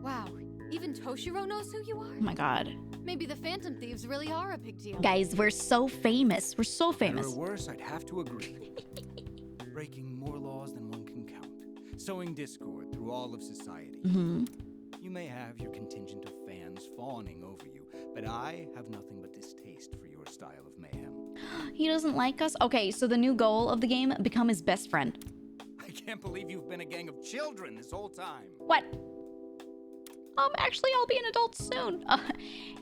S4: Wow, even Toshiro knows who you are?
S1: Oh my god.
S4: Maybe the Phantom Thieves really are a big deal.
S1: Guys, we're so famous. We're so famous.
S11: Better or worse, I'd have to agree. Breaking more laws than one can count. Sowing discord through all of society.
S1: Mm-hmm.
S11: You may have your contingent of fans fawning over you, but I have nothing but distaste for your style of mayhem.
S1: He doesn't like us? Okay, so the new goal of the game, become his best friend.
S11: I can't believe you've been a gang of children this whole time.
S1: What? Actually, I'll be an adult soon.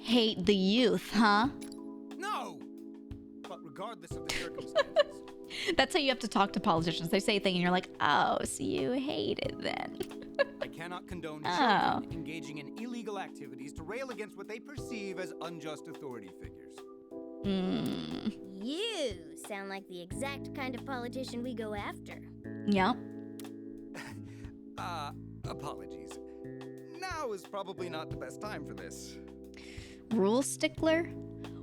S1: Hate the youth, huh?
S11: No! But regardless of the circumstances.
S1: That's how you have to talk to politicians. They say a thing and you're like, oh, so you hate it then.
S11: I cannot condone children engaging in illegal activities to rail against what they perceive as unjust authority figures.
S5: You sound like the exact kind of politician we go after.
S1: Yeah.
S11: Apologies. Now is probably not the best time for this.
S1: Rule stickler?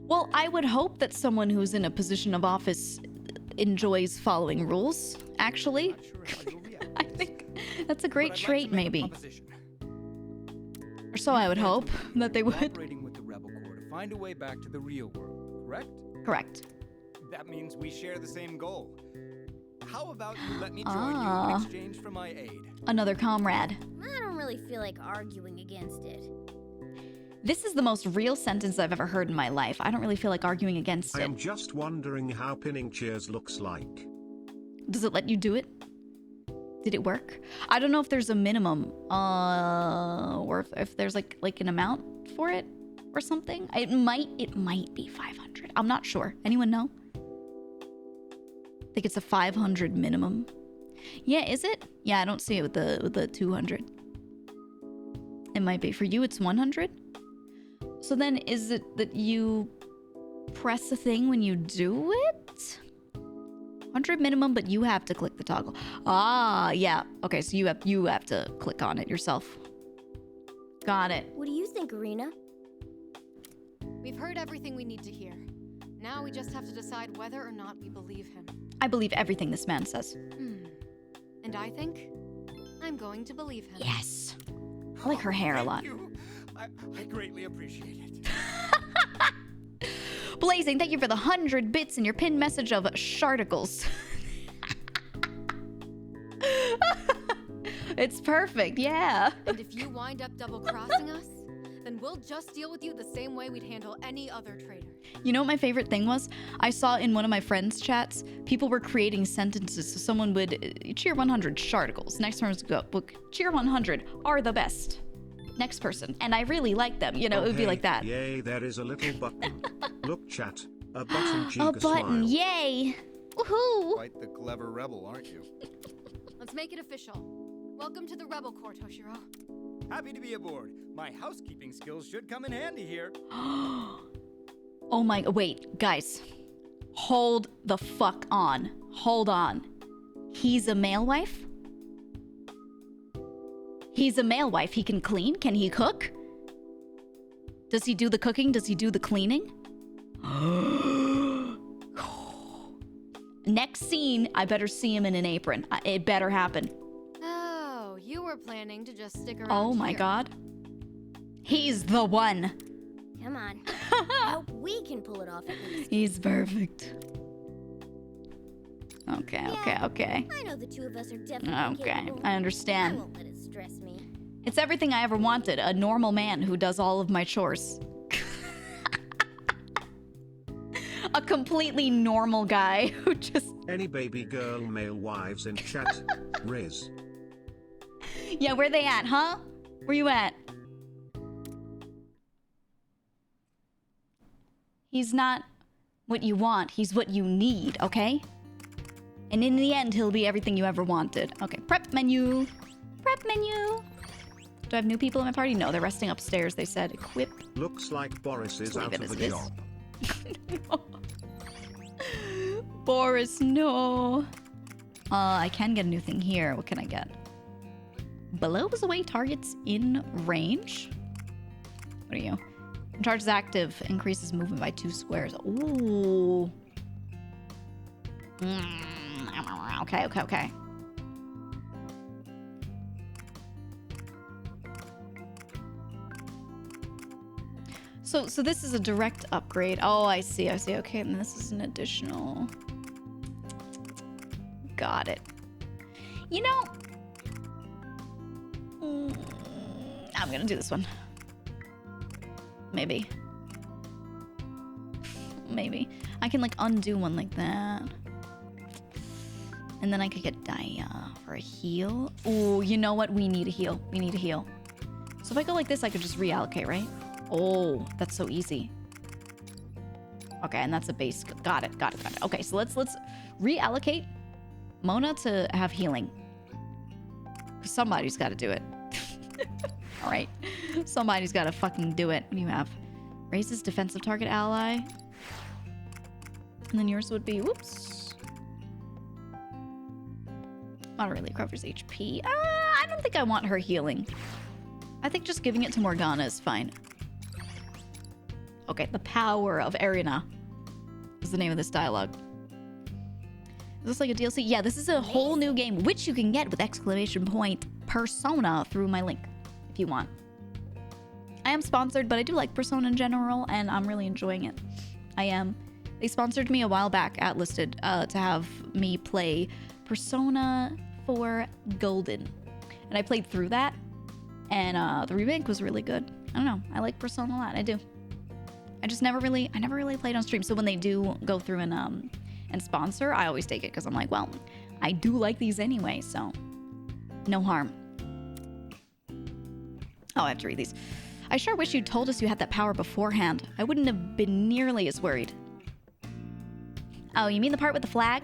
S1: Well, I would hope that someone who's in a position of office enjoys following rules, actually.
S11: Not sure how you'll react to
S1: I
S11: this,
S1: think that's a great
S11: but I'd like to
S1: trait,
S11: make a
S1: maybe.
S11: proposition.
S1: Or so I would hope that they would.
S11: Cooperating with the Rebel Corps to find a way back to the real world, correct?
S1: Correct.
S11: That means we share the same goal. How about you let me join you in exchange for my aid?
S1: Another comrade.
S5: I don't really feel like arguing against it.
S1: This is the most real sentence I've ever heard in my life. I don't really feel like arguing against
S2: I
S1: it.
S2: am just wondering how pinning cheers looks like.
S1: Does it let you do it? Did it work? I don't know if there's a minimum, or if there's like an amount for it or something. It might be 500. I'm not sure. Anyone know? I think it's a 500 minimum. Yeah, is it? Yeah, I don't see it with the 200. It might be. For you, it's 100? So then is it that you press a thing when you do it? 100 minimum, but you have to click the toggle. Ah, yeah. Okay, so you have to click on it yourself. Got it.
S5: What do you think, Arena?
S4: We've heard everything we need to hear. Now we just have to decide whether or not we believe him.
S1: I believe everything this man says.
S4: And I think I'm going to believe him.
S1: Yes. I like her hair a lot.
S11: Thank you. I greatly appreciate it.
S1: Blazing, thank you for the 100 bits in your pinned message of sharticles. It's perfect, yeah.
S4: And if you wind up double-crossing us, then we'll just deal with you the same way we'd handle any other traitor.
S1: You know what my favorite thing was? I saw in one of my friends' chats, people were creating sentences. So someone would cheer 100 sharticles. Next person would go, cheer 100 are the best. Next person. And I really like them. You know, it would be like that.
S2: Yay, there is a little button. Look, chat. A button, GEEGA
S1: A button,
S2: smile.
S1: yay. Woohoo.
S12: Quite the clever rebel, aren't you?
S4: Let's make it official. Welcome to the Rebel Corps, Toshiro.
S11: Happy to be aboard. My housekeeping skills should come in handy here.
S1: Oh my, wait, guys. Hold the fuck on. Hold on. He's a male wife? He's a male wife. He can clean? Can he cook? Does he do the cooking? Does he do the cleaning? Next scene, I better see him in an apron. It better happen.
S4: Oh, you were planning to just stick around
S1: Oh my
S4: here.
S1: god. He's the one.
S5: Come on. I hope we can pull it off at least.
S1: He's perfect. Okay,
S5: Yeah,
S1: okay.
S5: I know the two of us are definitely
S1: Okay,
S5: capable.
S1: I
S5: I
S1: understand.
S5: won't let it stress me.
S1: It's everything I ever wanted. A normal man who does all of my chores. A completely normal guy who just...
S2: Any baby girl male wives in chat? Riz.
S1: Yeah, where they at, huh? Where you at? He's not what you want. He's what you need, okay? And in the end, he'll be everything you ever wanted. Okay, prep menu. Prep menu. Do I have new people in my party? No, they're resting upstairs. They said equip.
S2: Looks like Boris is
S1: Leave
S2: out
S1: it
S2: of
S1: as
S2: a
S1: it is.
S2: job.
S1: Boris, no. I can get a new thing here. What can I get? Blows away targets in range. What are you? Charge is active. Increases movement by 2 squares. Ooh. Okay. So this is a direct upgrade. Oh, I see. Okay, and this is an additional. Got it. You know, I'm gonna do this one. Maybe. I can like undo one like that. And then I could get Dia for a heal. Oh, you know what? We need a heal. So if I go like this, I could just reallocate, right? Oh, that's so easy. Okay, and that's a base. Got it. Okay, so let's reallocate Mona to have healing. Because somebody's got to do it. All right. Somebody's got to fucking do it. What do you have? Raises defensive target ally. And then yours would be, whoops. Auto really recovers HP. I don't think I want her healing. I think just giving it to Morgana is fine. Okay, the power of Arena is the name of this dialogue. Is this like a DLC? Yeah, this is a whole new game, which you can get with ! Persona through my link, if you want. I am sponsored, but I do like Persona in general, and I'm really enjoying it. I am. They sponsored me a while back, ATLUS did, to have me play Persona 4 Golden. And I played through that, and the remake was really good. I don't know. I like Persona a lot. I do. I never really played on stream. So when they do go through and sponsor, I always take it because I'm like, well, I do like these anyway, so no harm. Oh, I have to read these. I sure wish you told us you had that power beforehand. I wouldn't have been nearly as worried. Oh, you mean the part with the flag?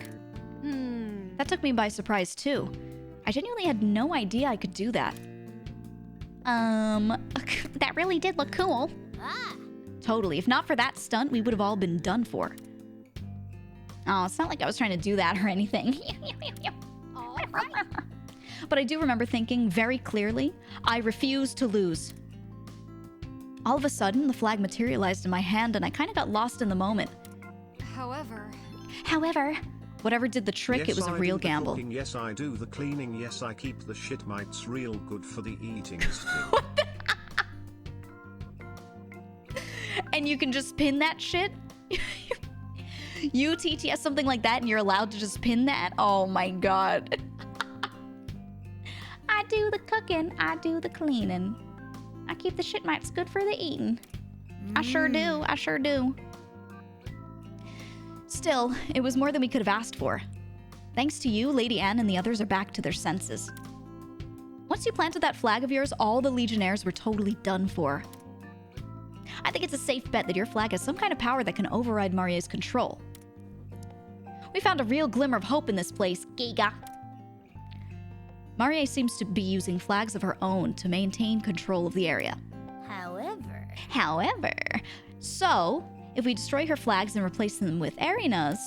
S1: That took me by surprise too. I genuinely had no idea I could do that. That really did look cool.
S5: Ah,
S1: Totally. If not for that stunt, we would have all been done for. Oh, it's not like I was trying to do that or anything.
S5: all right.
S1: But I do remember thinking very clearly, I refuse to lose. All of a sudden, the flag materialized in my hand and I kind of got lost in the moment.
S4: However,
S1: whatever did the trick,
S2: Yes,
S1: it was a
S2: I
S1: real
S2: do the
S1: gamble.
S2: cooking, yes, I do the cleaning. Yes, I keep the shit mites real good for the eating still.
S1: And you can just pin that shit? You TTS something like that and you're allowed to just pin that? Oh my god. I do the cooking, I do the cleaning. I keep the shit mites good for the eating. I sure do, I sure do. Still, it was more than we could have asked for. Thanks to you, Lady Anne and the others are back to their senses. Once you planted that flag of yours, all the Legionnaires were totally done for. I think it's a safe bet that your flag has some kind of power that can override Marie's control. We found a real glimmer of hope in this place, GEEGA. Marie seems to be using flags of her own to maintain control of the area. However, so if we destroy her flags and replace them with Erina's,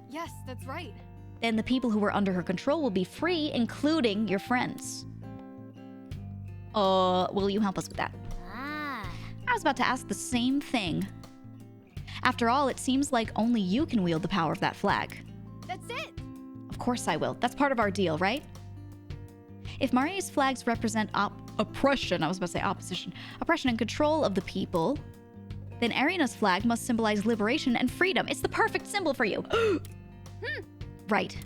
S4: yes, that's right.
S1: then the people who were under her control will be free, including your friends. Will you help us with that? I was about to ask the same thing. After all, it seems like only you can wield the power of that flag.
S4: That's it.
S1: Of course I will. That's part of our deal, right? If Marie's flags represent oppression, I was about to say opposition, oppression and control of the people, then Erina's flag must symbolize liberation and freedom. It's the perfect symbol for you. Right.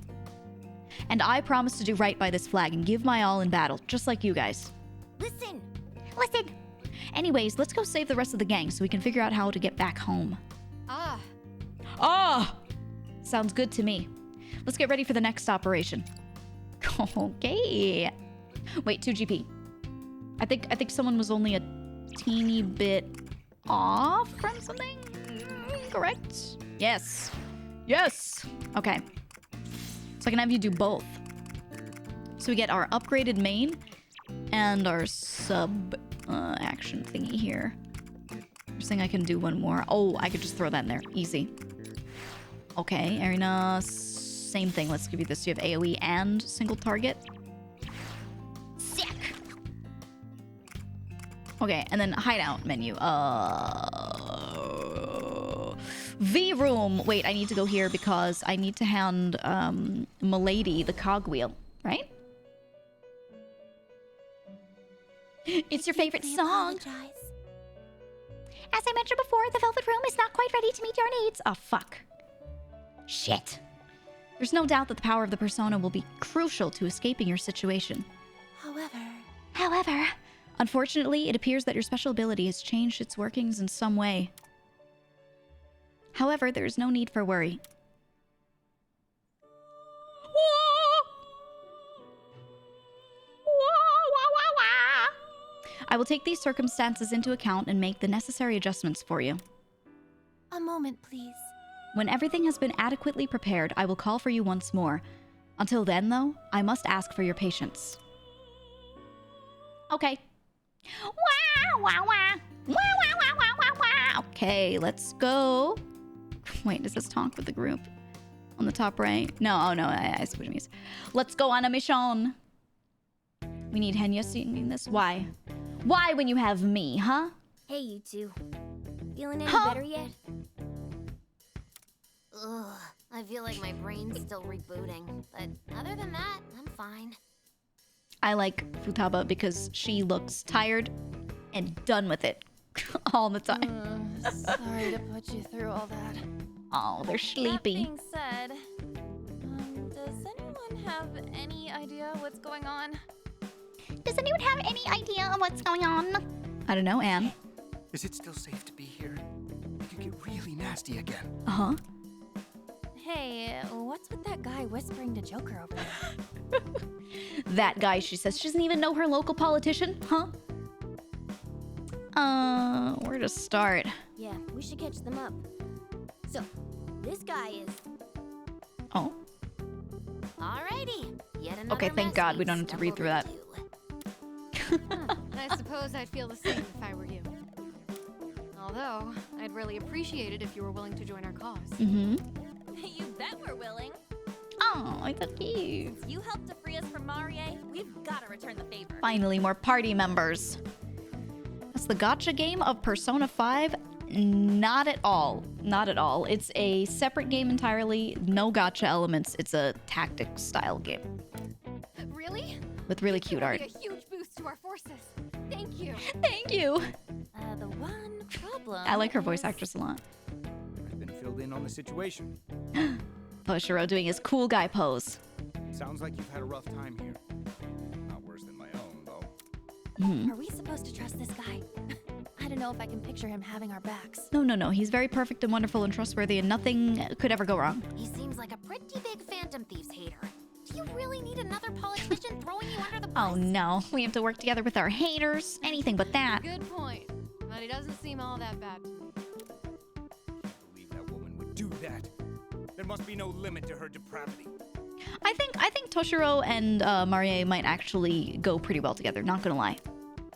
S1: And I promise to do right by this flag and give my all in battle, just like you guys.
S5: Listen.
S1: Anyways, let's go save the rest of the gang so we can figure out how to get back home. Sounds good to me. Let's get ready for the next operation. Okay. Wait, 2GP. I think someone was only a teeny bit off from something. Correct? Yes. Okay. So I can have you do both. So we get our upgraded main and our sub action thingy here. Just think I can do one more. Oh, I could just throw that in there. Easy. Okay, Erina, same thing. Let's give you this. You have AoE and single target. Sick. Okay, and then hideout menu. V room. Wait, I need to go here because I need to hand Milady the cogwheel, right? It's your favorite song. As I mentioned before, the Velvet Room is not quite ready to meet your needs. Oh, fuck. Shit. There's no doubt that the power of the persona will be crucial to escaping your situation. However, unfortunately, it appears that your special ability has changed its workings in some way. However, there is no need for worry. I will take these circumstances into account and make the necessary adjustments for you.
S10: A moment, please.
S1: When everything has been adequately prepared, I will call for you once more. Until then, though, I must ask for your patience. Okay. Okay, let's go. Wait, does this talk with the group? On the top right? No, oh no, I see what it means. Let's go on a mission. We need Henya singing this. Why? Why when you have me, huh?
S5: Hey, you two. Feeling any better yet? Ugh, I feel like my brain's still rebooting. But other than that, I'm fine.
S1: I like Futaba because she looks tired and done with it all the time.
S10: Sorry to put you through all that.
S1: Oh, they're sleepy.
S10: That being said, does anyone have any idea what's going on?
S1: Does anyone have any idea of what's going on? I don't know, Anne.
S11: Is it still safe to be here? It could get really nasty again.
S1: Uh-huh.
S10: Hey, what's with that guy whispering to Joker over there?
S1: That guy, she says. She doesn't even know her local politician, huh? Where to start?
S5: Yeah, we should catch them up. So, this guy is...
S1: Oh.
S5: Alrighty. Yet another
S1: Okay, thank God we don't have to read through that.
S4: I suppose I'd feel the same if I were you. Although, I'd really appreciate it if you were willing to join our cause.
S1: Mm-hmm.
S7: You bet we're willing.
S1: Oh, I thought you.
S7: You helped to free us from Marie. We've got to return the favor.
S1: Finally, more party members. That's the gotcha game of Persona 5? Not at all. Not at all. It's a separate game entirely. No gotcha elements. It's a tactic style game.
S4: Really?
S1: With really cute art.
S4: A huge boost to our forces. Thank you.
S1: Thank you.
S10: The one problem.
S1: I like her voice actress a lot.
S11: I've been filled in on the situation.
S1: Toshiro doing his cool guy pose.
S11: Sounds like you've had a rough time here. Not worse than my own, though.
S10: Are we supposed to trust this guy? I don't know if I can picture him having our backs.
S1: No. He's very perfect and wonderful and trustworthy, and nothing could ever go wrong.
S5: He seems like a pretty big Phantom Thieves hater. Do you really need another politician throwing you under the bus?
S1: Oh no, we have to work together with our haters. Anything but that.
S4: Good point. But he doesn't seem all that bad to me.
S11: I believe that woman would do that. There must be no limit to her depravity.
S1: I think Toshiro and Marie might actually go pretty well together, not gonna lie.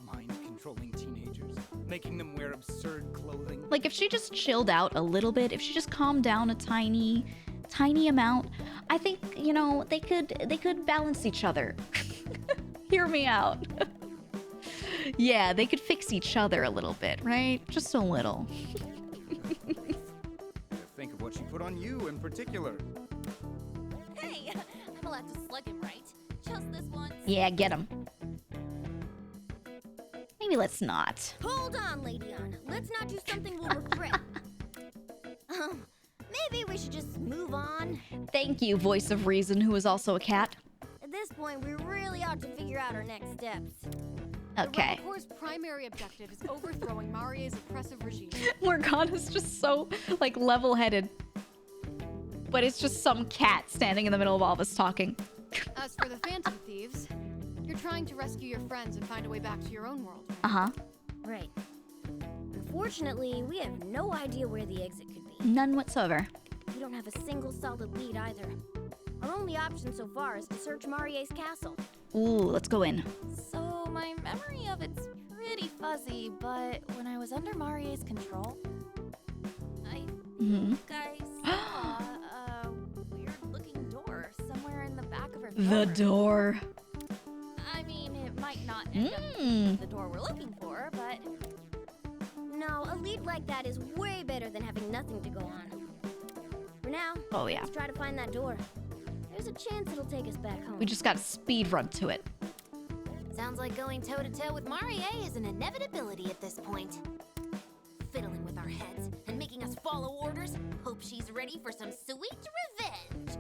S11: Mind-controlling teenagers, making them wear absurd clothing.
S1: Like, if she just chilled out a little bit, if she just calmed down a tiny amount, I think, you know, they could balance each other. Hear me out. Yeah, they could fix each other a little bit, right? Just a little.
S11: Think of what she put on you in particular.
S7: Hey, I'm allowed to slug him, right? Just this once.
S1: Yeah, get him. Maybe let's not.
S5: Hold on, Lady Anna. Let's not do something we'll regret. Maybe we should just move on.
S1: Thank you, voice of reason, who is also a cat.
S5: At this point, we really ought to figure out our next steps.
S1: Okay.
S4: The Rebel Corps' primary objective is overthrowing Marie's oppressive regime.
S1: Morgana's just so, like, level-headed. But it's just some cat standing in the middle of all of us talking.
S4: As for the Phantom Thieves, you're trying to rescue your friends and find a way back to your own world.
S1: Uh-huh.
S5: Right. Unfortunately, we have no idea where the exit could be.
S1: None whatsoever.
S5: We don't have a single solid lead either. Our only option so far is to search Marie's castle.
S1: Ooh, let's go in.
S10: So my memory of it's pretty fuzzy, but when I was under Marie's control, I think I saw a weird-looking door somewhere in the back of her
S1: The door.
S10: I mean, it might not end up being the door we're looking for, but...
S5: No, a lead like that is way better than having nothing to go on. For now,
S1: Oh, yeah.
S5: let's try to find that door. There's a chance it'll take us back home.
S1: We just got to speed run to it.
S5: Sounds like going toe-to-toe with Marie is an inevitability at this point. Fiddling with our heads and making us follow orders. Hope she's ready for some sweet revenge.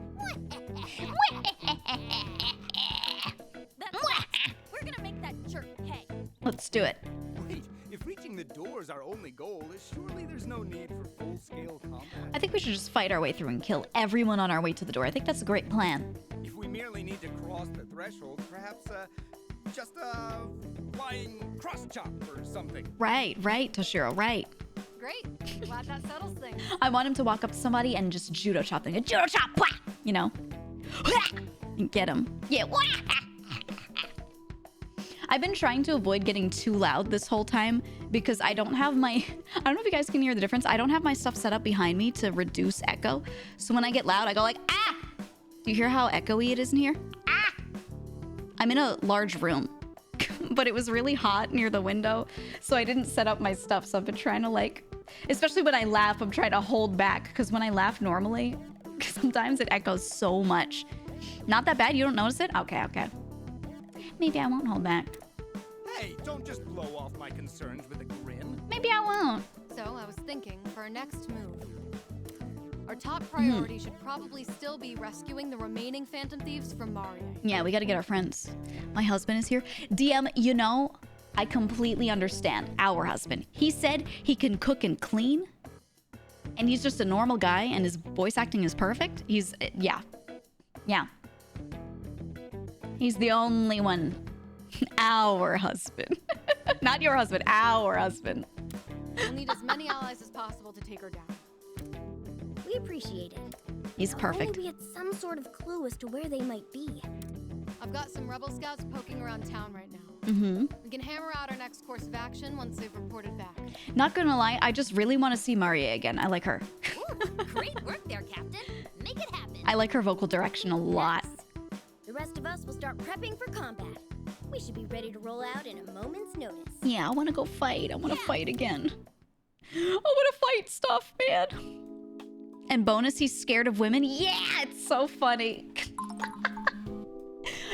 S10: We're gonna make that jerk pay.
S1: Let's do it.
S11: Wait, if reaching the door is our only goal, surely there's no need for full-scale combat.
S1: I think we should just fight our way through and kill everyone on our way to the door. I think that's a great plan.
S11: If we merely need to cross the threshold, perhaps just a flying cross-chop or something.
S1: Right, Toshiro, right.
S4: Great. Glad that settles things.
S1: I want him to walk up to somebody and just judo chop them. Judo chop! Wah! You know? And get him. Yeah. Wah! I've been trying to avoid getting too loud this whole time because I don't have my... I don't know if you guys can hear the difference. I don't have my stuff set up behind me to reduce echo. So when I get loud, I go like, ah! Do you hear how echoey it is in here? Ah! I'm in a large room, but it was really hot near the window, so I didn't set up my stuff. So I've been trying to, like... Especially when I laugh, I'm trying to hold back because when I laugh normally, sometimes it echoes so much. Not that bad? You don't notice it? Okay. Maybe I won't hold back.
S11: Hey, don't just blow off my concerns with a grin.
S1: Maybe I won't.
S4: So I was thinking, for our next move, our top priority should probably still be rescuing the remaining Phantom Thieves from Marie.
S1: Yeah, we gotta get our friends. My husband is here. DM, you know, I completely understand. Our husband. He said he can cook and clean, and he's just a normal guy, and his voice acting is perfect. He's, yeah. He's the only one. Our husband. Not your husband, our husband.
S4: We'll need as many allies as possible to take her down.
S5: We appreciate it.
S1: He's perfect.
S5: Maybe it's some sort of clue as to where they might be.
S4: I've got some rebel scouts poking around town right now.
S1: Mm-hmm.
S4: We can hammer out our next course of action once they've reported back.
S1: Not gonna lie, I just really want to see Marie again. I like her.
S5: Ooh, great work there, Captain. Make it happen.
S1: I like her vocal direction a lot.
S5: The rest of us will start prepping for combat.
S13: We should be ready to roll out in a moment's notice.
S1: Yeah, I want to go fight. I want to fight again. I want to fight stuff, man. And bonus, he's scared of women. Yeah, it's so funny.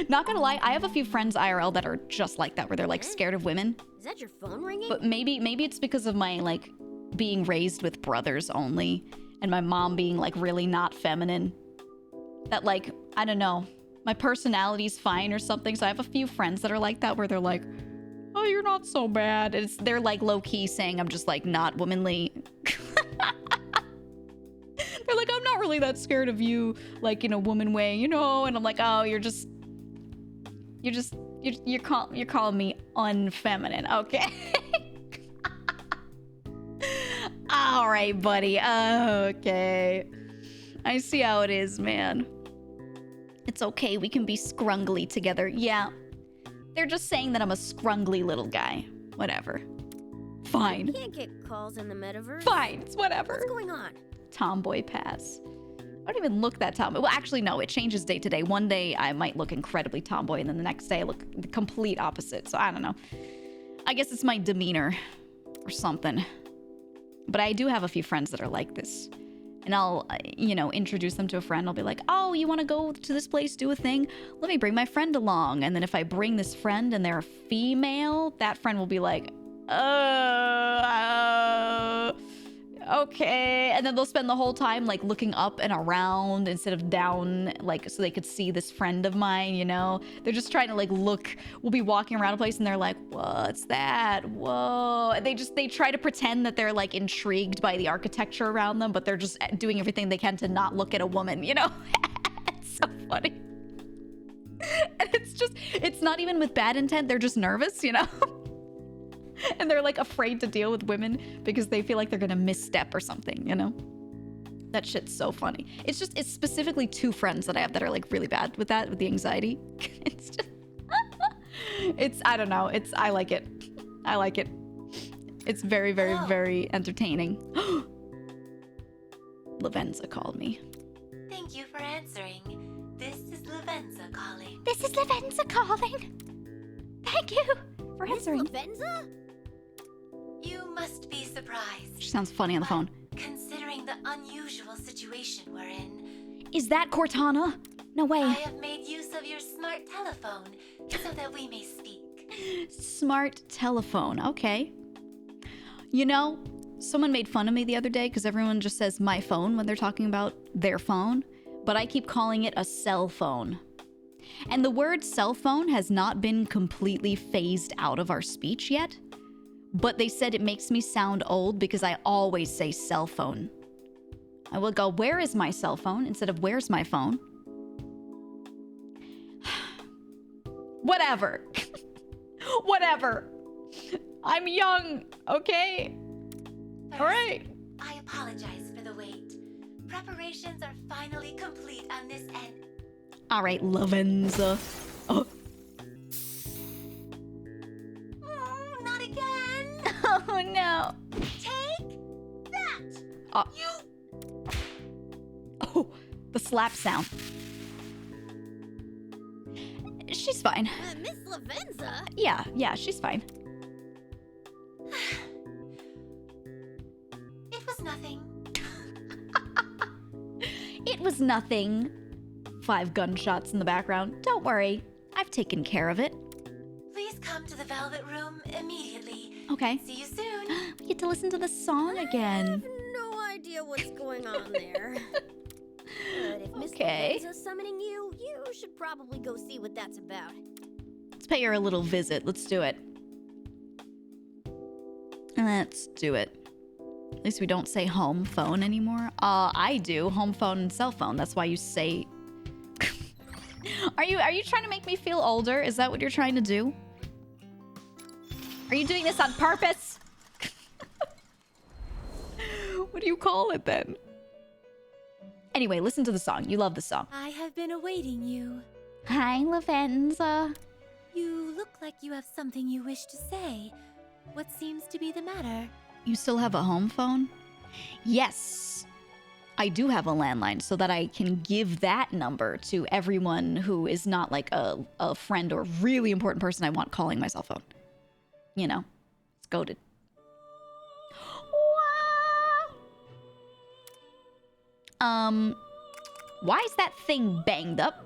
S1: Not gonna lie, I have a few friends IRL that are just like that, where they're like scared of women.
S13: Is that your phone ringing?
S1: But maybe it's because of my like being raised with brothers only, and my mom being like really not feminine. That like, I don't know, my personality's fine or something. So I have a few friends that are like that, where they're like, oh, you're not so bad. They're like low-key saying I'm just like not womanly. They're like, I'm not really that scared of you, like in a woman way, you know? And I'm like, oh, you're calling me unfeminine, okay? All right, buddy. Okay. I see how it is, man. It's okay. We can be scrungly together. Yeah. They're just saying that I'm a scrungly little guy. Whatever. Fine.
S13: You can't get calls in the metaverse.
S1: Fine. It's whatever.
S13: What's going on?
S1: Tomboy pass. I don't even look that tomboy. Well, actually, no. It changes day to day. One day I might look incredibly tomboy, and then the next day I look the complete opposite. So I don't know. I guess it's my demeanor or something. But I do have a few friends that are like this. And I'll, you know, introduce them to a friend. I'll be like, oh, you want to go to this place, do a thing? Let me bring my friend along. And then if I bring this friend and they're a female, that friend will be like, okay. And then they'll spend the whole time like looking up and around instead of down, like so they could see this friend of mine, you know? They're just trying to like look. We'll be walking around a place and they're like, what's that? Whoa. And they try to pretend that they're like intrigued by the architecture around them, but they're just doing everything they can to not look at a woman, you know? It's so funny. And it's not even with bad intent. They're just nervous, you know? And they're like afraid to deal with women because they feel like they're gonna misstep or something, you know? That shit's so funny. It's specifically two friends that I have that are like really bad with that, with the anxiety. It's just, I don't know. I like it. I like it. It's very, very, very entertaining. Lavenza called me.
S14: Thank you for answering. This is Lavenza calling.
S1: This is Lavenza calling. Thank you for answering.
S13: Lavenza?
S14: You must be surprised.
S1: She sounds funny on the phone.
S14: Considering the unusual situation we're in.
S1: Is that Cortana? No way.
S14: I have made use of your smart telephone so that we may speak.
S1: Smart telephone, okay. You know, someone made fun of me the other day because everyone just says my phone when they're talking about their phone, but I keep calling it a cell phone. And the word cell phone has not been completely phased out of our speech yet. But they said it makes me sound old because I always say cell phone. I will go, where is my cell phone? Instead of where's my phone? Whatever. Whatever. I'm young, okay?
S14: First,
S1: all right.
S14: I apologize for the wait. Preparations are finally complete on this end.
S1: All right, Lavenza. Oh.
S14: Not again.
S1: Oh, no.
S14: Take that. You.
S1: Oh, the slap sound. She's fine.
S13: Miss Lavenza?
S1: Yeah, she's fine.
S14: It was nothing.
S1: It was nothing. 5 gunshots in the background. Don't worry. I've taken care of it.
S14: Please come to the Velvet Room immediately.
S1: Okay.
S14: See you soon.
S1: We get to listen to the song again.
S13: I have no idea what's going on there. But if Miss
S1: Okay.
S13: Lavenza's summoning you, you should probably go see what that's about.
S1: Let's pay her a little visit. Let's do it. Let's do it. At least we don't say home phone anymore. I do. Home phone and cell phone. That's why you say... Are you trying to make me feel older? Is that what you're trying to do? Are you doing this on purpose? What do you call it then? Anyway, listen to the song. You love the song.
S7: I have been awaiting you.
S1: Hi, Lavenza.
S7: You look like you have something you wish to say. What seems to be the matter?
S1: You still have a home phone? Yes. I do have a landline so that I can give that number to everyone who is not like a friend or really important person I want calling my cell phone. You know, it's goated. Why is that thing banged up?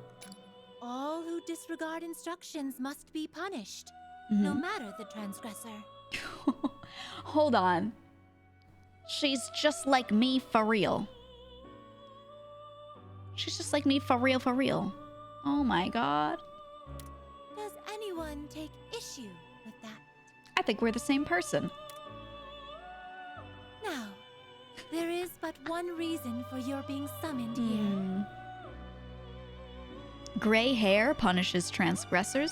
S14: All who disregard instructions must be punished, no matter the transgressor.
S1: Hold on. She's just like me for real. She's just like me for real, for real. Oh my god.
S14: Does anyone take issue with that?
S1: I think we're the same person.
S14: Now, there is but one reason for your being summoned here.
S1: Gray hair punishes transgressors.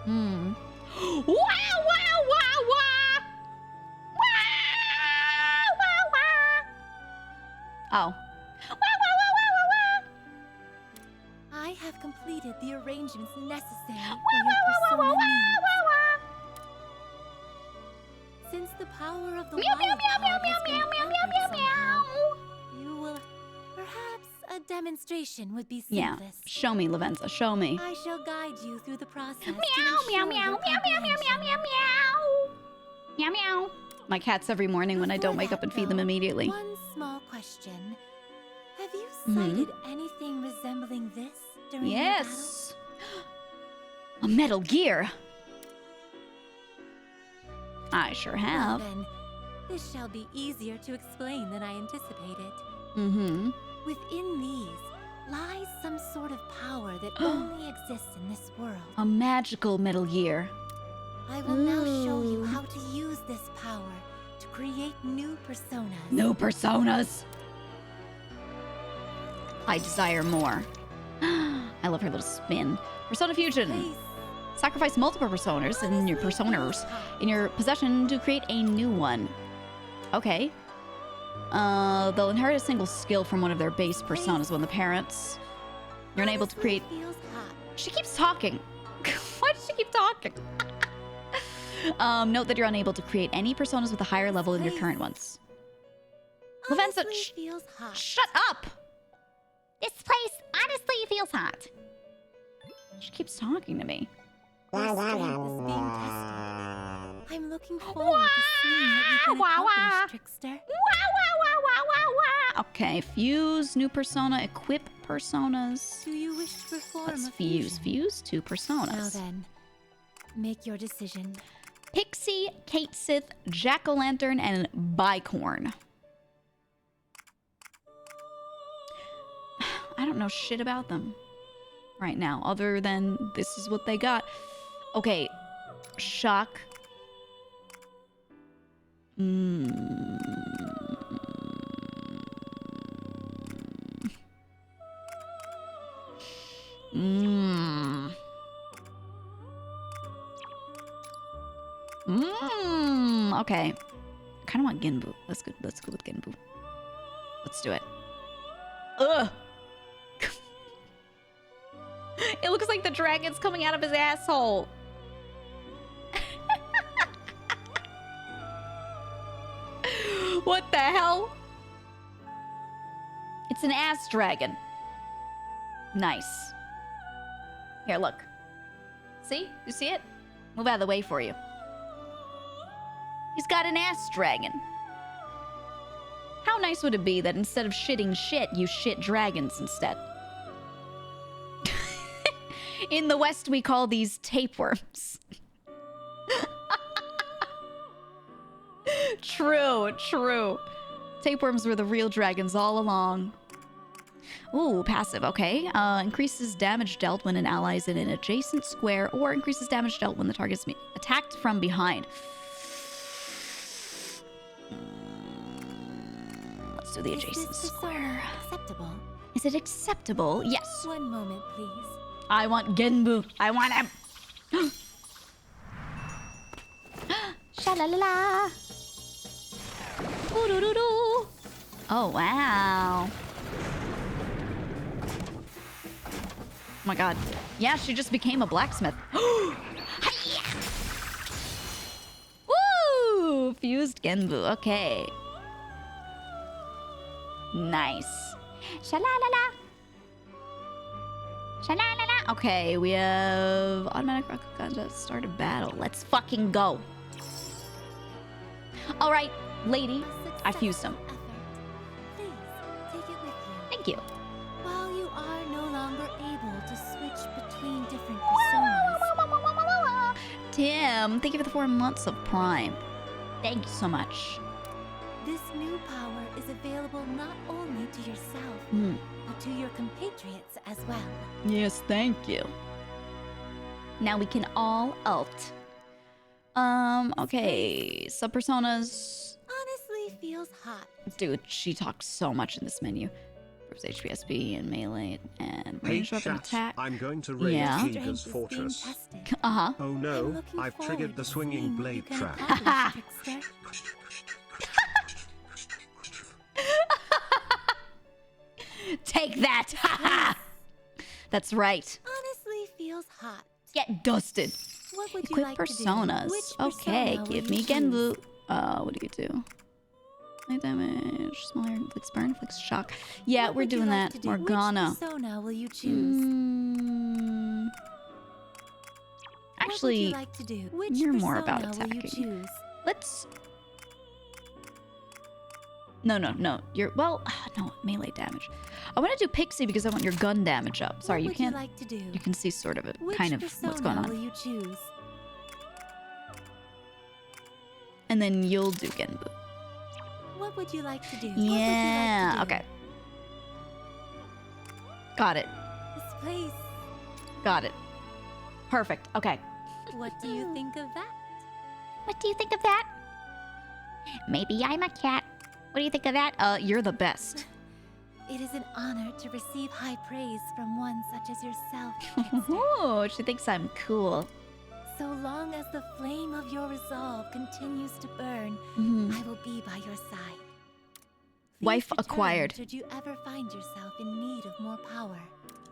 S1: Wow, wow, wow, wow! Wow, wow, wow! Oh. Wow, wow, wow, wow, wow, wow!
S14: I have completed the arrangements necessary
S1: Wow,
S14: for your
S1: wow, wow, wow,
S14: persona
S1: wow, wow,
S14: needs. Since the power of the
S1: Meow, meow,
S14: wild
S1: meow,
S14: card
S1: meow,
S14: has been
S1: meow, meow, meow,
S14: anchored
S1: meow, meow,
S14: somehow, you will perhaps a demonstration would be
S1: Yeah,
S14: simplest.
S1: show me, Lavenza, show me.
S14: I shall guide you through the process.
S1: Meow, meow, meow, meow, meow, meow, meow, meow, meow. Meow, meow. My cats every morning when I don't wake up and feed them immediately.
S14: One small question. Have you sighted anything resembling this during your battle?
S1: Yes. A Metal Gear. I sure have.
S14: Well then, this shall be easier to explain than I anticipated. Within these lies some sort of power that only exists in this world.
S1: A magical Metal Gear.
S14: I will now show you how to use this power to create new personas.
S1: New personas. I desire more. I love her little spin. Persona Fusion. Sacrifice multiple personas in your possession to create a new one. Okay. They'll inherit a single skill from one of their base personas when the parents. You're unable to create. She keeps talking. Why does she keep talking? Note that you're unable to create any personas with a higher level than your current ones. Lavenza, shut up! This place honestly feels hot. She keeps talking to me.
S14: Your strength is being tested. I'm looking forward to seeing what you can accomplish, trickster.
S1: Okay, fuse new persona, equip personas.
S14: Do you wish to perform
S1: Let's
S14: a fusion?
S1: fuse two personas.
S14: Now then, make your decision.
S1: Pixie, Kate Sith, Jack-o'-lantern, and Bicorn. I don't know shit about them right now, other than this is what they got. Okay, shock. Okay. I kind of want Genbu. Let's go with Genbu. Let's do it. Ugh. It looks like the dragon's coming out of his asshole. What the hell? It's an ass dragon. Nice. Here, look. See? You see it? Move out of the way for you. He's got an ass dragon. How nice would it be that instead of shitting shit, you shit dragons instead? In the West, we call these tapeworms. True, true. Tapeworms were the real dragons all along. Ooh, passive, okay. Increases damage dealt when an ally is in an adjacent square, or increases damage dealt when the target is attacked from behind. Let's do the adjacent square.
S14: Acceptable.
S1: Is it acceptable? Yes.
S14: One moment, please.
S1: I want Genbu. I want him. Sha-la-la-la. Ooh-doo-doo-doo. Oh, wow. Oh my god. Yeah, she just became a blacksmith. Woo! Fused Genbu. Okay. Nice. Sha-la-la-la. Sha-la-la-la. Okay, we have automatic rocket gun. Start a battle. Let's fucking go. All right, lady. I fused him.
S14: Please, take it with you.
S1: Thank you.
S14: While you are no longer able to switch between different personas.
S1: Tim, thank you for the 4 months of Prime. Thank you so much.
S14: This new power is available not only to yourself, but to your compatriots as well.
S1: Yes, thank you. Now we can all ult. Okay, sub-personas.
S14: Honestly feels hot.
S1: Dude, she talks so much in this menu. HPSB and melee and
S2: Hey,
S1: range weapon
S2: chat,
S1: attack.
S2: I'm going to raid
S1: Yeah.
S2: GEEGA's fortress.
S1: Uh-huh.
S2: Oh no, I've triggered the swinging blade trap.
S1: Take that! That's right.
S14: Honestly feels hot.
S1: Get dusted.
S14: What would you
S1: Equip
S14: like
S1: personas.
S14: to do? Which
S1: Okay,
S14: persona
S1: give
S14: will
S1: me
S14: you
S1: Genbu.
S14: choose?
S1: What do you do? Light damage, smaller, inflicts burn, inflicts shock. Yeah,
S14: What
S1: we're
S14: would you
S1: doing
S14: like
S1: that.
S14: to do?
S1: Morgana.
S14: Which persona will you choose?
S1: Actually,
S14: what would you like to do? Which
S1: you're more
S14: persona
S1: about
S14: will you
S1: attacking.
S14: choose?
S1: Let's... No. You're... Well, no, melee damage. I want to do Pixie because I want your gun damage up. Sorry,
S14: What
S1: you
S14: would
S1: can't...
S14: you like to do?
S1: You can see sort of it,
S14: Which
S1: kind of what's going
S14: persona will
S1: on.
S14: you choose?
S1: And then you'll do Genbu.
S14: What would you like to do?
S1: Yeah,
S14: What would you like to do?
S1: okay. Got it.
S14: This place.
S1: Got it. Perfect. Okay.
S14: What do you think of that?
S1: What do you think of that? Maybe I'm a cat. What do you think of that? You're the best.
S14: It is an honor to receive high praise from one such as yourself.
S1: Oh, she thinks I'm cool.
S14: So long as the flame of your resolve continues to burn, I will be by your side. Please
S1: Wife
S14: return
S1: acquired.
S14: Should you ever find yourself in need of more power.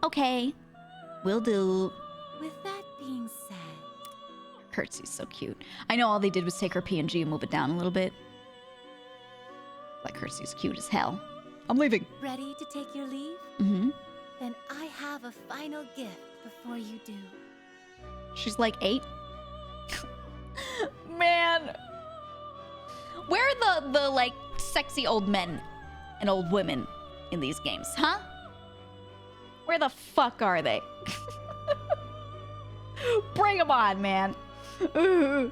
S1: Okay. Will do.
S14: With that being said,
S1: Curtsy's so cute. I know all they did was take her PNG and move it down a little bit. Like Curtsy's cute as hell. I'm leaving.
S14: ready to take your leave?
S1: Mm-hmm.
S14: Then I have a final gift before you do.
S1: She's like 8. Man. Where are the like sexy old men and old women in these games, huh? Where the fuck are they? Bring them on, man.
S14: There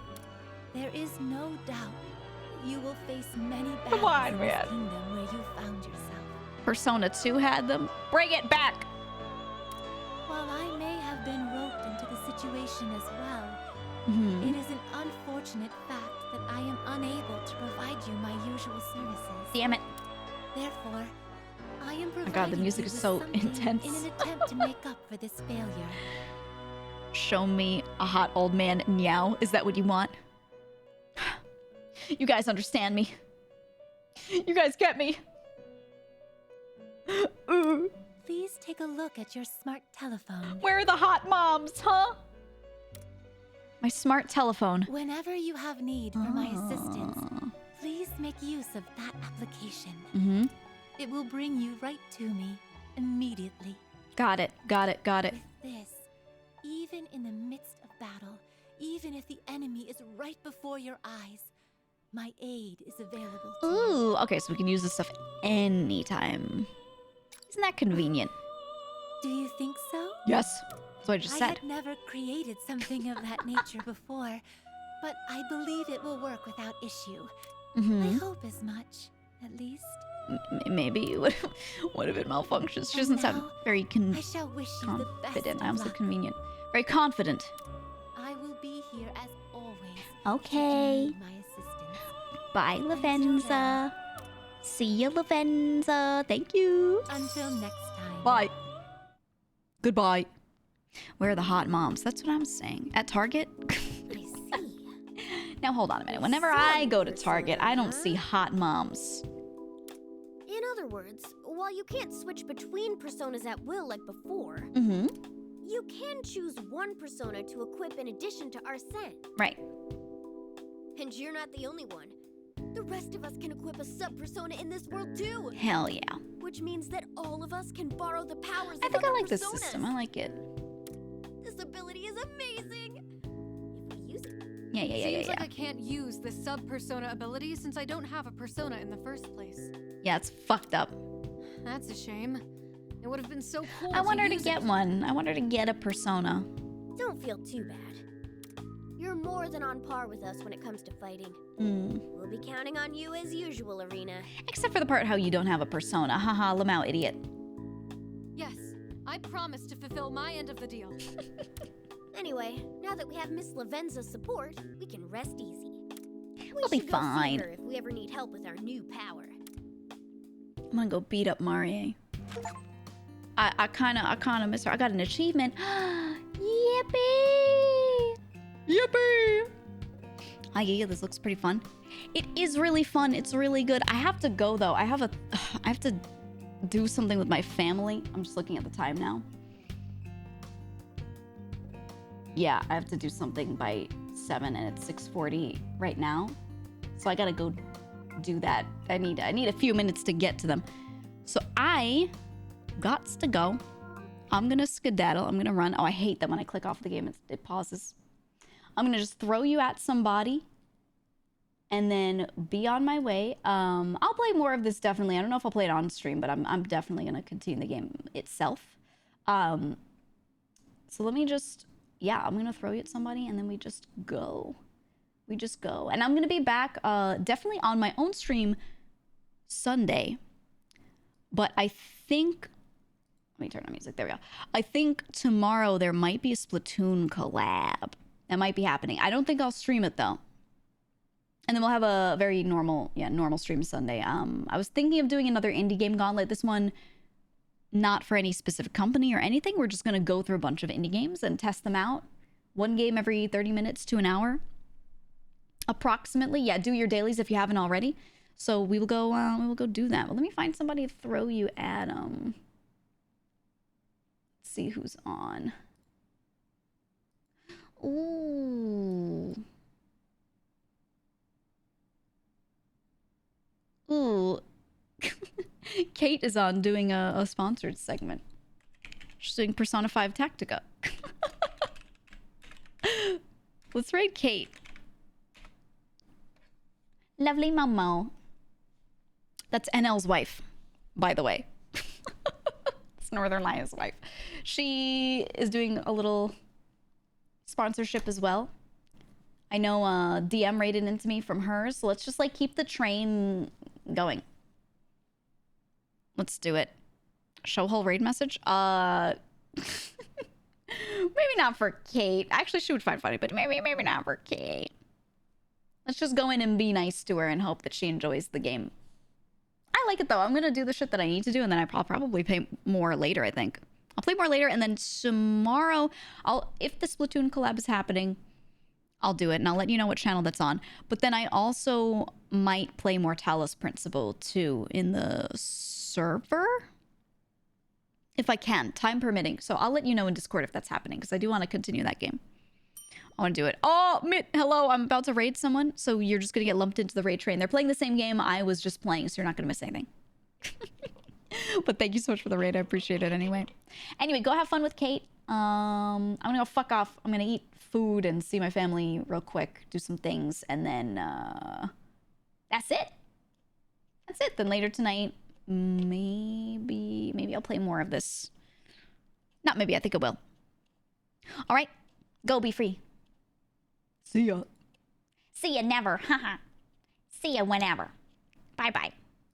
S14: is no doubt that you will face many battles
S1: Come on,
S14: in
S1: man.
S14: this kingdom where you found yourself.
S1: Persona 2 had them. Bring it back.
S14: While I may have been roped into the situation as well,
S1: Mhm.
S14: it is an unfortunate fact that I am unable to provide you my usual services.
S1: Damn it.
S14: Therefore, I am
S1: Oh my
S14: providing
S1: god, the music
S14: you
S1: is
S14: with
S1: so
S14: something
S1: intense.
S14: in an attempt to make up for this failure.
S1: Show me a hot old man meow. Is that what you want? You guys understand me. You guys get me. Ooh.
S14: Please take a look at your smart telephone.
S1: Where are the hot moms, huh? My smart telephone.
S14: Whenever you have need for my assistance, please make use of that application.
S1: Mm-hmm.
S14: It will bring you right to me immediately.
S1: Got it. Got it. Got it.
S14: With this, even in the midst of battle, even if the enemy is right before your eyes, my aid is available to you.
S1: Ooh. Okay, so we can use this stuff anytime. Isn't that convenient?
S14: Do you think so?
S1: Yes. That's what I just
S14: I
S1: said.
S14: had never created something of that nature before, but I believe it will work without issue.
S1: Mm-hmm.
S14: I hope as much, at least.
S1: Maybe. What if it malfunctions? She doesn't sound very
S14: I shall wish you the best
S1: confident.
S14: of
S1: I almost
S14: luck.
S1: said convenient. Very confident.
S14: I will be here as always.
S1: Okay.
S14: should you need my assistance.
S1: Bye, Lavenza. See ya, Lavenza. Thank you.
S14: Until next time.
S1: Bye. Goodbye. Where are the hot moms? That's what I'm saying. At Target? Now hold on a minute. Whenever I go to Target, I don't see hot moms.
S13: In other words, while you can't switch between personas at will like before,
S1: Mm-hmm.
S13: you can choose one persona to equip in addition to Arsene.
S1: Right.
S13: And you're not the only one. The rest of us can equip a sub-persona in this world too!
S1: Hell yeah.
S13: Which means that all of us can borrow the powers
S1: I
S13: of
S1: think I
S13: other
S1: like this
S13: personas.
S1: system. I like it.
S13: This ability is amazing! If we use it.
S1: Yeah.
S4: Seems like I can't use the sub-persona ability since I don't have a persona in the first place.
S1: Yeah, it's fucked up.
S4: That's a shame. It would have been so cool.
S1: I want her to
S4: use
S1: get
S4: it.
S1: one. I want her to get a persona.
S13: Don't feel too bad. You're more than on par with us when it comes to fighting. We'll be counting on you as usual, Arena.
S1: Except for the part how you don't have a persona. Haha, Lamau, idiot.
S4: Yes, I promise to fulfill my end of the deal.
S13: Anyway, now that we have Miss Lavenza's support, we can rest easy.
S1: We'll be
S13: should go see
S1: fine.
S13: her if we ever need help with our new power.
S1: I'm gonna go beat up Marie. I kinda miss her. I got an achievement. Yippee! Yippee! Hi, Giga. This looks pretty fun. It is really fun. It's really good. I have to go though. I have to do something with my family. I'm just looking at the time now. Yeah, I have to do something by 7 and it's 6:40 right now. So I gotta go do that. I need a few minutes to get to them. So I gots to go. I'm gonna skedaddle. I'm gonna run. Oh, I hate that when I click off the game, it pauses. I'm gonna just throw you at somebody and then be on my way. I'll play more of this definitely. I don't know if I'll play it on stream, but I'm definitely gonna continue the game itself. So let me just, yeah, I'm gonna throw you at somebody and then we just go. We just go. And I'm gonna be back definitely on my own stream Sunday. But I think, let me turn on music. There we go. I think tomorrow there might be a Splatoon collab. That might be happening. I don't think I'll stream it though. And then we'll have a very normal stream Sunday. I was thinking of doing another indie game gauntlet. This one, not for any specific company or anything. We're just gonna go through a bunch of indie games and test them out. One game every 30 minutes to an hour. Approximately. Yeah, do your dailies if you haven't already. So we will go do that. Well, let me find somebody to throw you at. Let's see who's on. Ooh. Ooh. Kate is on doing a sponsored segment. She's doing Persona 5 Tactica. Let's raid Kate. Lovely Momo. That's NL's wife, by the way. It's Northern Lions' wife. She is doing a little sponsorship as well. I know DM rated into me from hers, so let's just like keep the train going. Let's do it. Show whole raid message? Maybe not for Kate. Actually, she would find funny, but maybe not for Kate. Let's just go in and be nice to her and hope that she enjoys the game. I like it though. I'm gonna do the shit that I need to do, and then I'll probably play more later, I think. I'll play more later, and then tomorrow, if the Splatoon collab is happening, I'll do it, and I'll let you know what channel that's on. But then I also might play more Talos Principle too in the server. If I can, time permitting. So I'll let you know in Discord if that's happening, because I do want to continue that game. I want to do it. Oh, hello, I'm about to raid someone, so you're just going to get lumped into the raid train. They're playing the same game I was just playing, so you're not going to miss anything. But thank you so much for the raid. I appreciate it anyway. Anyway, go have fun with Kate. I'm going to go fuck off. I'm going to eat food and see my family real quick, do some things, and then that's it. That's it. Then later tonight, maybe I'll play more of this. Not maybe, I think I will. All right, go be free. See ya. See ya never. Haha. See ya whenever. Bye-bye.